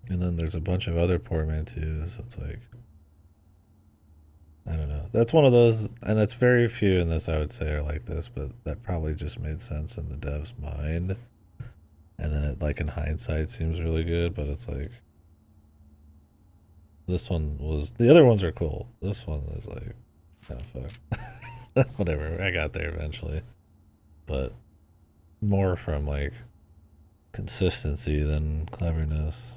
and then there's a bunch of other portmanteaus. So it's like I don't know. That's one of those, and it's very few in this I would say are like this, but that probably just made sense in the dev's mind, and then it like in hindsight seems really good, but it's like this one was the other ones are cool. This one is like kind of fuck. Whatever. I got there eventually, but more from like consistency than cleverness.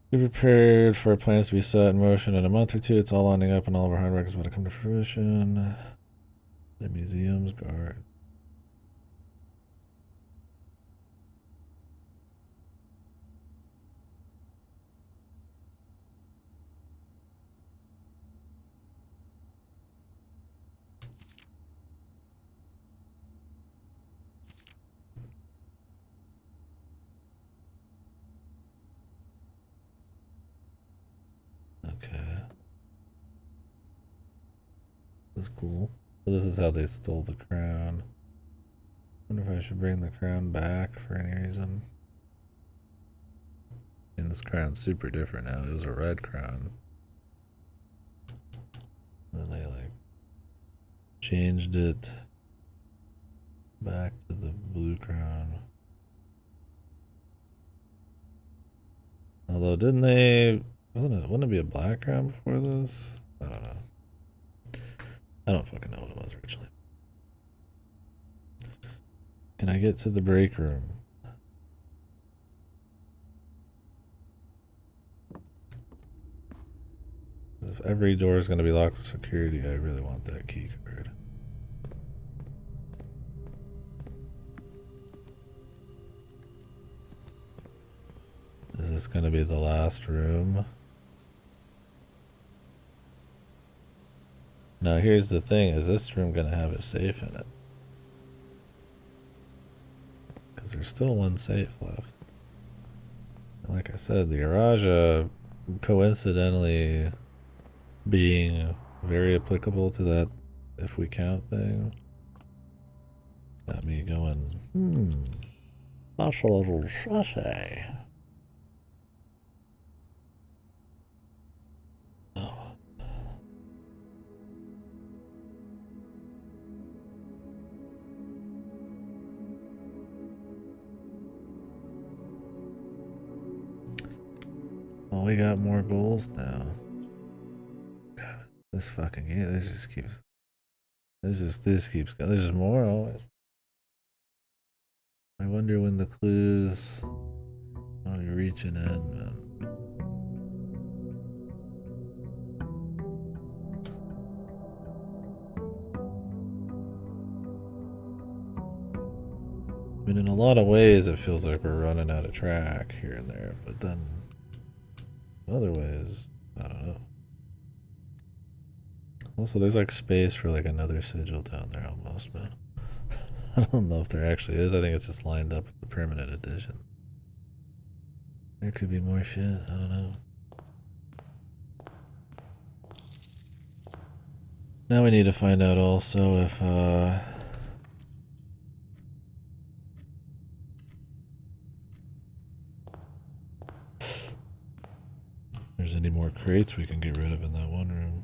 We prepared for our plans to be set in motion in a month or two. It's all lining up, and all of our hard work is about to come to fruition. The museum's guard. Okay. This is cool. So this is how they stole the crown. Wonder if I should bring the crown back for any reason. And this crown's super different now. It was a red crown. And then they like changed it back to the blue crown. Although didn't they wouldn't it be a black crown before this? I don't know. I don't fucking know what it was originally. Can I get to the break room? If every door is going to be locked with security, I really want that key card. Is this going to be the last room? Now here's the thing, is this room going to have a safe in it? Because there's still one safe left. And like I said, the garage coincidentally being very applicable to that if we count thing got me going, that's a little sussy. Oh. Well, we got more goals now. God, this fucking game, this just keeps going. There's just more always. I wonder when the clues when you reach an end, man. I mean, in a lot of ways, it feels like we're running out of track here and there, but then in other ways, I don't know. Also, there's like space for like another sigil down there almost, man. I don't know if there actually is. I think it's just lined up with the permanent edition. There could be more shit. I don't know. Now we need to find out also if there's any more crates we can get rid of in that one room.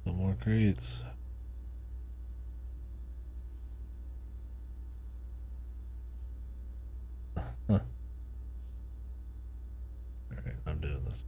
No more crates. Huh. Alright, I'm doing this.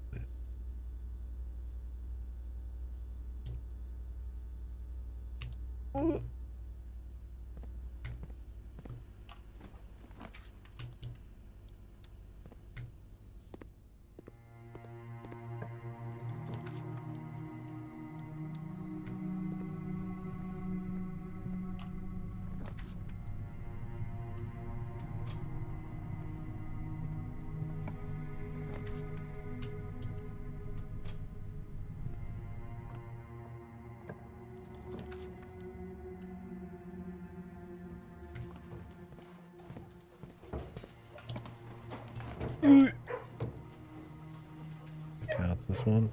Count this one?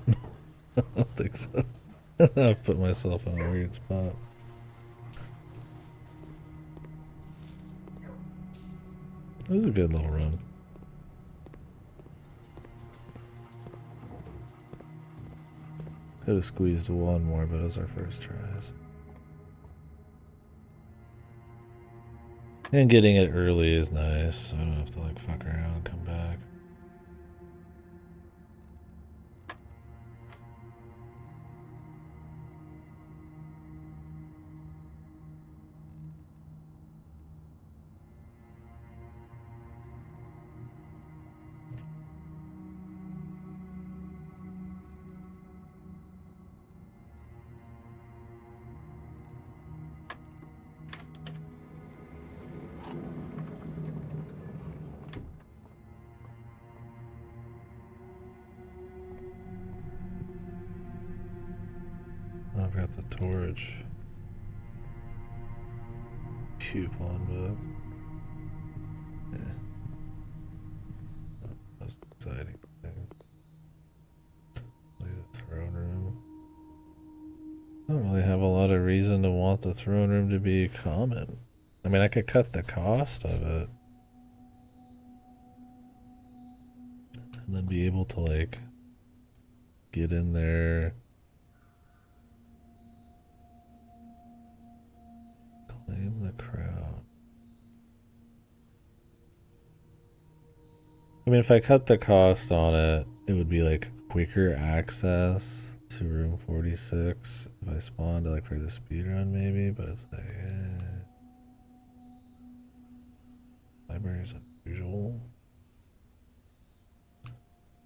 I don't think so. I've put myself in a weird spot. It was a good little run. Could have squeezed one more, but it was our first tries. And getting it early is nice, so I don't have to like fuck around and come back. I've got the torch. Coupon book. Yeah. Most exciting thing. Look at the throne room. I don't really have a lot of reason to want the throne room to be common. I mean, I could cut the cost of it. And then be able to, like, get in there. Claim the crown. I mean, if I cut the cost on it, it would be, like, quicker access to room 46 if I spawned, like, for the speedrun, maybe, but it's like, Library is unusual.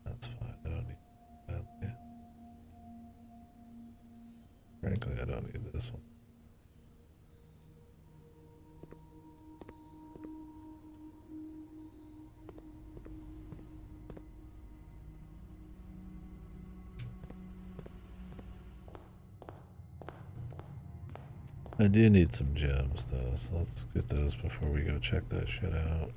That's fine. I don't need that. Yeah. Frankly, I don't need this one. I do need some gems though, so let's get those before we go check that shit out.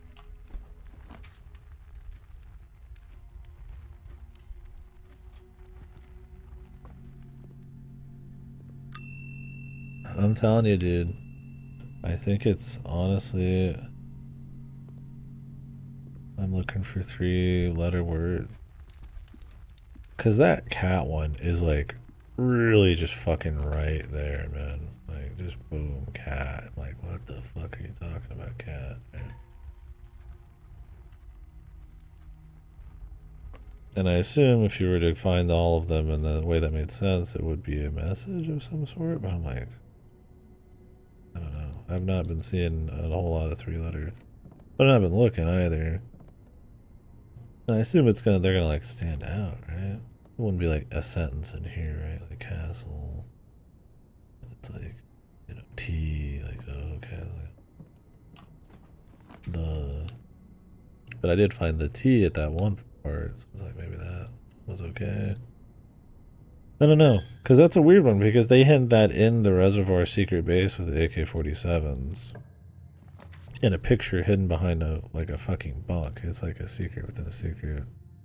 I'm telling you, dude. I think it's honestly... I'm looking for 3-letter words. Cause that cat one is like really just fucking right there, man. Like just boom, cat. Like what the fuck are you talking about, cat, man? And I assume if you were to find all of them in the way that made sense, it would be a message of some sort, but I'm like, I don't know. I've not been seeing a whole lot of 3-letter, but I've been looking either. And I assume it's they're gonna like stand out, right? It wouldn't be like a sentence in here, right? Like castle. And it's like, you know, T, like, oh, okay. Like, the. But I did find the T at that one part, so I was like, maybe that was okay. I don't know, because that's a weird one, because they hint that in the Reservoir secret base with the AK-47s. In a picture hidden behind a fucking bunk. It's like a secret within a secret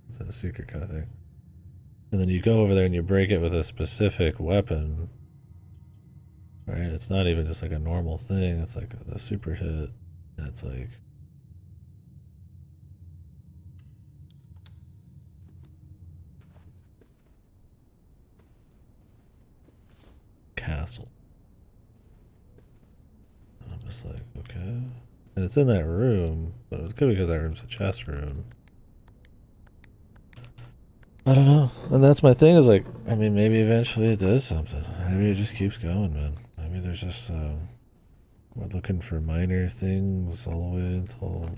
within a secret kind of thing. And then you go over there and you break it with a specific weapon. Right? It's not even just like a normal thing. It's like the super hit. And it's like... Castle. And I'm just like, okay. And it's in that room, but it's good because that room's a chest room. I don't know. And that's my thing is like, I mean, maybe eventually it does something. Maybe it just keeps going, man. Maybe there's just, we're looking for minor things all the way until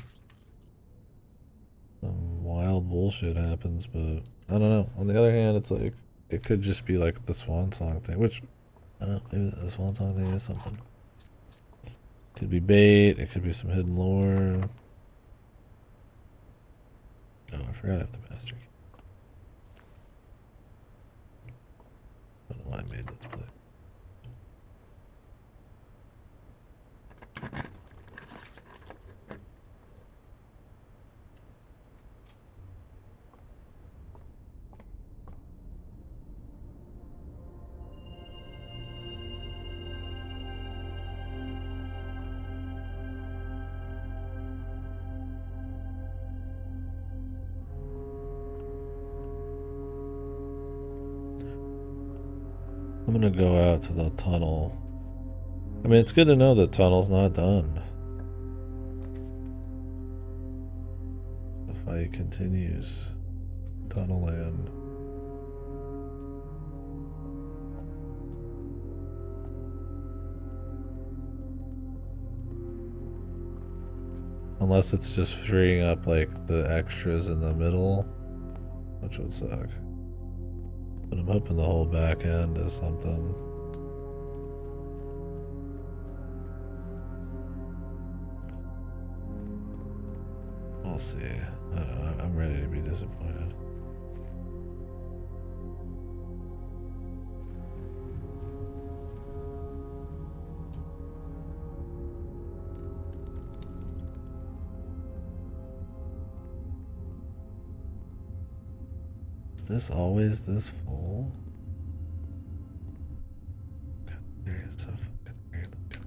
some wild bullshit happens, but I don't know. On the other hand, it's like, it could just be like the Swan Song thing, which, I don't know, maybe the Swan Song thing is something. Could be bait, it could be some hidden lore. Oh, I forgot I have the master key. I don't know why I made this play. I'm gonna go out to the tunnel. I mean, it's good to know the tunnel's not done. he continues. Tunnel land. Unless it's just freeing up like the extras in the middle, which would suck. But I'm hoping the whole back end is something. We'll see. I don't know. I'm ready to be disappointed. Is this always this full? God, there is so fucking weird looking.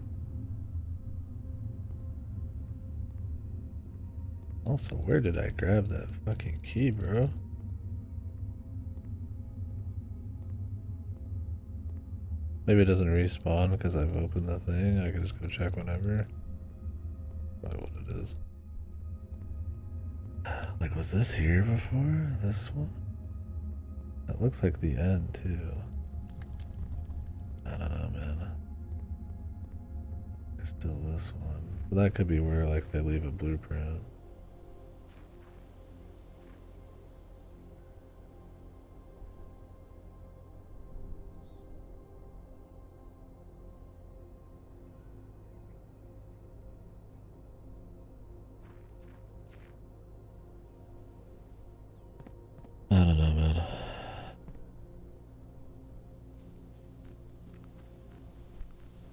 Also, where did I grab that fucking key, bro? Maybe it doesn't respawn because I've opened the thing. I can just go check whenever. Probably what it is. Like, was this here before? This one? That looks like the end, too. I don't know, man. There's still this one. But that could be where, like, they leave a blueprint. I don't know, man.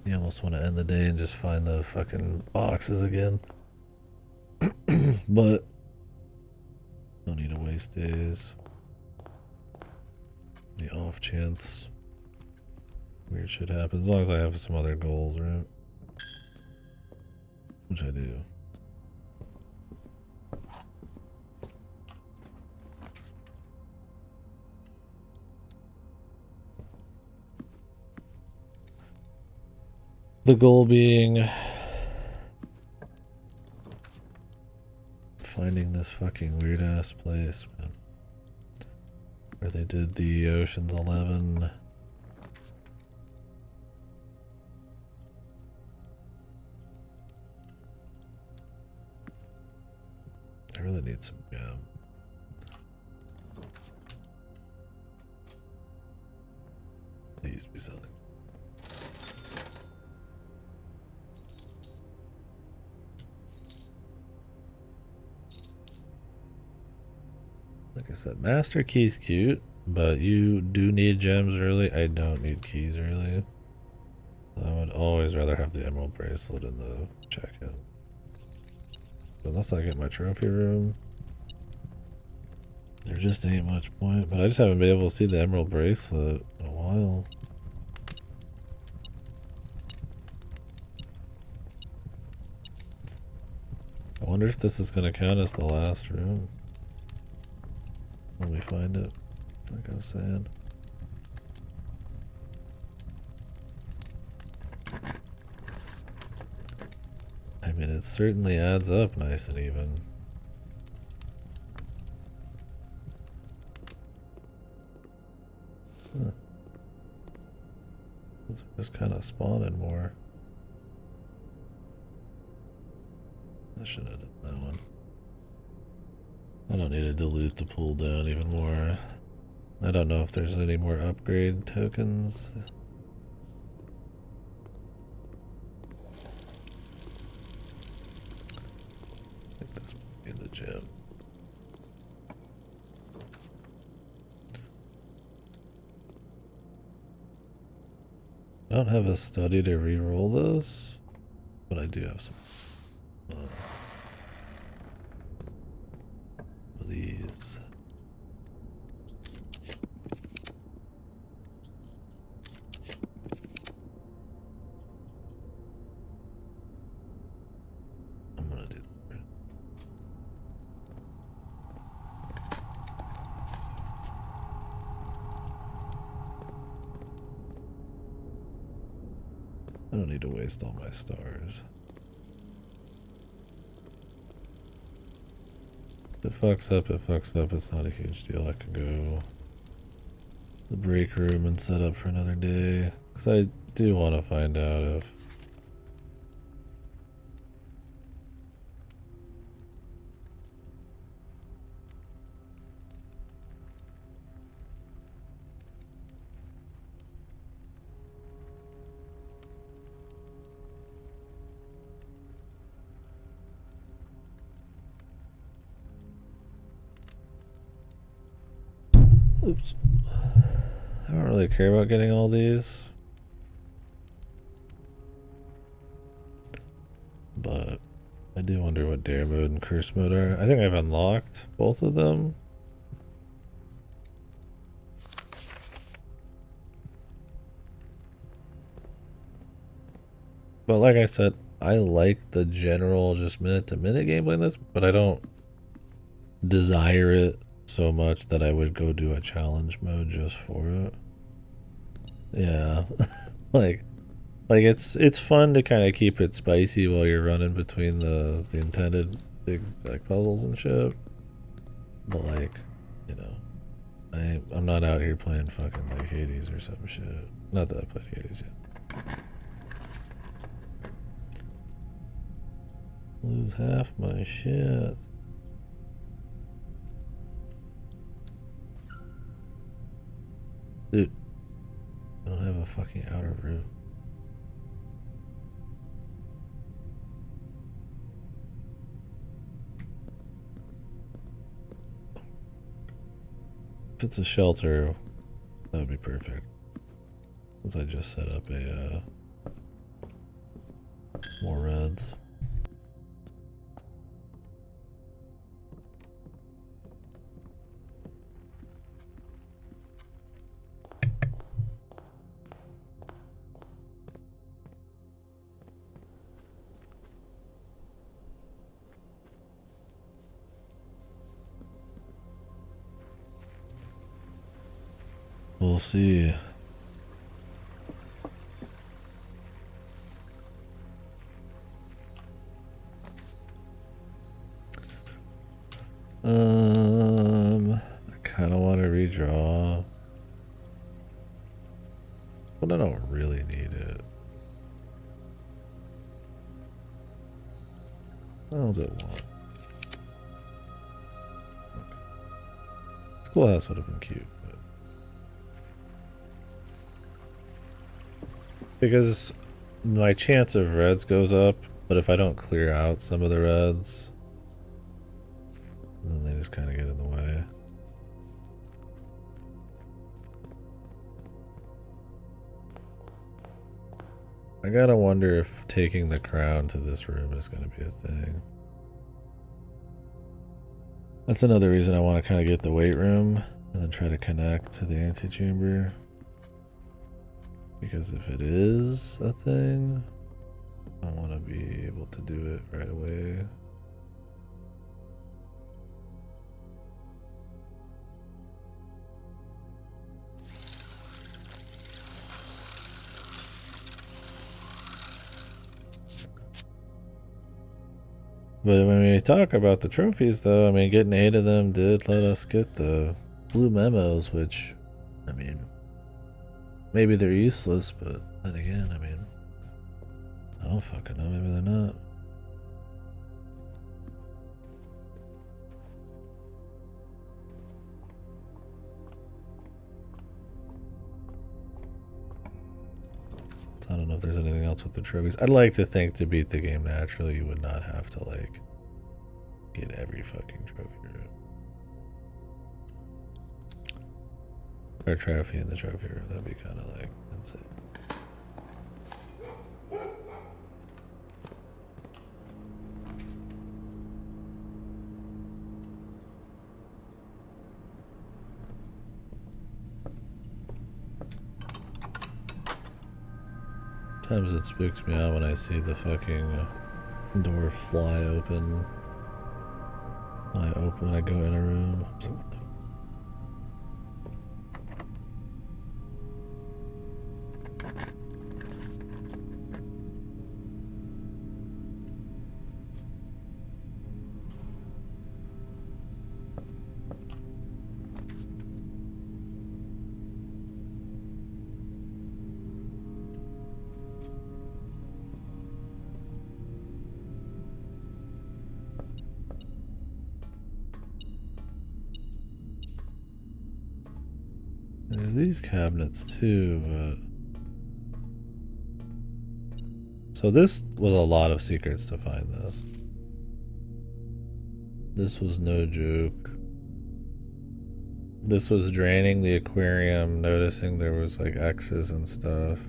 You almost want to end the day and just find the fucking boxes again. But don't need to waste days. The off chance weird shit happens. As long as I have some other goals, right? Which I do. The goal being finding this fucking weird ass place, man. Where they did the Ocean's 11. I really need some gem. Please be something. Like I said, Master Key's cute, but you do need gems early. I don't need keys early. I would always rather have the Emerald Bracelet in the check-in. Unless I get my trophy room, there just ain't much point. But I just haven't been able to see the Emerald Bracelet in a while. I wonder if this is going to count as the last room when we find it, like I was saying. I mean, it certainly adds up nice and even. Huh. Those are just kind of spawning more. I shouldn't have done that one. I don't need to dilute the pool down even more. I don't know if there's any more upgrade tokens. I think this might be the gym. I don't have a study to re-roll those, but I do have some. These. I'm gonna do that. I don't need to waste all my stars. it fucks up, it fucks up. It's not a huge deal. I can go to the break room and set up for another day. Because I do want to find out if... Oops. I don't really care about getting all these. But I do wonder what Dare Mode and Curse Mode are. I think I've unlocked both of them. But like I said, I like the general just minute-to-minute gameplay in this, but I don't desire it so much that I would go do a challenge mode just for it. Yeah. like it's fun to kind of keep it spicy while you're running between the intended big like puzzles and shit. But like, you know, I'm not out here playing fucking like Hades or some shit. Not that I played Hades yet. Lose half my shit. Dude, I don't have a fucking outer room. If it's a shelter, that would be perfect. Since I just set up a more reds. We'll see. I kind of want to redraw, but I don't really need it. I'll do one. Okay. Schoolhouse would have been cute, but because my chance of reds goes up, but if I don't clear out some of the reds, then they just kind of get in the way. I gotta wonder if taking the crown to this room is gonna be a thing. That's another reason I want to kind of get the weight room and then try to connect to the antechamber. Because if it is a thing, I want to be able to do it right away. But when we talk about the trophies, though, I mean, getting 8 of them did let us get the blue memos, which, I mean, maybe they're useless, but then again, I mean, I don't fucking know, maybe they're not. I don't know if there's anything else with the trophies. I'd like to think to beat the game naturally, you would not have to, like, get every fucking trophy room. Or trophy in the trophy room, that'd be kind of like, insane. Sometimes it spooks me out when I see the fucking door fly open. When I go in a room. So what the There's these cabinets too, but... So this was a lot of secrets to find this. This was no joke. This was draining the aquarium, noticing there was like X's and stuff.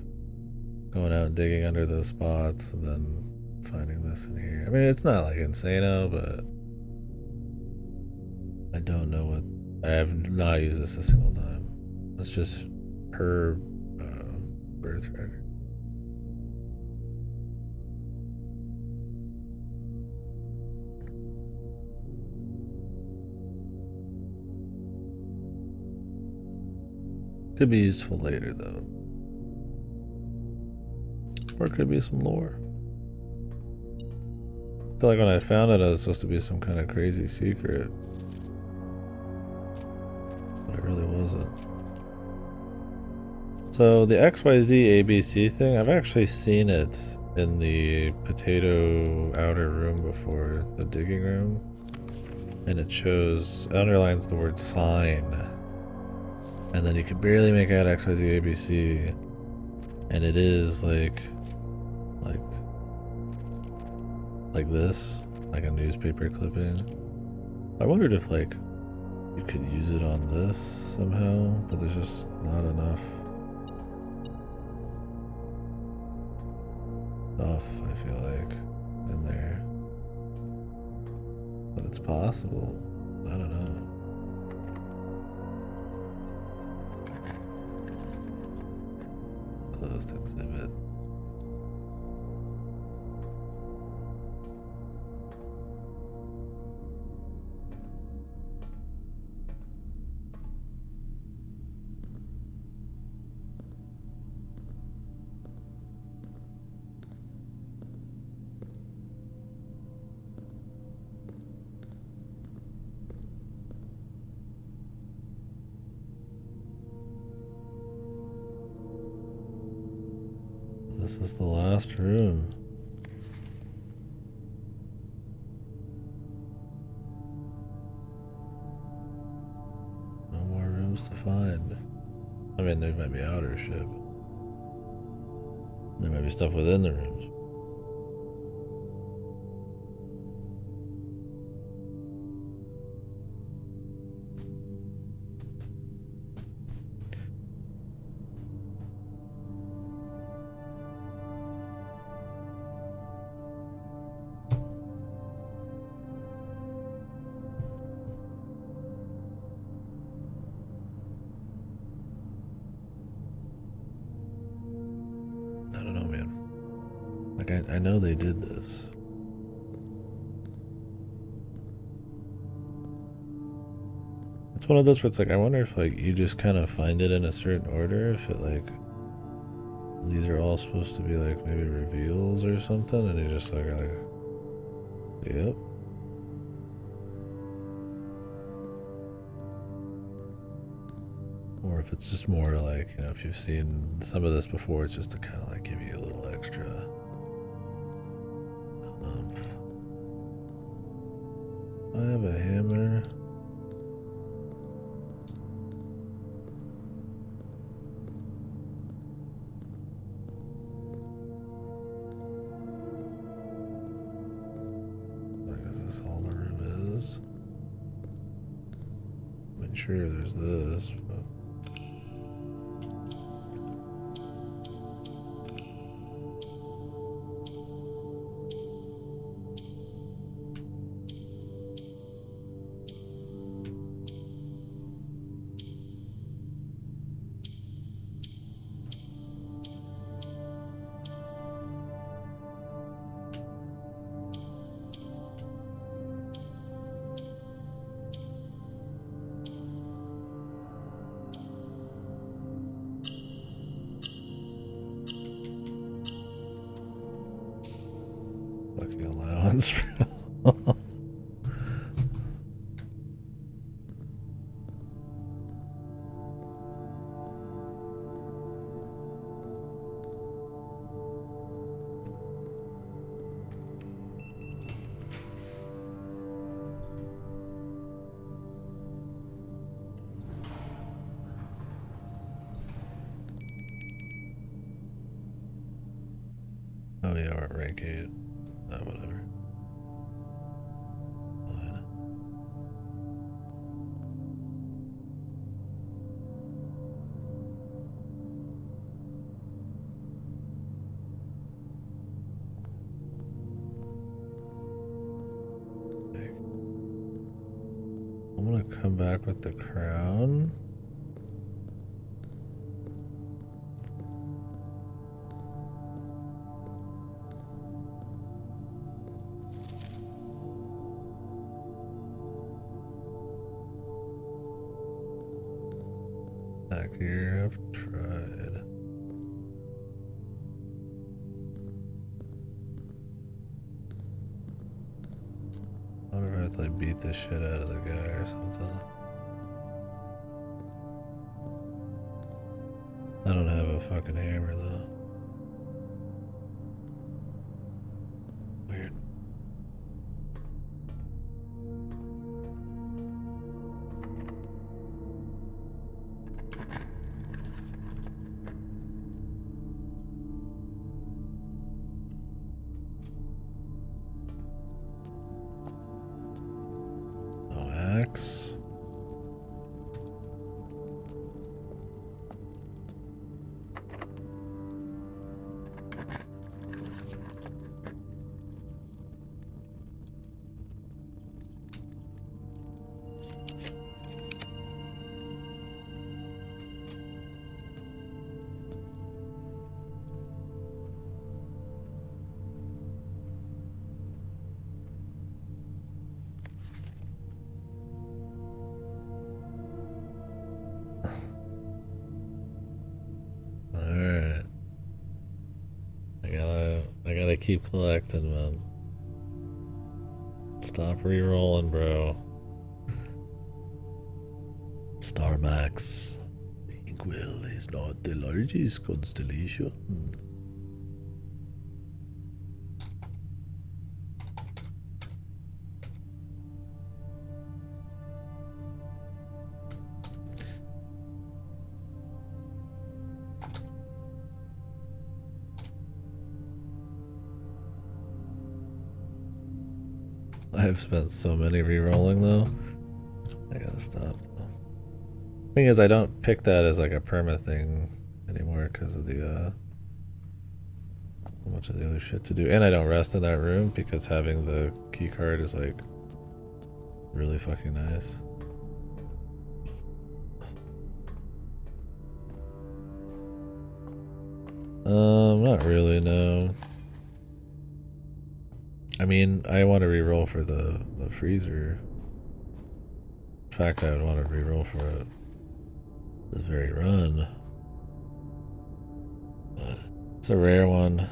Going out and digging under those spots, and then finding this in here. I mean, it's not like insano, but... I don't know what... I have not used this a single time. It's just per birth record. Could be useful later, though. Or it could be some lore. I feel like when I found it, it was supposed to be some kind of crazy secret. But it really wasn't. So the XYZ ABC thing, I've actually seen it in the potato outer room before, the digging room. And it underlines the word sign. And then you can barely make out XYZ ABC. And it is like this, like a newspaper clipping. I wondered if like you could use it on this somehow, but there's just not enough stuff, I feel like, in there. But it's possible. I don't know. Closed exhibit. This is the last room. No more rooms to find. I mean, there might be outer ship. There might be stuff within the rooms. I don't know, man. Like, I know they did this. It's one of those where it's like, I wonder if like you just kind of find it in a certain order, if it like, these are all supposed to be like maybe reveals or something, and you just like, yep. Or if it's just more like, you know, if you've seen some of this before, it's just to kind of like give you a little extra oomph. I have a hammer. Like, is this all the room is? I mean, sure, there's this, but... Fucking allowance. Oh yeah, we're at rank 8. Oh, whatever. Fine. I'm gonna come back with the crown. Back here, I've tried. I wonder if I have to like beat the shit out of the guy or something. I don't have a fucking hammer though. Weird. No axe. Alright. I gotta keep collecting, man. Stop re-rolling, bro. Starmax. The Inkwell is not the largest constellation. I've spent so many re-rolling though. I gotta stop though. Thing is, I don't pick that as like a perma thing anymore because of the a bunch of the other shit to do, and I don't rest in that room because having the key card is like really fucking nice. Not really, no. I mean, I want to re-roll for the freezer. In fact, I would want to re-roll for it this very run. But it's a rare one.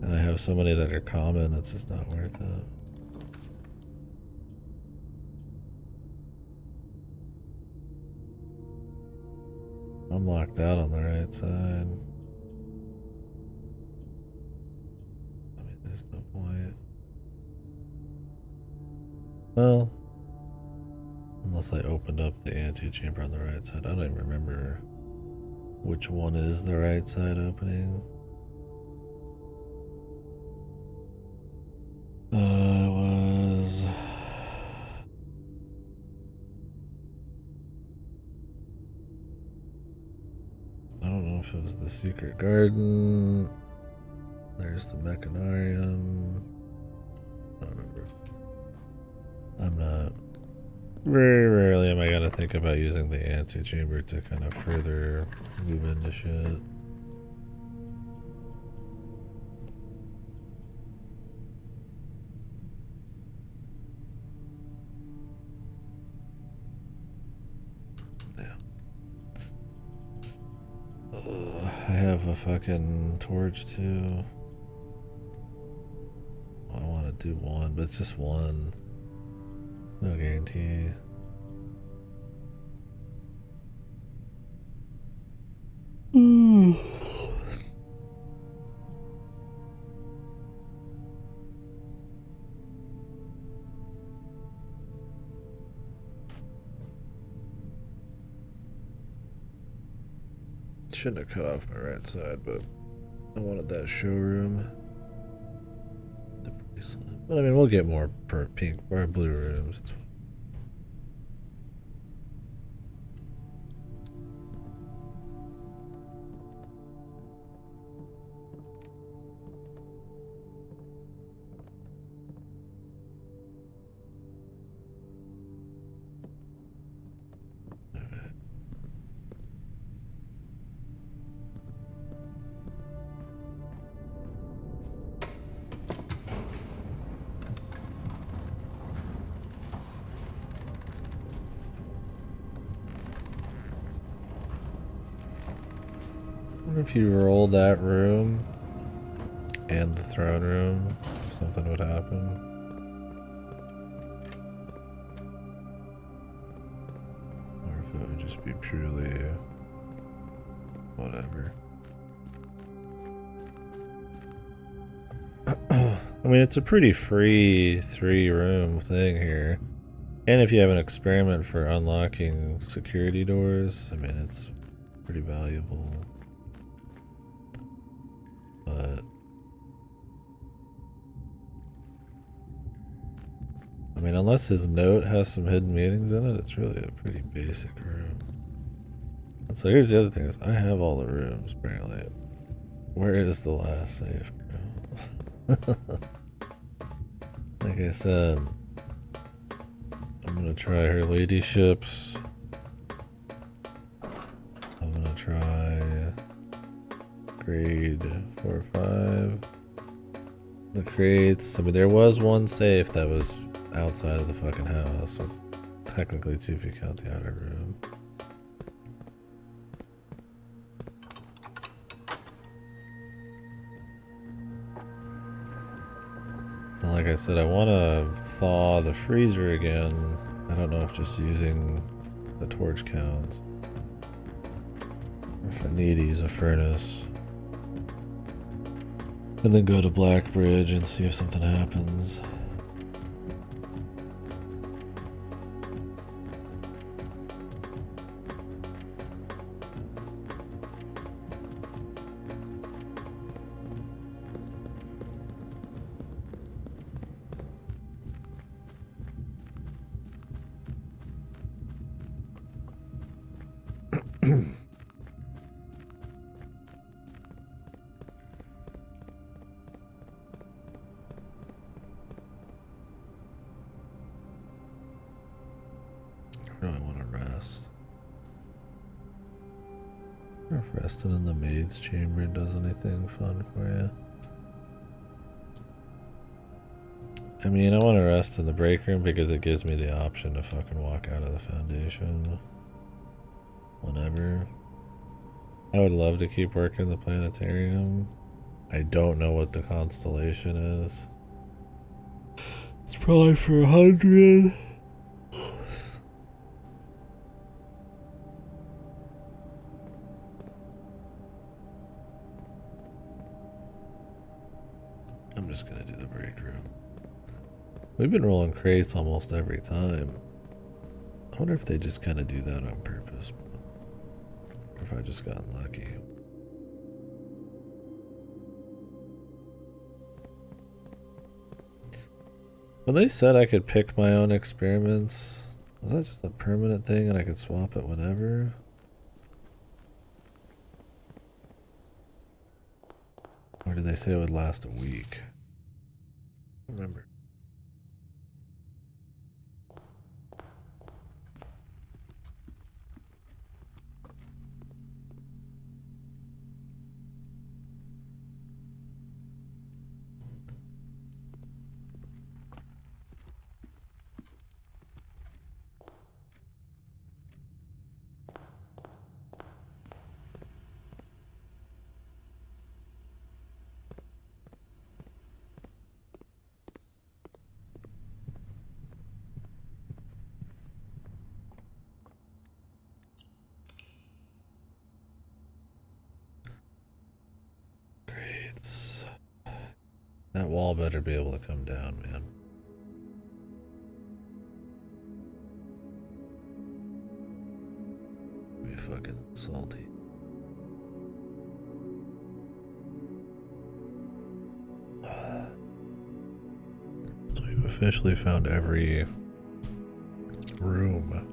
And I have so many that are common, it's just not worth it. I'm locked out on the right side. I mean, there's no point. Well, unless I opened up the antechamber on the right side. I don't even remember which one is the right side opening. It was... I don't know if it was the secret garden. There's the mechanarium. I don't remember. I'm not... Very rarely am I gonna think about using the antechamber to kind of further move into shit. I have a fucking torch too. I want to do one, but it's just one. No guarantee. Shouldn't have cut off my right side, but I wanted that showroom. But I mean, we'll get more pink or blue rooms. It's I wonder if you roll that room and the throne room, something would happen. Or if it would just be purely whatever. I mean, it's a pretty free 3-room thing here. And if you have an experiment for unlocking security doors, I mean, it's pretty valuable. But I mean, unless his note has some hidden meanings in it, it's really a pretty basic room. And so here's the other thing: is I have all the rooms apparently. Where is the last safe, bro? Like I said, I'm gonna try her ladyships. I'm gonna try grade 4 or 5. The crates. I mean, there was one safe that was outside of the fucking house, so technically 2 if you count the outer room. And like I said, I want to thaw the freezer again. I don't know if just using the torch counts, or if I need to use a furnace. And then go to Blackbridge and see if something happens. Where do I want to rest? I wonder if resting in the maid's chamber does anything fun for you. I mean, I want to rest in the break room because it gives me the option to fucking walk out of the Foundation whenever. I would love to keep working the planetarium. I don't know what the constellation is. It's probably for 100. I'm just gonna do the break room. We've been rolling crates almost every time. I wonder if they just kind of do that on purpose. Or if I just got lucky. When they said I could pick my own experiments, was that just a permanent thing and I could swap it whenever? Or did they say it would last a week? I don't remember. Great. That wall better be able to come down, man. Be fucking salty. officially found every room.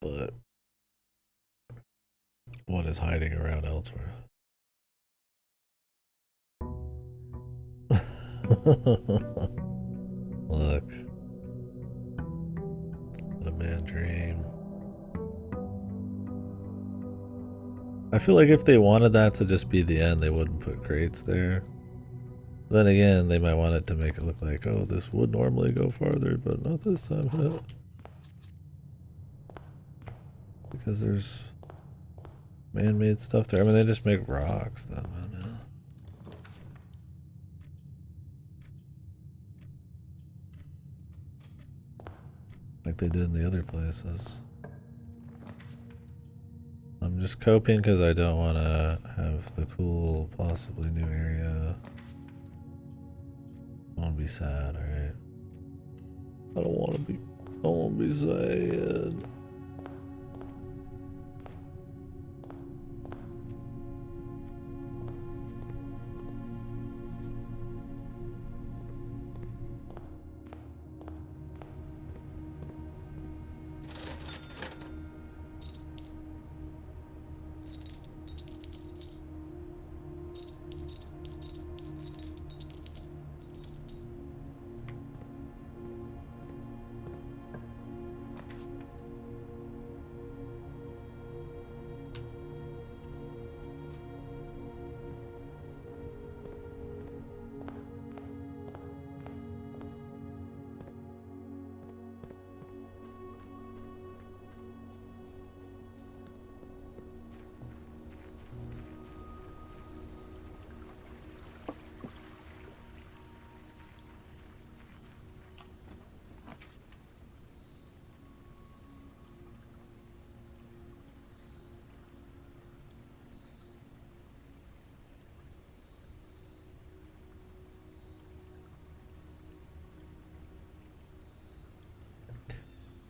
But what is hiding around elsewhere? Look. Let a man dream. I feel like if they wanted that to just be the end, they wouldn't put crates there. Then again, they might want it to make it look like, oh, this would normally go farther, but not this time. Because there's man-made stuff there. I mean, they just make rocks then, man. Like they did in the other places. I'm just coping because I don't want to have the cool, possibly new area. I want to be sad, alright? I don't want to be sad.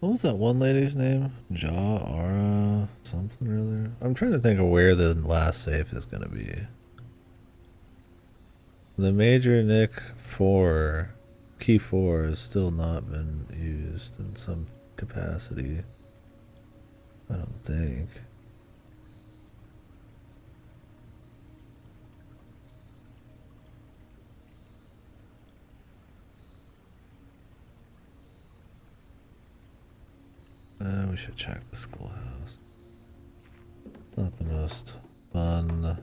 What was that one lady's name? Ara something or other? I'm trying to think of where the last safe is gonna be. The Major Nick 4, key 4 has still not been used in some capacity. I don't think. We should check the schoolhouse. Not the most fun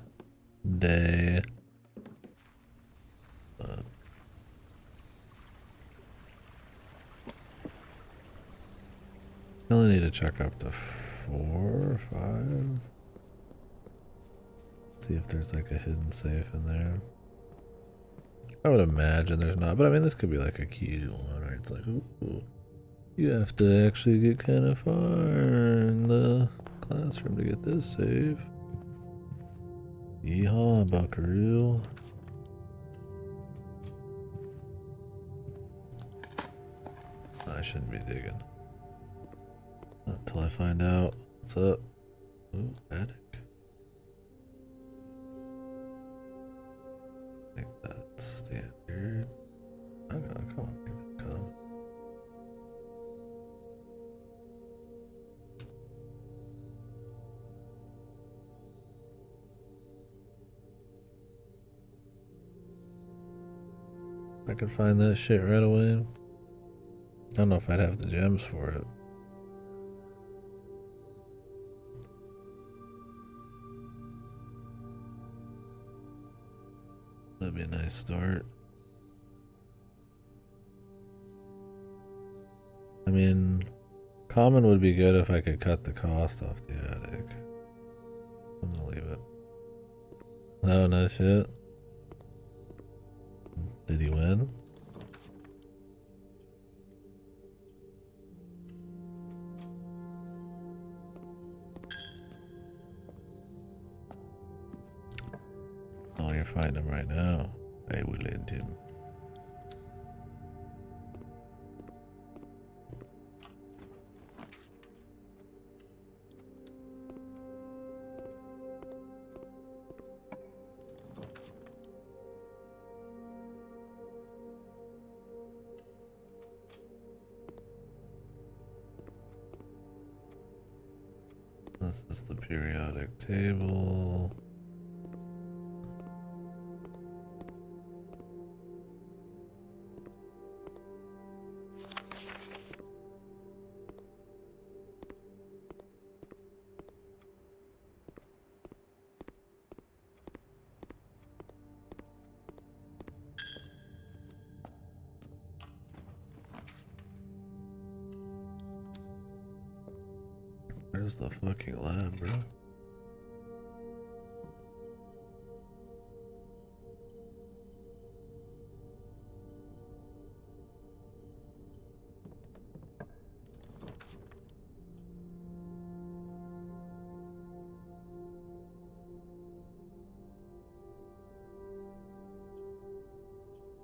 day. But I only need to check up to 4 or 5. See if there's like a hidden safe in there. I would imagine there's not, but I mean this could be like a key one, right? It's like, ooh, you have to actually get kind of far in the classroom to get this safe. Yeehaw, buckaroo. I shouldn't be digging. Not until I find out what's up. Ooh, attic. I think that's standard. Come on, make them come. I could find that shit right away. I don't know if I'd have the gems for it. That'd be a nice start. I mean, common would be good if I could cut the cost off the attic. I'm gonna leave it. No, no shit. Did he win? Oh, you're fighting him right now. I will end him. This is the periodic table. Where's the fucking lab, bro?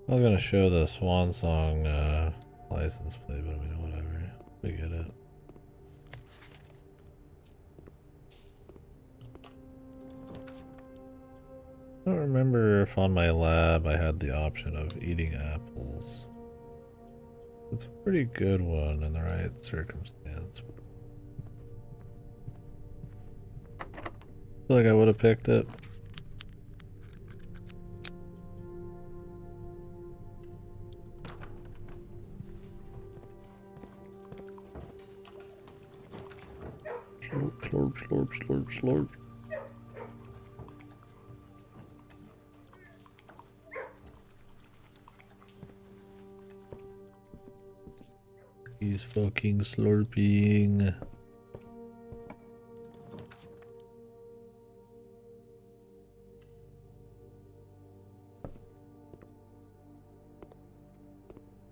I was gonna show the Swan Song license plate, but I mean, whatever. We get it. I don't remember if on my lab I had the option of eating apples. It's a pretty good one in the right circumstance. I feel like I would have picked it. Slurp, slurp, slurp, slurp, slurp. He's fucking slurping.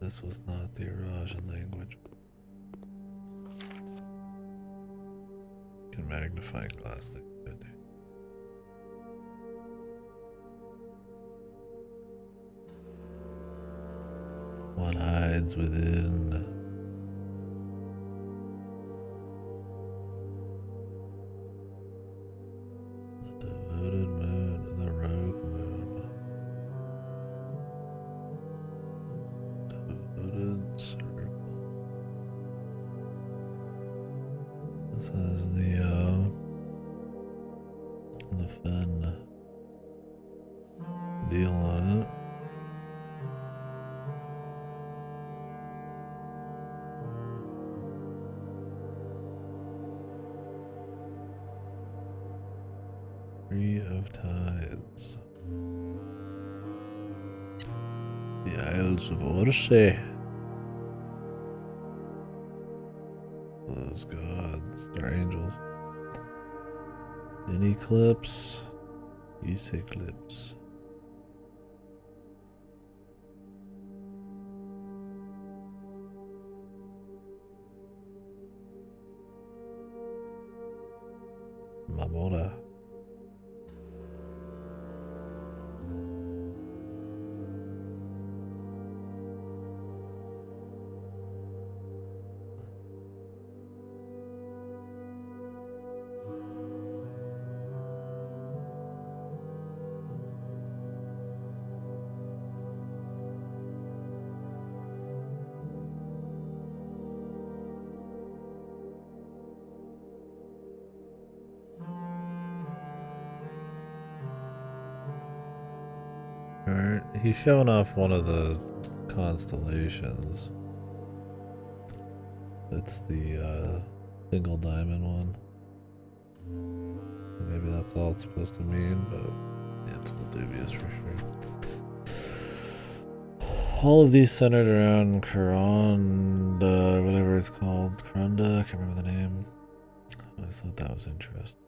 This was not the Eurasian language. Can magnifying glass thing. What hides within? The devoted moon, the rogue moon. Devoted circle. This has the Fen deal on it. Tree of Tides. The Isles of Orsay. Those gods, or angels. An eclipse. Eclipse. Mamora. Alright, he's showing off one of the constellations. It's the single diamond one. Maybe that's all it's supposed to mean, but yeah, it's a little dubious for sure. All of these centered around Karanda, whatever it's called. Karanda, I can't remember the name. I always thought that was interesting.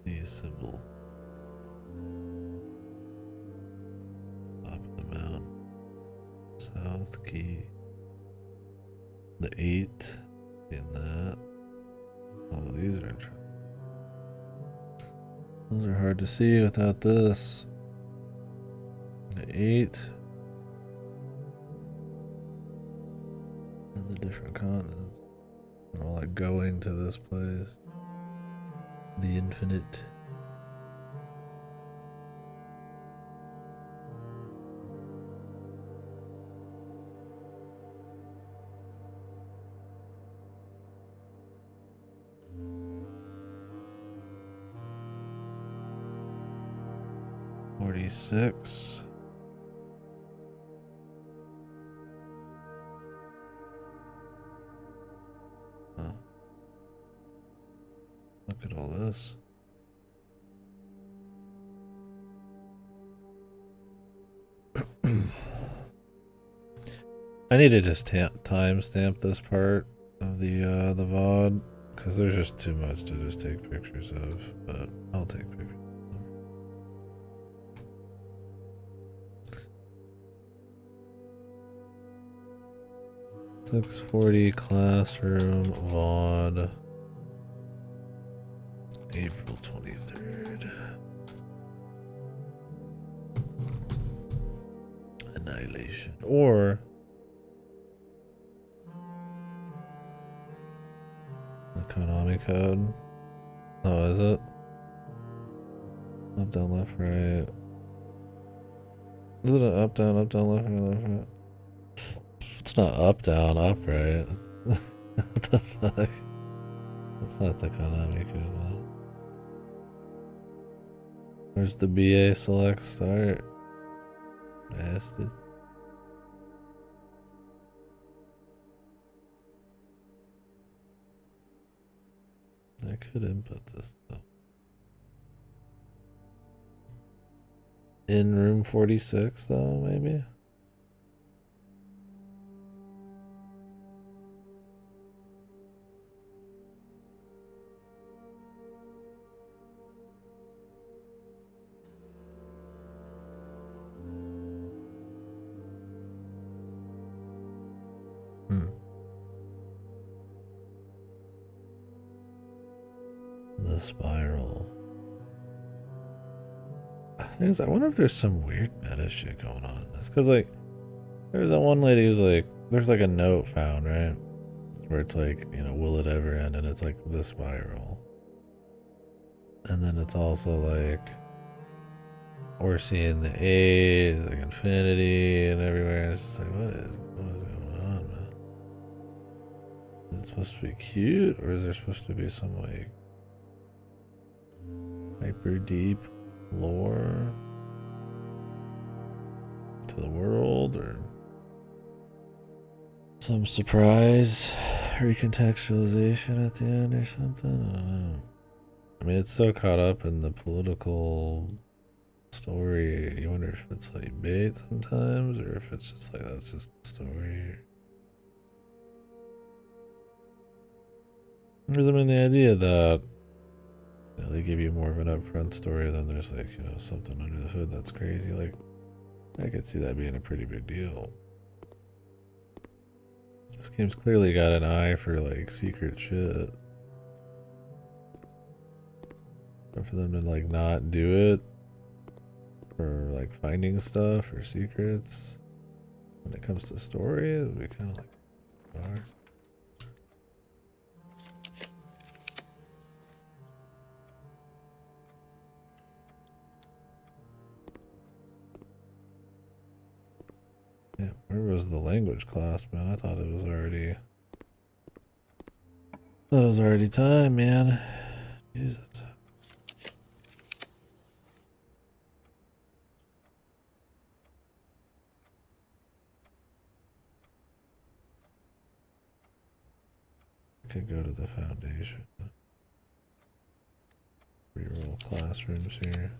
The symbol. Top of the mountain. South key. The 8 in that. Oh, these are interesting. Those are hard to see without this. The 8. And the different continents. We're all like going to this place. The infinite. $46. Huh. Look at all this. I need to just timestamp this part of the VOD because there's just too much to just take pictures of. But I'll take pictures. 640 classroom VOD. April 23rd. Annihilation. Or the Konami code. Oh, is it? Up, down, left, right. Is it an up, down, left, right? It's not up, down, up, right. What the fuck? That's not the Konami code, man. Where's the BA select start? Bastard. I could input this though. In room 46 though, maybe? The spiral. I wonder if there's some weird meta shit going on in this. Cause like, there's that one lady who's like, there's like a note found, right? Where it's like, you know, will it ever end? And it's like the spiral. And then it's also like, we're seeing the A's, like infinity and everywhere. And it's just like, what is going on, man? Is it supposed to be cute? Or is there supposed to be some like hyper deep lore to the world, or some surprise recontextualization at the end or something? I don't know. I mean, it's so caught up in the political story, you wonder if it's like bait sometimes, or if it's just like that's just the story. Because I mean, the idea that, you know, they give you more of an upfront story, then there's like, you know, something under the hood that's crazy. Like, I could see that being a pretty big deal. This game's clearly got an eye for like secret shit. But for them to like not do it for like finding stuff or secrets when it comes to story, it would be kind of like bizarre. Yeah, where was the language class, man? I thought it was already. Thought it was already time, man. Jesus. I could go to the foundation. Reroll classrooms here.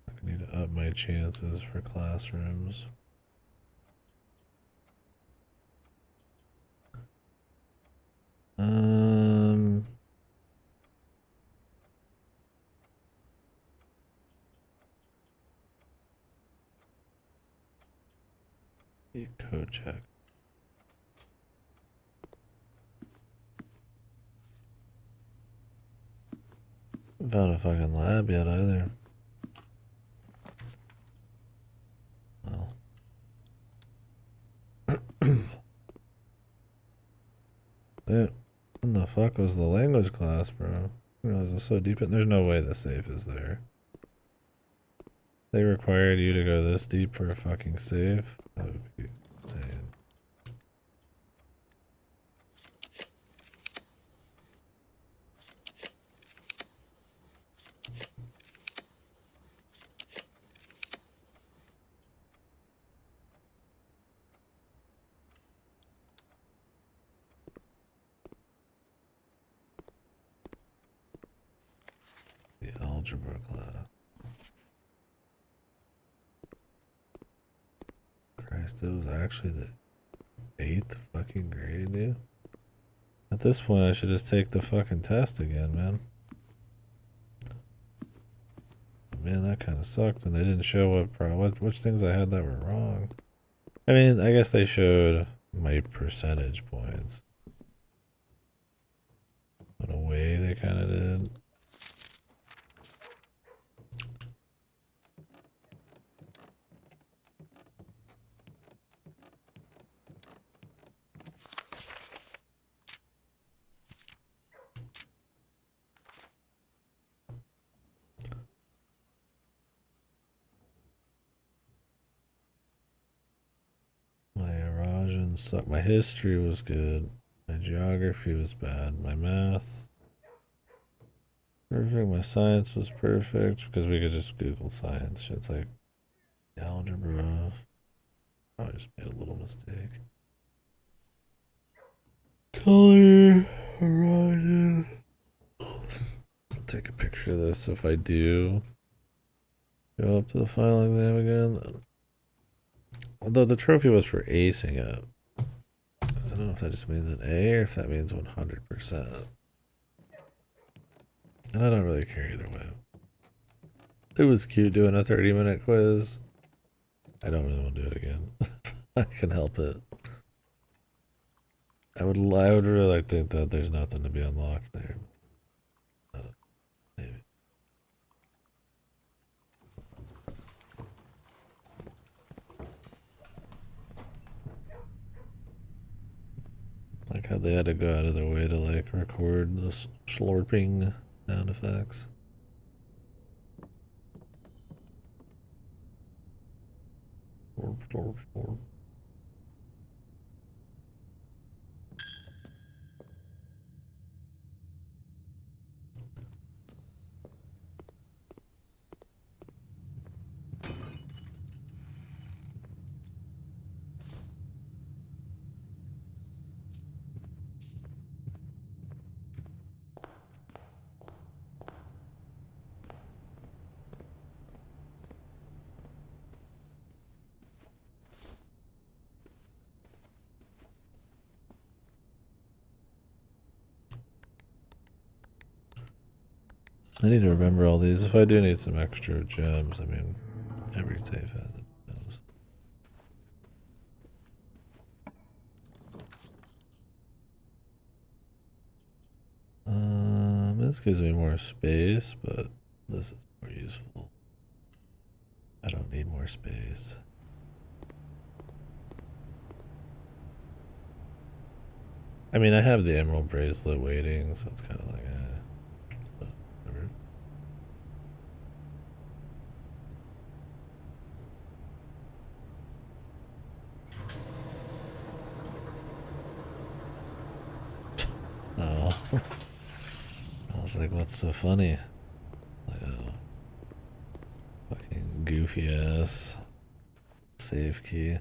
I need to up my chances for classrooms. Um, Code check. Haven't found a fucking lab yet either. Well. Dude, when the fuck was the language class, bro? I was so deep in. There's no way the safe is there. They required you to go this deep for a fucking safe? That would be insane. The algebra class. Christ, it was actually the 8th fucking grade, dude. At this point, I should just take the fucking test again, man. Man, that kind of sucked, and they didn't show which things I had that were wrong. I mean, I guess they showed my percentage points. In a way, they kind of did. My erosion sucked. My history was good. My geography was bad. My math, perfect. My science was perfect because we could just Google science. Shit's like algebra. I just made a little mistake. Color horizon. I'll take a picture of this if I do go up to the final exam again. Then. Although the trophy was for acing it. I don't know if that just means an A or if that means 100%. And I don't really care either way. It was cute doing a 30-minute quiz. I don't really want to do it again. I can help it. I would really think that there's nothing to be unlocked there. Maybe. Like how they had to go out of their way to like record the slurping sound effects. Slurp, slurp, slurp. I need to remember all these. If I do need some extra gems, I mean, every safe has it. This gives me more space, but this is more useful. I don't need more space. I mean, I have the emerald bracelet waiting, so it's kind of like, but whatever. Oh. I was like, what's so funny? Like, oh. Fucking goofy ass save key.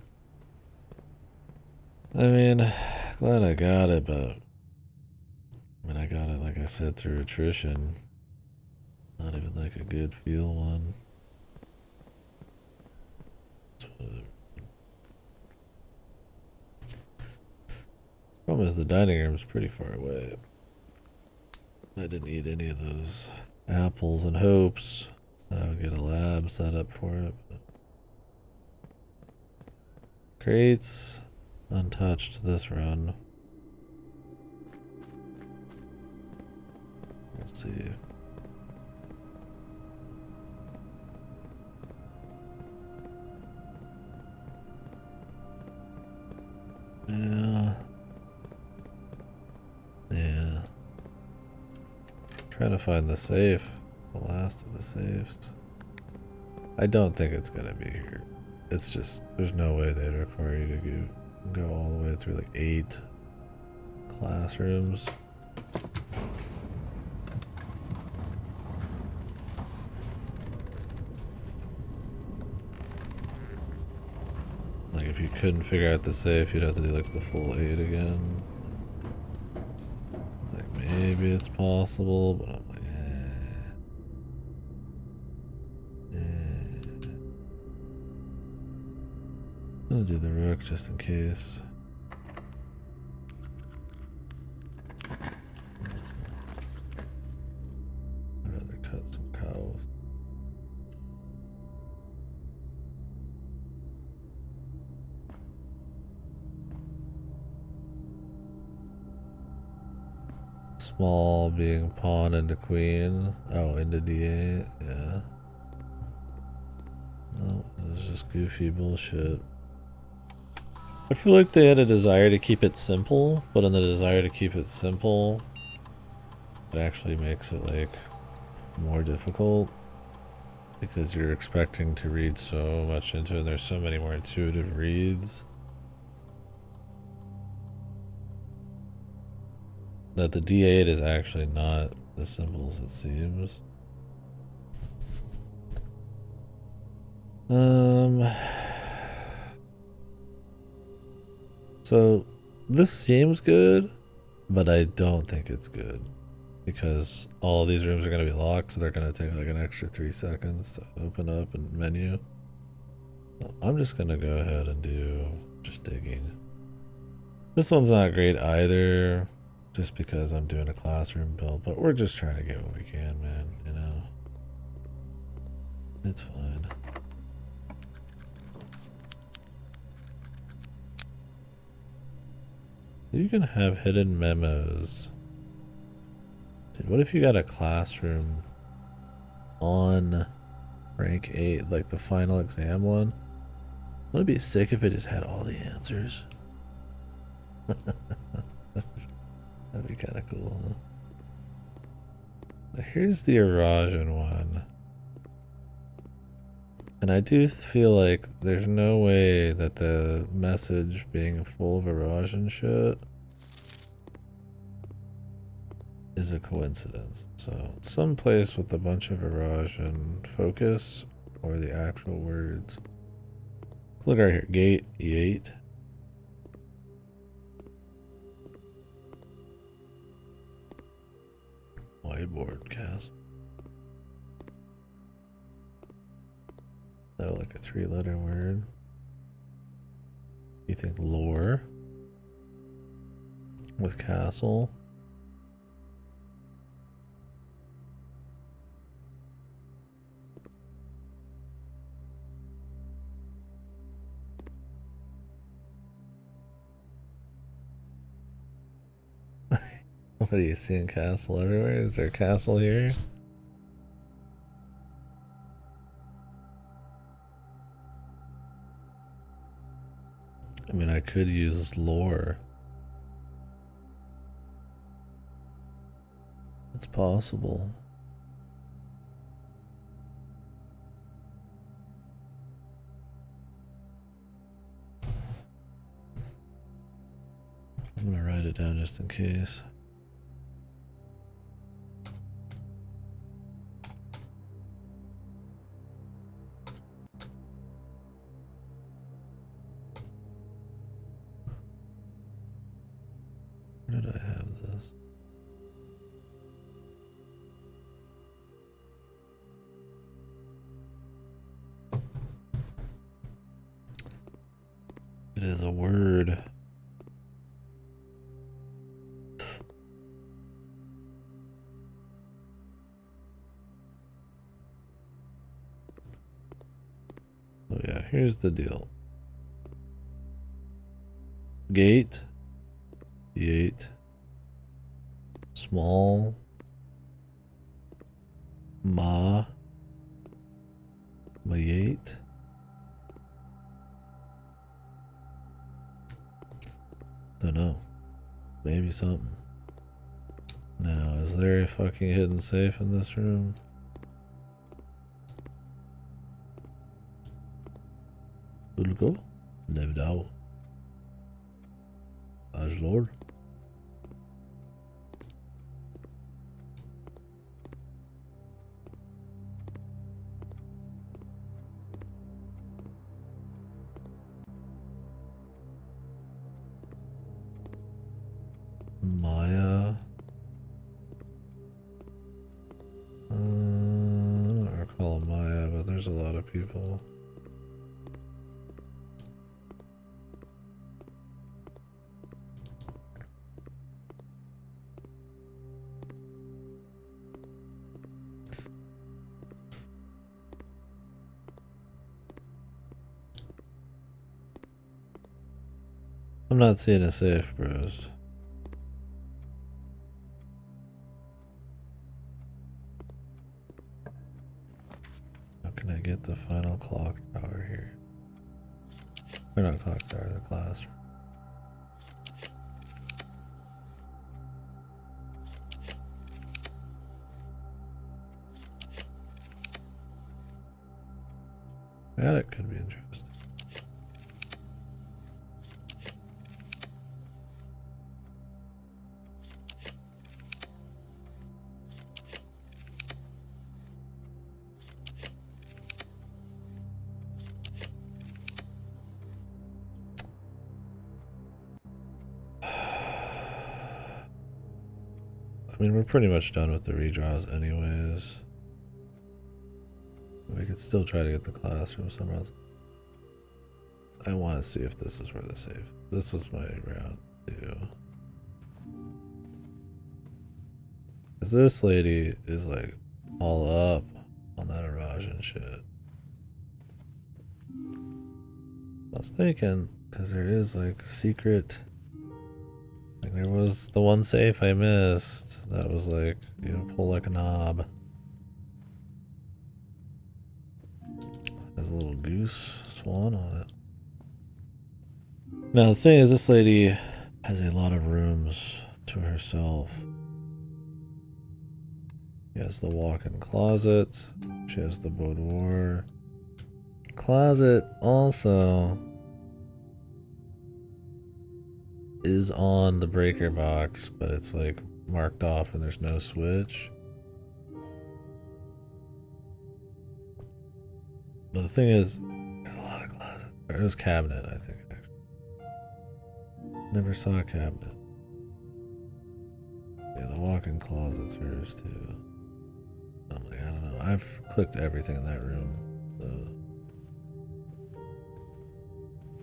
I mean, glad I got it, but I mean, I got it, like I said, through attrition. Not even like a good feel one. Problem is the dining room's pretty far away. I didn't eat any of those apples in hopes that I would get a lab set up for it. But Crates untouched this run. Let's see. Yeah. Yeah. Trying to find the safe. The last of the safes. I don't think it's gonna be here. It's just, there's no way they'd require you to go all the way through like 8 classrooms. Like if you couldn't figure out the safe, you'd have to do like the full 8 again. Like maybe it's possible, but I'm like, I'm gonna do the rook just in case. I'd rather cut some cows. Small being pawn into queen. Oh, into d8. Yeah. No, it's just goofy bullshit. I feel like they had a desire to keep it simple, but in the desire to keep it simple, it actually makes it like more difficult because you're expecting to read so much into it and there's so many more intuitive reads that the d8 is actually not as simple as it seems. So this seems good, but I don't think it's good because all of these rooms are going to be locked, so they're going to take like an extra 3 seconds to open up and menu. So I'm just going to go ahead and do just digging. This one's not great either, just because I'm doing a classroom build, but we're just trying to get what we can, man, you know? It's fine. You can have hidden memos. Dude, what if you got a classroom on rank 8, like the final exam one? Wouldn't it be sick if it just had all the answers? That'd be kind of cool, huh? But here's the erosion one. And I do feel like there's no way that the message being full of erosion shit is a coincidence. So someplace with a bunch of erosion focus or the actual words. Look right here, gate E8. Whiteboard cast. Oh, like a 3-letter word. You think lore with castle? What are you seeing? Castle everywhere? Is there a castle here? I mean, I could use lore. It's possible. I'm gonna write it down just in case. Where did I have this? It is a word. Oh yeah, here's the deal. Gate. Gate. Small. Ma. Mayate. Don't know. Maybe something. Now, is there a fucking hidden safe in this room? Ulgo? Nevdao. Ajlor? Maya. I don't recall Maya, but there's a lot of people. I'm not seeing a safe, bros. How can I get the final clock tower here? Or not clock tower, the classroom. That could be interesting. I mean, we're pretty much done with the redraws anyways. We could still try to get the classroom somewhere else. I want to see if this is where the safe. This was my round too. Cause this lady is like all up on that Arajan shit. I was thinking, cause there is like secret. Like there was the one safe I missed that was like, you know, pull like a knob. Has a little goose swan on it. Now the thing is, this lady has a lot of rooms to herself. She has the walk-in closet. She has the boudoir. Closet also is on the breaker box, but it's like marked off and there's no switch. But the thing is, there's a lot of closets. There's a cabinet, I think. Never saw a cabinet. Yeah, the walk-in closet's hers too. I'm like, I don't know. I've clicked everything in that room. So.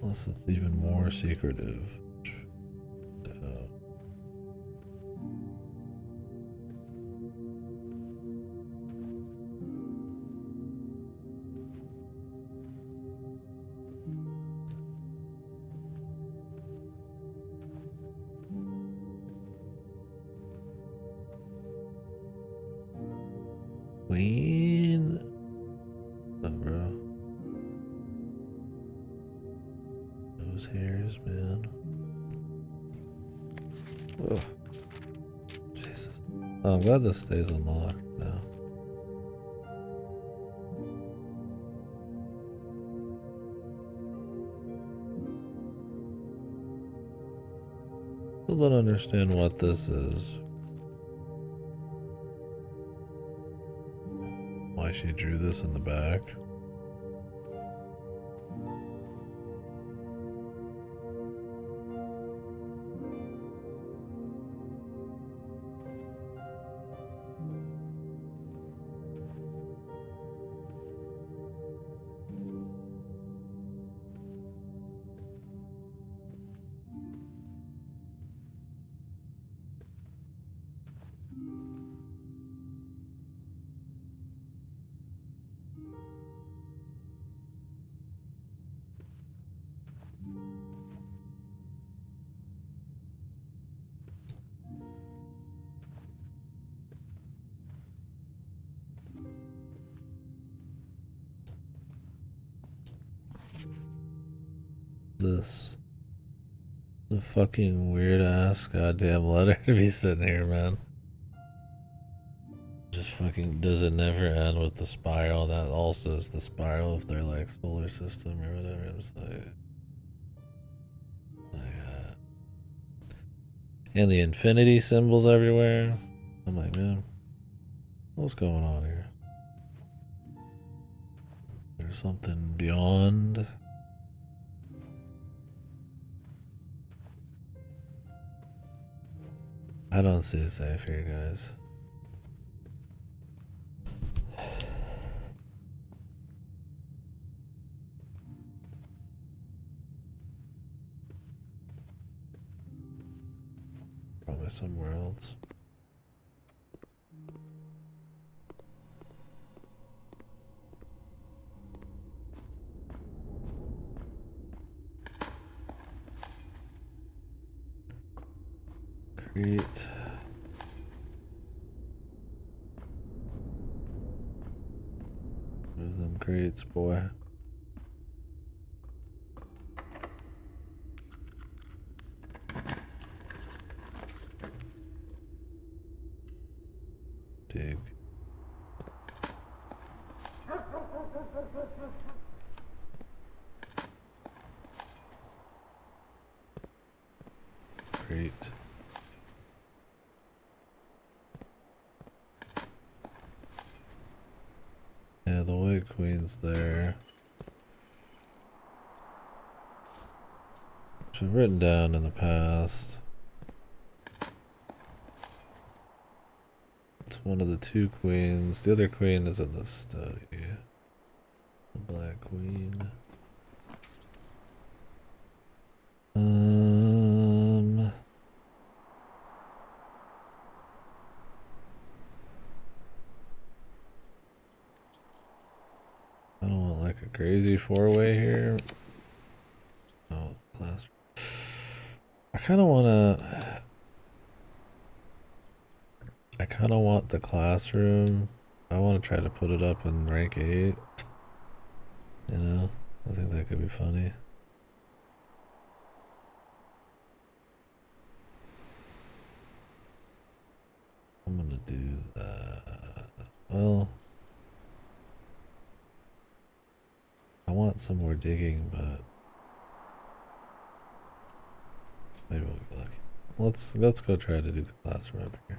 Unless it's even more secretive. Queen? Oh, bro. Those hairs, man. Ugh. Jesus. Oh, I'm glad this stays unlocked now. Still don't understand what this is. Why she drew this in the back. This the fucking weird ass goddamn letter to be sitting here, man. Just fucking does it never end with the spiral? That also is the spiral of their like solar system or whatever. It's and the infinity symbols everywhere. I'm like, man, what's going on here? There's something beyond. I don't see it safe here, guys. Probably somewhere else. Create. Move them crates, boy. Dig. Great. Yeah, the White Queen's there. Which I've written down in the past. It's one of the two queens. The other queen is in the study. The Black Queen. I don't want like a crazy four-way here. Oh, class. I kind of want the classroom. I want to try to put it up in rank 8. You know, I think that could be funny. I'm gonna do that. Well, I want some more digging, but maybe we'll get lucky. Let's go try to do the classroom up here.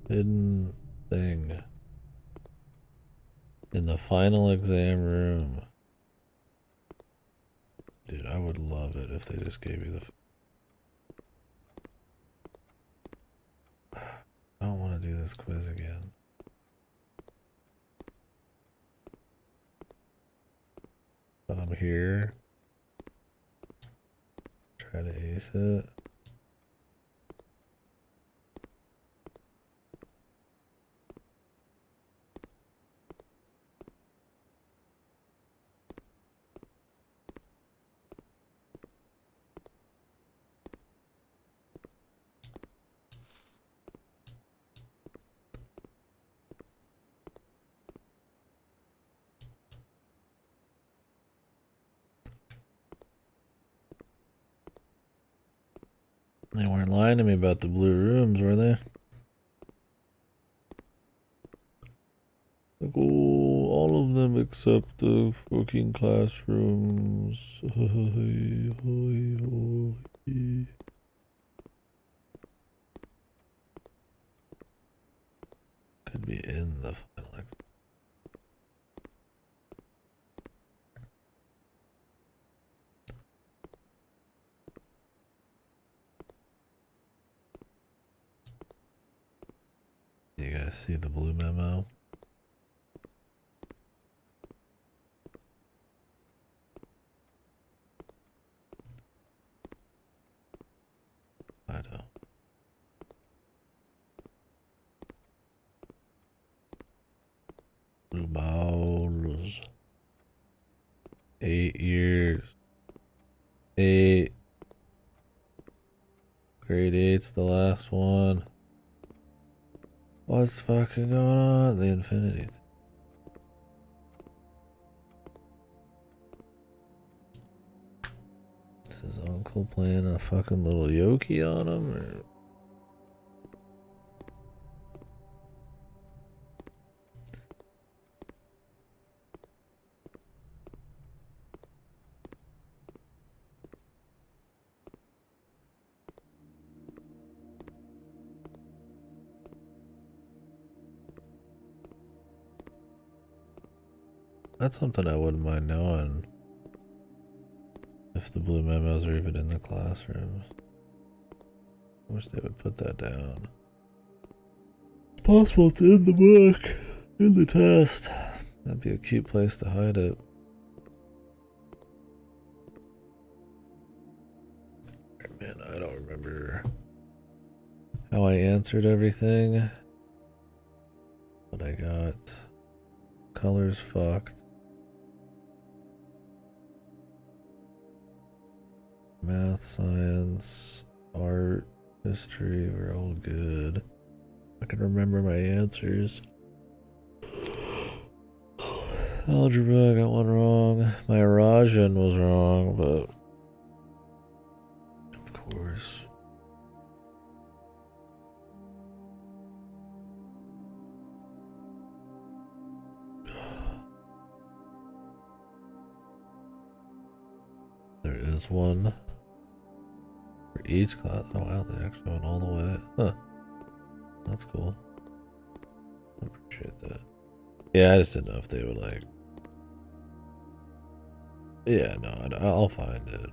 Hidden thing in the final exam room. Dude, I would love it if they just gave you the... I don't want to do this quiz again. But I'm here. Try to ace it. They weren't lying to me about the blue rooms, were they? Like, oh, all of them except the fucking classrooms. Could be in the final exam. I see the blue memo. I don't. Blue balls. 8 years. 8. Grade 8's the last one. What's fucking going on? The infinity thing. Is his uncle playing a fucking little yoki on him? Or? That's something I wouldn't mind knowing. If the blue memos are even in the classrooms. I wish they would put that down. It's possible it's in the book. In the test. That'd be a cute place to hide it. Man, I don't remember how I answered everything. But I got colors fucked. Math, science, art, history were all good. I can remember my answers. Algebra, I got one wrong. My Rajan was wrong, but of course. There is one for each class. Oh wow, they actually went all the way. Huh. That's cool. I appreciate that. Yeah, I just didn't know if they would like. Yeah, no, I'll find it.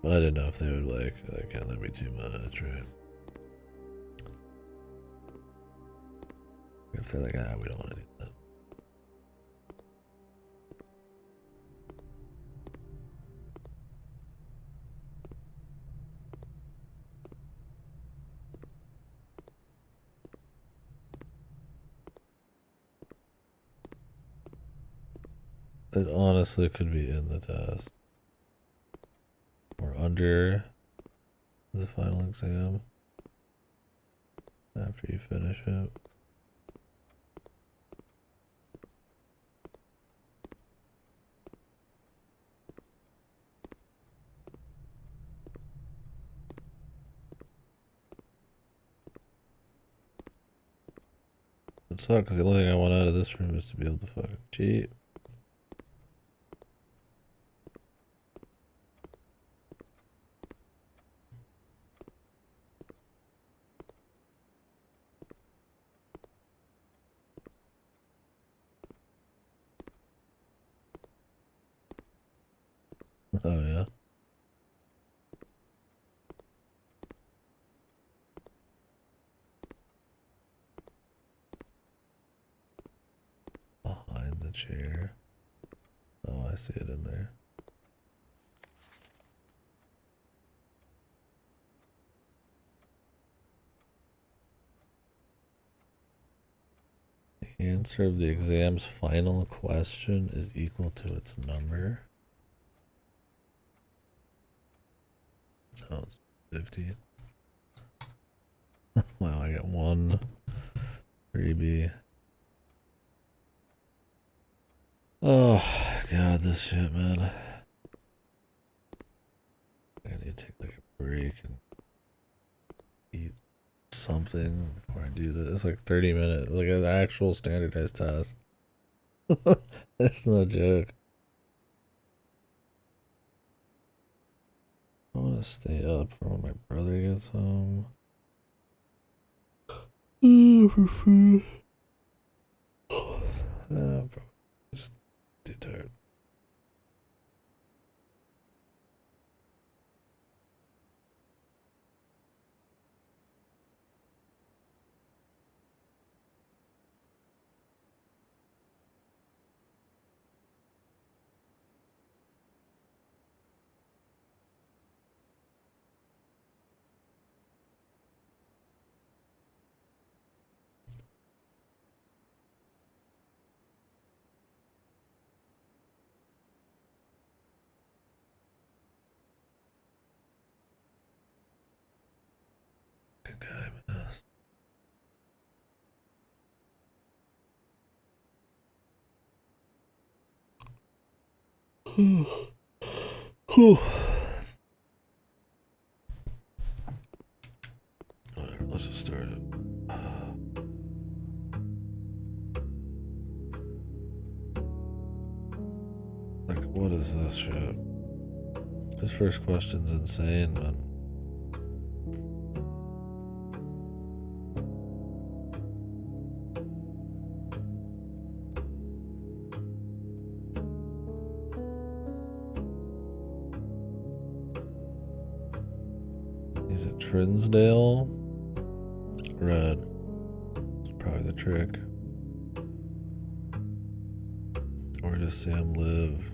But I didn't know if they would like, can't let me too much, right? If they're like, we don't want to do that. It honestly could be in the test. Or under the final exam. After you finish it. It sucks because the only thing I want out of this room is to be able to fucking cheat. Oh yeah. Behind the chair. Oh, I see it in there. The answer of the exam's final question is equal to its number. Oh, it's 50. Wow, I got one freebie. Oh, God, this shit, man. I need to take like a break and eat something before I do this. It's like 30 minutes, like an actual standardized test. That's no joke. I want to stay up for when my brother gets home. Probably just too tired. Whatever, let's just start it. Like, what is this shit? This first question's insane, man. Is it Trinsdale? Red. It's probably the trick. Where does Sam live?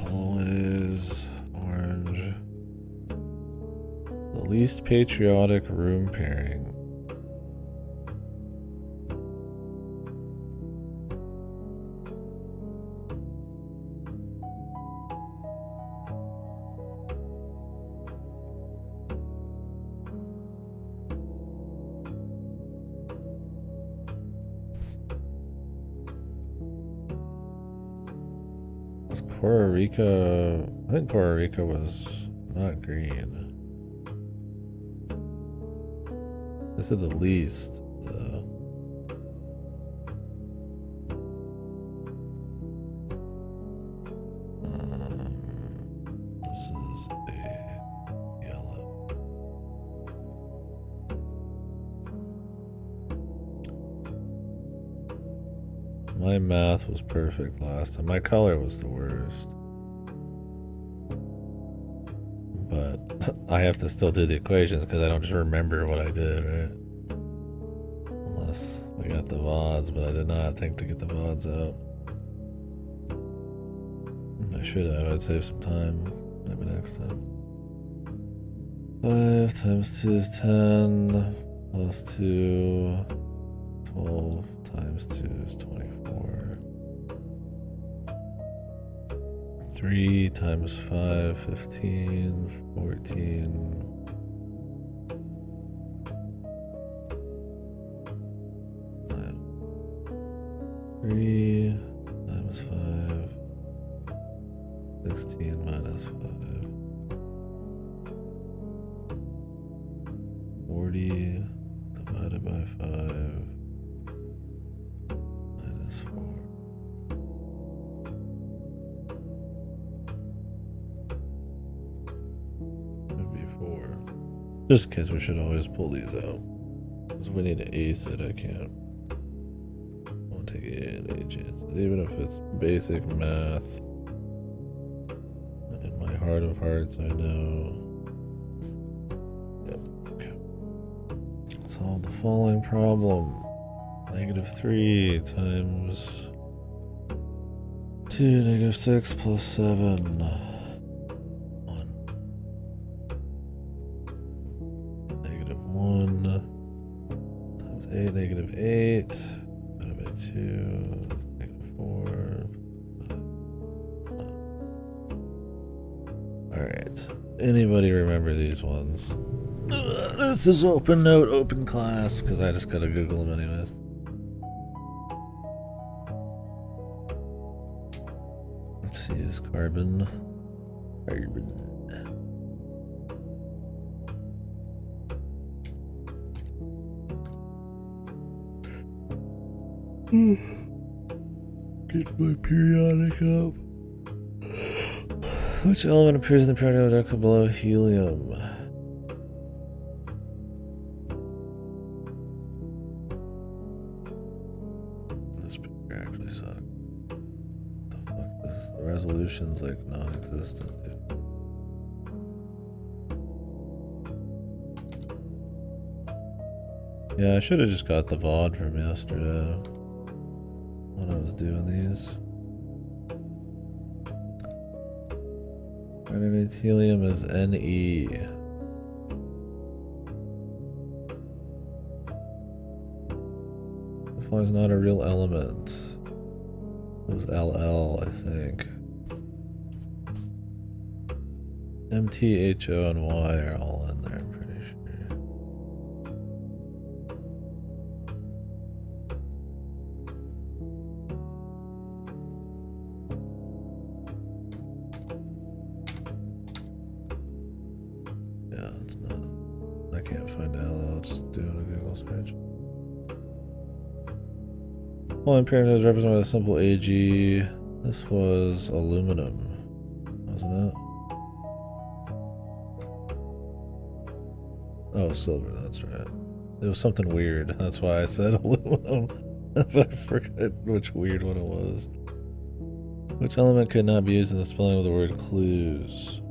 Always orange. The least patriotic room pairing. Costa Rica, I think Costa Rica was not green. I said the least. This is a yellow. My math was perfect last time. My color was the worst. But I have to still do the equations because I don't just remember what I did, right? Unless we got the VODs, but I did not think to get the VODs out. I should have. I'd save some time. Maybe next time. 5 times 2 is 10. Plus 2. 12 times 2 is 24. 3 times 5, 15, 14. 3 times 5, 16 minus 5. 40 divided by 5 minus 4. Would be 4. Just in case we should always pull these out. Because we need to ace it, I can't. Won't take any chances. Even if it's basic math. And in my heart of hearts, I know. Yep, okay. Solve the following problem. -3 times 2, -6 plus 7. 1. -1 times 8, -8. Divided by 2, -4. Alright. Anybody remember these ones? This is open note, open class, because I just gotta Google them anyways. Let's see, is carbon. Get my periodic up. Which element appears in the periodic table below helium? This picture actually sucks. What the fuck? This resolution's like non-existent, dude. Yeah, I should have just got the VOD from yesterday when I was doing these. Underneath helium is Ne. Fly is not a real element. It was LL, I think. M, T, H, O, and Y are all in there, I'm pretty sure. Yeah, it's not. I can't find L. I'll just do a Google search. Well, impairment is represented by a simple AG. This was aluminum, wasn't it? Oh, silver, that's right. It was something weird. That's why I said aluminum. But I forgot which weird one it was. Which element could not be used in the spelling of the word clues?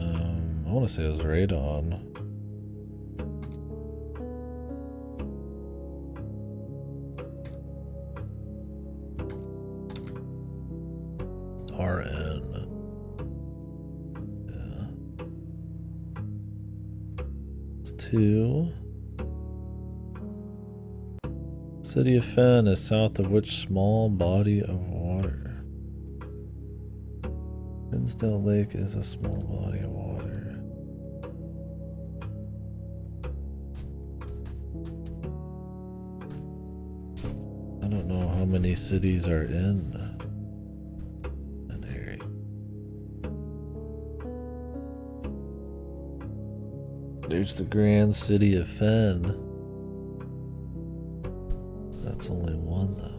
I want to say it was radon. RN. Yeah. It's 2. City of Fen is south of which small body of water? Rinsdale Lake is a small body of water. I don't know how many cities are in an area. There's the Grand City of Fen. That's only one, though.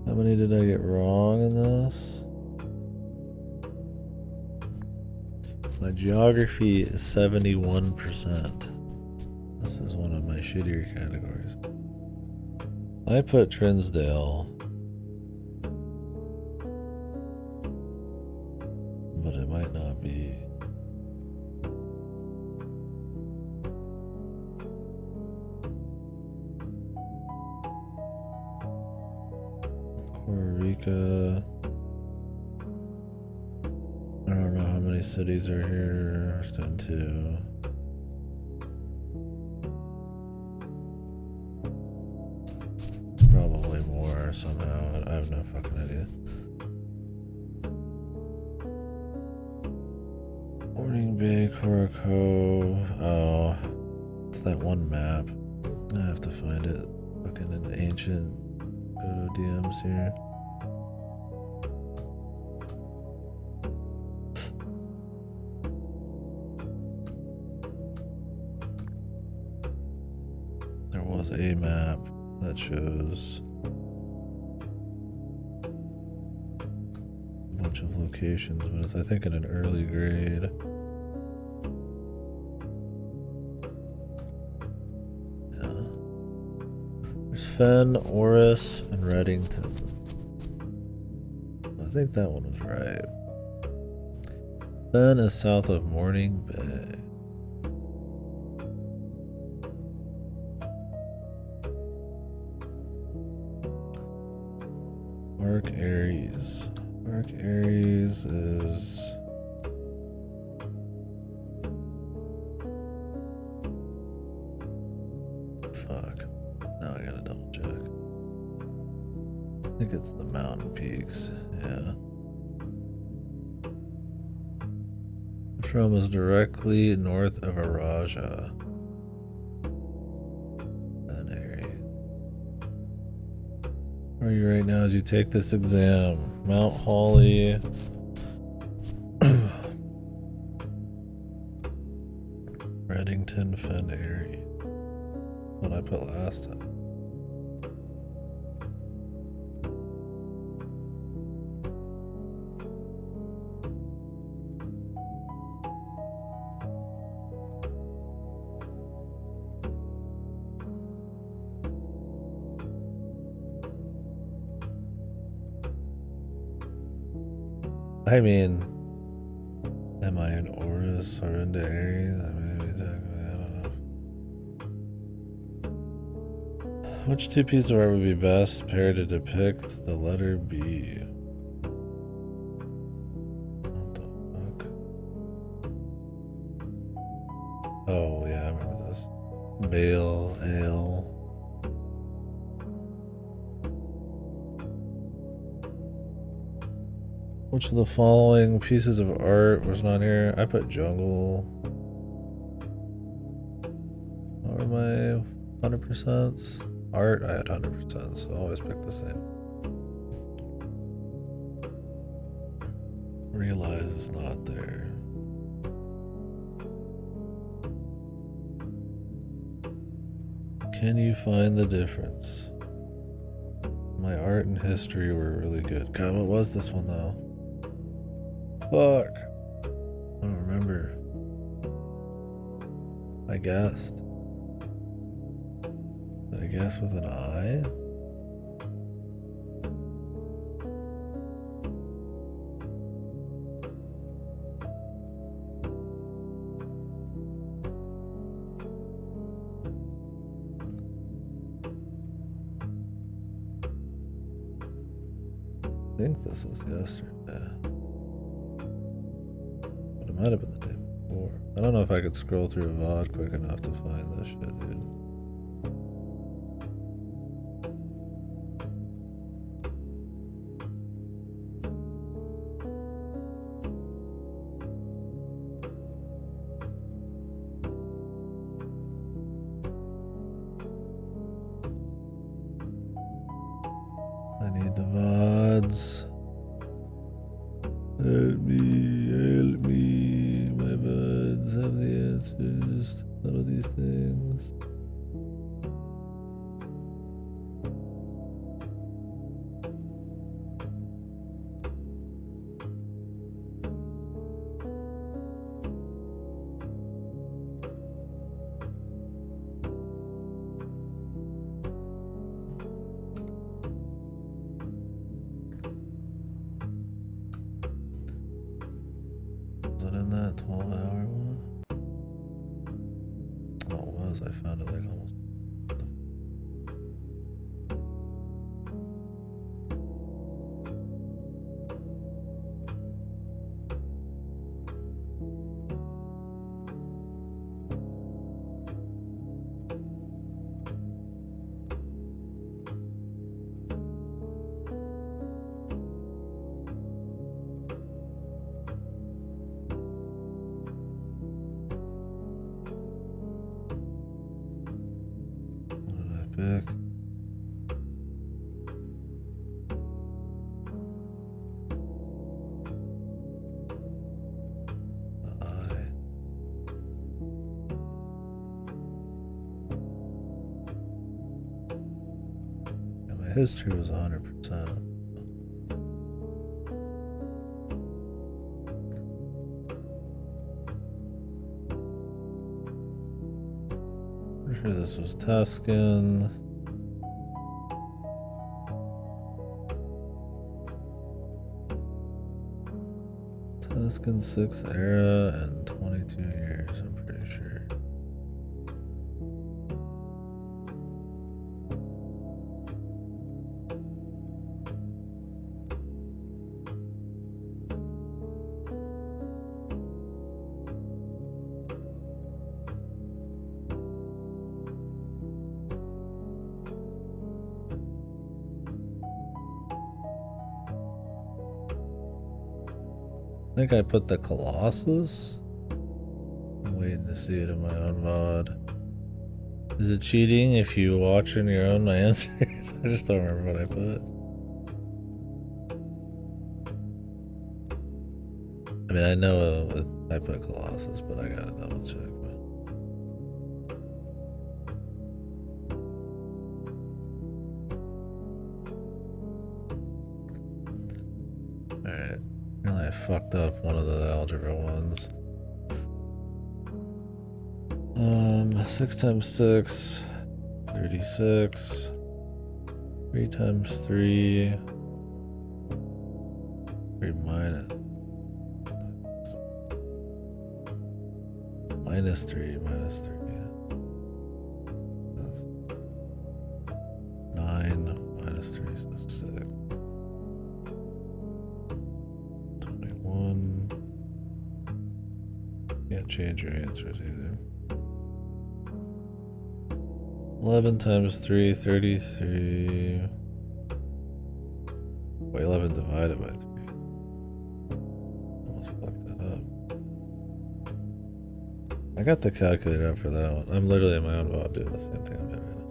How many did I get wrong in this? My geography is 71%. This is one of my shittier categories. I put Trinsdale, but it might not be. Puerto Rico. I don't know how many cities are here. Houston 2. Probably more somehow. I have no fucking idea. Morning Bay, Cora Cove. Oh, it's that one map. I have to find it. Fucking in the ancient photo DMs here. There was a map that shows a bunch of locations, but it's I think in an early grade. Yeah. There's Fen, Oris, and Reddington. I think that one was right. Fen is south of Morning Bay. Park Aries. Park Aries is... Fuck. Now I gotta double check. I think it's the Mountain Peaks. Yeah. From is directly north of Araja. That area. Where are you right now as you take this exam? Mount Holly. Reddington, Fen area. What I put last time. I mean, am I in Oris or into Aries? I mean, exactly, I don't know. Which two pieces of art would be best paired to depict the letter B? What the fuck? Oh, yeah, I remember this. Bale, Ale. Which of the following pieces of art was not here? I put jungle. What are my 100%? Art, I had 100%, so I always pick the same. Realize it's not there. Can you find the difference? My art and history were really good. God, what was this one though? Fuck. I don't remember. I guessed. Did I guess with an I? I think this was yesterday. But it might have been the day before. I don't know if I could scroll through a VOD quick enough to find this shit, dude. I need the VODs. Help me, my buds have the answers to none of these things. Was it in that 12-hour one? Oh, it was. I found it like almost. Pick. The eye. Yeah, my history was 100%. Pretty sure this was Tuscan. Tuscan 6th era and 22 years, I'm pretty sure. I think I put the Colossus. I'm waiting to see it in my own VOD. Is it cheating if you watch in your own answers? I just don't remember what I put. I mean, I know I put Colossus, but I gotta double check. Alright. Really, I fucked up one of the algebra ones. 6 times 6, 36. 3 times 3. 3 minus 3, minus 3. That's 9 minus 3, so 6. 21. Can't change your answers either. 11 times 3, 33. Wait, 11 divided by 3. fucked that up. I got the calculator up for that one. I'm literally in my own VOD doing the same thing I'm doing right now.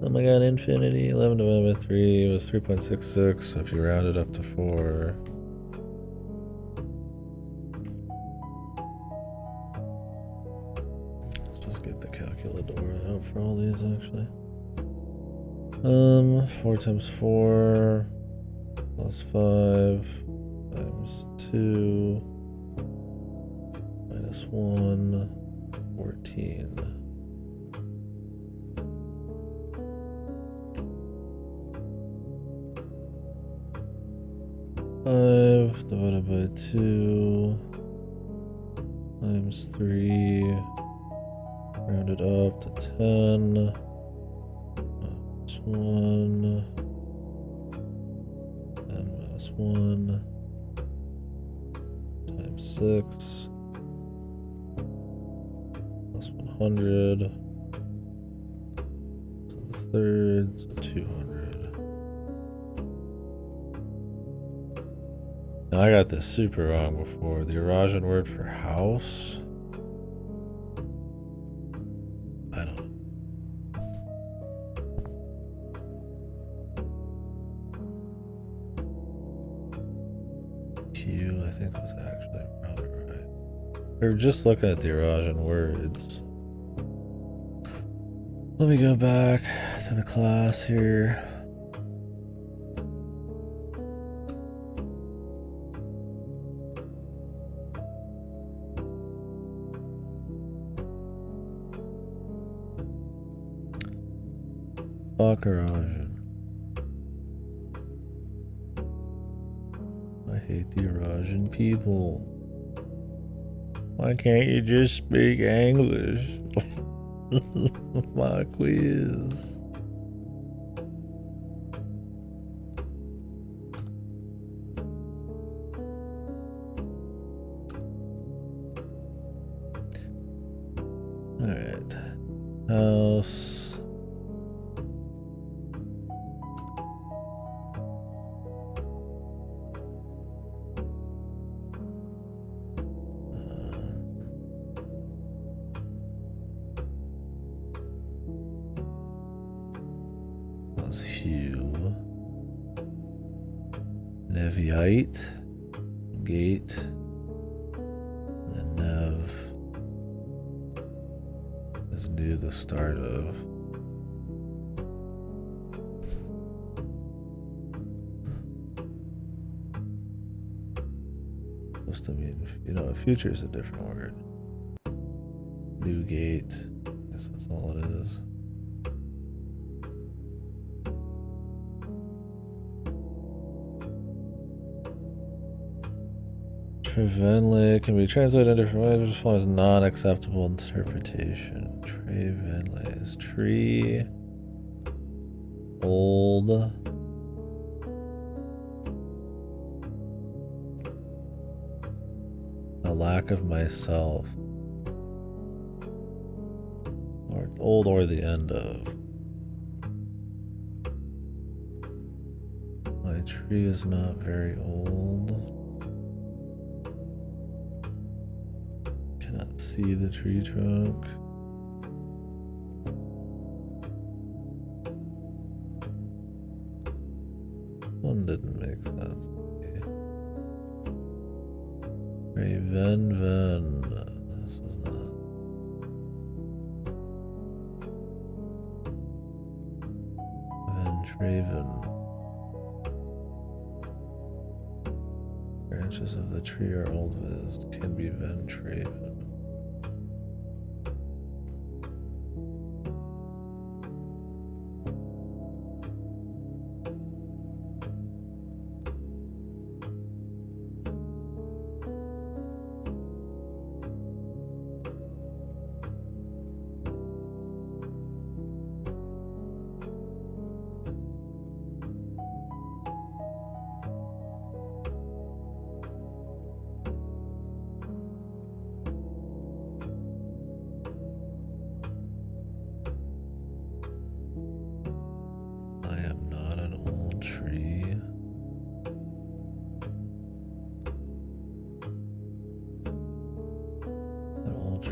Oh my god, infinity. 11 divided by 3 was 3.66. So if you round it up to 4. Let's just get the calculator out for all these actually. 4 times 4 plus 5 times 2 minus 1, 14. 5 divided by 2 times 3 rounded up to 10 minus 1 10 minus 1 times 6 plus 100 to the third, so 200. Now I got this super wrong before. The Eurasian word for house? I don't know. Q, I think was actually probably right. We were just looking at the Eurasian words. Let me go back to the class here. Fuck Eurasian. I hate the Eurasian people. Why can't you just speak English? My quiz. Alright. House. Hue. Neviite. Gate. And then Nev is new the start of. Supposed to mean, you know, future is a different word. New gate. I guess that's all it is. Trevenle can be translated in different ways, which is non-acceptable interpretation. Trevenle is tree, old, a lack of myself, or old or the end of. My tree is not very old. Cannot see the tree trunk. One didn't make sense. Raven. This is not. Ventraven. Branches of the tree are old viz. Can be ventraven.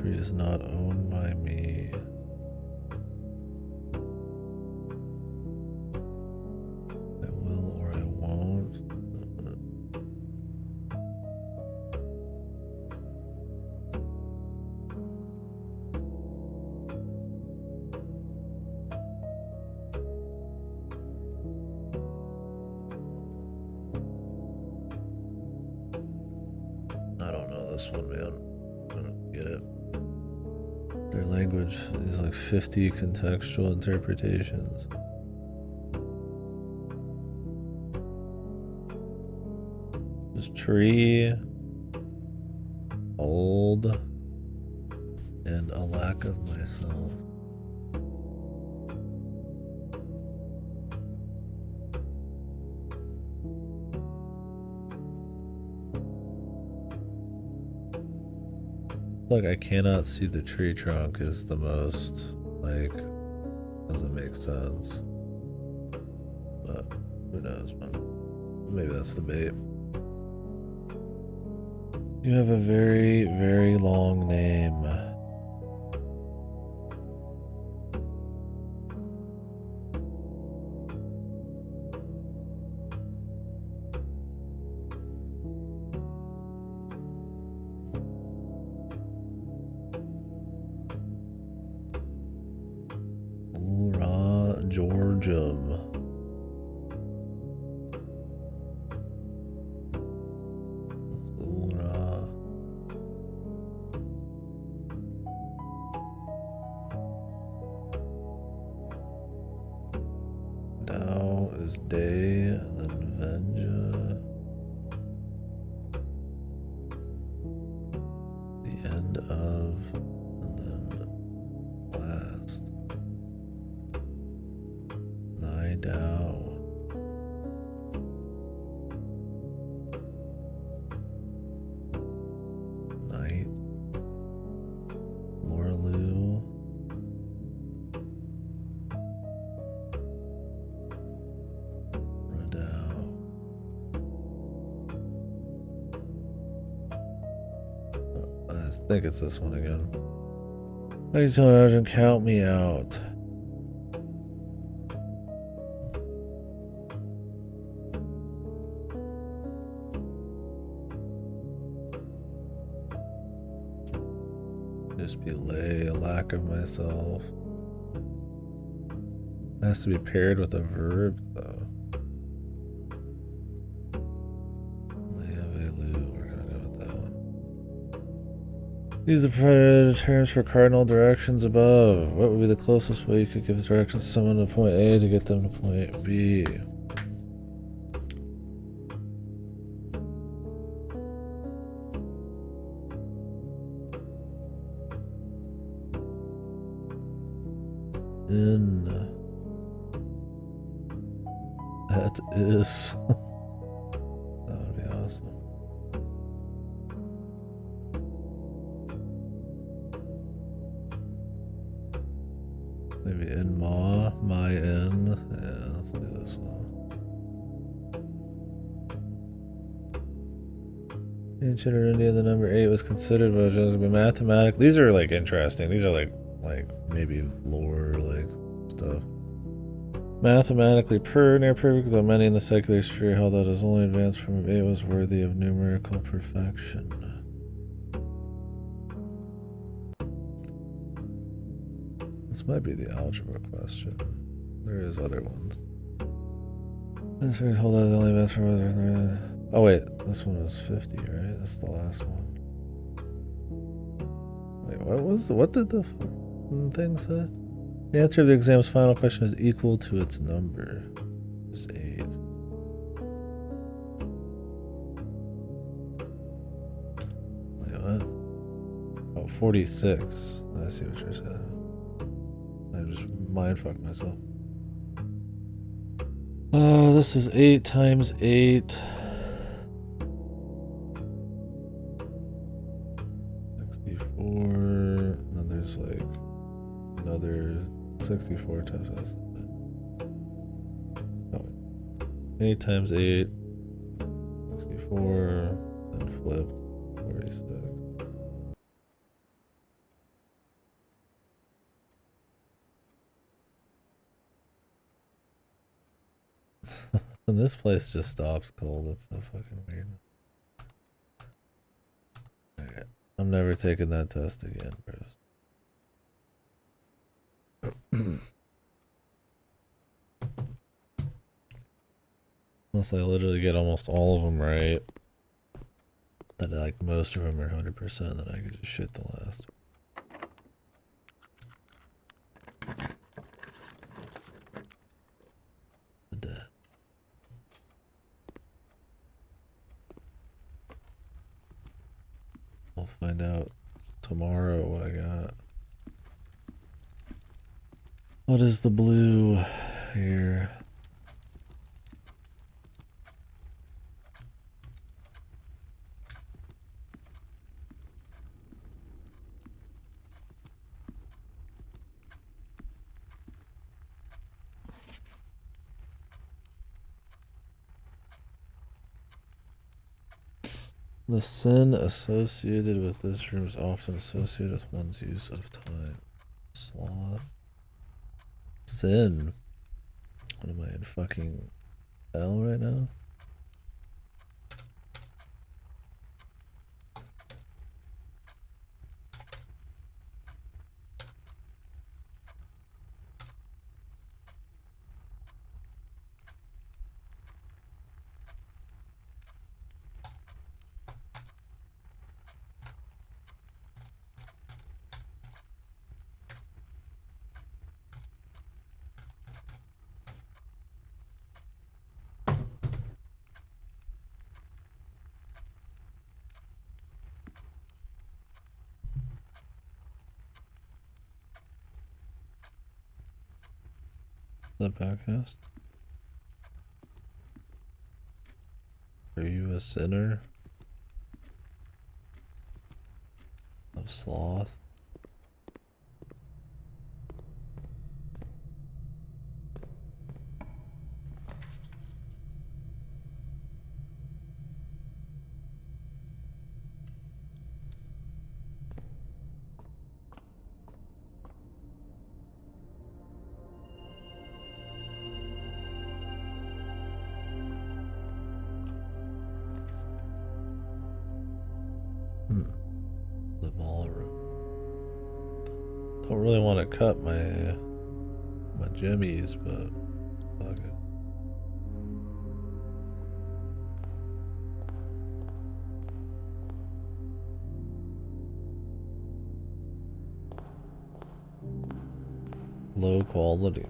tree is not owned by me. I will or I won't. I don't know this one, man. I don't get it. Their language is like 50 contextual interpretations. This tree, old, and a lack of myself. Like, I cannot see the tree trunk is the most, like, doesn't make sense. But who knows, man. Maybe that's the bait. You have a very, very long name. Georgium. Now is day, and then Venja. The end of, and then last. Lie down. Night. Lorelu. Radau. I think it's this one again. How do you tell Arjun count me out? Just be lay, a lack of myself. It has to be paired with a verb, though. Lay of a lu, we're gonna go with that one. Use the provided terms for cardinal directions above. What would be the closest way you could give directions to someone to point A to get them to point B? In. That is. That would be awesome. Maybe in my in. Yeah, let's do this one. Ancient or India, the number 8 was considered by to be mathematic. These are like interesting. These are like maybe lore like stuff. Mathematically near perfect, though many in the secular sphere held that as only advanced from 8 was worthy of numerical perfection. This might be the algebra question. There is other ones. This series hold that only advanced from. Oh wait, this one was 50, right? That's the last one. Wait, what did the thing say? The answer of the exam's final question is equal to its number. It's 8. Wait, what? Oh, 46. I see what you're saying. I just mindfucked myself. This is 8 times 8. 64. And then there's like another 64 times this. Oh, 8 times 8. 64. And flipped. 46. And this place just stops cold. It's so fucking weird. Okay. I'm never taking that test again, bros. Unless I literally get almost all of them right. That like most of them are 100%, then I could just shit the last. The dead. I'll find out tomorrow what I got. What is the blue here? The sin associated with this room is often associated with one's use of time. Sloth. Sin. What am I in fucking hell right now? The podcast? Are you a sinner of sloth? The ballroom. Don't really want to cut my jimmies, but fuck it. Low quality.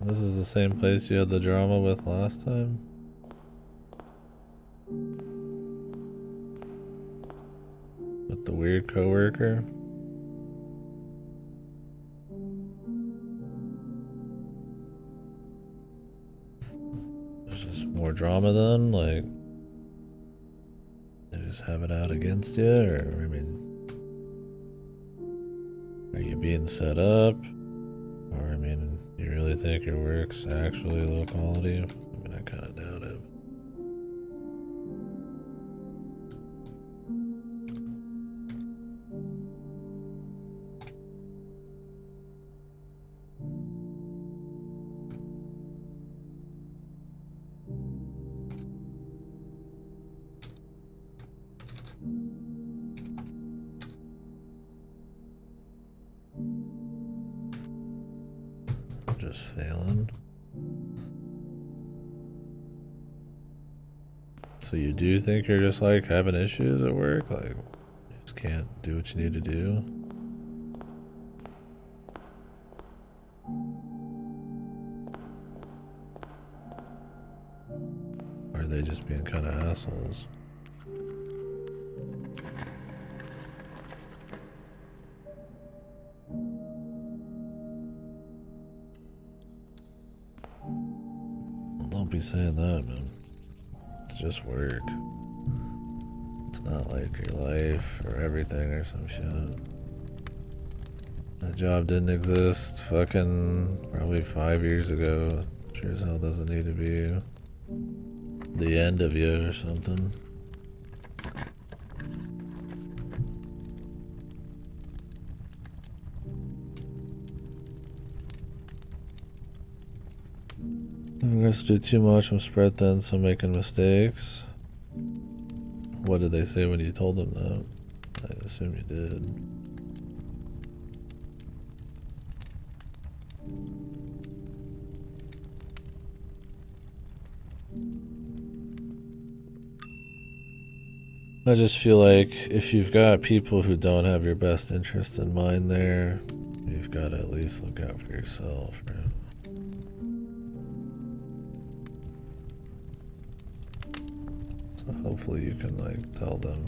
This is the same place you had the drama with last time? With the weird coworker? There's just more drama then? Like, they just have it out against you? Or, I mean, are you being set up? Or, I mean, you really think your work's actually low quality? I mean, I kind of doubt it. Just failing. So you do think you're just like having issues at work? Like, you just can't do what you need to do? Or are they just being kind of assholes? Well, don't be saying that, man. It's just work. It's not like your life or everything or some shit. That job didn't exist fucking probably 5 years ago. Sure as hell doesn't need to be the end of you or something. I'm going to do too much. I'm spread thin, so I'm making mistakes. What did they say when you told them that? I assume you did. I just feel like if you've got people who don't have your best interest in mind there, you've got to at least look out for yourself, right? So hopefully you can, like, tell them.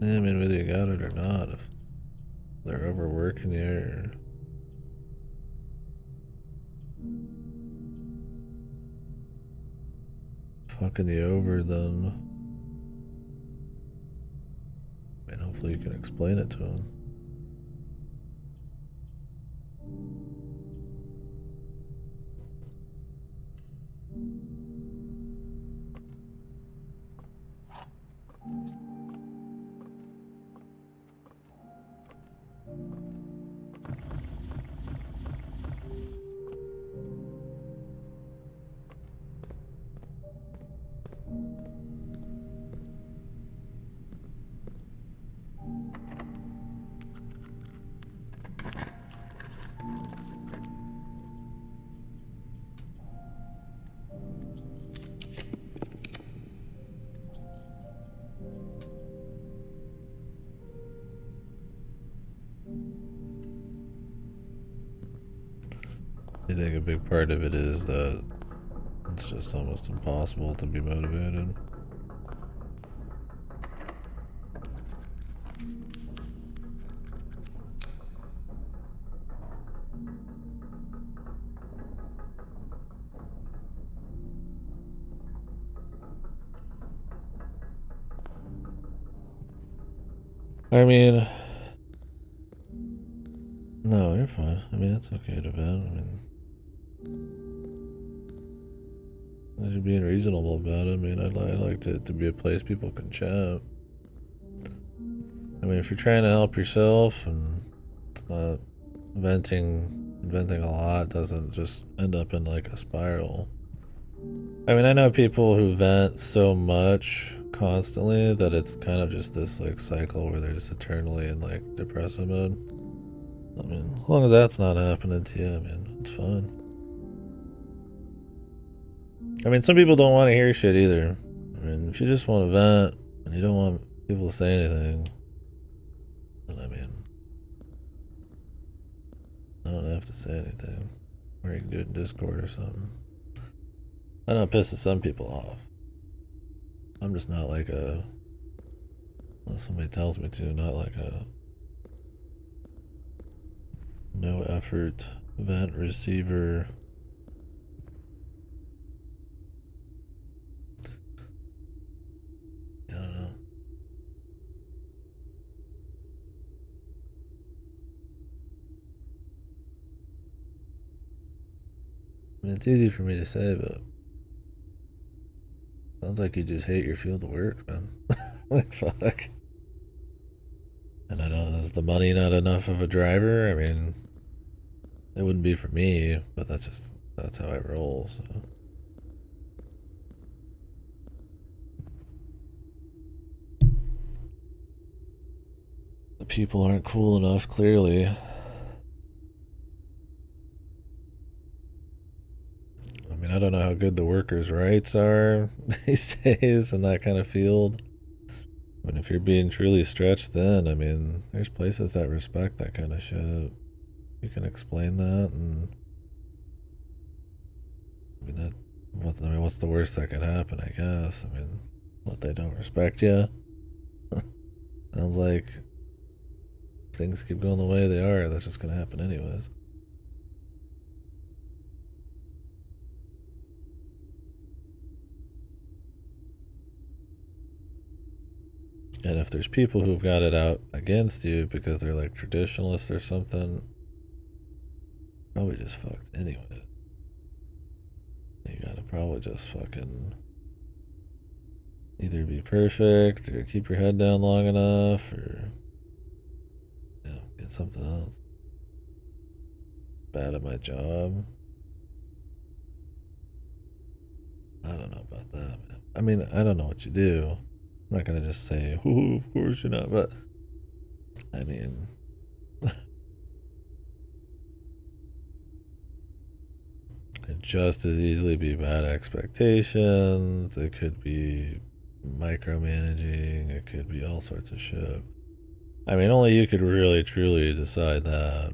I mean, whether you got it or not, if they're overworking you or fucking you over, then I mean, hopefully you can explain it to them. I think a big part of it is that it's just almost impossible to be motivated. I mean, no, you're fine. I mean, it's okay to vent. I mean, you're being reasonable about it. I mean, I'd like it to be a place people can chat. I mean, if you're trying to help yourself and it's not venting a lot doesn't just end up in like a spiral. I mean, I know people who vent so much constantly that it's kind of just this like cycle where they're just eternally in like depressive mode. I mean, as long as that's not happening to you, I mean, it's fine. I mean, some people don't want to hear shit either. I mean, if you just want to vent and you don't want people to say anything, then I mean, I don't have to say anything. Or you can do it in Discord or something. I know it pisses some people off. I'm just not like a, unless somebody tells me to, not like a no effort vent receiver. I don't know. I mean, it's easy for me to say, but sounds like you just hate your field of work, man. Like, fuck. And I don't know, is the money not enough of a driver? I mean, it wouldn't be for me, but that's how I roll, so. The people aren't cool enough, clearly. I mean, I don't know how good the workers' rights are these days in that kind of field. I mean, if you're being truly stretched thin, I mean, there's places that respect that kind of shit. You can explain that, and I mean what's the worst that could happen? I guess. I mean, what, they don't respect you? Sounds like things keep going the way they are. That's just gonna happen anyways. And if there's people who've got it out against you because they're like traditionalists or something, probably just fucked anyway. You gotta probably just fucking either be perfect or keep your head down long enough or get something else. Bad at my job. I don't know about that, man. I mean, I don't know what you do. I'm not gonna just say, "Oh, of course you're not," but I mean, it could just as easily be bad expectations. It could be micromanaging. It could be all sorts of shit. I mean, only you could really truly decide that.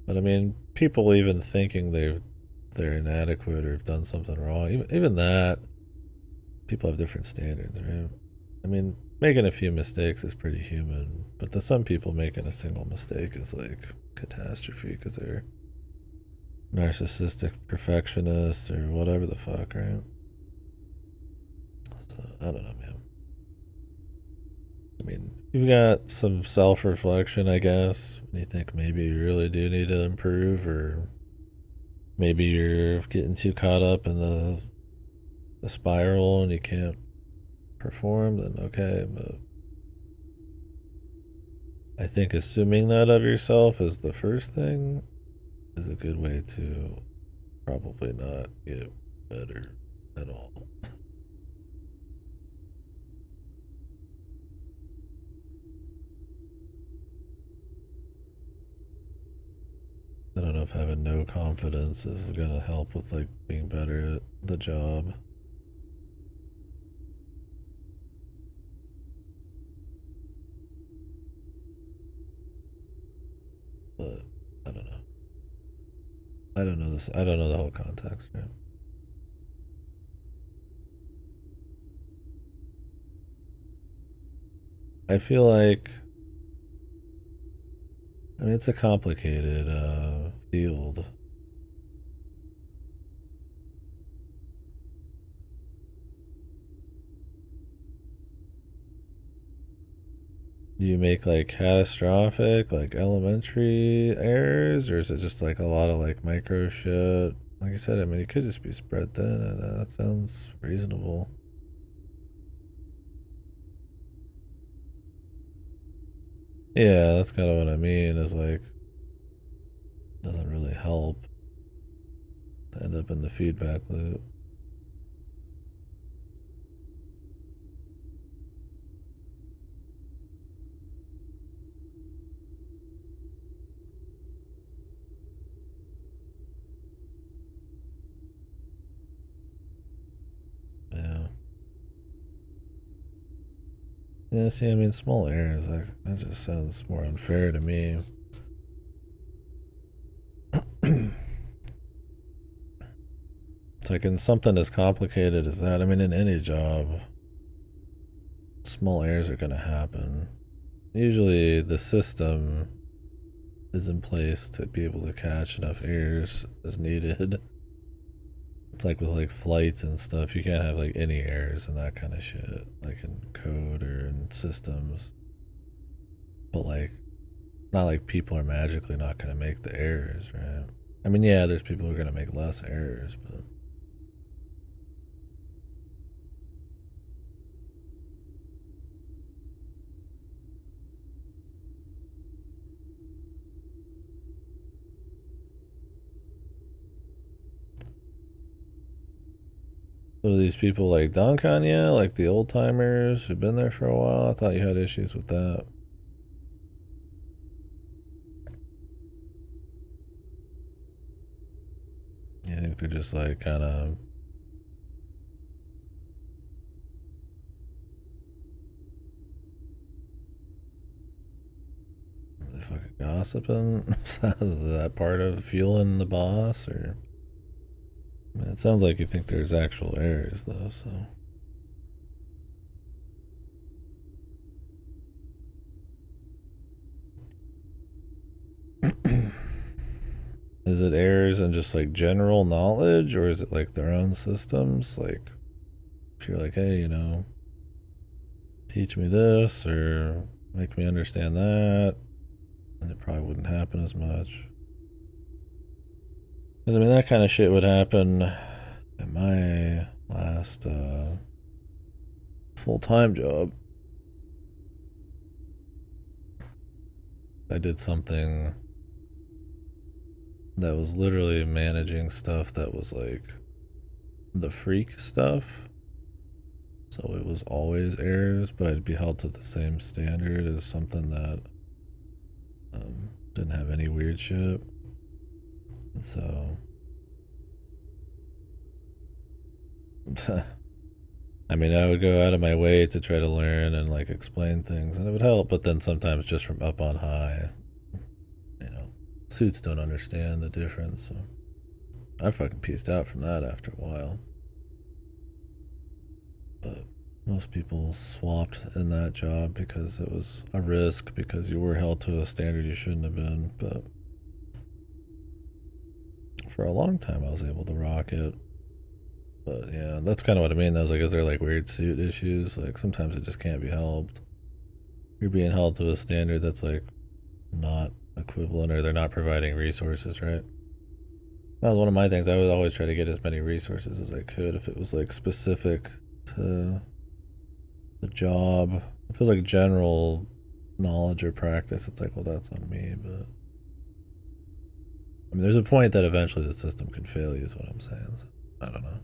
But I mean, people even thinking they're inadequate or have done something wrong, even that, people have different standards, right? I mean, making a few mistakes is pretty human, but to some people, making a single mistake is like catastrophe because they're narcissistic perfectionists or whatever the fuck, right? So I don't know, man. I mean, you've got some self-reflection, I guess. You think maybe you really do need to improve, or maybe you're getting too caught up in the spiral and you can't perform, then okay, but I think assuming that of yourself is the first thing is a good way to probably not get better at all. I don't know if having no confidence is gonna help with like being better at the job. But I don't know. I don't know this. I don't know the whole context, man. I feel like, I mean, it's a complicated field. Do you make like catastrophic, like elementary errors, or is it just like a lot of like micro shit? Like I said, I mean, it could just be spread thin, and that sounds reasonable. Yeah, that's kind of what I mean. Is like doesn't really help to end up in the feedback loop. Yeah. Yeah. See, I mean, small errors like that just sounds more unfair to me. It's like in something as complicated as that. I mean, in any job, small errors are going to happen. Usually, the system is in place to be able to catch enough errors as needed. It's like with like flights and stuff, you can't have like any errors and that kind of shit, like in code or in systems. But like, not like people are magically not going to make the errors, right? I mean, yeah, there's people who are going to make less errors, but so these people like dunk on you, like the old timers who've been there for a while. I thought you had issues with that. You think they're just like kind of fucking gossiping? Is that part of fueling the boss, or? I mean, it sounds like you think there's actual errors though. So, is it errors in just like general knowledge, or is it like their own systems? Like, if you're like, hey, teach me this or make me understand that, and it probably wouldn't happen as much. Because, I mean, that kind of shit would happen at my last full-time job. I did something that was literally managing stuff that was like the freak stuff. So it was always errors, but I'd be held to the same standard as something that didn't have any weird shit. And so I mean, I would go out of my way to try to learn and like explain things, and it would help, but then sometimes just from up on high, you know, suits don't understand the difference. So I fucking pieced out from that after a while. But most people swapped in that job because it was a risk, because you were held to a standard you shouldn't have been. But for a long time, I was able to rock it. But yeah, that's kind of what I mean. I was like, is there like weird suit issues? Like sometimes it just can't be helped. You're being held to a standard that's like not equivalent, or they're not providing resources, right? That was one of my things. I would always try to get as many resources as I could if it was like specific to the job. If it was like general knowledge or practice, it's like, well, that's on me. But I mean, there's a point that eventually the system can fail you, is what I'm saying. So, I don't know.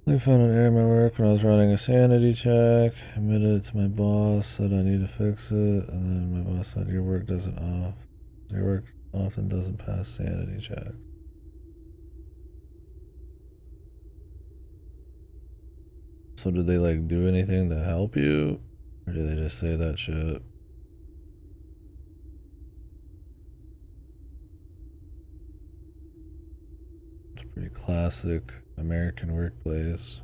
I found an error in my work when I was running a sanity check. I admitted it to my boss, said I need to fix it, and then my boss said, your work often doesn't pass sanity checks. So did they like do anything to help you, or did they just say that shit? It's a pretty classic American workplace.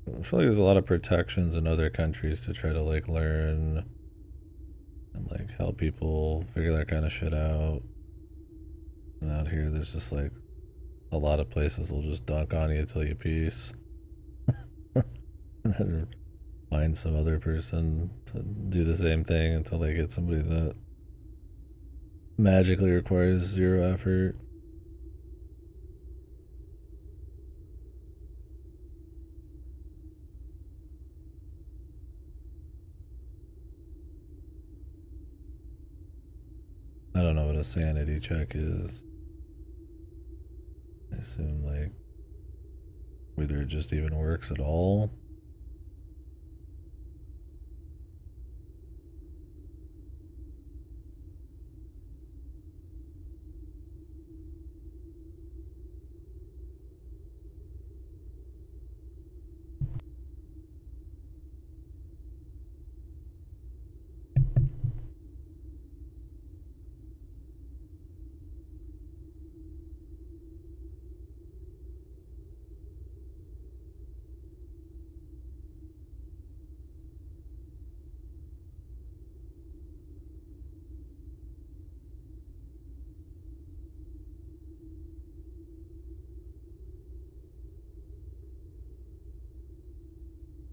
I feel like there's a lot of protections in other countries to try to like learn and like help people figure that kind of shit out. And out here, there's just like a lot of places will just dunk on you till you peace, and then find some other person to do the same thing until they get somebody that magically requires zero effort. I don't know what a sanity check is. I assume like whether it just even works at all.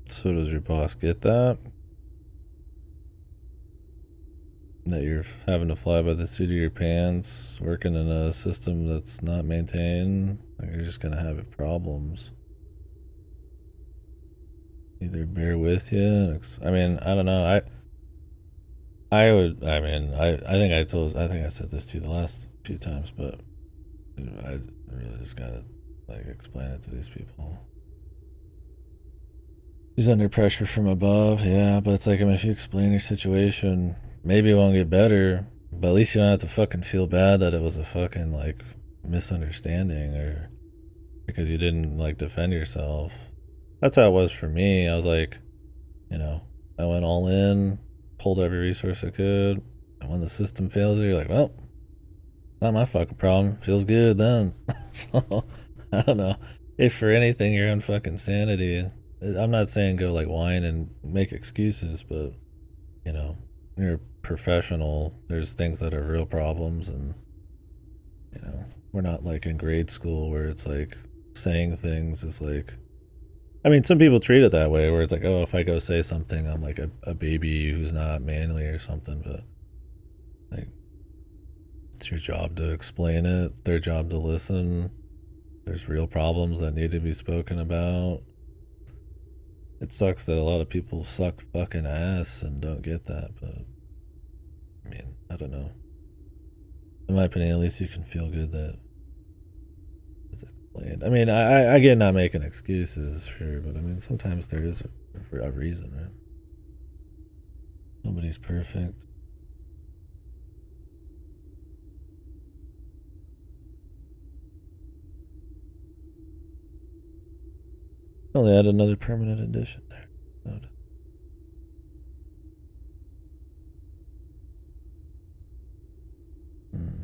So does your boss get that? That you're having to fly by the seat of your pants, working in a system that's not maintained? Like you're just gonna have problems. Either bear with you. I mean, I don't know. I would. I mean, I think I told. I think I said this to you the last few times, but I really just gotta like explain it to these people. He's under pressure from above, yeah, but it's like, I mean, if you explain your situation, maybe it won't get better, but at least you don't have to fucking feel bad that it was a fucking like misunderstanding, or because you didn't like defend yourself. That's how it was for me. I was like, you know, I went all in, pulled every resource I could, and when the system fails you, you're like, well, not my fucking problem. Feels good then. So I don't know. If for anything you're on fucking sanity, I'm not saying go like whine and make excuses, but you know, you're a professional. There's things that are real problems, and you know, we're not like in grade school where it's like saying things is like. I mean, some people treat it that way, where it's like, oh, if I go say something, I'm like a baby who's not manly or something. But like, it's your job to explain it. Their job to listen. There's real problems that need to be spoken about. It sucks that a lot of people suck fucking ass and don't get that, but I mean, I don't know. In my opinion, at least you can feel good that it's explained. I mean, I get not making excuses, sure, but I mean, sometimes there is a reason, right? Nobody's perfect. Well, they add another permanent addition there. Noted. Hmm.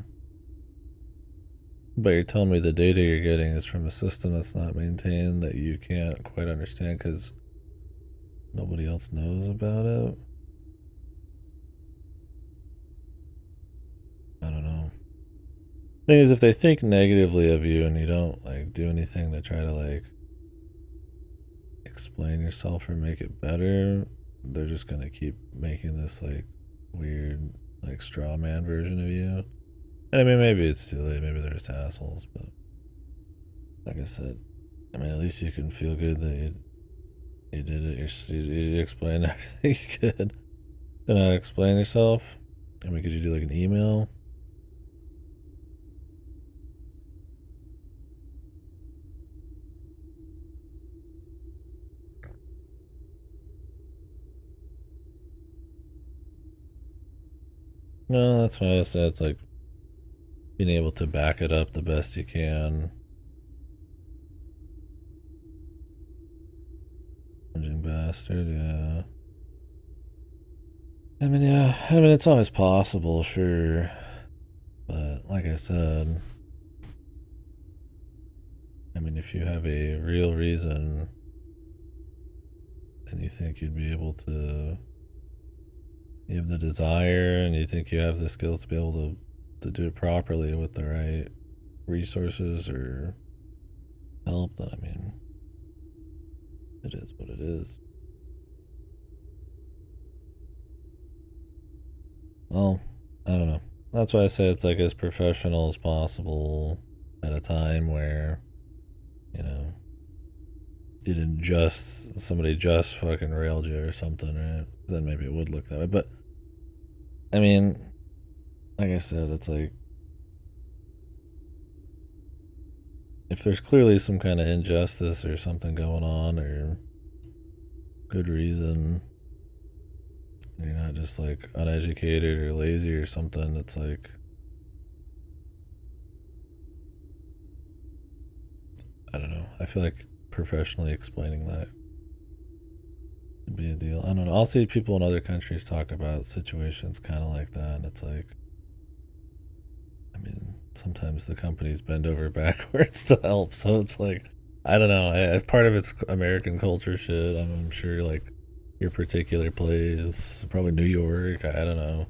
But you're telling me the data you're getting is from a system that's not maintained that you can't quite understand because nobody else knows about it? I don't know. Thing is, if they think negatively of you and you don't like do anything to try to like explain yourself or make it better, they're just gonna keep making this like weird like straw man version of you. And I mean, maybe it's too late. Maybe they're just assholes. But like I said, I mean, at least you can feel good that you did it. You explained everything you could. You know, explain yourself. I mean, could you do like an email? No, that's why I said it's like being able to back it up the best you can. Cringing bastard, yeah. I mean, yeah. I mean, it's always possible, sure. But like I said, I mean, if you have a real reason and you think you'd be able to, you have the desire and you think you have the skills to be able to do it properly with the right resources or help, then I mean, it is what it is. Well, I don't know. That's why I say it's like as professional as possible at a time where, you know, you didn't just, somebody just fucking railed you or something, right? Then maybe it would look that way. But, I mean, like I said, it's like, if there's clearly some kind of injustice or something going on or good reason, you're not just like uneducated or lazy or something, it's like, I don't know. I feel like professionally explaining that would be a deal. I don't know. I'll see people in other countries talk about situations kind of like that, and it's like, I mean, sometimes the companies bend over backwards to help, so it's like, I don't know. Part of it's American culture shit. I'm sure, like, your particular place, probably New York. I don't know.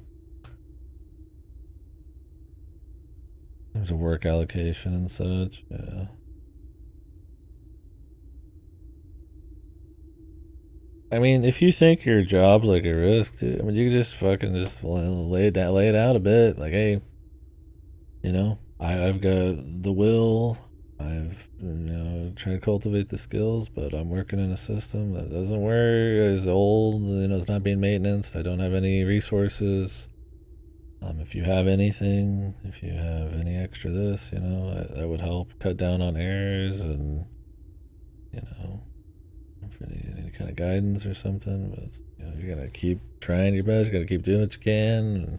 There's a work allocation and such. Yeah. I mean, if you think your job's like a risk, dude, I mean, you can just fucking just lay it out a bit. Like, hey, you know, I've got the will. I've tried to cultivate the skills, but I'm working in a system that doesn't work. It's old. You know, it's not being maintenance. I don't have any resources. If you have anything, if you have any extra this, that would help cut down on errors and you know, if any kind of guidance or something. But you gotta keep trying your best. You gotta keep doing what you can,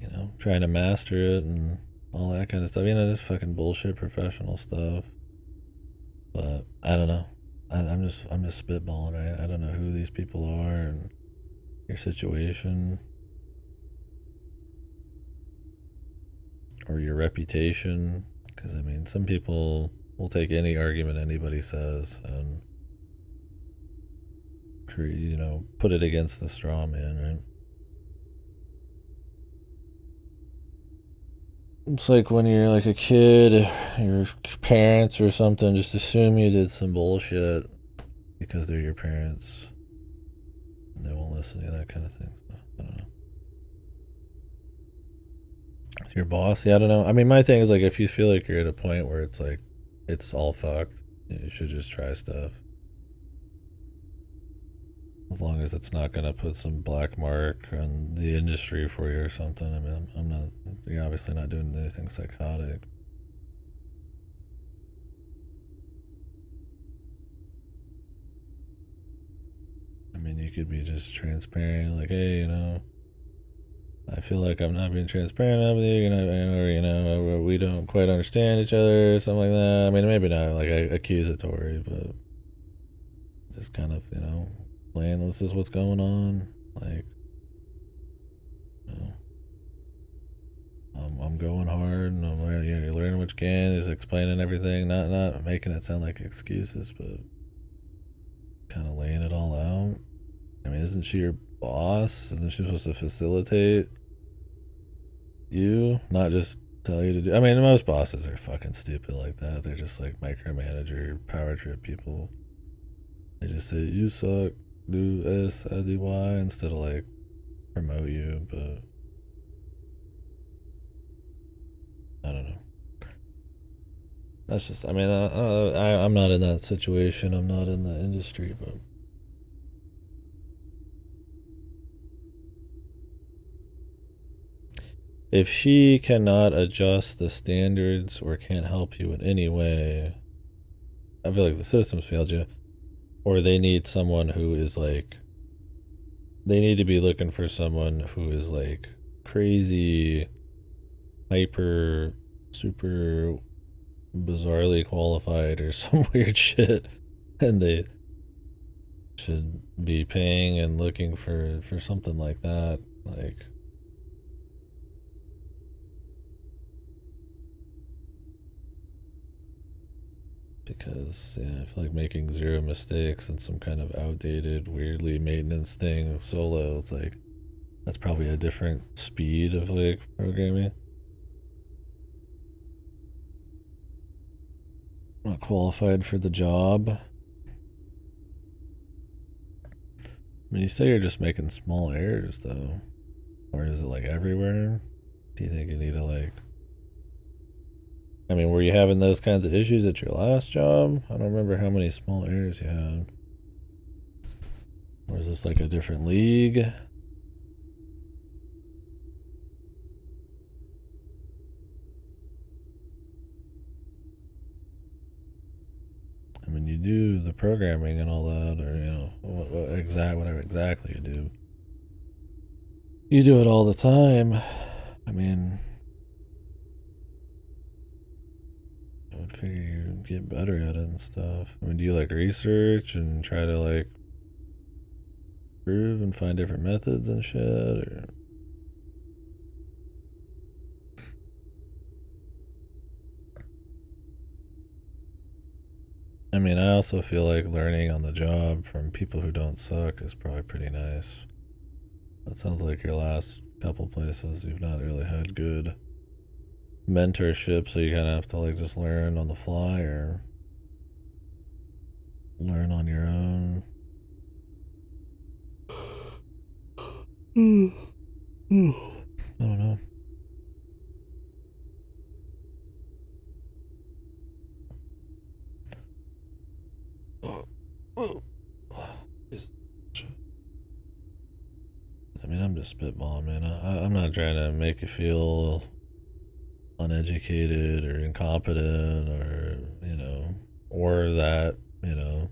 and trying to master it and all that kind of stuff. Just fucking bullshit professional stuff. But I don't know. I'm just spitballing, right? I don't know who these people are and your situation or your reputation. Because I mean, some people will take any argument anybody says, and you know, put it against the straw man, right? It's like when you're like a kid, your parents or something just assume you did some bullshit because they're your parents. And they won't listen to you, that kind of thing. So, I don't know. With your boss, yeah, I don't know. I mean, my thing is like if you feel like you're at a point where it's like it's all fucked, you should just try stuff. As long as it's not gonna put some black mark on the industry for you or something. I mean, I'm not. You're obviously not doing anything psychotic. I mean, you could be just transparent, like, hey, you know, I feel like I'm not being transparent enough with you, or you know, we don't quite understand each other, or something like that. I mean, maybe not like accusatory, but just kind of, you know, playing. This is what's going on. Like, you know, I'm going hard, and I'm learning. You know, you're learning what you can. Just explaining everything, not making it sound like excuses, but kind of laying it all out. I mean, isn't she your boss? Isn't she supposed to facilitate you, not just tell you to do? I mean, most bosses are fucking stupid like that. They're just like micromanager, power trip people. They just say you suck, do S, I do Y instead of like promote you. But I don't know. That's just. I mean, I'm not in that situation. I'm not in the industry, but if she cannot adjust the standards or can't help you in any way, I feel like the system's failed you. Or they need someone who is like, they need to be looking for someone who is like crazy, hyper, super bizarrely qualified or some weird shit. And they should be paying and looking for something like that. Like, because yeah, I feel like making zero mistakes and some kind of outdated, weirdly maintenance thing solo, it's like that's probably a different speed of like programming. Not qualified for the job. I mean, you say you're just making small errors though, or is it like everywhere? Do you think you need to like? I mean, were you having those kinds of issues at your last job? I don't remember how many small errors you had. Or is this like a different league? I mean, you do the programming and all that, or you know, whatever exactly you do. You do it all the time. I mean, I would figure you'd get better at it and stuff. I mean, do you like research and try to like improve and find different methods and shit? Or I mean, I also feel like learning on the job from people who don't suck is probably pretty nice. That sounds like your last couple places you've not really had good mentorship, so you kind of have to like just learn on the fly or learn on your own. I don't know. I mean, I'm just spitballing, man. I'm not trying to make you feel uneducated or incompetent or, you know, or that, you know,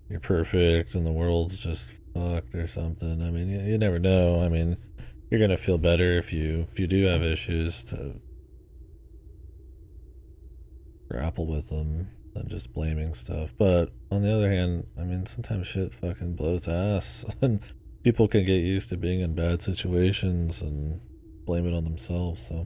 you're perfect and the world's just fucked or something. I mean, you never know. I mean, you're gonna feel better if you do have issues to grapple with them than just blaming stuff. But on the other hand, I mean, sometimes shit fucking blows ass, and people can get used to being in bad situations and blame it on themselves. So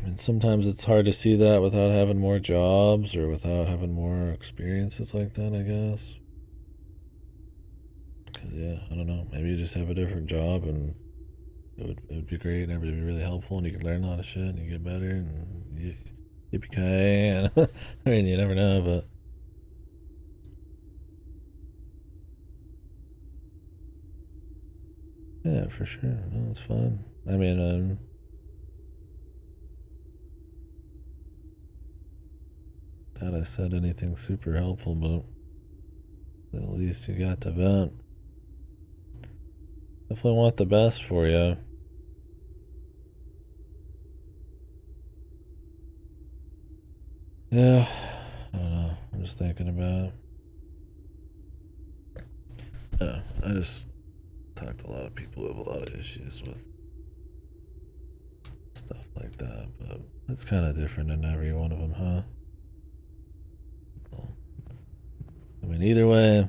And sometimes it's hard to see that without having more jobs or without having more experiences like that, I guess. Because, yeah, I don't know. Maybe you just have a different job and it would be great and everybody would be really helpful and you could learn a lot of shit and you get better and you yippee-ki-yay. I mean, you never know, but. Yeah, for sure. No, it's fine. I mean, doubt I said anything super helpful, but at least you got to vent. Definitely want the best for you. Yeah, I don't know. I'm just thinking about it. Yeah, I just talked to a lot of people who have a lot of issues with stuff like that, but it's kind of different in every one of them, huh? Well, I mean, either way,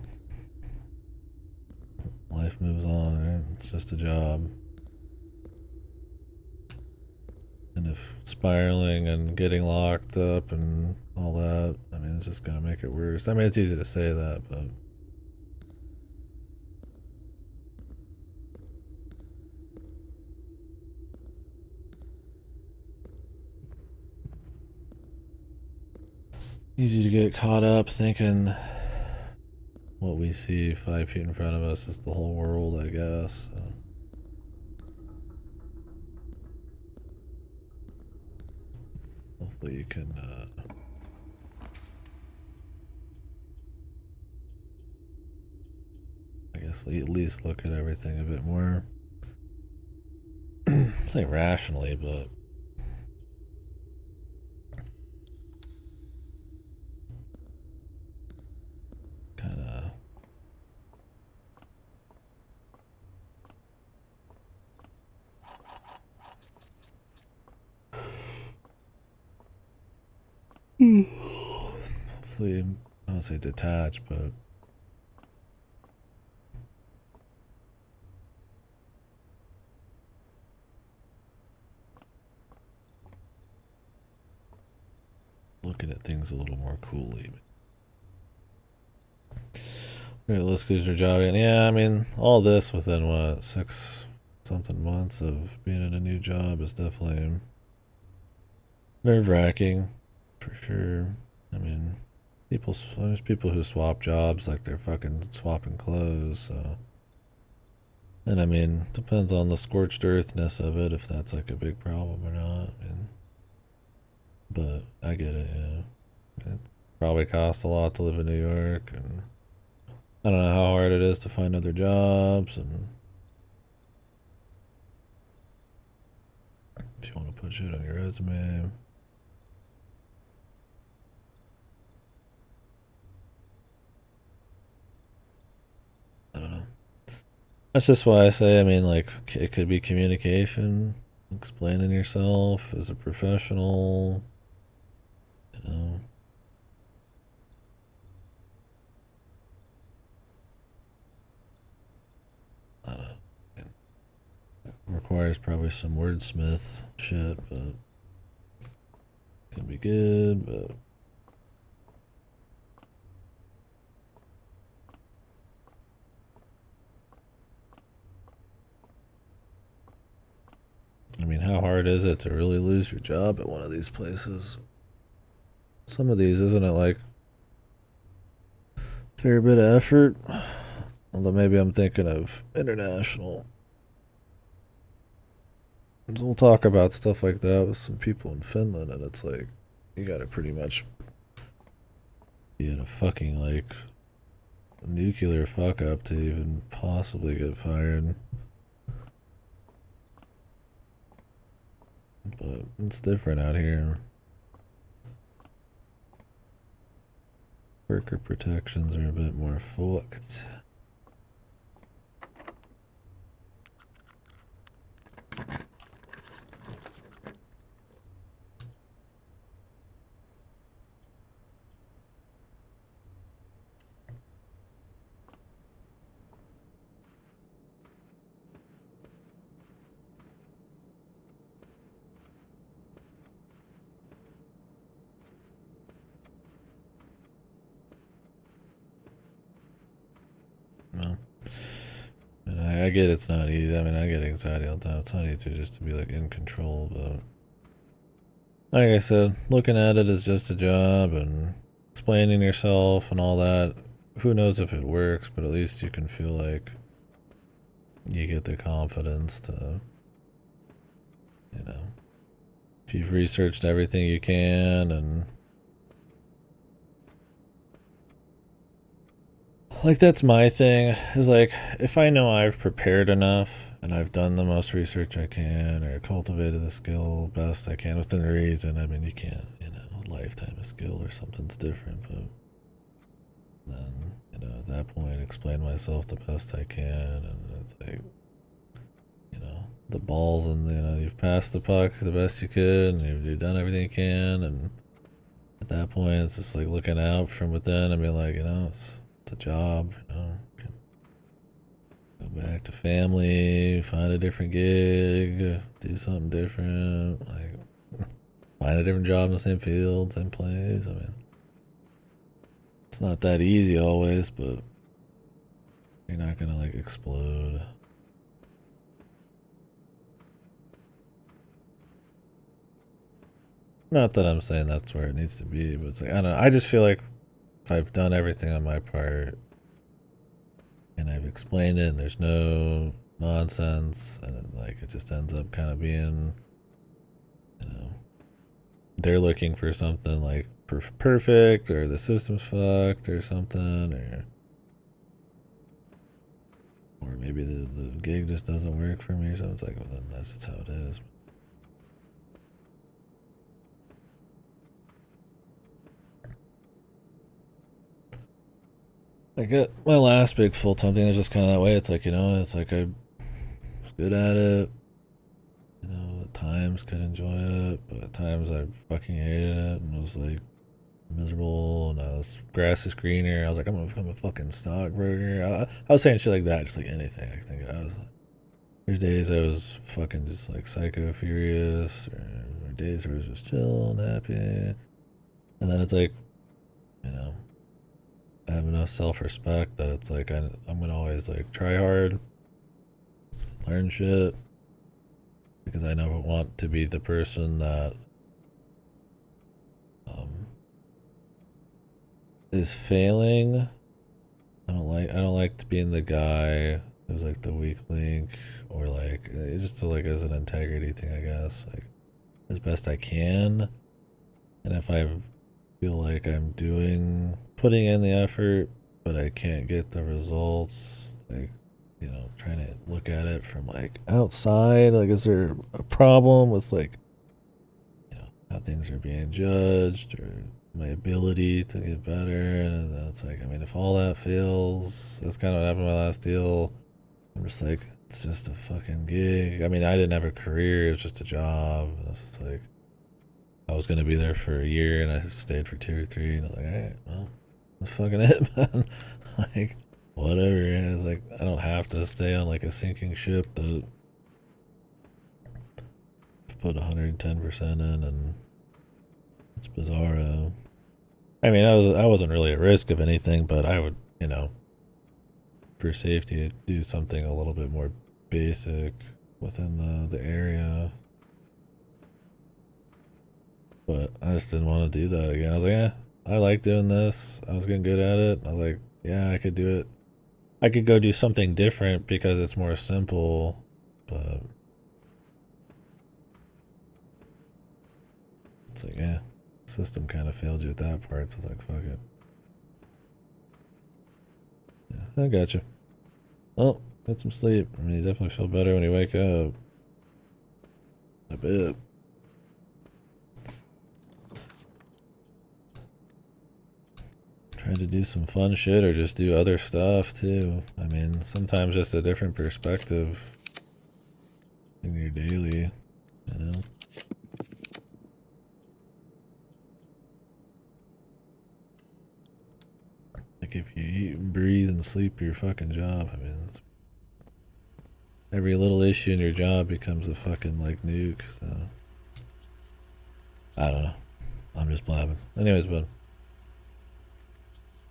life moves on, right? It's just a job. And if spiraling and getting locked up and all that, I mean, it's just going to make it worse. I mean, it's easy to say that, but. Easy to get caught up thinking what we see 5 feet in front of us is the whole world, I guess. So hopefully you can, I guess, at least look at everything a bit more. Say rationally, but kind of. Hopefully, I don't say detach, but looking at things a little more coolly. Right, let's lose your job. And yeah, I mean, all this within what, 6 something months of being in a new job is definitely nerve wracking, for sure. I mean, there's people who swap jobs like they're fucking swapping clothes. So. And I mean, depends on the scorched earthness of it, if that's like a big problem or not. I mean, but I get it. Yeah, it probably costs a lot to live in New York, and I don't know how hard it is to find other jobs, and if you want to put shit on your resume. I don't know. That's just why I say, I mean, like, it could be communication, explaining yourself as a professional, you know. I don't know. It requires probably some wordsmith shit, but can be good, but. I mean, how hard is it to really lose your job at one of these places? Some of these, isn't it like a fair bit of effort? Although maybe I'm thinking of international. We'll talk about stuff like that with some people in Finland, and it's like, you gotta pretty much be in a fucking, like, nuclear fuck up to even possibly get fired. But it's different out here. Worker protections are a bit more fucked. I get it's not easy. I mean, I get anxiety all the time. It's not easy just to be like in control, but like I said, looking at it as just a job and explaining yourself and all that. Who knows if it works, but at least you can feel like you get the confidence to, you know, if you've researched everything you can and like that's my thing is like if I know I've prepared enough and I've done the most research I can or cultivated the skill best I can within reason. I mean, you can't, a lifetime of skill or something's different, but then, at that point explain myself the best I can, and it's like, the balls and, you've passed the puck the best you could and you've done everything you can, and at that point it's just like looking out from within and being like, it's a job, go back to family, find a different gig, do something different, like find a different job in the same field, same place. I mean, it's not that easy always, but you're not gonna like explode. Not that I'm saying that's where it needs to be, but it's like, I don't know. I just feel like I've done everything on my part and I've explained it and there's no nonsense, and then, like, it just ends up kind of being, they're looking for something like perfect, or the system's fucked or something, or maybe the gig just doesn't work for me, so it's like, well, then that's just how it is. Like my last big full-time thing was just kind of that way. It's like, it's like I was good at it. At times could enjoy it, but at times I fucking hated it and was like miserable. And grass is greener. I was like, I'm gonna become a fucking stockbroker. I was saying shit like that, just like anything I could think of. There's days I was fucking just like psycho furious, or days where I was just chill and happy. And then it's like, I have enough self-respect that it's like I'm gonna always like try hard, learn shit, because I never want to be the person that is failing. I don't like being the guy who's like the weak link, or like it just like as an integrity thing, I guess. Like as best I can, and if I feel like I'm putting in the effort, but I can't get the results, like, trying to look at it from like outside, like is there a problem with like, how things are being judged or my ability to get better, and then it's like, I mean, if all that fails, that's kind of what happened in my last deal. I'm just like, it's just a fucking gig. I mean, I didn't have a career, it was just a job. It's just like, I was gonna be there for a year and I stayed for 2 or 3, and I was like, alright, well, that's fucking it, man. Like, whatever. And it's like, I don't have to stay on like a sinking ship that I've put 110% in, and it's bizarre. I mean, I wasn't really at risk of anything, but I would, for safety, do something a little bit more basic within the area. But I just didn't want to do that again. I was like, yeah, I like doing this. I was getting good at it. I was like, yeah, I could do it. I could go do something different because it's more simple, but it's like, yeah, the system kind of failed you at that part. So I was like, fuck it. Yeah, I got you. Oh, get some sleep. I mean, you definitely feel better when you wake up. I bet. Try to do some fun shit or just do other stuff too. I mean, sometimes just a different perspective in your daily, you know? Like if you eat and breathe and sleep your fucking job, I mean, every little issue in your job becomes a fucking like nuke, so. I don't know. I'm just blabbing. Anyways, bud.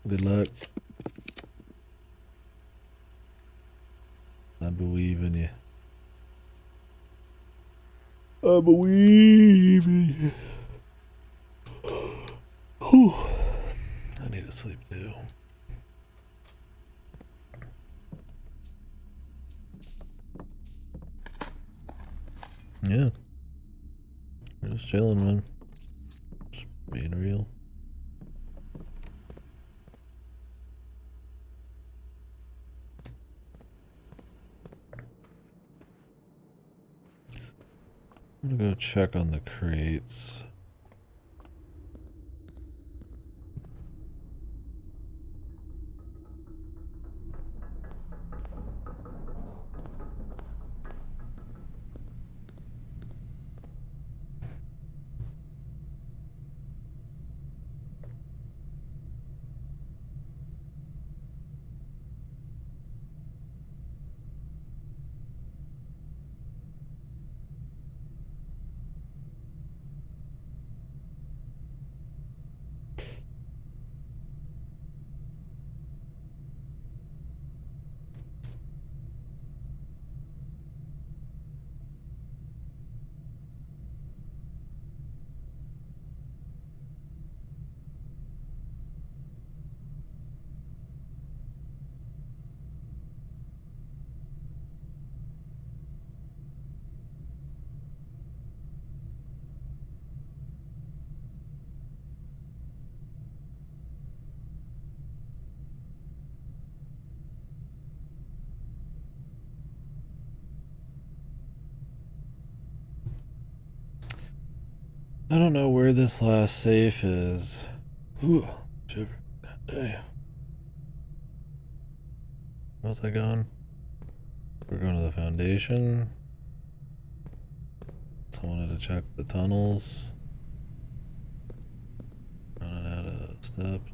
Good luck. I believe in you. I believe in you. Whew. I need to sleep too. Yeah. We're just chilling, man. Just being real. I'm gonna go check on the crates. I don't know where this last safe is. Ooh, shiver. God damn. Where's I going? We're going to the foundation. So I wanted to check the tunnels. Running out of steps.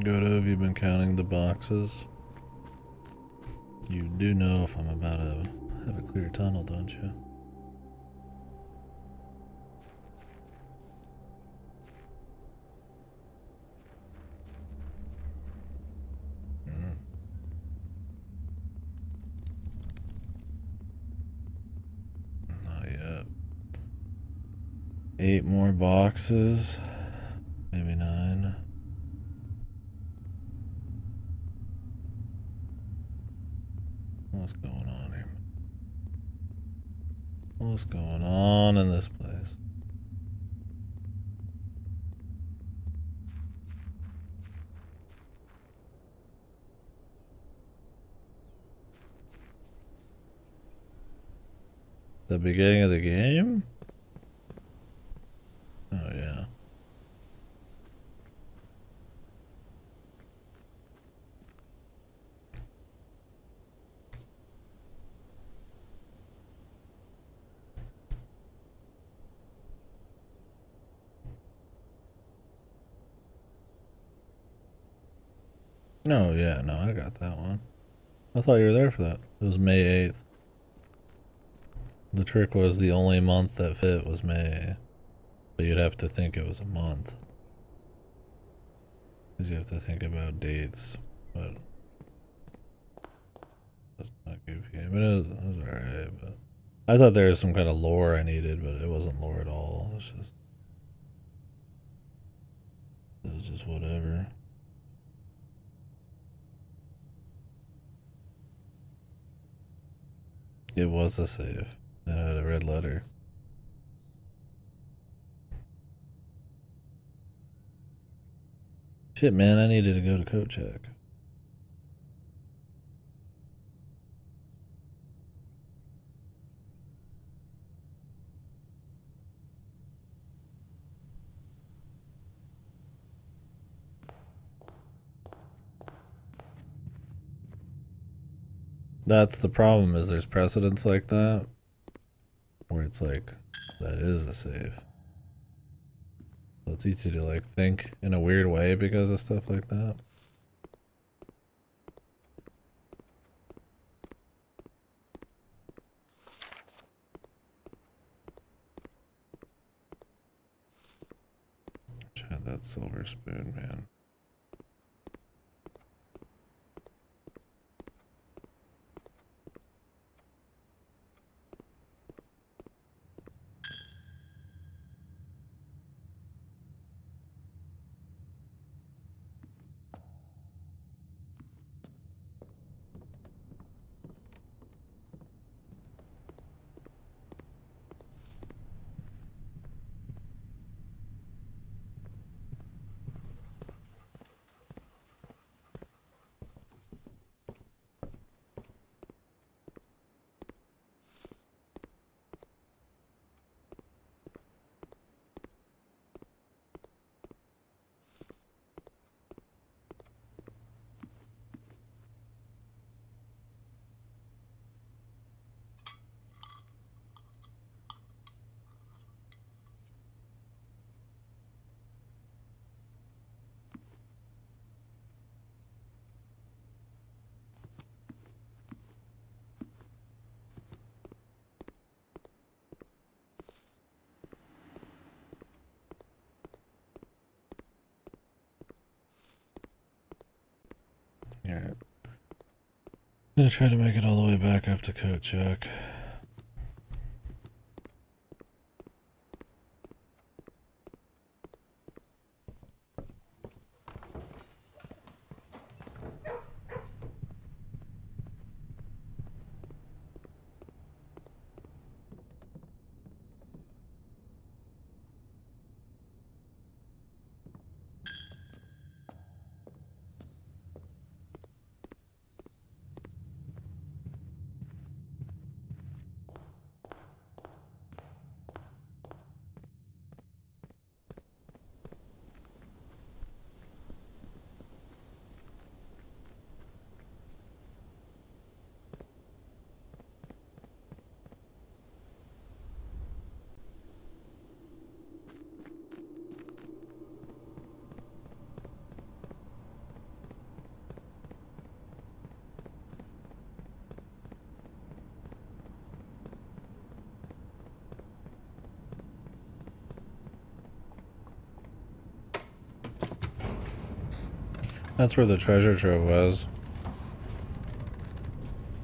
Good, have you been counting the boxes? You do know if I'm about to have a clear tunnel, don't you? Not yet. 8 more boxes. Maybe 9. What's going on here? What's going on in this place? The beginning of the game? Oh, yeah. Oh, yeah, no, I got that one. I thought you were there for that. It was May 8th. The trick was the only month that fit was May. But you'd have to think it was a month. Because you have to think about dates. But that's not goofy. I mean, it was alright, but I thought there was some kind of lore I needed, but it wasn't lore at all. It was just whatever. It was a save. It had a red letter. Shit, man, I needed to go to coat check. That's the problem, is there's precedents like that where it's like, that is a save. So it's easy to like think in a weird way because of stuff like that. Had that silver spoon, man. Alright. I'm gonna try to make it all the way back up to coat check. That's where the treasure trove was.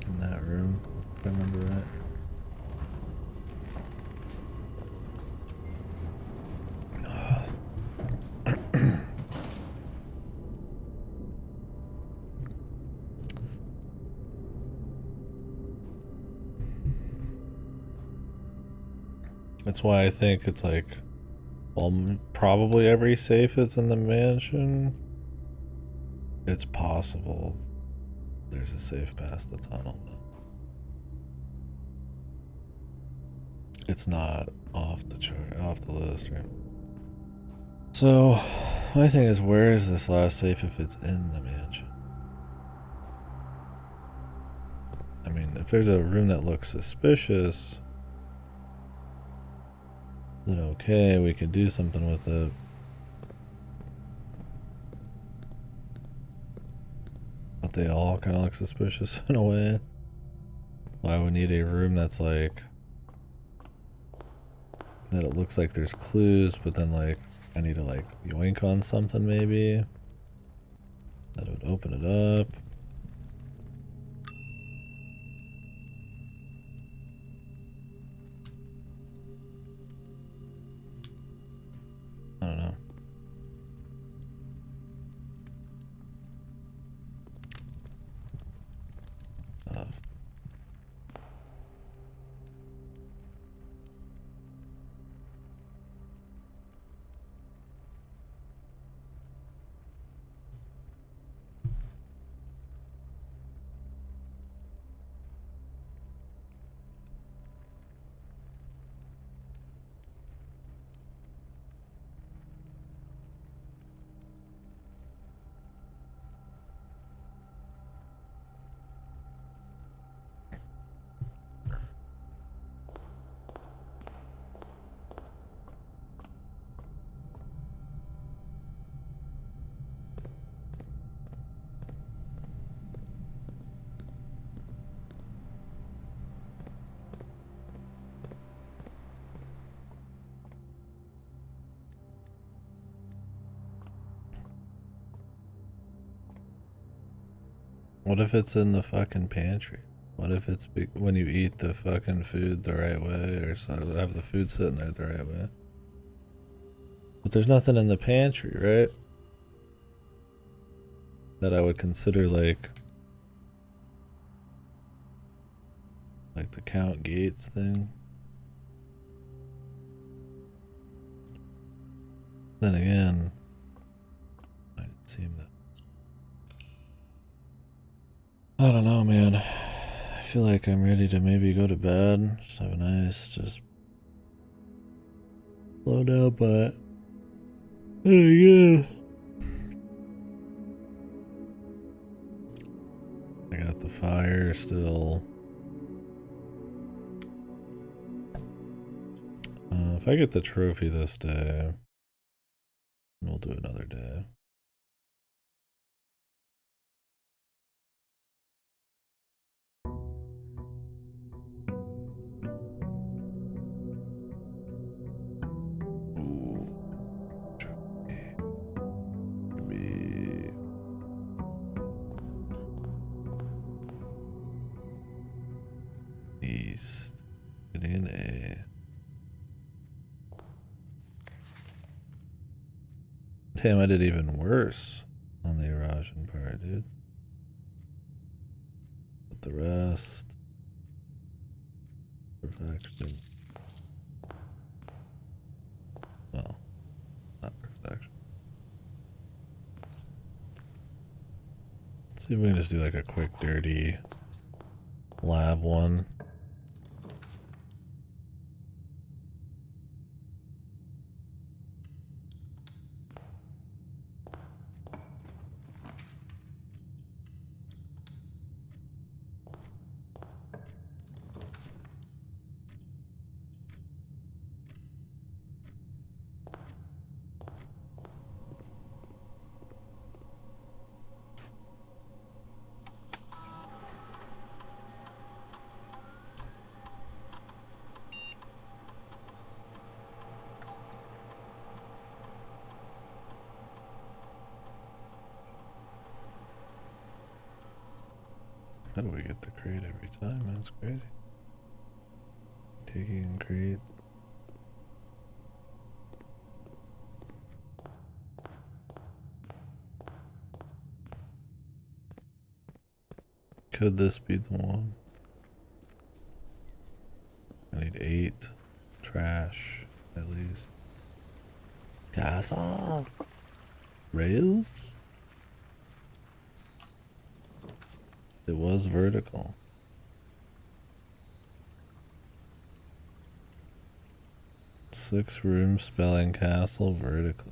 In that room, if I remember right. That's why I think it's like, well, probably every safe that's in the mansion, it's possible there's a safe past the tunnel. It's not off the chart, off the list, right? So, my thing is, where is this last safe if it's in the mansion? I mean, if there's a room that looks suspicious, then okay, we could do something with it. But they all kind of look suspicious in a way. Why would we need a room that's like, that it looks like there's clues, but then like, I need to like yoink on something maybe. That would open it up. I don't know. What if it's in the fucking pantry? What if it's when you eat the fucking food the right way, or so have the food sitting there the right way? But there's nothing in the pantry, right? That I would consider like the Count Gates thing. Then again, might seem that. I don't know, man. I feel like I'm ready to maybe go to bed. Just have a nice, just slow down, but yeah. I got the fire still. If I get the trophy this day, we'll do another day. Ooh, trophy. Maybe. East. Getting an A. Damn, I did even worse on the erosion part, dude. But the rest, perfection. Well, not perfection. Let's see if we can just do like a quick, dirty lab one. How do we get the crate every time? That's crazy. Taking crates. Could this be the one? I need 8 trash at least. Casa rails? It was vertical. Six-room spelling castle vertically.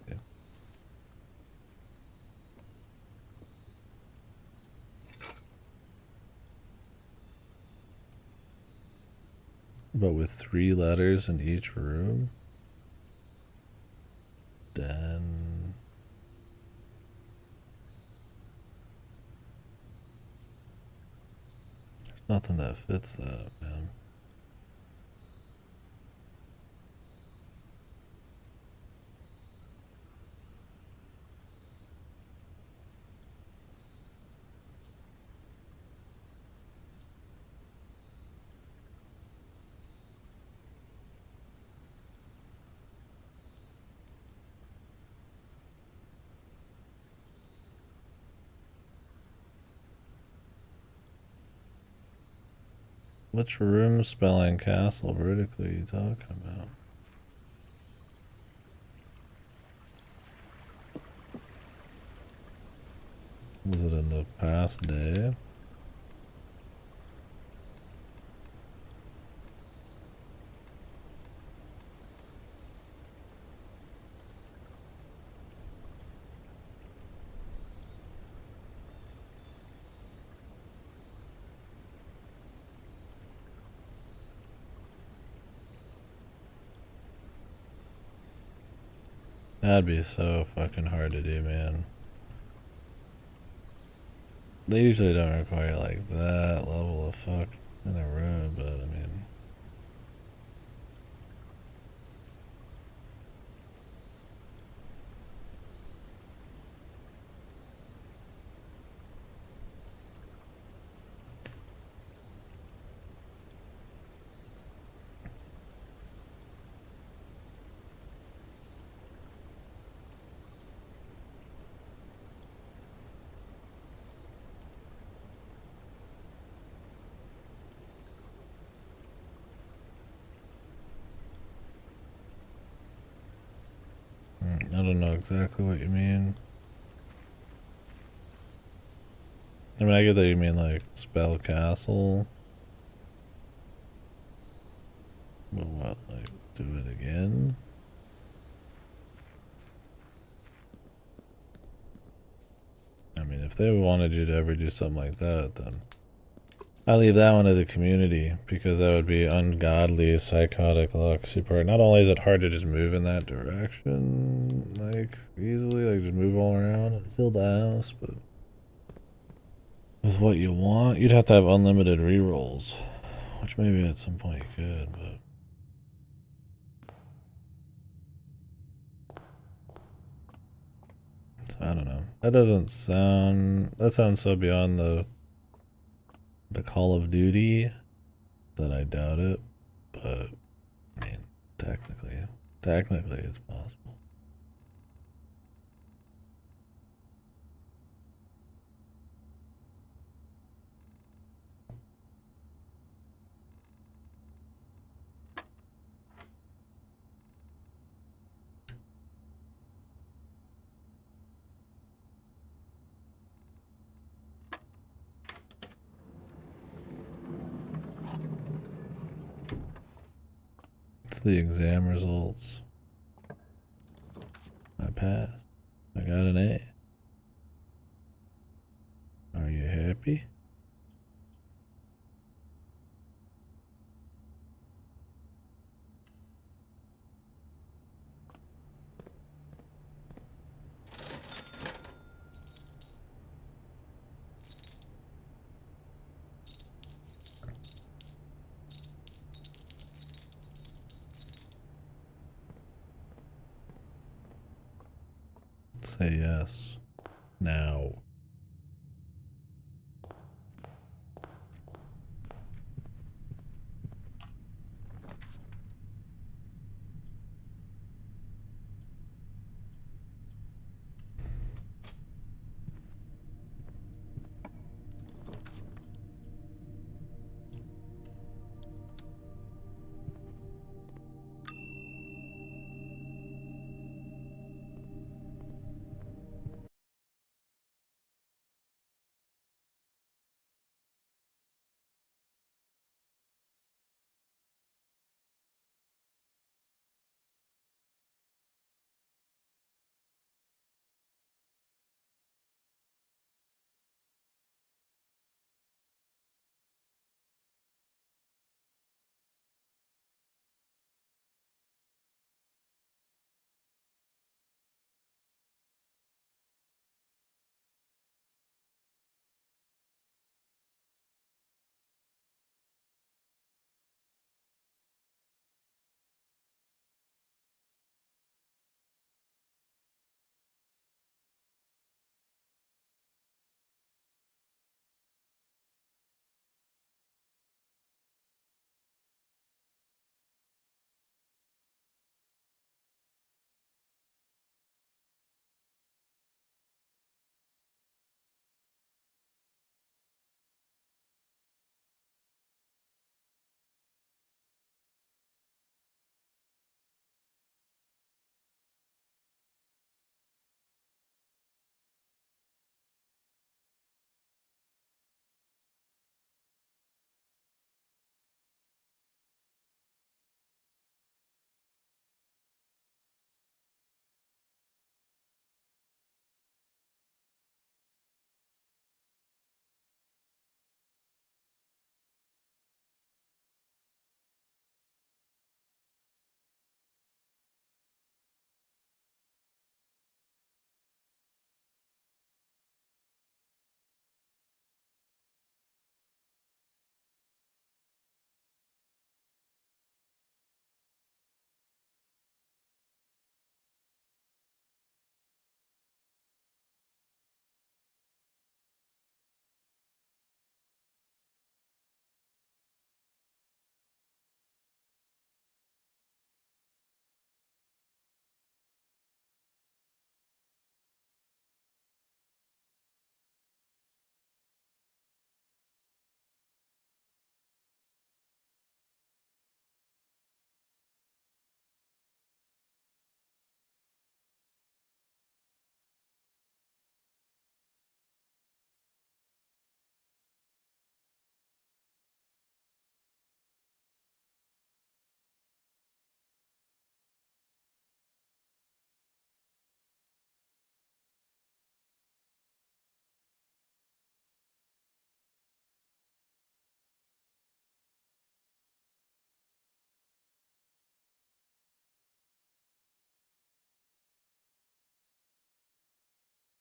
But with 3 letters in each room? Den. There's nothing that fits that, man. Which room spelling castle vertically are you talking about? Was it in the past day? That'd be so fucking hard to do, man. They usually don't require like that level of fuck in a room, but I mean. exactly what you mean. I mean, I get that you mean like spell castle. But what, like, do it again? I mean, if they wanted you to ever do something like that, then I leave that one to the community, because that would be ungodly, psychotic luck. Super. Not only is it hard to just move in that direction, like, easily, like, just move all around and fill the house, but with what you want, you'd have to have unlimited rerolls, which maybe at some point you could, but so I don't know. That doesn't sound. That sounds so beyond the Call of Duty that I doubt it. But I mean, technically, it's possible. It's the exam results. I passed. I got an A. Are you happy? Say yes. Now.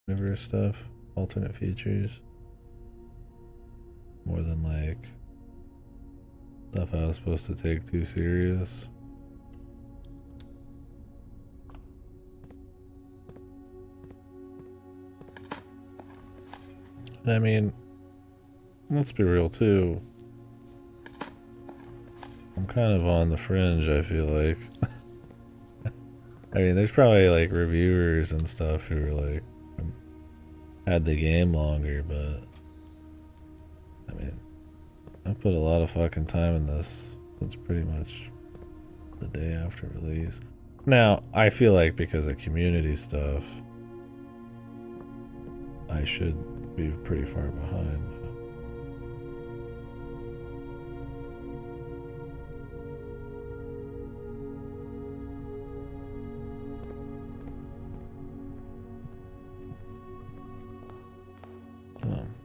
universe stuff, alternate features, more than like stuff I was supposed to take too serious. And I mean, let's be real too. I'm kind of on the fringe, I feel like. I mean, there's probably like reviewers and stuff who are like had the game longer, but I mean, I put a lot of fucking time in this. It's pretty much the day after release. Now, I feel like because of community stuff, I should be pretty far behind.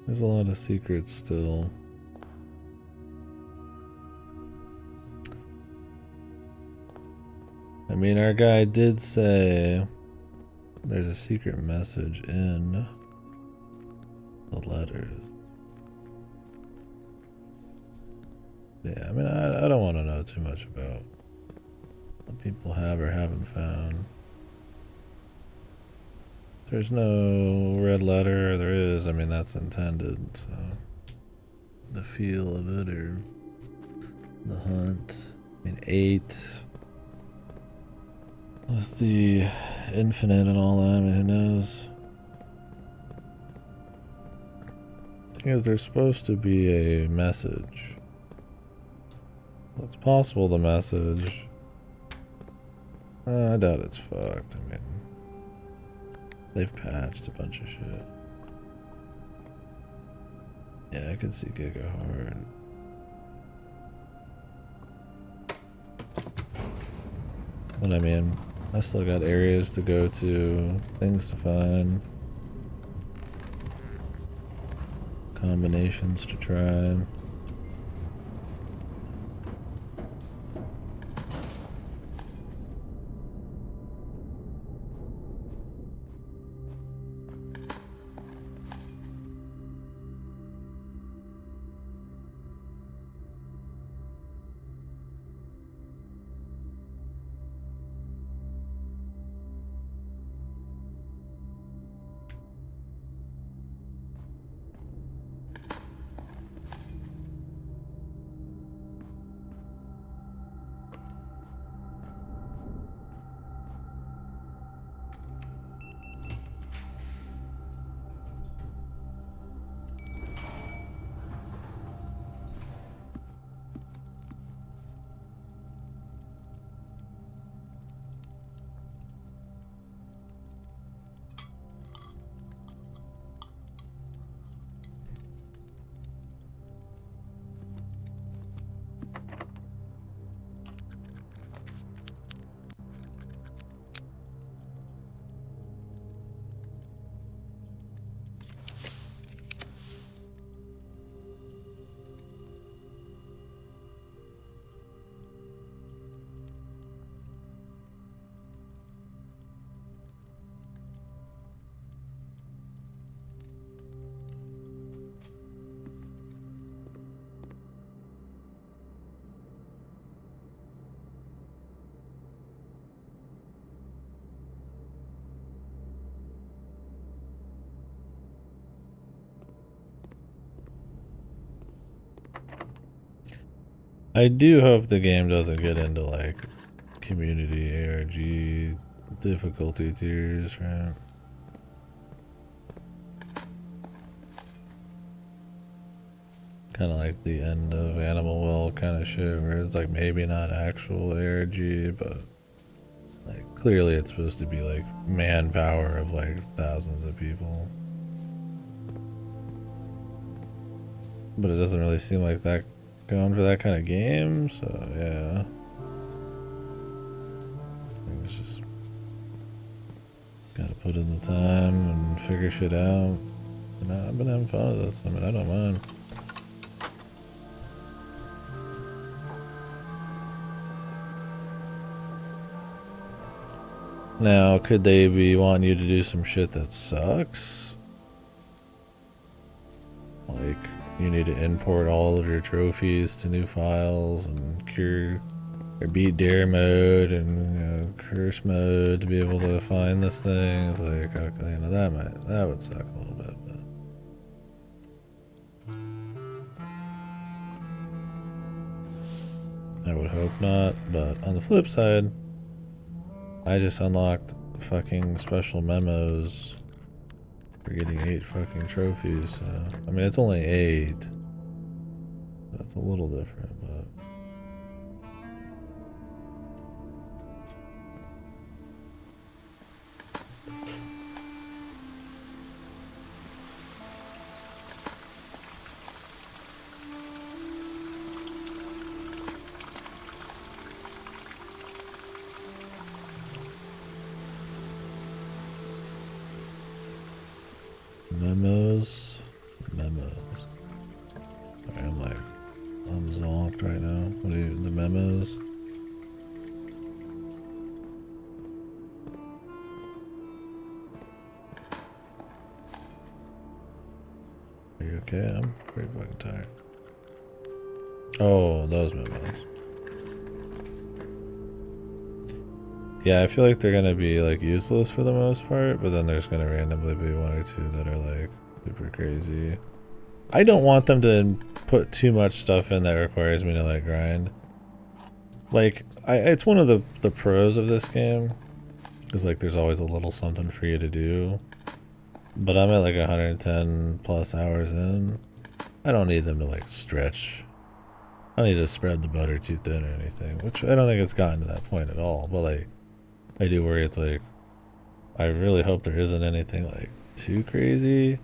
There's a lot of secrets still. I mean, our guy did say there's a secret message in the letters. Yeah, I mean, I don't want to know too much about what people have or haven't found. There's no red letter, or there is. I mean, that's intended, so the feel of it or the hunt. I mean, 8 with the infinite and all that. I mean, who knows? Thing is, there's supposed to be a message. Well, it's possible the message. I doubt it's fucked. I mean, they've patched a bunch of shit. Yeah, I could see Giga hard. But I mean, I still got areas to go to, things to find, combinations to try. I do hope the game doesn't get into like community ARG difficulty tiers, right? Kind of like the end of Animal Well kind of shit, where it's like maybe not actual ARG, but like clearly it's supposed to be like manpower of like thousands of people. But it doesn't really seem like that going for that kind of game, so yeah. It's just gotta put in the time and figure shit out. And I've been having fun with this. I mean, I don't mind. Now, could they be wanting you to do some shit that sucks? Like, you need to import all of your trophies to new files and cure or beat dare mode and curse mode to be able to find this thing. It's like, okay, that would suck a little bit. But I would hope not. But on the flip side, I just unlocked fucking special memos for getting 8 fucking trophies. So, I mean, it's only 8. That's a little different, but. Memos. Sorry, I'm zonked right now. What are the memos? Are you okay? I'm pretty fucking tired. Oh, those memos. Yeah, I feel like they're gonna be like useless for the most part, but then there's gonna randomly be 1 or 2 that are like super crazy. I don't want them to put too much stuff in that requires me to like grind. Like, it's one of the pros of this game, is like there's always a little something for you to do. But I'm at like 110 plus hours in. I don't need them to like stretch. I don't need to spread the butter too thin or anything, which I don't think it's gotten to that point at all. But like, I do worry it's like, I really hope there isn't anything like too crazy,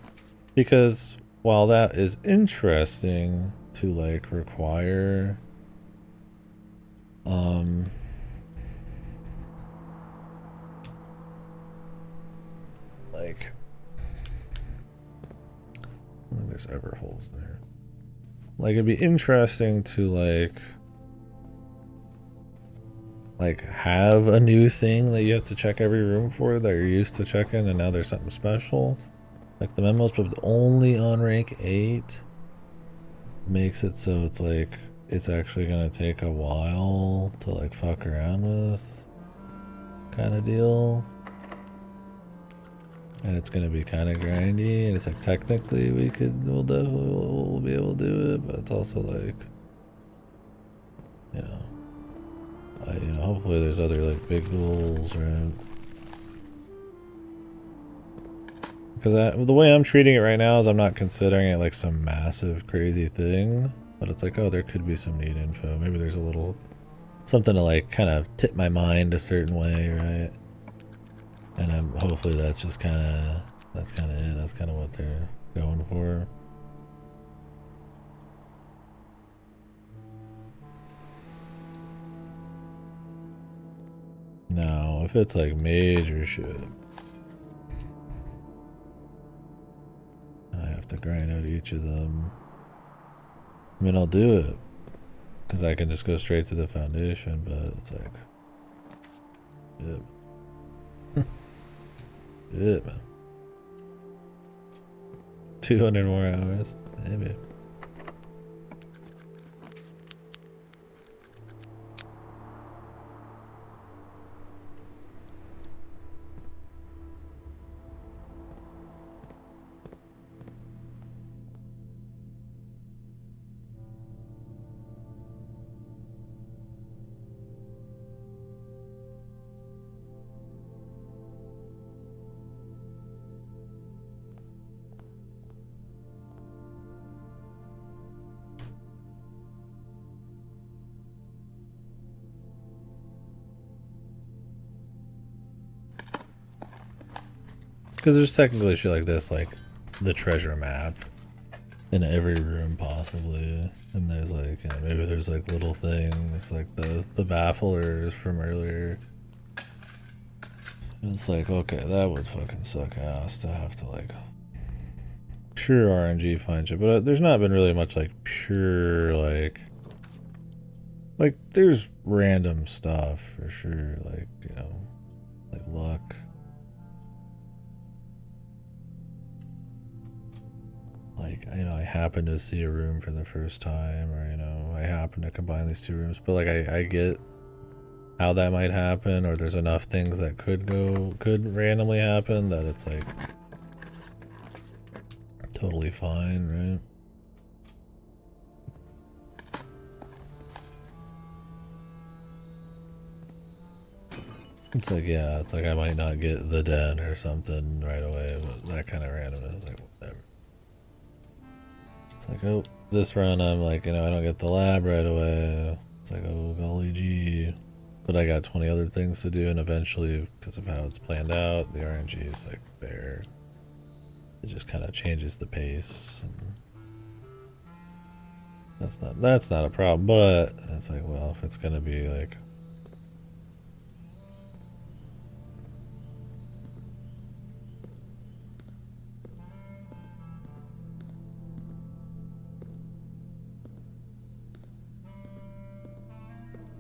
because while that is interesting to like require, like, I don't think there's ever holes in here. Like, it'd be interesting to like have a new thing that you have to check every room for that you're used to checking, and now there's something special. Like the memos, but only on rank 8 makes it so it's like it's actually gonna take a while to like fuck around with, kind of deal. And it's gonna be kind of grindy, and it's like technically we'll definitely be able to do it, but it's also like, you know, hopefully there's other like big goals, right? Because the way I'm treating it right now is I'm not considering it like some massive crazy thing, but it's like, oh, there could be some neat info. Maybe there's a little something to like kind of tip my mind a certain way, right? And hopefully that's just kind of it. That's kind of what they're going for. Now, if it's like major shit, and I have to grind out each of them, I mean, I'll do it, because I can just go straight to the foundation, but it's like, yeah, man. 200 more hours, maybe. Because there's technically shit like this, like the treasure map in every room possibly, and there's like, maybe there's like little things like the bafflers from earlier. It's like, okay, that would fucking suck ass to have to like pure RNG find shit, but there's not been really much like pure like there's random stuff for sure, like Like luck. Like, you know, I happen to see a room for the first time, or, you know, I happen to combine these two rooms. But, like, I get how that might happen, or there's enough things that could randomly happen that it's, like, totally fine, right? It's like, yeah, it's like I might not get the den or something right away, but that kind of randomness, like, whatever. It's like, oh, this run I'm like, you know, I don't get the lab right away. It's like, oh, golly gee. But I got 20 other things to do, and eventually, because of how it's planned out, the RNG is like bare. It just kind of changes the pace. And that's not a problem, but it's like, well, if it's gonna be like,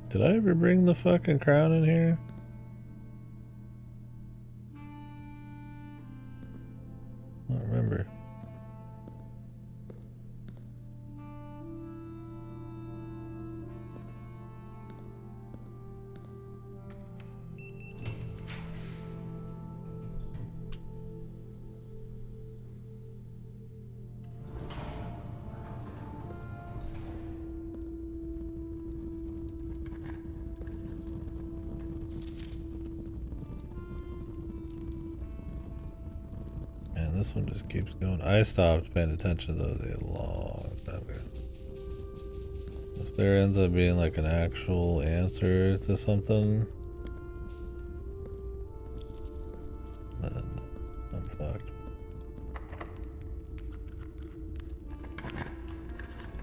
did I ever bring the fucking crown in here? I don't remember. Man, this one just keeps going. I stopped paying attention to those a long time ago. If there ends up being like an actual answer to something, then I'm fucked.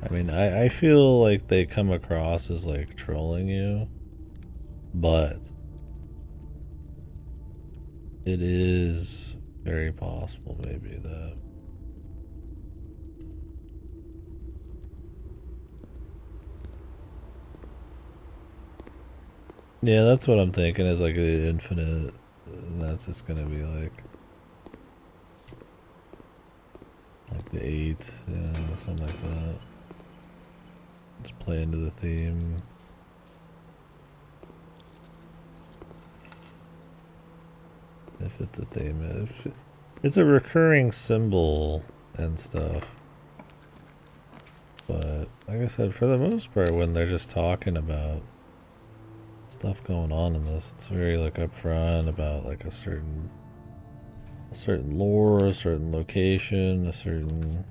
I mean, I feel like they come across as like trolling you, but it is very possible maybe that. Yeah, that's what I'm thinking is like an infinite, that's just gonna be like the 8, yeah, something like that. Just play into the theme. If it's a theme, if it's a recurring symbol and stuff. But like I said, for the most part, when they're just talking about stuff going on in this, it's very like upfront about like a certain lore, a certain location, a certain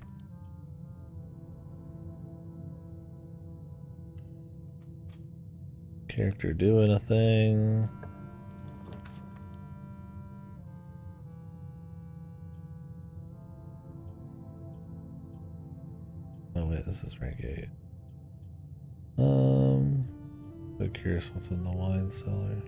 character doing a thing. Oh wait, this is rank 8. So curious what's in the wine cellar.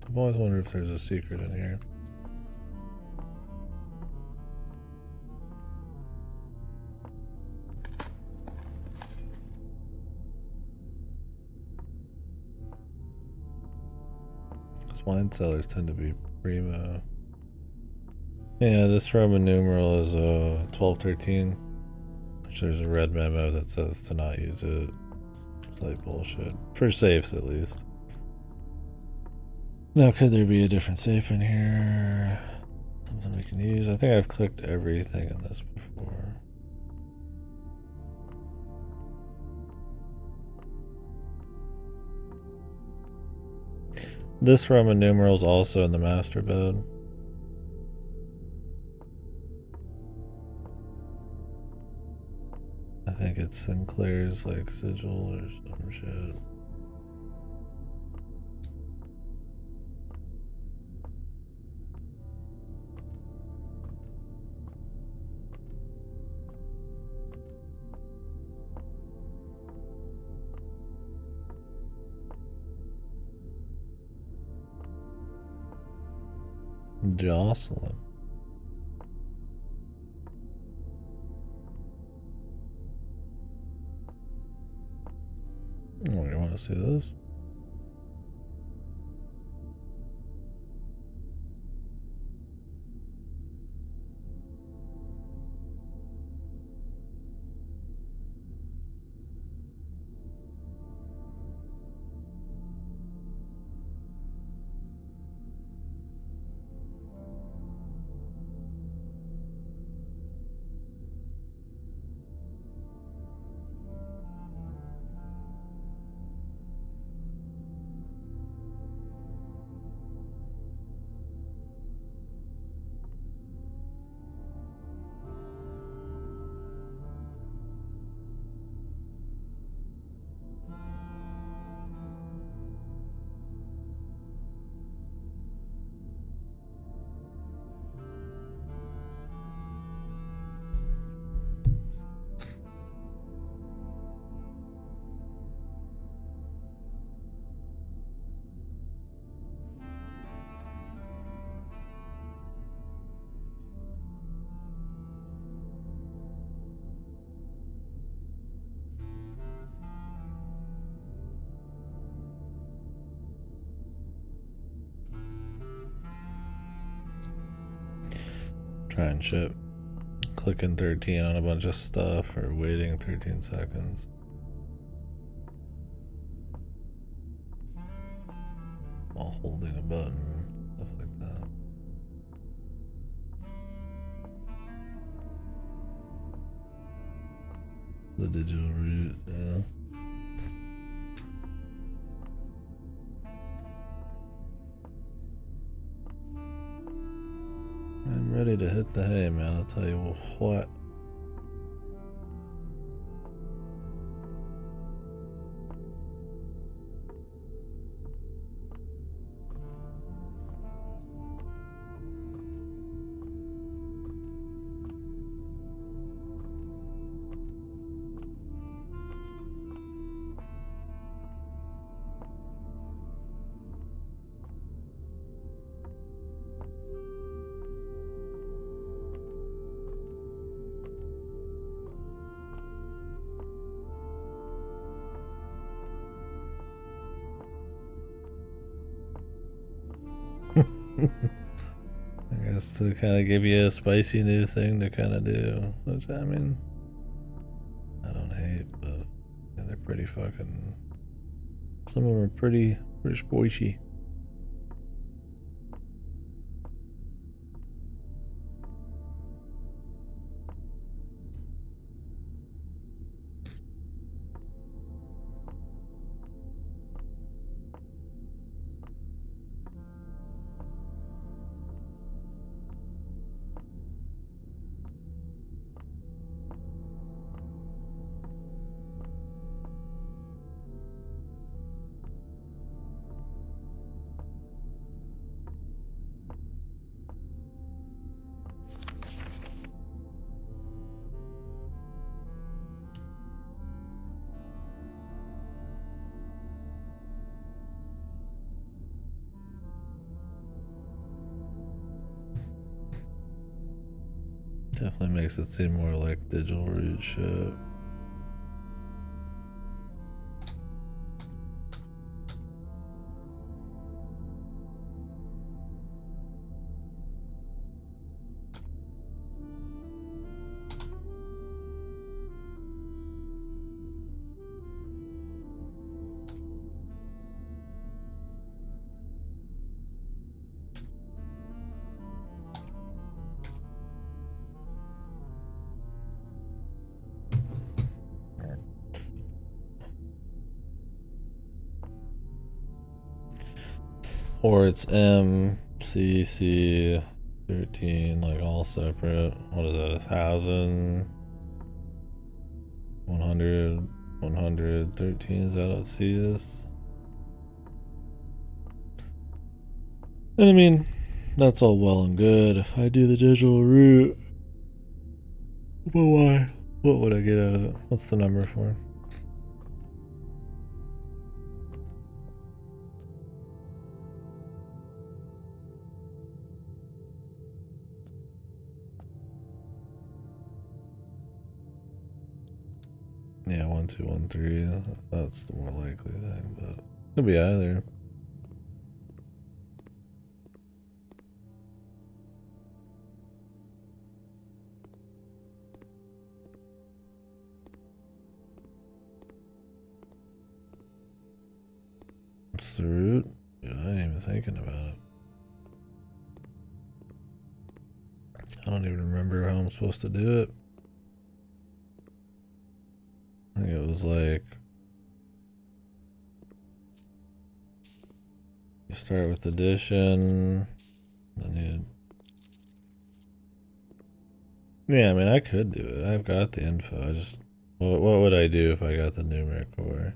I've always wondered if there's a secret in here. Because wine cellars tend to be primo. Yeah, this Roman numeral is 1213. Which there's a red memo that says to not use it. It's like bullshit. For safes, at least. Now, could there be a different safe in here? Something we can use? I think I've clicked everything in this before. This Roman numeral is also in the master bed. I think it's Sinclair's like sigil or some shit. Jocelyn. want to see this. Try and ship. Clicking 13 on a bunch of stuff or waiting 13 seconds. While holding a button, stuff like that. The digital route, yeah. I'm ready to hit the hay, man. I'll tell you what. I guess to kind of give you a spicy new thing to kind of do, which I mean, I don't hate, but yeah, they're pretty fucking. Some of them are pretty spicy. Definitely makes it seem more like digital root shit. Or it's M, C, C, 13, like all separate. What is that? 1,000, 100, 113. Is that what C is? And I mean, that's all well and good if I do the digital route. But why? What would I get out of it? What's the number for? Yeah, 1213. That's the more likely thing, but could be either. What's the root? Dude, I ain't even thinking about it. I don't even remember how I'm supposed to do it. I think it was like you start with addition, then you. Yeah, I mean, I could do it. I've got the info. I just, what would I do if I got the numeric core?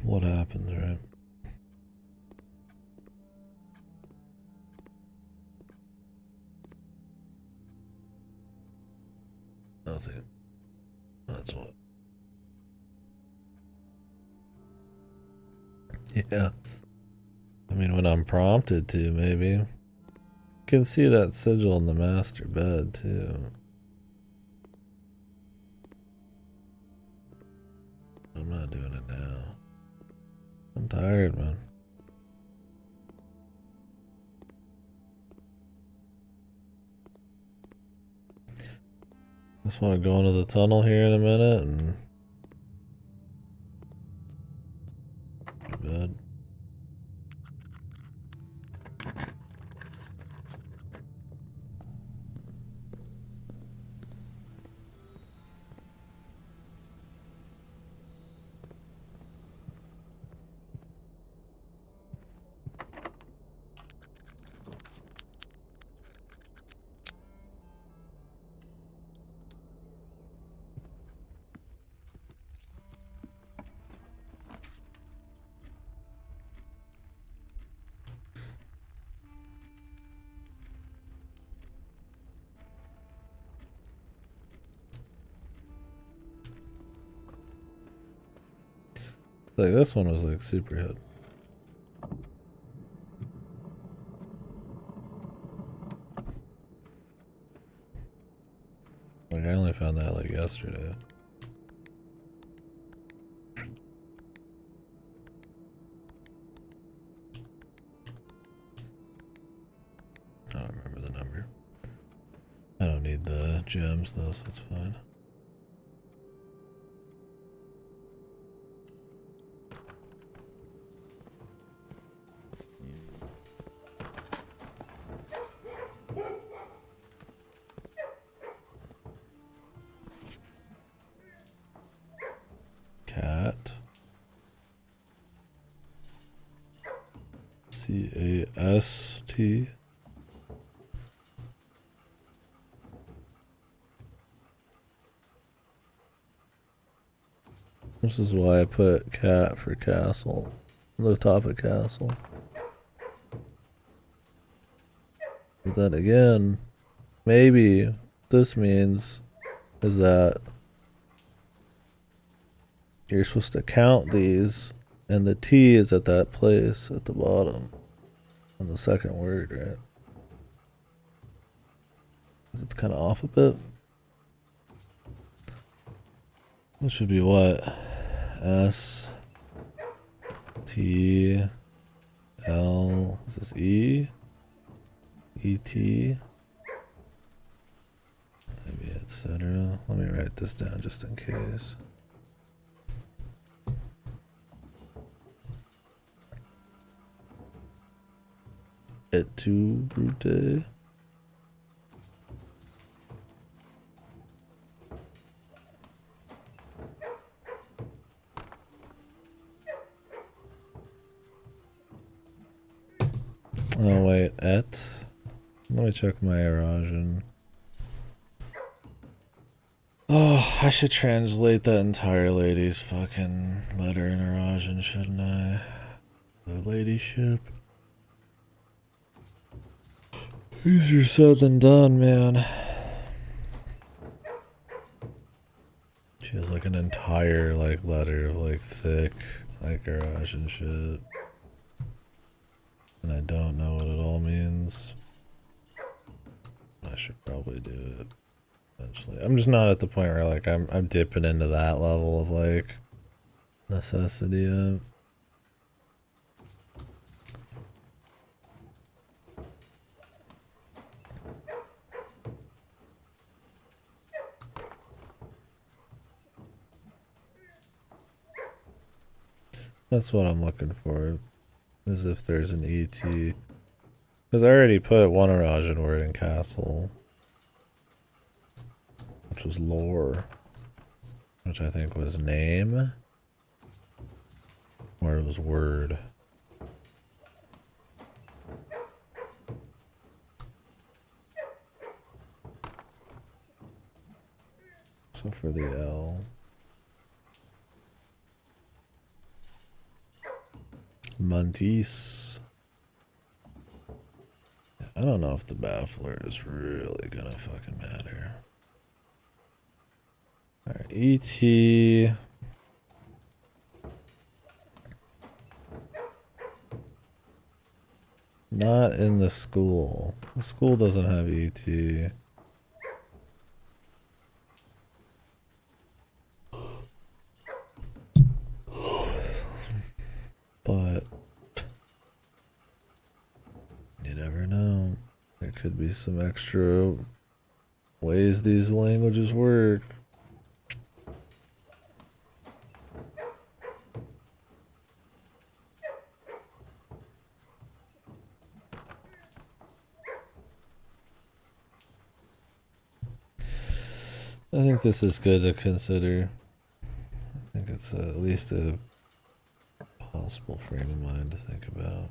What happens, right? Nothing. That's what. Yeah. I mean, when I'm prompted to, maybe. You can see that sigil in the master bed, too. I'm not doing it now. I'm tired, man. Just want to go into the tunnel here in a minute and go to bed. Like, this one was like super hit. Like, I only found that like yesterday. I don't remember the number. I don't need the gems though, so it's fine. Cat. C-A-S-T. This is why I put cat for castle on the top of castle. But then again, maybe this means is that you're supposed to count these and the T is at that place at the bottom on the second word, right? It's kind of off a bit. This should be what? S T L. Is this E? E T. Maybe etc. Let me write this down just in case. Et tu, Brute? Oh wait, et. Let me check my erosion. Oh, I should translate that entire lady's fucking letter in erosion, shouldn't I? The ladyship. Easier said than done, man. She has like an entire like letter of like thick like erosion shit. and I don't know what it all means. I should probably do it eventually. I'm just not at the point where like I'm dipping into that level of like necessity yet. That's what I'm looking for, is if there's an ET. Because I already put one Eurasian word in castle, which was lore, which I think was name, or it was word. So for the L. Montis. I don't know if the baffler is really gonna fucking matter. Alright, ET. Not in the school. The school doesn't have ET. But you never know. There could be some extra ways these languages work. I think this is good to consider. I think it's at least a possible frame of mind to think about.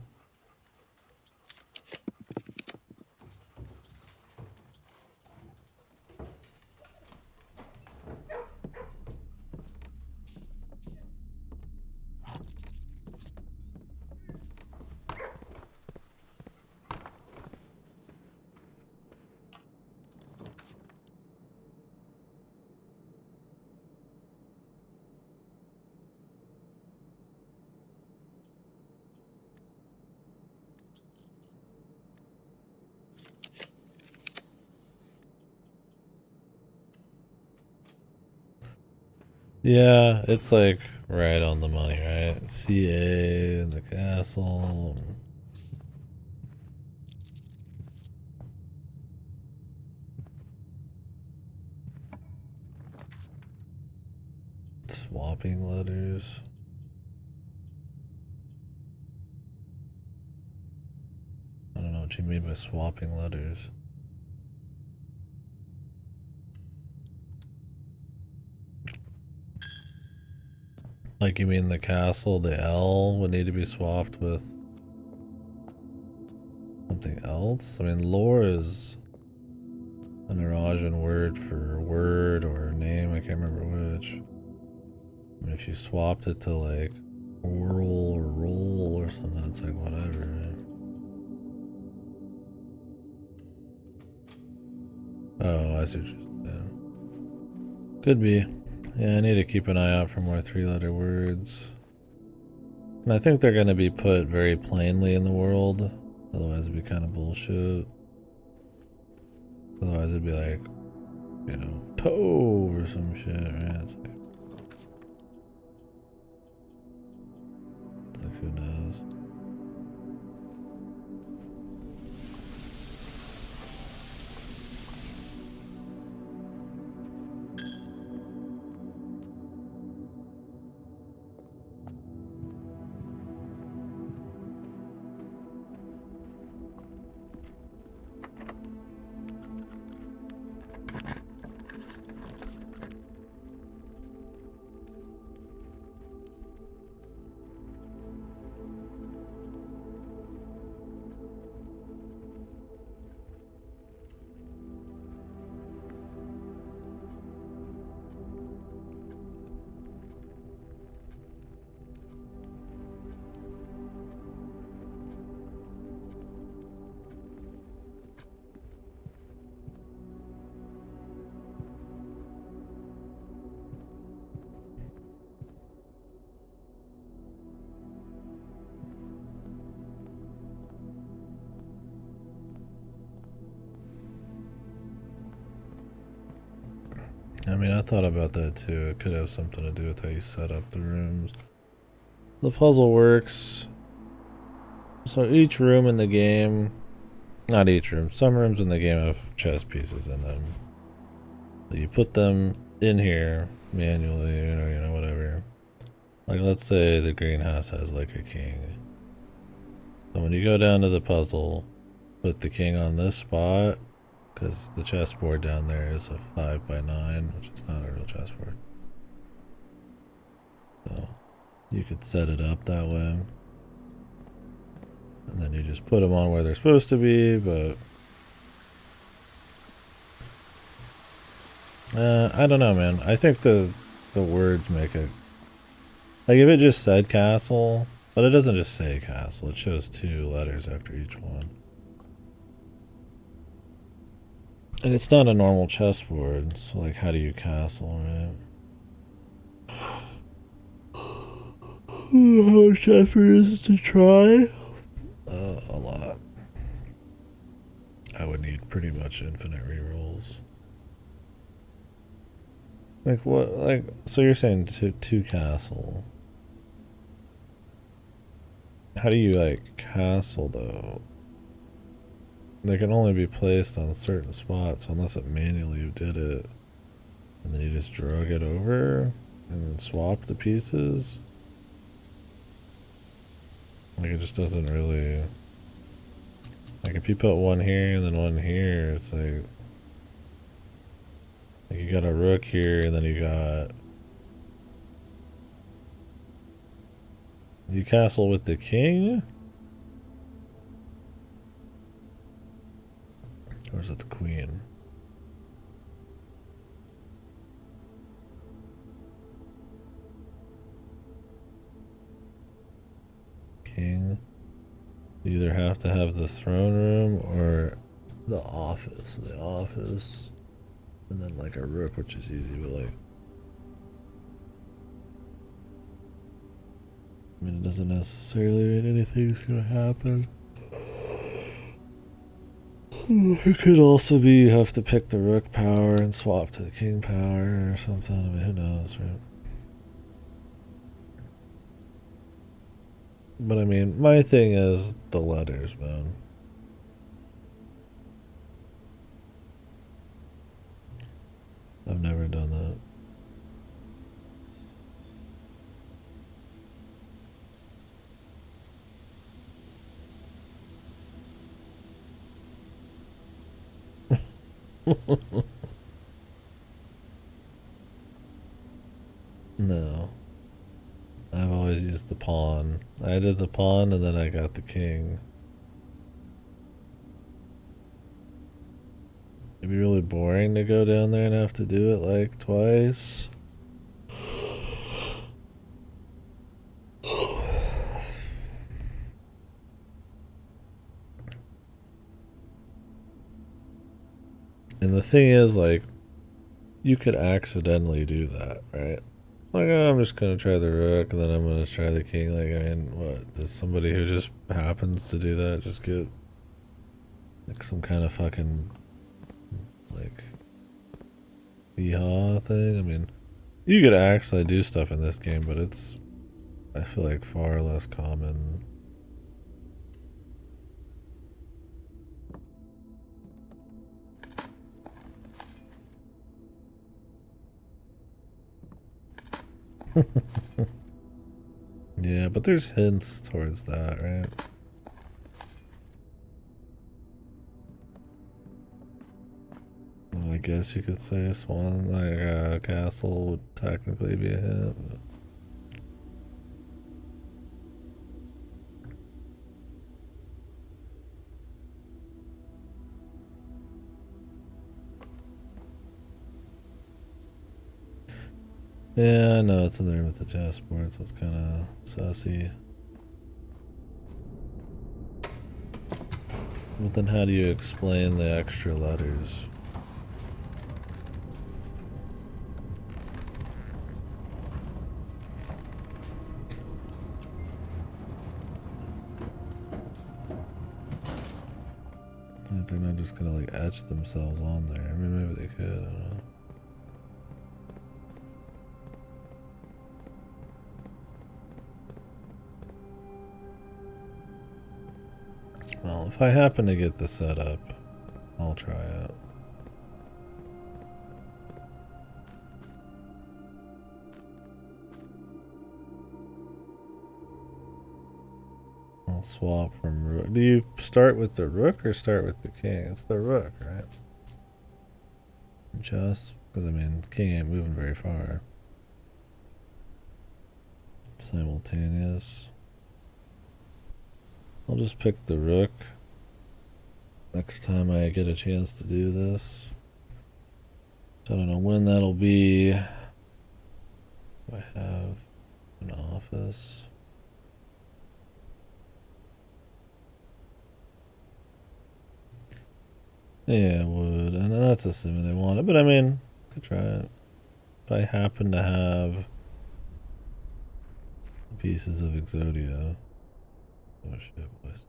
Yeah, it's like right on the money, right? CA and the castle. Swapping letters. I don't know what you mean by swapping letters. Like you mean the castle, the L would need to be swapped with something else? I mean, lore is an Eurasian word for word or name, I can't remember which. I mean, if you swapped it to like oral or roll or something, it's like whatever, right? Oh, I see what you're saying. Could be. Yeah, I need to keep an eye out for more 3-letter words. And I think they're going to be put very plainly in the world. Otherwise it'd be kind of bullshit. Otherwise it'd be like, you know, toe or some shit, right? It's like who knows? I mean, I thought about that too. It could have something to do with how you set up the rooms. The puzzle works. So each room in the game, not each room, some rooms in the game have chess pieces in them. So you put them in here manually, you know, whatever. Like, let's say the greenhouse has like a king. So when you go down to the puzzle, put the king on this spot, because the chessboard down there is a 5x9, which is not a real chessboard. So you could set it up that way. And then you just put them on where they're supposed to be, but I don't know, man. I think the words make it, like, if it just said castle, but it doesn't just say castle, it shows 2 letters after each one. And it's not a normal chessboard, so like, how do you castle, right? How much effort is it to try? A lot. I would need pretty much infinite rerolls. Like what? Like, so you're saying two castle? How do you like castle though? They can only be placed on certain spots unless it manually did it, and then you just drug it over and then swap the pieces. Like, it just doesn't really. Like, if you put one here and then one here, it's like you got a rook here, and then you castle with the king? Or is it the queen? King. You either have to have the throne room or the office. The office. And then like a rook, which is easy, but like, I mean, it doesn't necessarily mean anything's gonna happen. It could also be you have to pick the rook power and swap to the king power or something. I mean, who knows, right? But I mean, my thing is the letters, man. I've never done that. No. I've always used the pawn. I did the pawn and then I got the king. It'd be really boring to go down there and have to do it like twice. And the thing is, like, you could accidentally do that, right? Like, oh, I'm just gonna try the rook and then I'm gonna try the king. Like, I mean, what? Does somebody who just happens to do that just get like some kind of fucking like yeehaw thing? I mean, you could actually do stuff in this game, but it's, I feel like, far less common. Yeah, but there's hints towards that, right? Well, I guess you could say Swan, like, castle would technically be a hint. But yeah, I know it's in there with the chessboard, so it's kind of sussy. But then how do you explain the extra letters? Like, they're not just gonna like etch themselves on there. I mean, maybe they could, I don't know. if I happen to get the setup, I'll try it. I'll swap from rook. Do you start with the rook or start with the king? It's the rook, right? Just because, I mean, the king ain't moving very far. Simultaneous. I'll just pick the rook next time I get a chance to do this. I don't know when that'll be. Do I have an office? Yeah, I would. And that's assuming they want it, but I mean, could try it. If I happen to have pieces of Exodia. Oh shit, boys.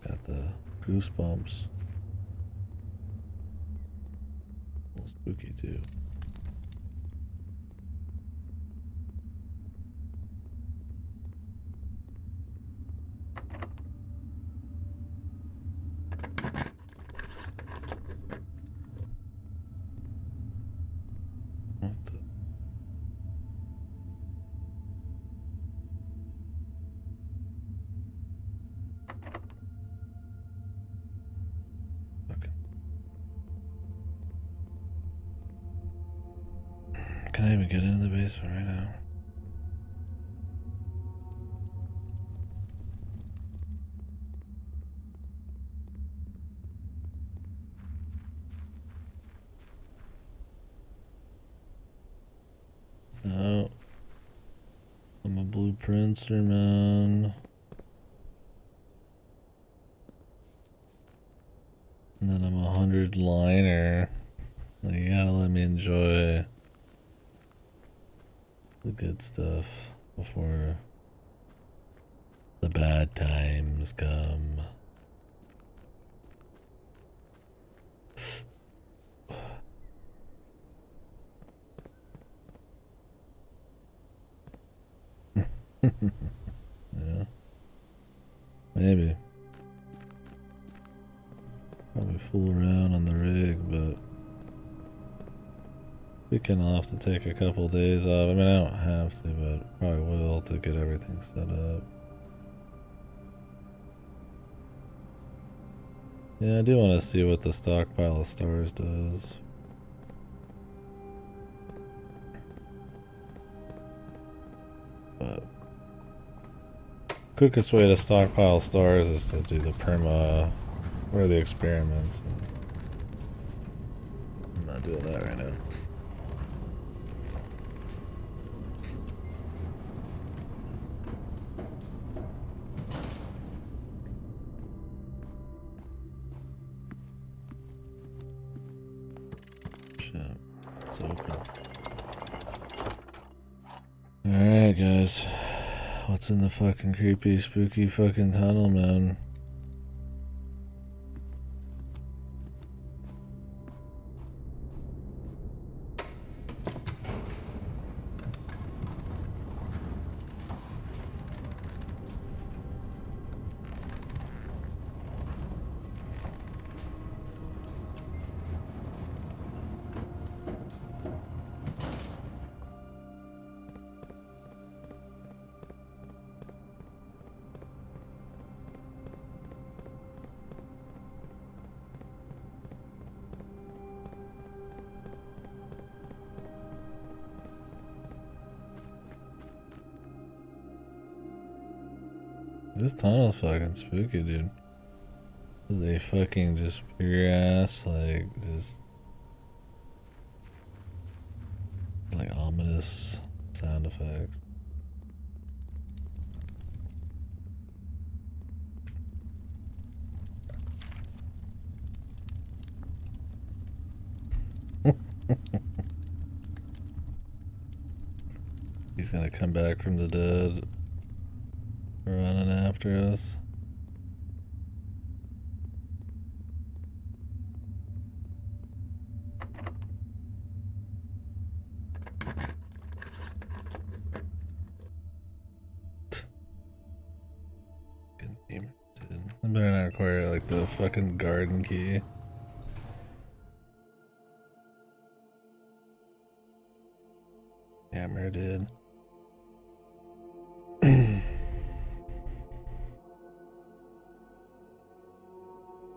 Got the goosebumps. A little spooky too. What the? Fucking. Can I even get into the basement right now? No. I'm a blueprinter, man. And then I'm a 100 liner. You gotta let me enjoy the good stuff before the bad times come. Yeah. Maybe. Probably fool around on the rig, but weekend I'll have to take a couple days off. I mean, I don't have to, but probably will to get everything set up. Yeah, I do want to see what the stockpile of stars does. But quickest way to stockpile stars is to do the perma or the experiments. I'm not doing that right now. Shit, it's open. Alright, guys. What's in the fucking creepy, spooky fucking tunnel, man? This tunnel's fucking spooky, dude. They fucking just pure ass, like, just like ominous sound effects. He's gonna come back from the dead, running after us. I better not require like the fucking garden key. Hammer did.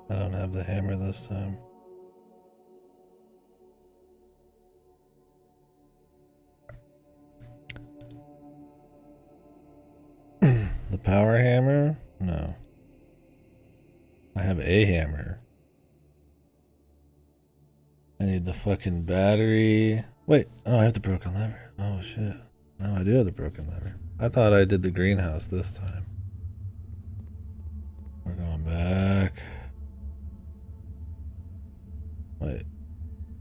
I don't have the hammer this time. The power hammer? No. I have a hammer. I need the fucking battery. Wait, oh, I have the broken lever. Oh shit. No, I do have the broken lever. I thought I did the greenhouse this time. We're going back. Wait,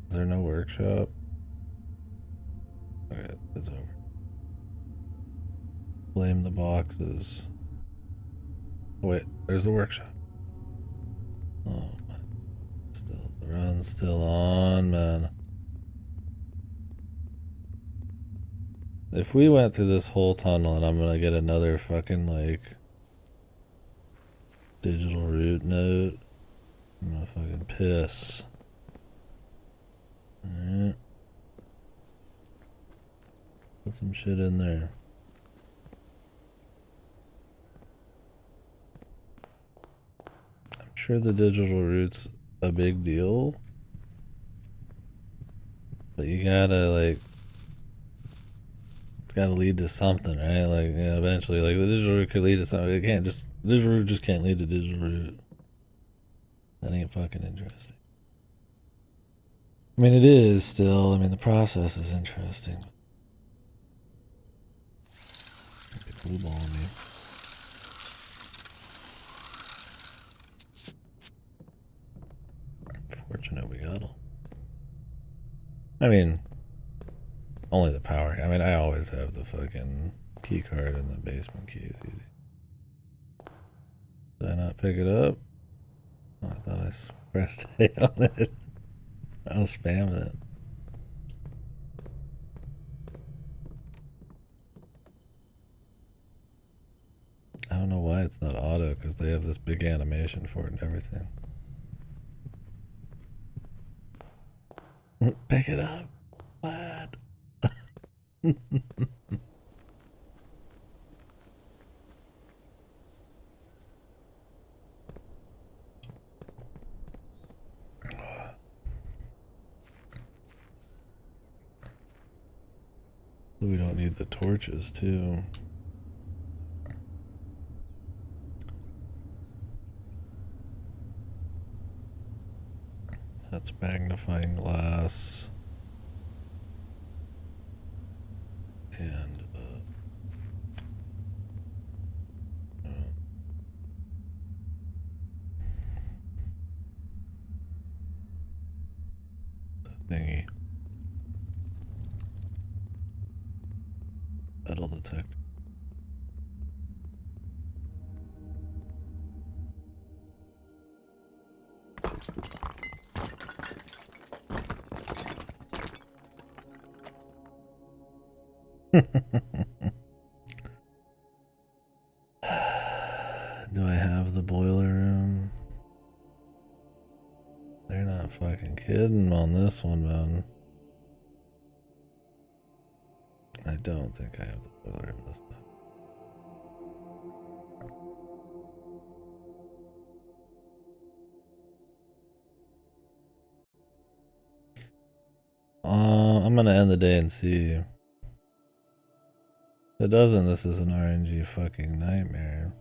is there no workshop? Okay, it's over. Blame the boxes. Wait, there's the workshop. Oh my. Still, the run's still on, man. If we went through this whole tunnel and I'm gonna get another fucking like digital root note, I'm gonna fucking piss. Alright. Put some shit in there. I'm sure the digital root's a big deal, but you gotta like, it's gotta lead to something, right? Like, yeah, eventually, like the digital root could lead to something. It can't just, digital root just can't lead to digital root. That ain't fucking interesting. I mean, it is still. I mean, the process is interesting. Blue ball me. Fortunate we got them. I mean, only the power. I mean, I always have the fucking key card and the basement key is easy. Did I not pick it up? Oh, I thought I pressed A on it. I'll spam it. I don't know why it's not auto, because they have this big animation for it and everything. Pick it up. What? We don't need the torches, too. That's magnifying glass. And, the thingy. Metal detector. Do I have the boiler room? They're not fucking kidding on this one, man. I don't think I have the boiler room this time. I'm gonna end the day and see. If it doesn't, this is an RNG fucking nightmare.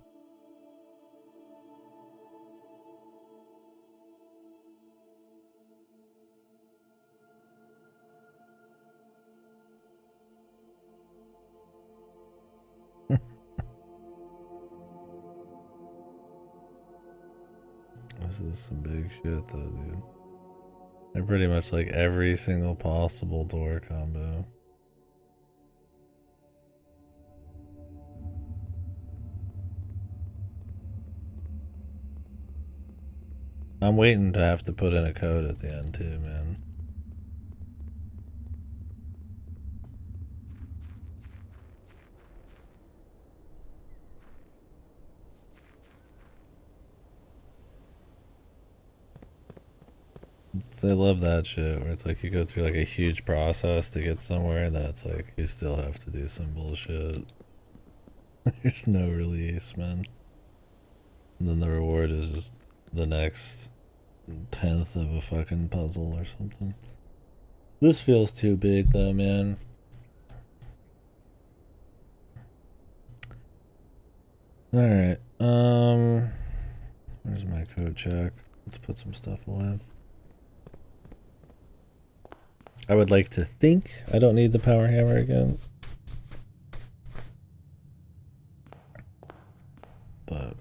This is some big shit though, dude. They're pretty much like every single possible door combo. I'm waiting to have to put in a code at the end too, man. So I love that shit where it's like you go through like a huge process to get somewhere, and then it's like you still have to do some bullshit. There's no release, man. And then the reward is just the next tenth of a fucking puzzle or something. This feels too big though, man. Alright, where's my code check? Let's put some stuff away. I would like to think I don't need the power hammer again. But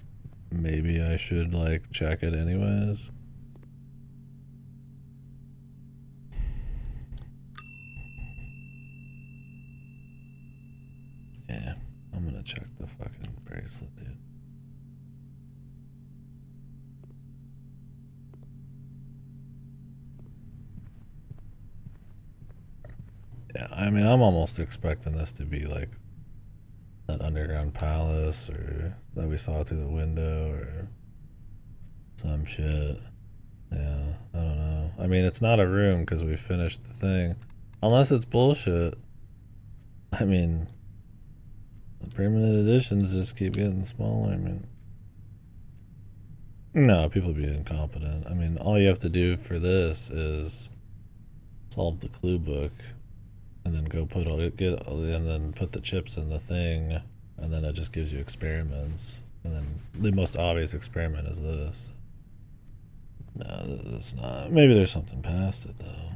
maybe I should like check it anyways. Yeah, I'm gonna check the fucking bracelet, dude. Yeah, I mean, I'm almost expecting this to be like that underground palace or that we saw through the window or some shit. Yeah, I don't know. I mean, it's not a room because we finished the thing. Unless it's bullshit. I mean, the permanent editions just keep getting smaller. I mean, no, people be incompetent. I mean, all you have to do for this is solve the clue book and then go put all and then put the chips in the thing, and then it just gives you experiments. And then the most obvious experiment is this. No, that's not. Maybe there's something past it though.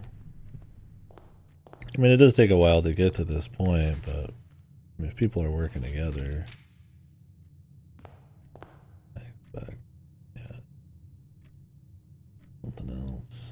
I mean, it does take a while to get to this point, but I mean, if people are working together, I expect, yeah, something else.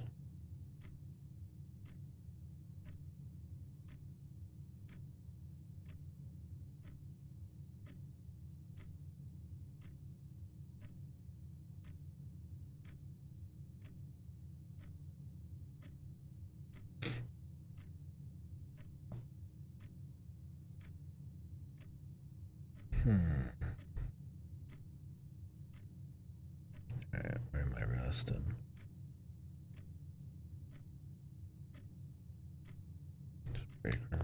Alright, where am I resting? Break room.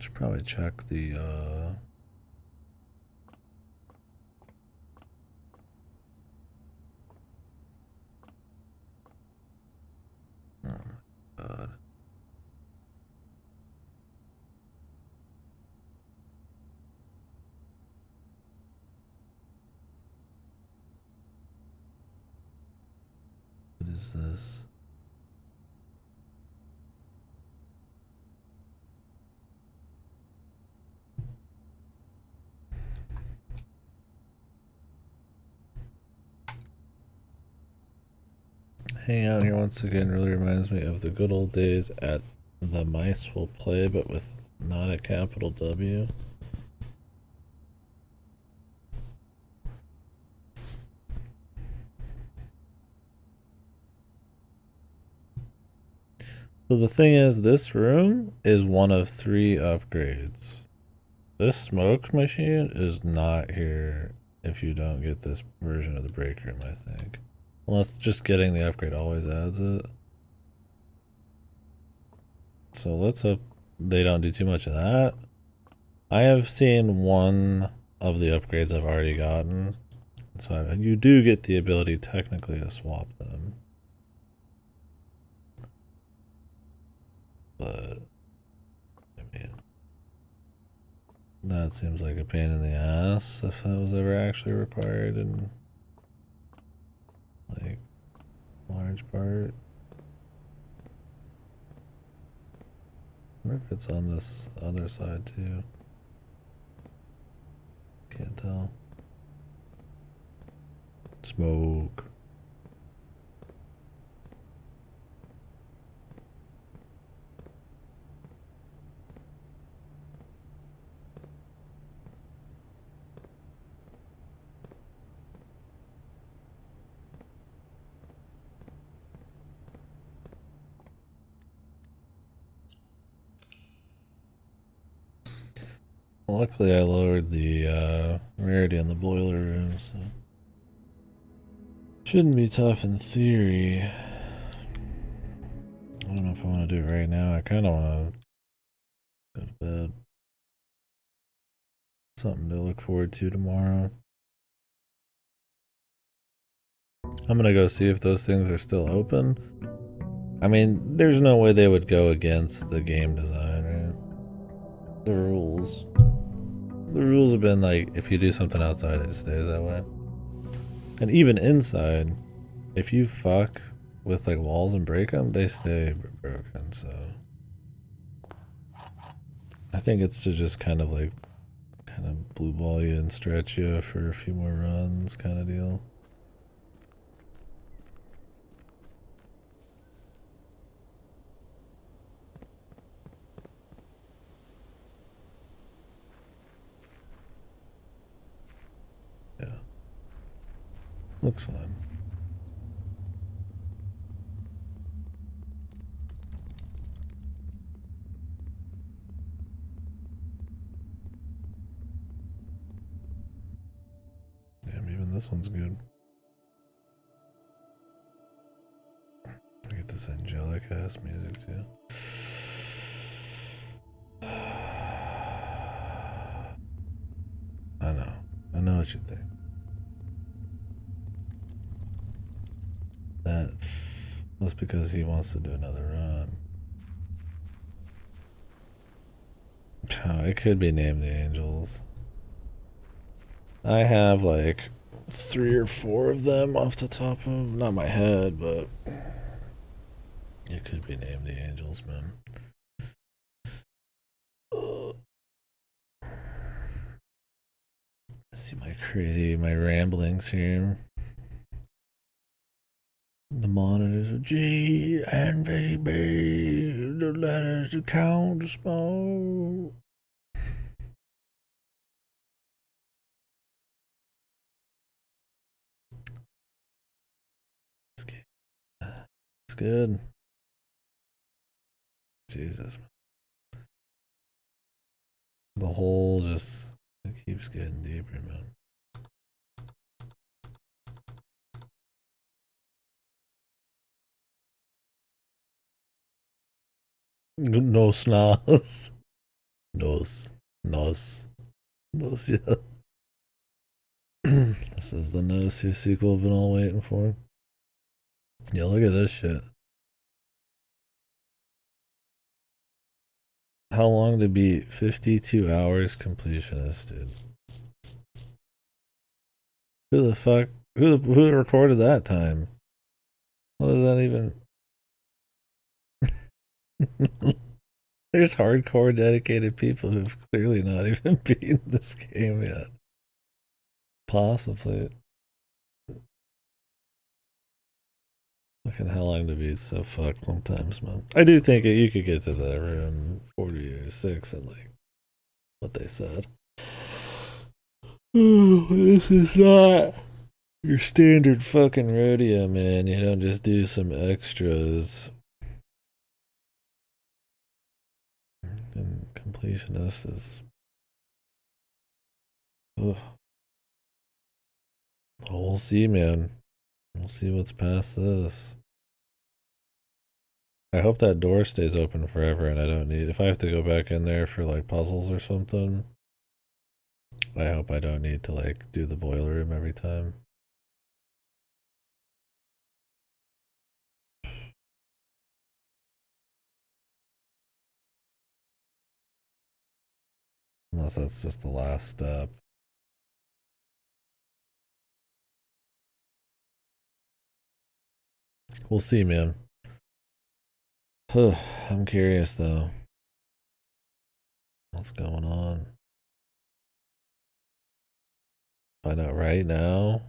Should probably check the oh my god. What is this? Hanging out here once again really reminds me of the good old days at The Mice Will Play, but with not a capital W. So the thing is, this room is one of 3 upgrades. This smoke machine is not here if you don't get this version of the break room, I think. Unless just getting the upgrade always adds it. So let's hope they don't do too much of that. I have seen one of the upgrades I've already gotten. So you do get the ability technically to swap them. But, I mean, that seems like a pain in the ass if that was ever actually required in, like, large part. I wonder if it's on this other side too. Can't tell. Smoke. Luckily, I lowered the rarity on the boiler room, so shouldn't be tough in theory. I don't know if I want to do it right now. I kind of want to go to bed. Something to look forward to tomorrow. I'm gonna go see if those things are still open. I mean, there's no way they would go against the game design, right? The rules. The rules have been like, if you do something outside, it stays that way. And even inside, if you fuck with like walls and break them, they stay broken, so. I think it's to just kind of like, kind of blue ball you and stretch you for a few more runs kind of deal. Yeah. Looks fine. Damn, even this one's good. I get this angelic ass music too. I know. I know what you think. That was because he wants to do another run. Oh, it could be named the Angels. I have like 3 or 4 of them off the top of not my head, but it could be named the Angels, man. See my ramblings here. The monitors are G and baby. The letters to count small. It's good. Jesus. The hole just it keeps getting deeper, man. No snaz. Nos. Nos. Nos, yeah. This is the Nosia sequel I've been all waiting for. Yeah, look at this shit. How long to beat? 52 hours completionist, dude. Who the fuck? Who recorded that time? What is that even? There's hardcore dedicated people who've clearly not even beaten this game yet. Possibly. Fucking how long to beat so fuck sometimes, man. I do think you could get to the room 46 and like what they said. This is not your standard fucking rodeo, man. You don't just do some extras. And completionist is. Ugh. Oh, we'll see, man. We'll see what's past this. I hope that door stays open forever and I don't need. If I have to go back in there for like puzzles or something, I hope I don't need to like do the boiler room every time. Unless that's just the last step. We'll see, man. I'm curious though. What's going on? Find out right now.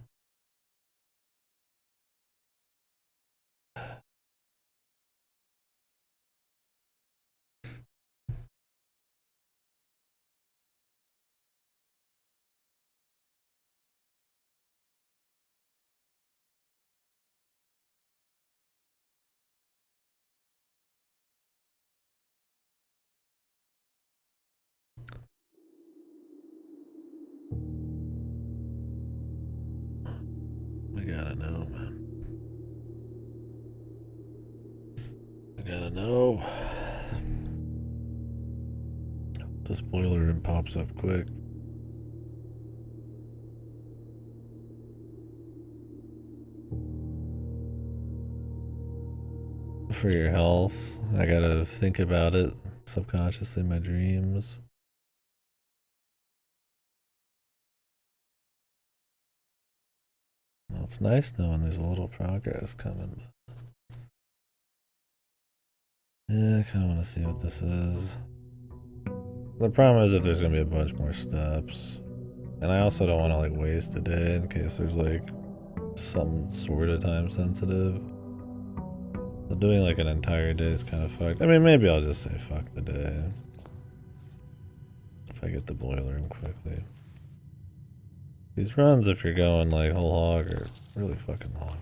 I gotta know, man. I gotta know. This boiler room pops up quick. For your health, I gotta think about it subconsciously in my dreams. Well, it's nice knowing there's a little progress coming. Yeah, I kind of want to see what this is. The problem is if there's gonna be a bunch more steps, and I also don't want to like waste a day in case there's like some sort of time sensitive. But doing like an entire day is kind of fucked. I mean, maybe I'll just say fuck the day if I get the boiler room quickly. These runs, if you're going like whole hog, are really fucking long.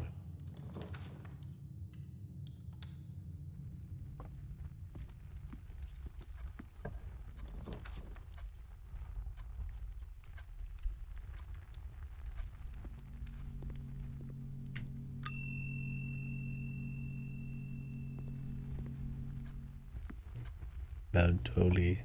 Bantoli.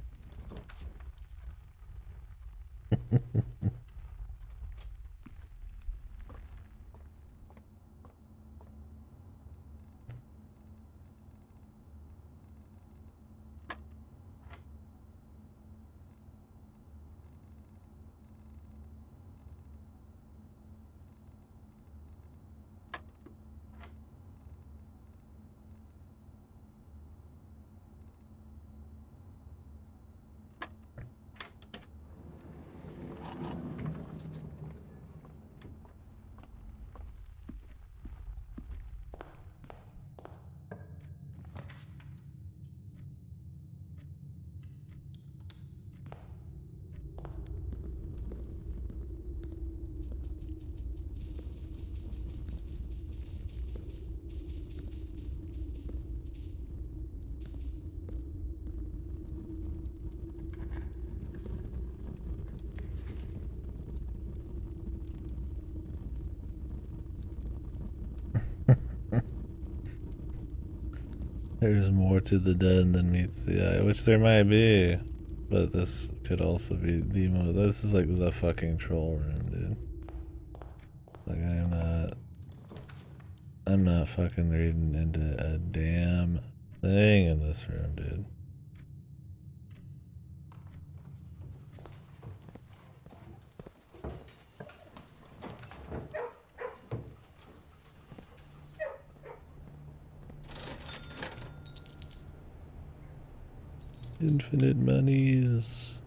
There's more to the dead than meets the eye, which there might be, but this could also be the most. This is like the fucking troll room, dude. Like I'm not fucking reading into a damn thing in this room, dude. Infinite monies.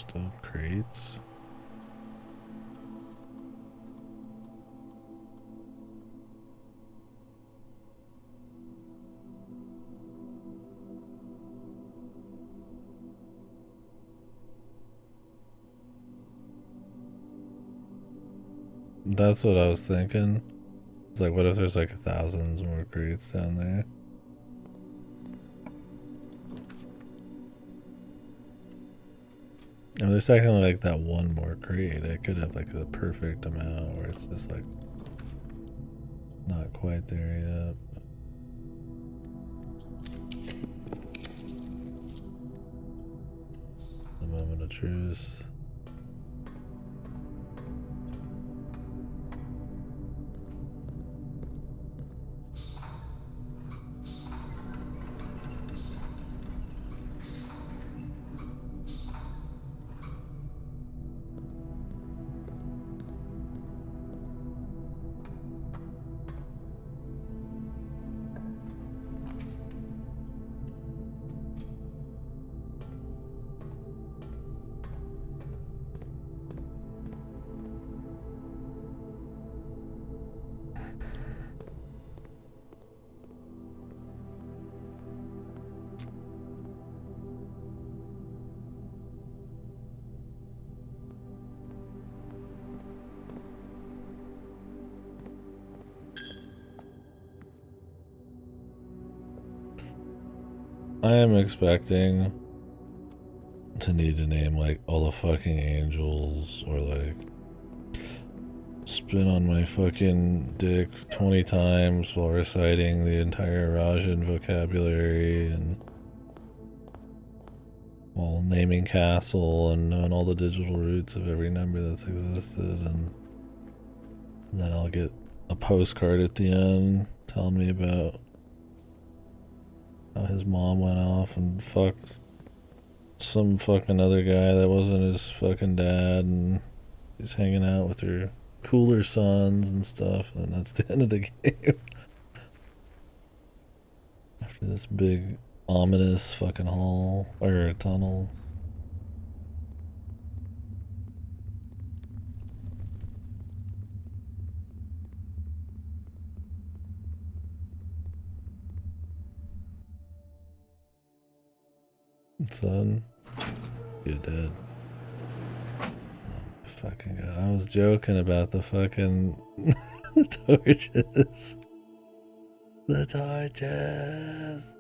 still crates. That's what I was thinking. It's like, what if there's like thousands more crates down there? And there's technically like that one more crate. I could have like the perfect amount where it's just like not quite there yet. The moment of truth. I am expecting to need to name like all the fucking angels or like spin on my fucking dick 20 times while reciting the entire Rajan vocabulary and while naming castle and knowing all the digital roots of every number that's existed, and then I'll get a postcard at the end telling me about how his mom went off and fucked some fucking other guy that wasn't his fucking dad, and he's hanging out with her cooler sons and stuff, and that's the end of the game. After this big ominous fucking hall or tunnel. Son, you're dead. Fucking God. I was joking about the fucking torches. The torches.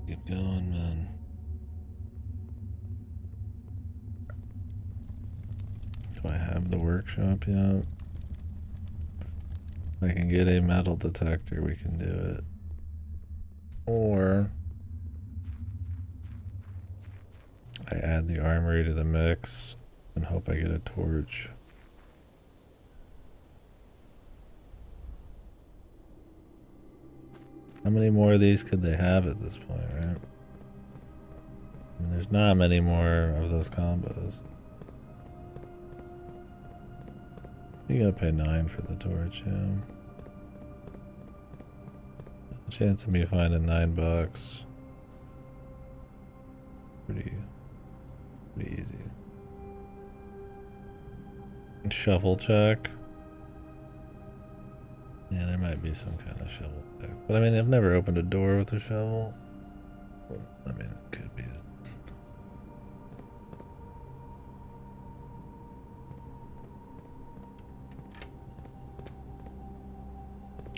Keep going, man. Do I have the workshop yet? If I can get a metal detector, we can do it. Or I add the armory to the mix and hope I get a torch. How many more of these could they have at this point, right? I mean, there's not many more of those combos. You gotta pay 9 for the torch, yeah. The chance of me finding $9. Pretty easy. Shovel check. Yeah, there might be some kind of shovel check. But I mean, I've never opened a door with a shovel. Well, I mean, it could be.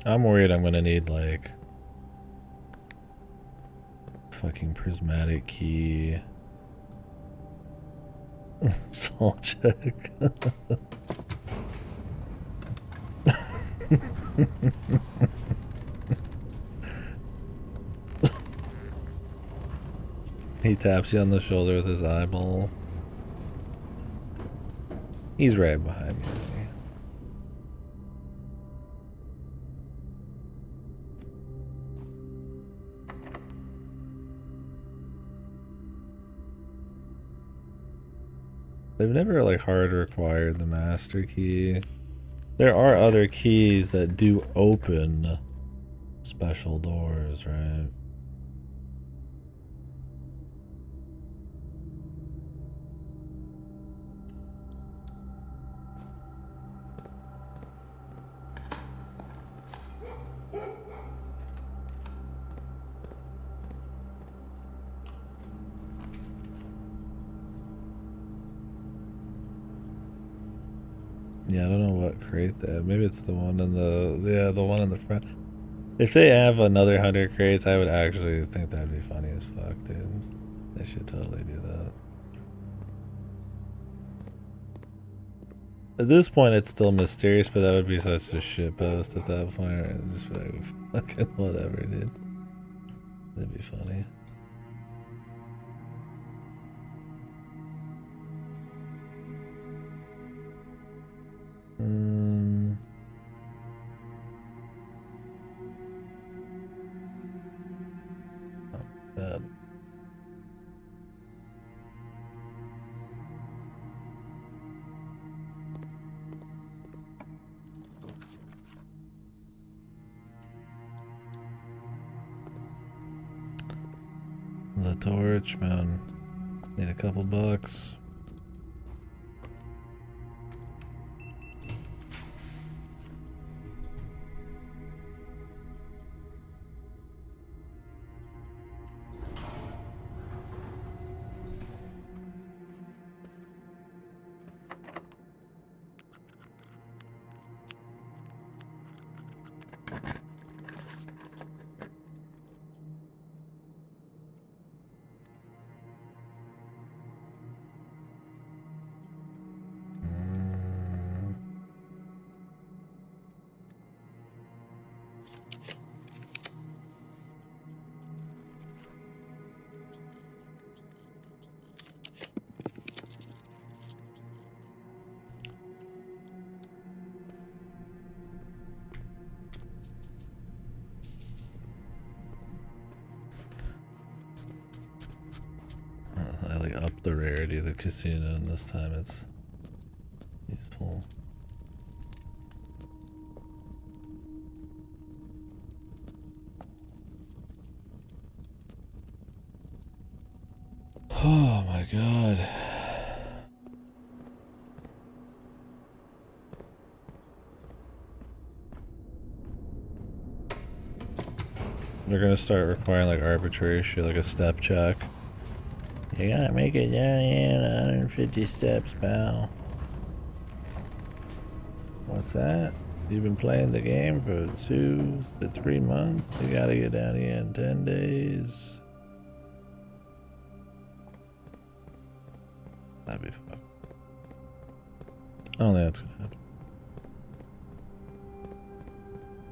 I'm worried I'm gonna need like fucking prismatic key. Salt check. He taps you on the shoulder with his eyeball. He's right behind me, isn't he? They've never like hard required the master key. There are other keys that do open special doors, right? Yeah, I don't know what crate they have. Maybe it's the one in the one in the front. If they have another 100 crates, I would actually think that'd be funny as fuck, dude. They should totally do that. At this point, it's still mysterious, but that would be such a shitpost at that point. Right? Just be like, fucking whatever, dude. That'd be funny. Oh, bad. The torch, man. Need a couple bucks. I like up the rarity of the casino, and this time it's useful. Oh my god. They're gonna start requiring like arbitrary shit, like a step check. You gotta make it down here 150 steps, pal. What's that? You've been playing the game for 2 to 3 months? You gotta get down here in 10 days. That'd be fun. I don't think that's gonna happen.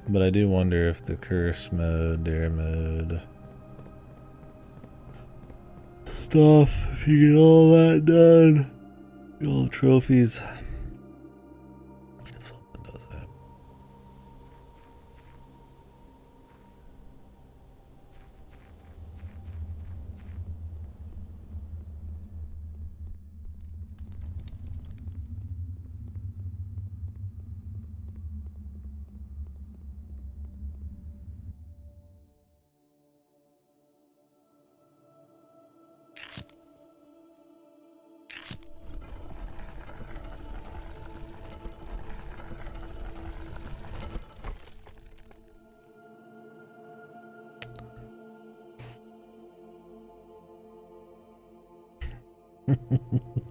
But I do wonder if the curse mode, dare mode stuff, if you get all that done, all the trophies, if something does happen.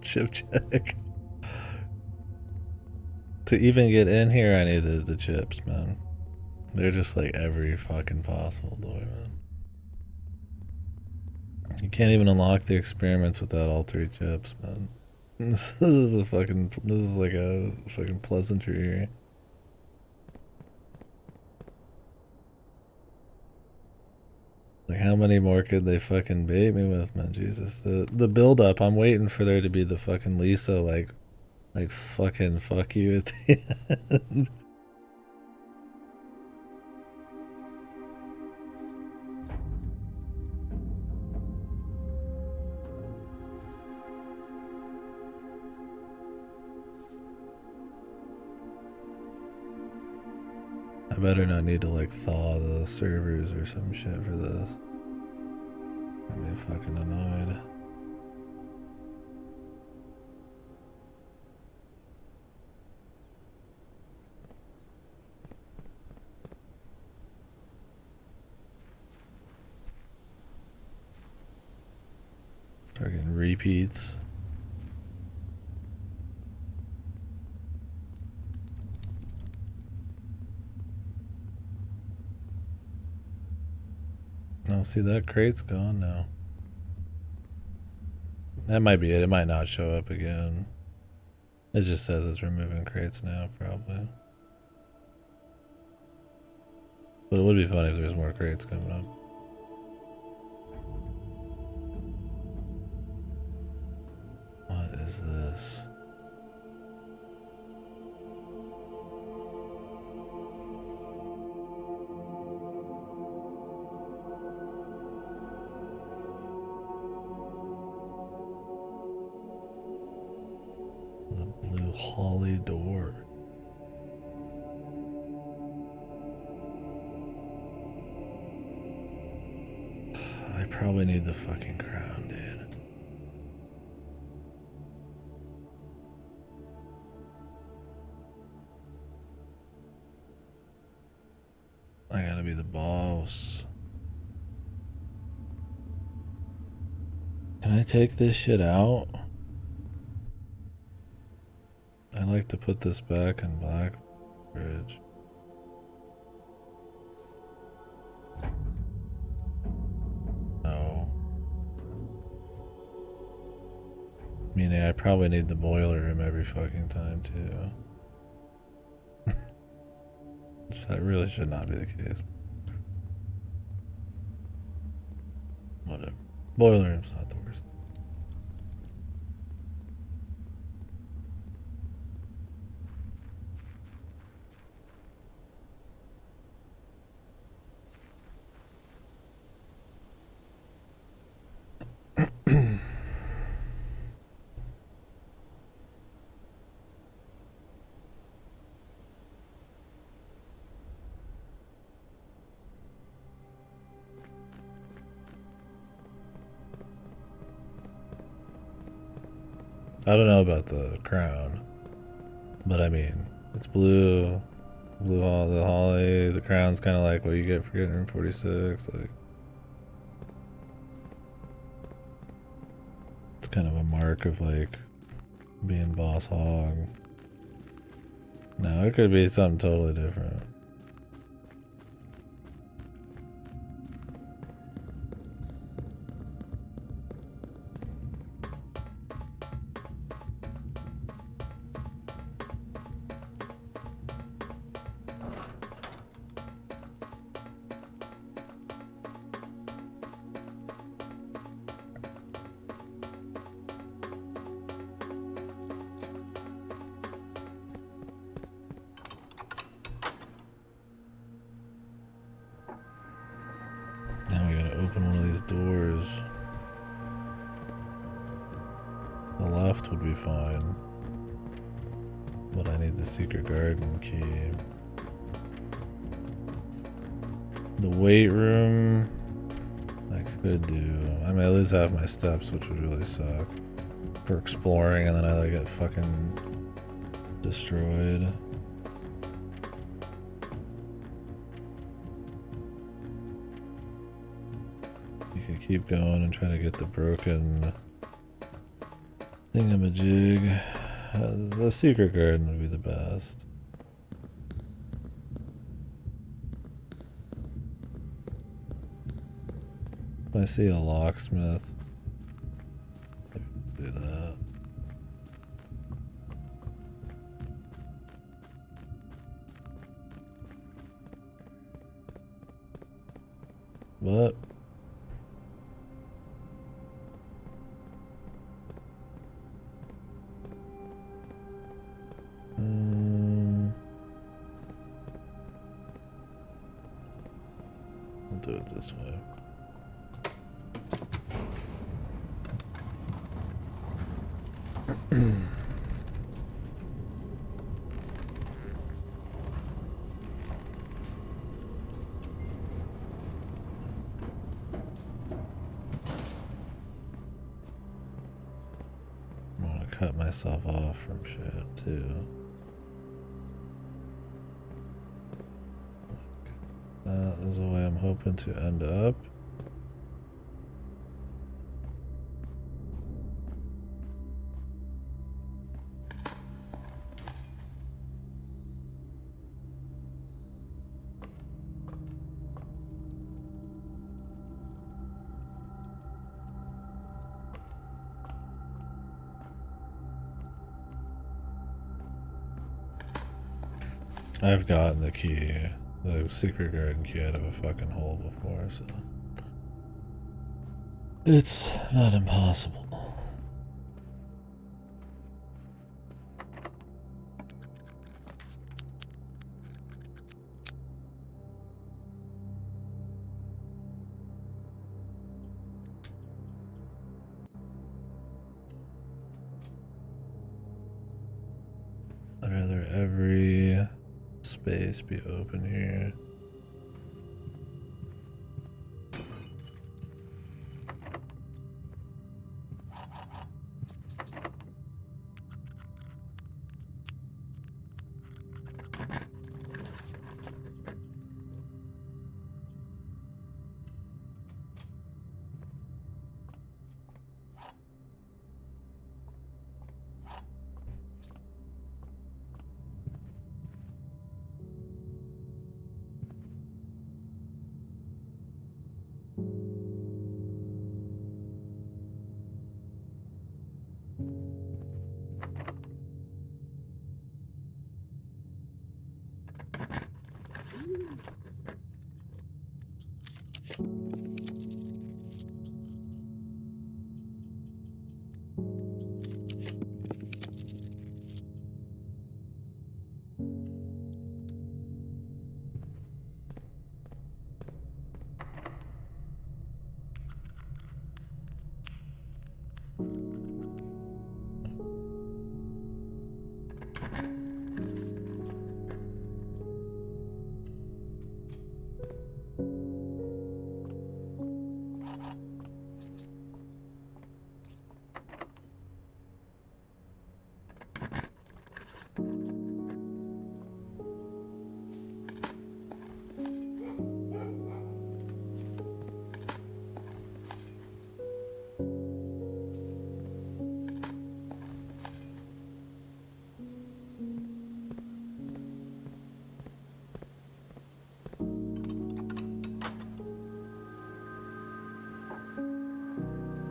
Chip check. To even get in here, I needed the chips, man. They're just like every fucking possible door, man. You can't even unlock the experiments without all 3 chips, man. This is like a fucking pleasantry here. Like, how many more could they fucking bait me with, man? Jesus. The build up, I'm waiting for there to be the fucking Lisa, like fucking fuck you at the end. I better not need to like thaw the servers or some shit for this. I'm be fucking annoyed. Fucking repeats. Oh, see, that crate's gone now. That might be it. It might not show up again. It just says it's removing crates now, probably. But it would be funny if there's more crates coming up. What is this? The blue holly door. I probably need the fucking crown, dude. I gotta be the boss. Can I take this shit out? I like to put this back in Blackbridge. No. Meaning I probably need the boiler room every fucking time too. That really should not be the case. Whatever. Boiler room's not the worst. I don't know about the crown, but I mean, it's blue, the holly, the crown's kind of like what you get for getting room 46, like, it's kind of a mark of like being boss hog. No, it could be something totally different. Now we gotta open one of these doors. The left would be fine, but I need the secret garden key. The weight room, I could do. I may lose half my steps, which would really suck for exploring, and then I like get fucking destroyed. You could keep going and try to get the broken thingamajig. The secret garden would be the best. If I see a locksmith, do that. But I'll do it this way. cut myself off from shit too. That is the way I'm hoping to end up. I've gotten the key, the secret garden key out of a fucking hole before, so it's not impossible. I'd rather every space be open here.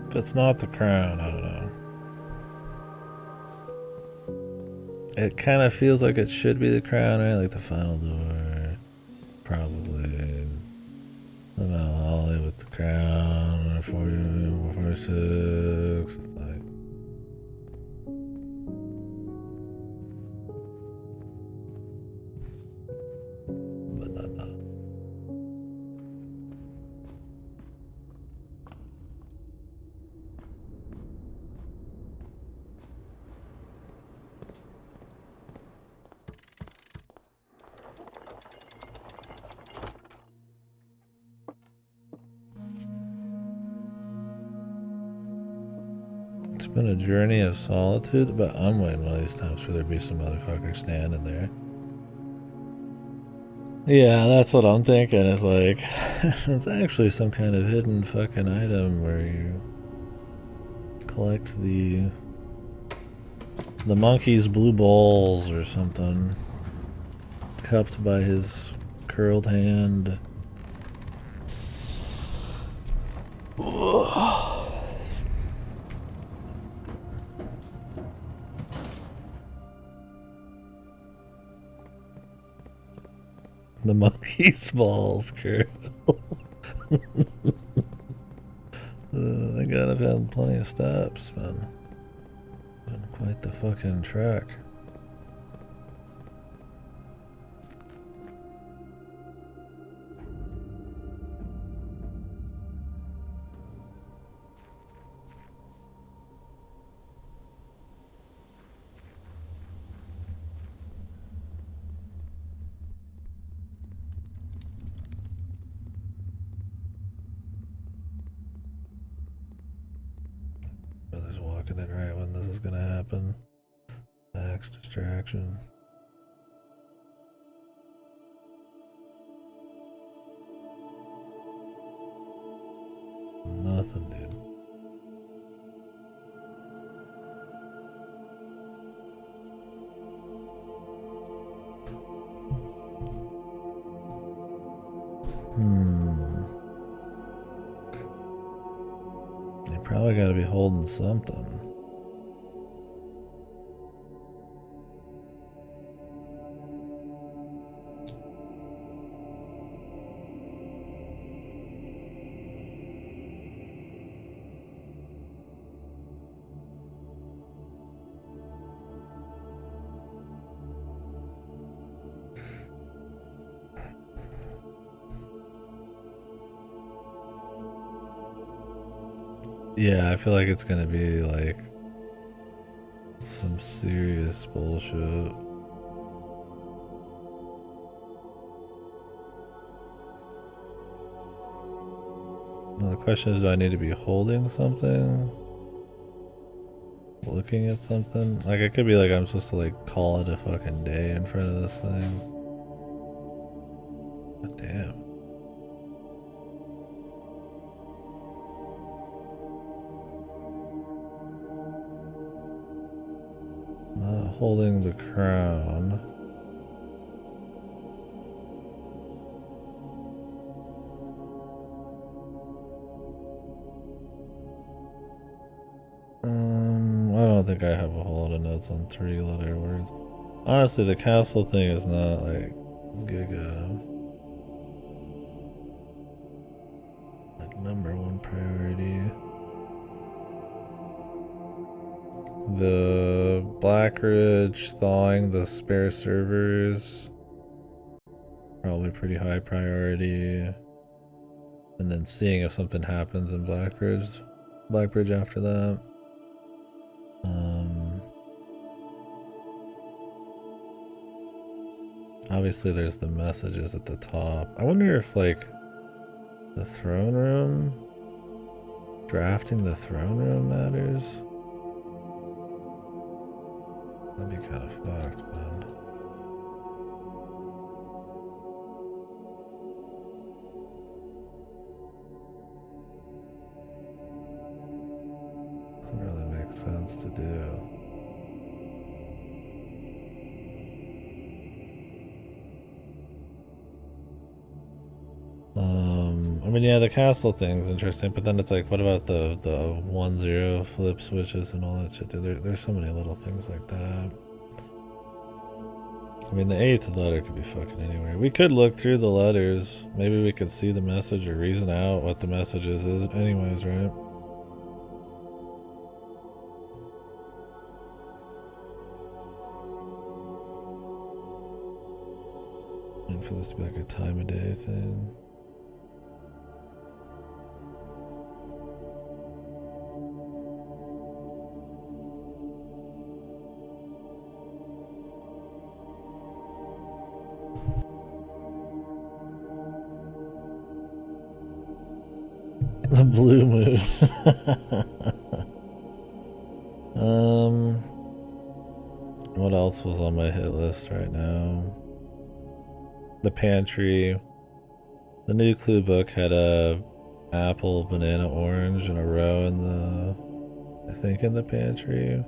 If it's not the crown, I don't know. It kind of feels like it should be the crown, right? Like the final door. Probably. The Mount Holly with the crown. 46. It's like. But not. It's been a journey of solitude, but I'm waiting one of these times for there to be some motherfucker standing there. Yeah, that's what I'm thinking. It's like, it's actually some kind of hidden fucking item where you collect the monkey's blue balls or something, cupped by his curled hand. The monkey's balls, curl. I gotta have had plenty of stops, man. Been quite the fucking trek. There's water looking at right when this is gonna happen. Max distraction. Nothing, dude. You probably gotta be holding something. Yeah, I feel like it's gonna be like some serious bullshit. Now the question is, do I need to be holding something? Looking at something? Like, it could be like I'm supposed to like call it a fucking day in front of this thing. God damn. Not holding the crown. I don't think I have a whole lot of notes on 3-letter words. Honestly, the castle thing is not like giga like #1 priority. The Blackridge thawing the spare servers, probably pretty high priority. And then seeing if something happens in Blackbridge after that. Obviously there's the messages at the top. I wonder if like the throne room, drafting the throne room matters. That'd be kind of fucked, man. Doesn't really make sense to do. I mean, yeah, the castle thing's interesting, but then it's like, what about the 1-0 flip switches and all that shit? There's so many little things like that. I mean, the 8th letter could be fucking anywhere. We could look through the letters. Maybe we could see the message or reason out what the message is anyways, right? And for this to be like a time of day thing. The blue moon. What else was on my hit list right now? The pantry. The new clue book had a apple, banana, orange in a row in the, I think in the pantry.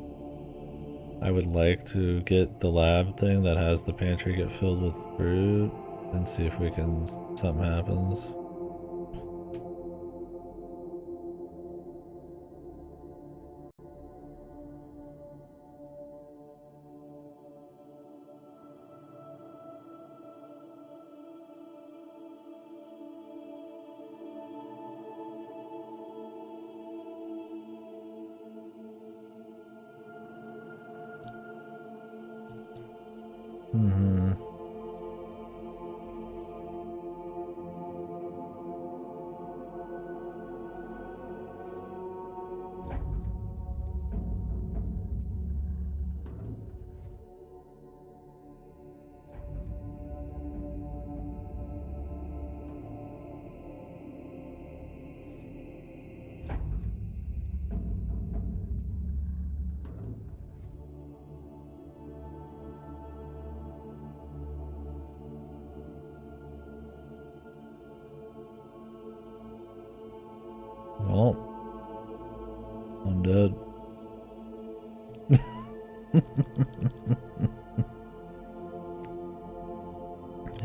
I would like to get the lab thing that has the pantry get filled with fruit and see if something happens.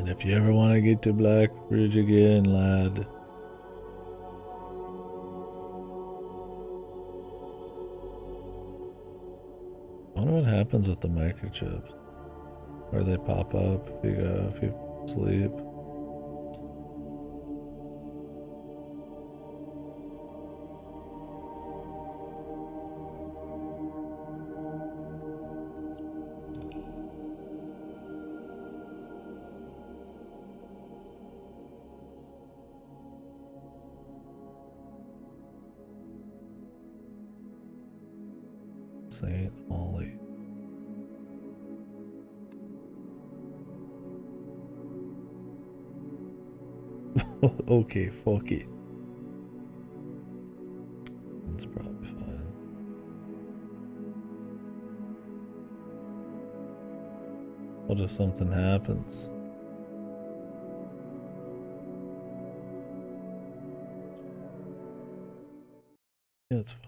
if you ever want to get to Blackbridge again, lad. I wonder what happens with the microchips. Where they pop up if you sleep. St. Ollie. Okay, fuck it. That's probably fine. What if something happens? Yeah, it's fine.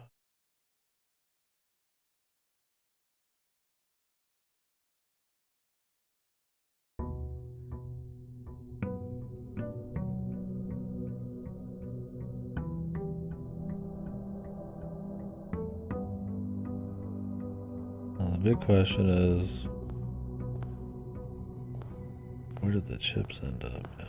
Now, the big question is, where did the chips end up, man?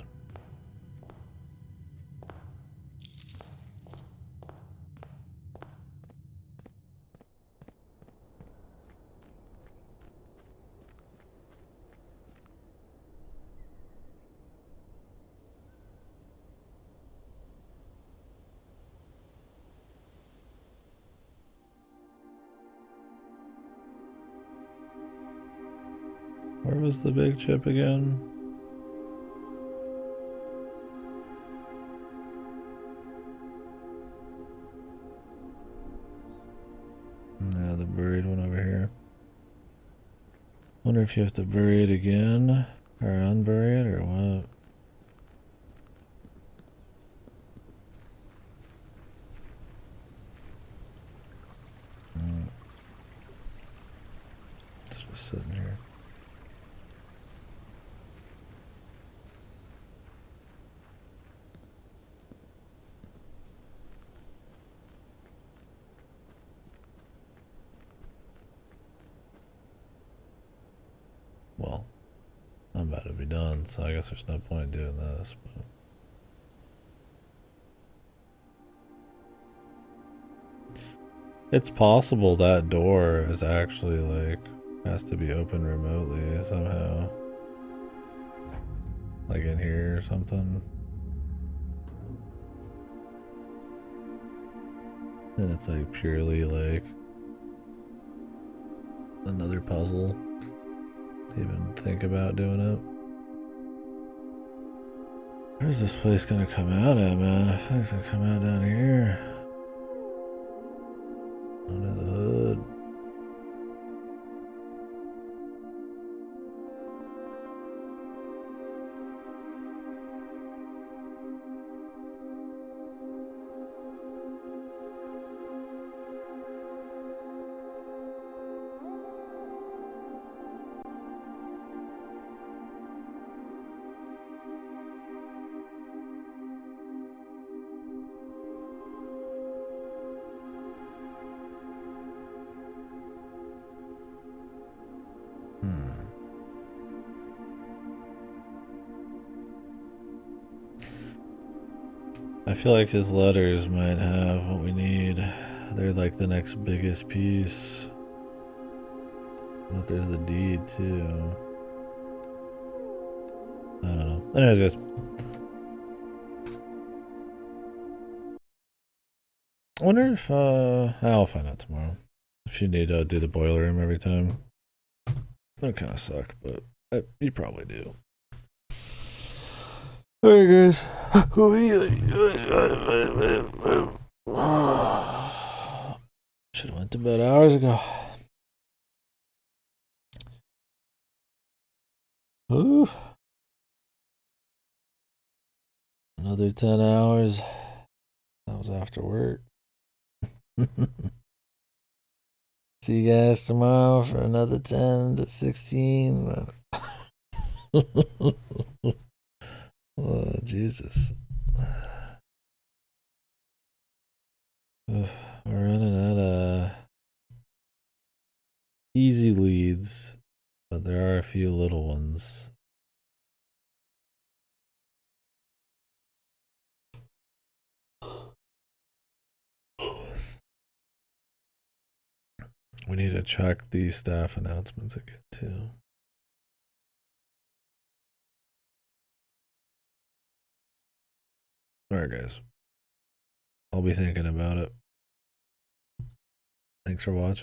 Where was the big chip again? Yeah, the buried one over here. Wonder if you have to bury it again, or unbury it, or what? It's just sitting here. Well, I'm about to be done, so I guess there's no point in doing this, but... It's possible that door is actually, like, has to be opened remotely somehow. Like in here or something. And it's like purely like another puzzle to even think about doing it. Where's this place gonna come out at, man? I think it's gonna come out down here. Under the hood. I feel like his letters might have what we need. They're like the next biggest piece. But there's the deed too. I don't know. Anyways, guys. I wonder if, I'll find out tomorrow. If you need to do the boiler room every time. That kind of suck, but you probably do. Alright, guys. Should have went to bed hours ago. Ooh. Another 10 hours. That was after work. See you guys tomorrow for another 10 to 16. Oh, Jesus. Ugh, we're running out of easy leads, but there are a few little ones. We need to check these staff announcements again, too. Alright, guys. I'll be thinking about it. Thanks for watching.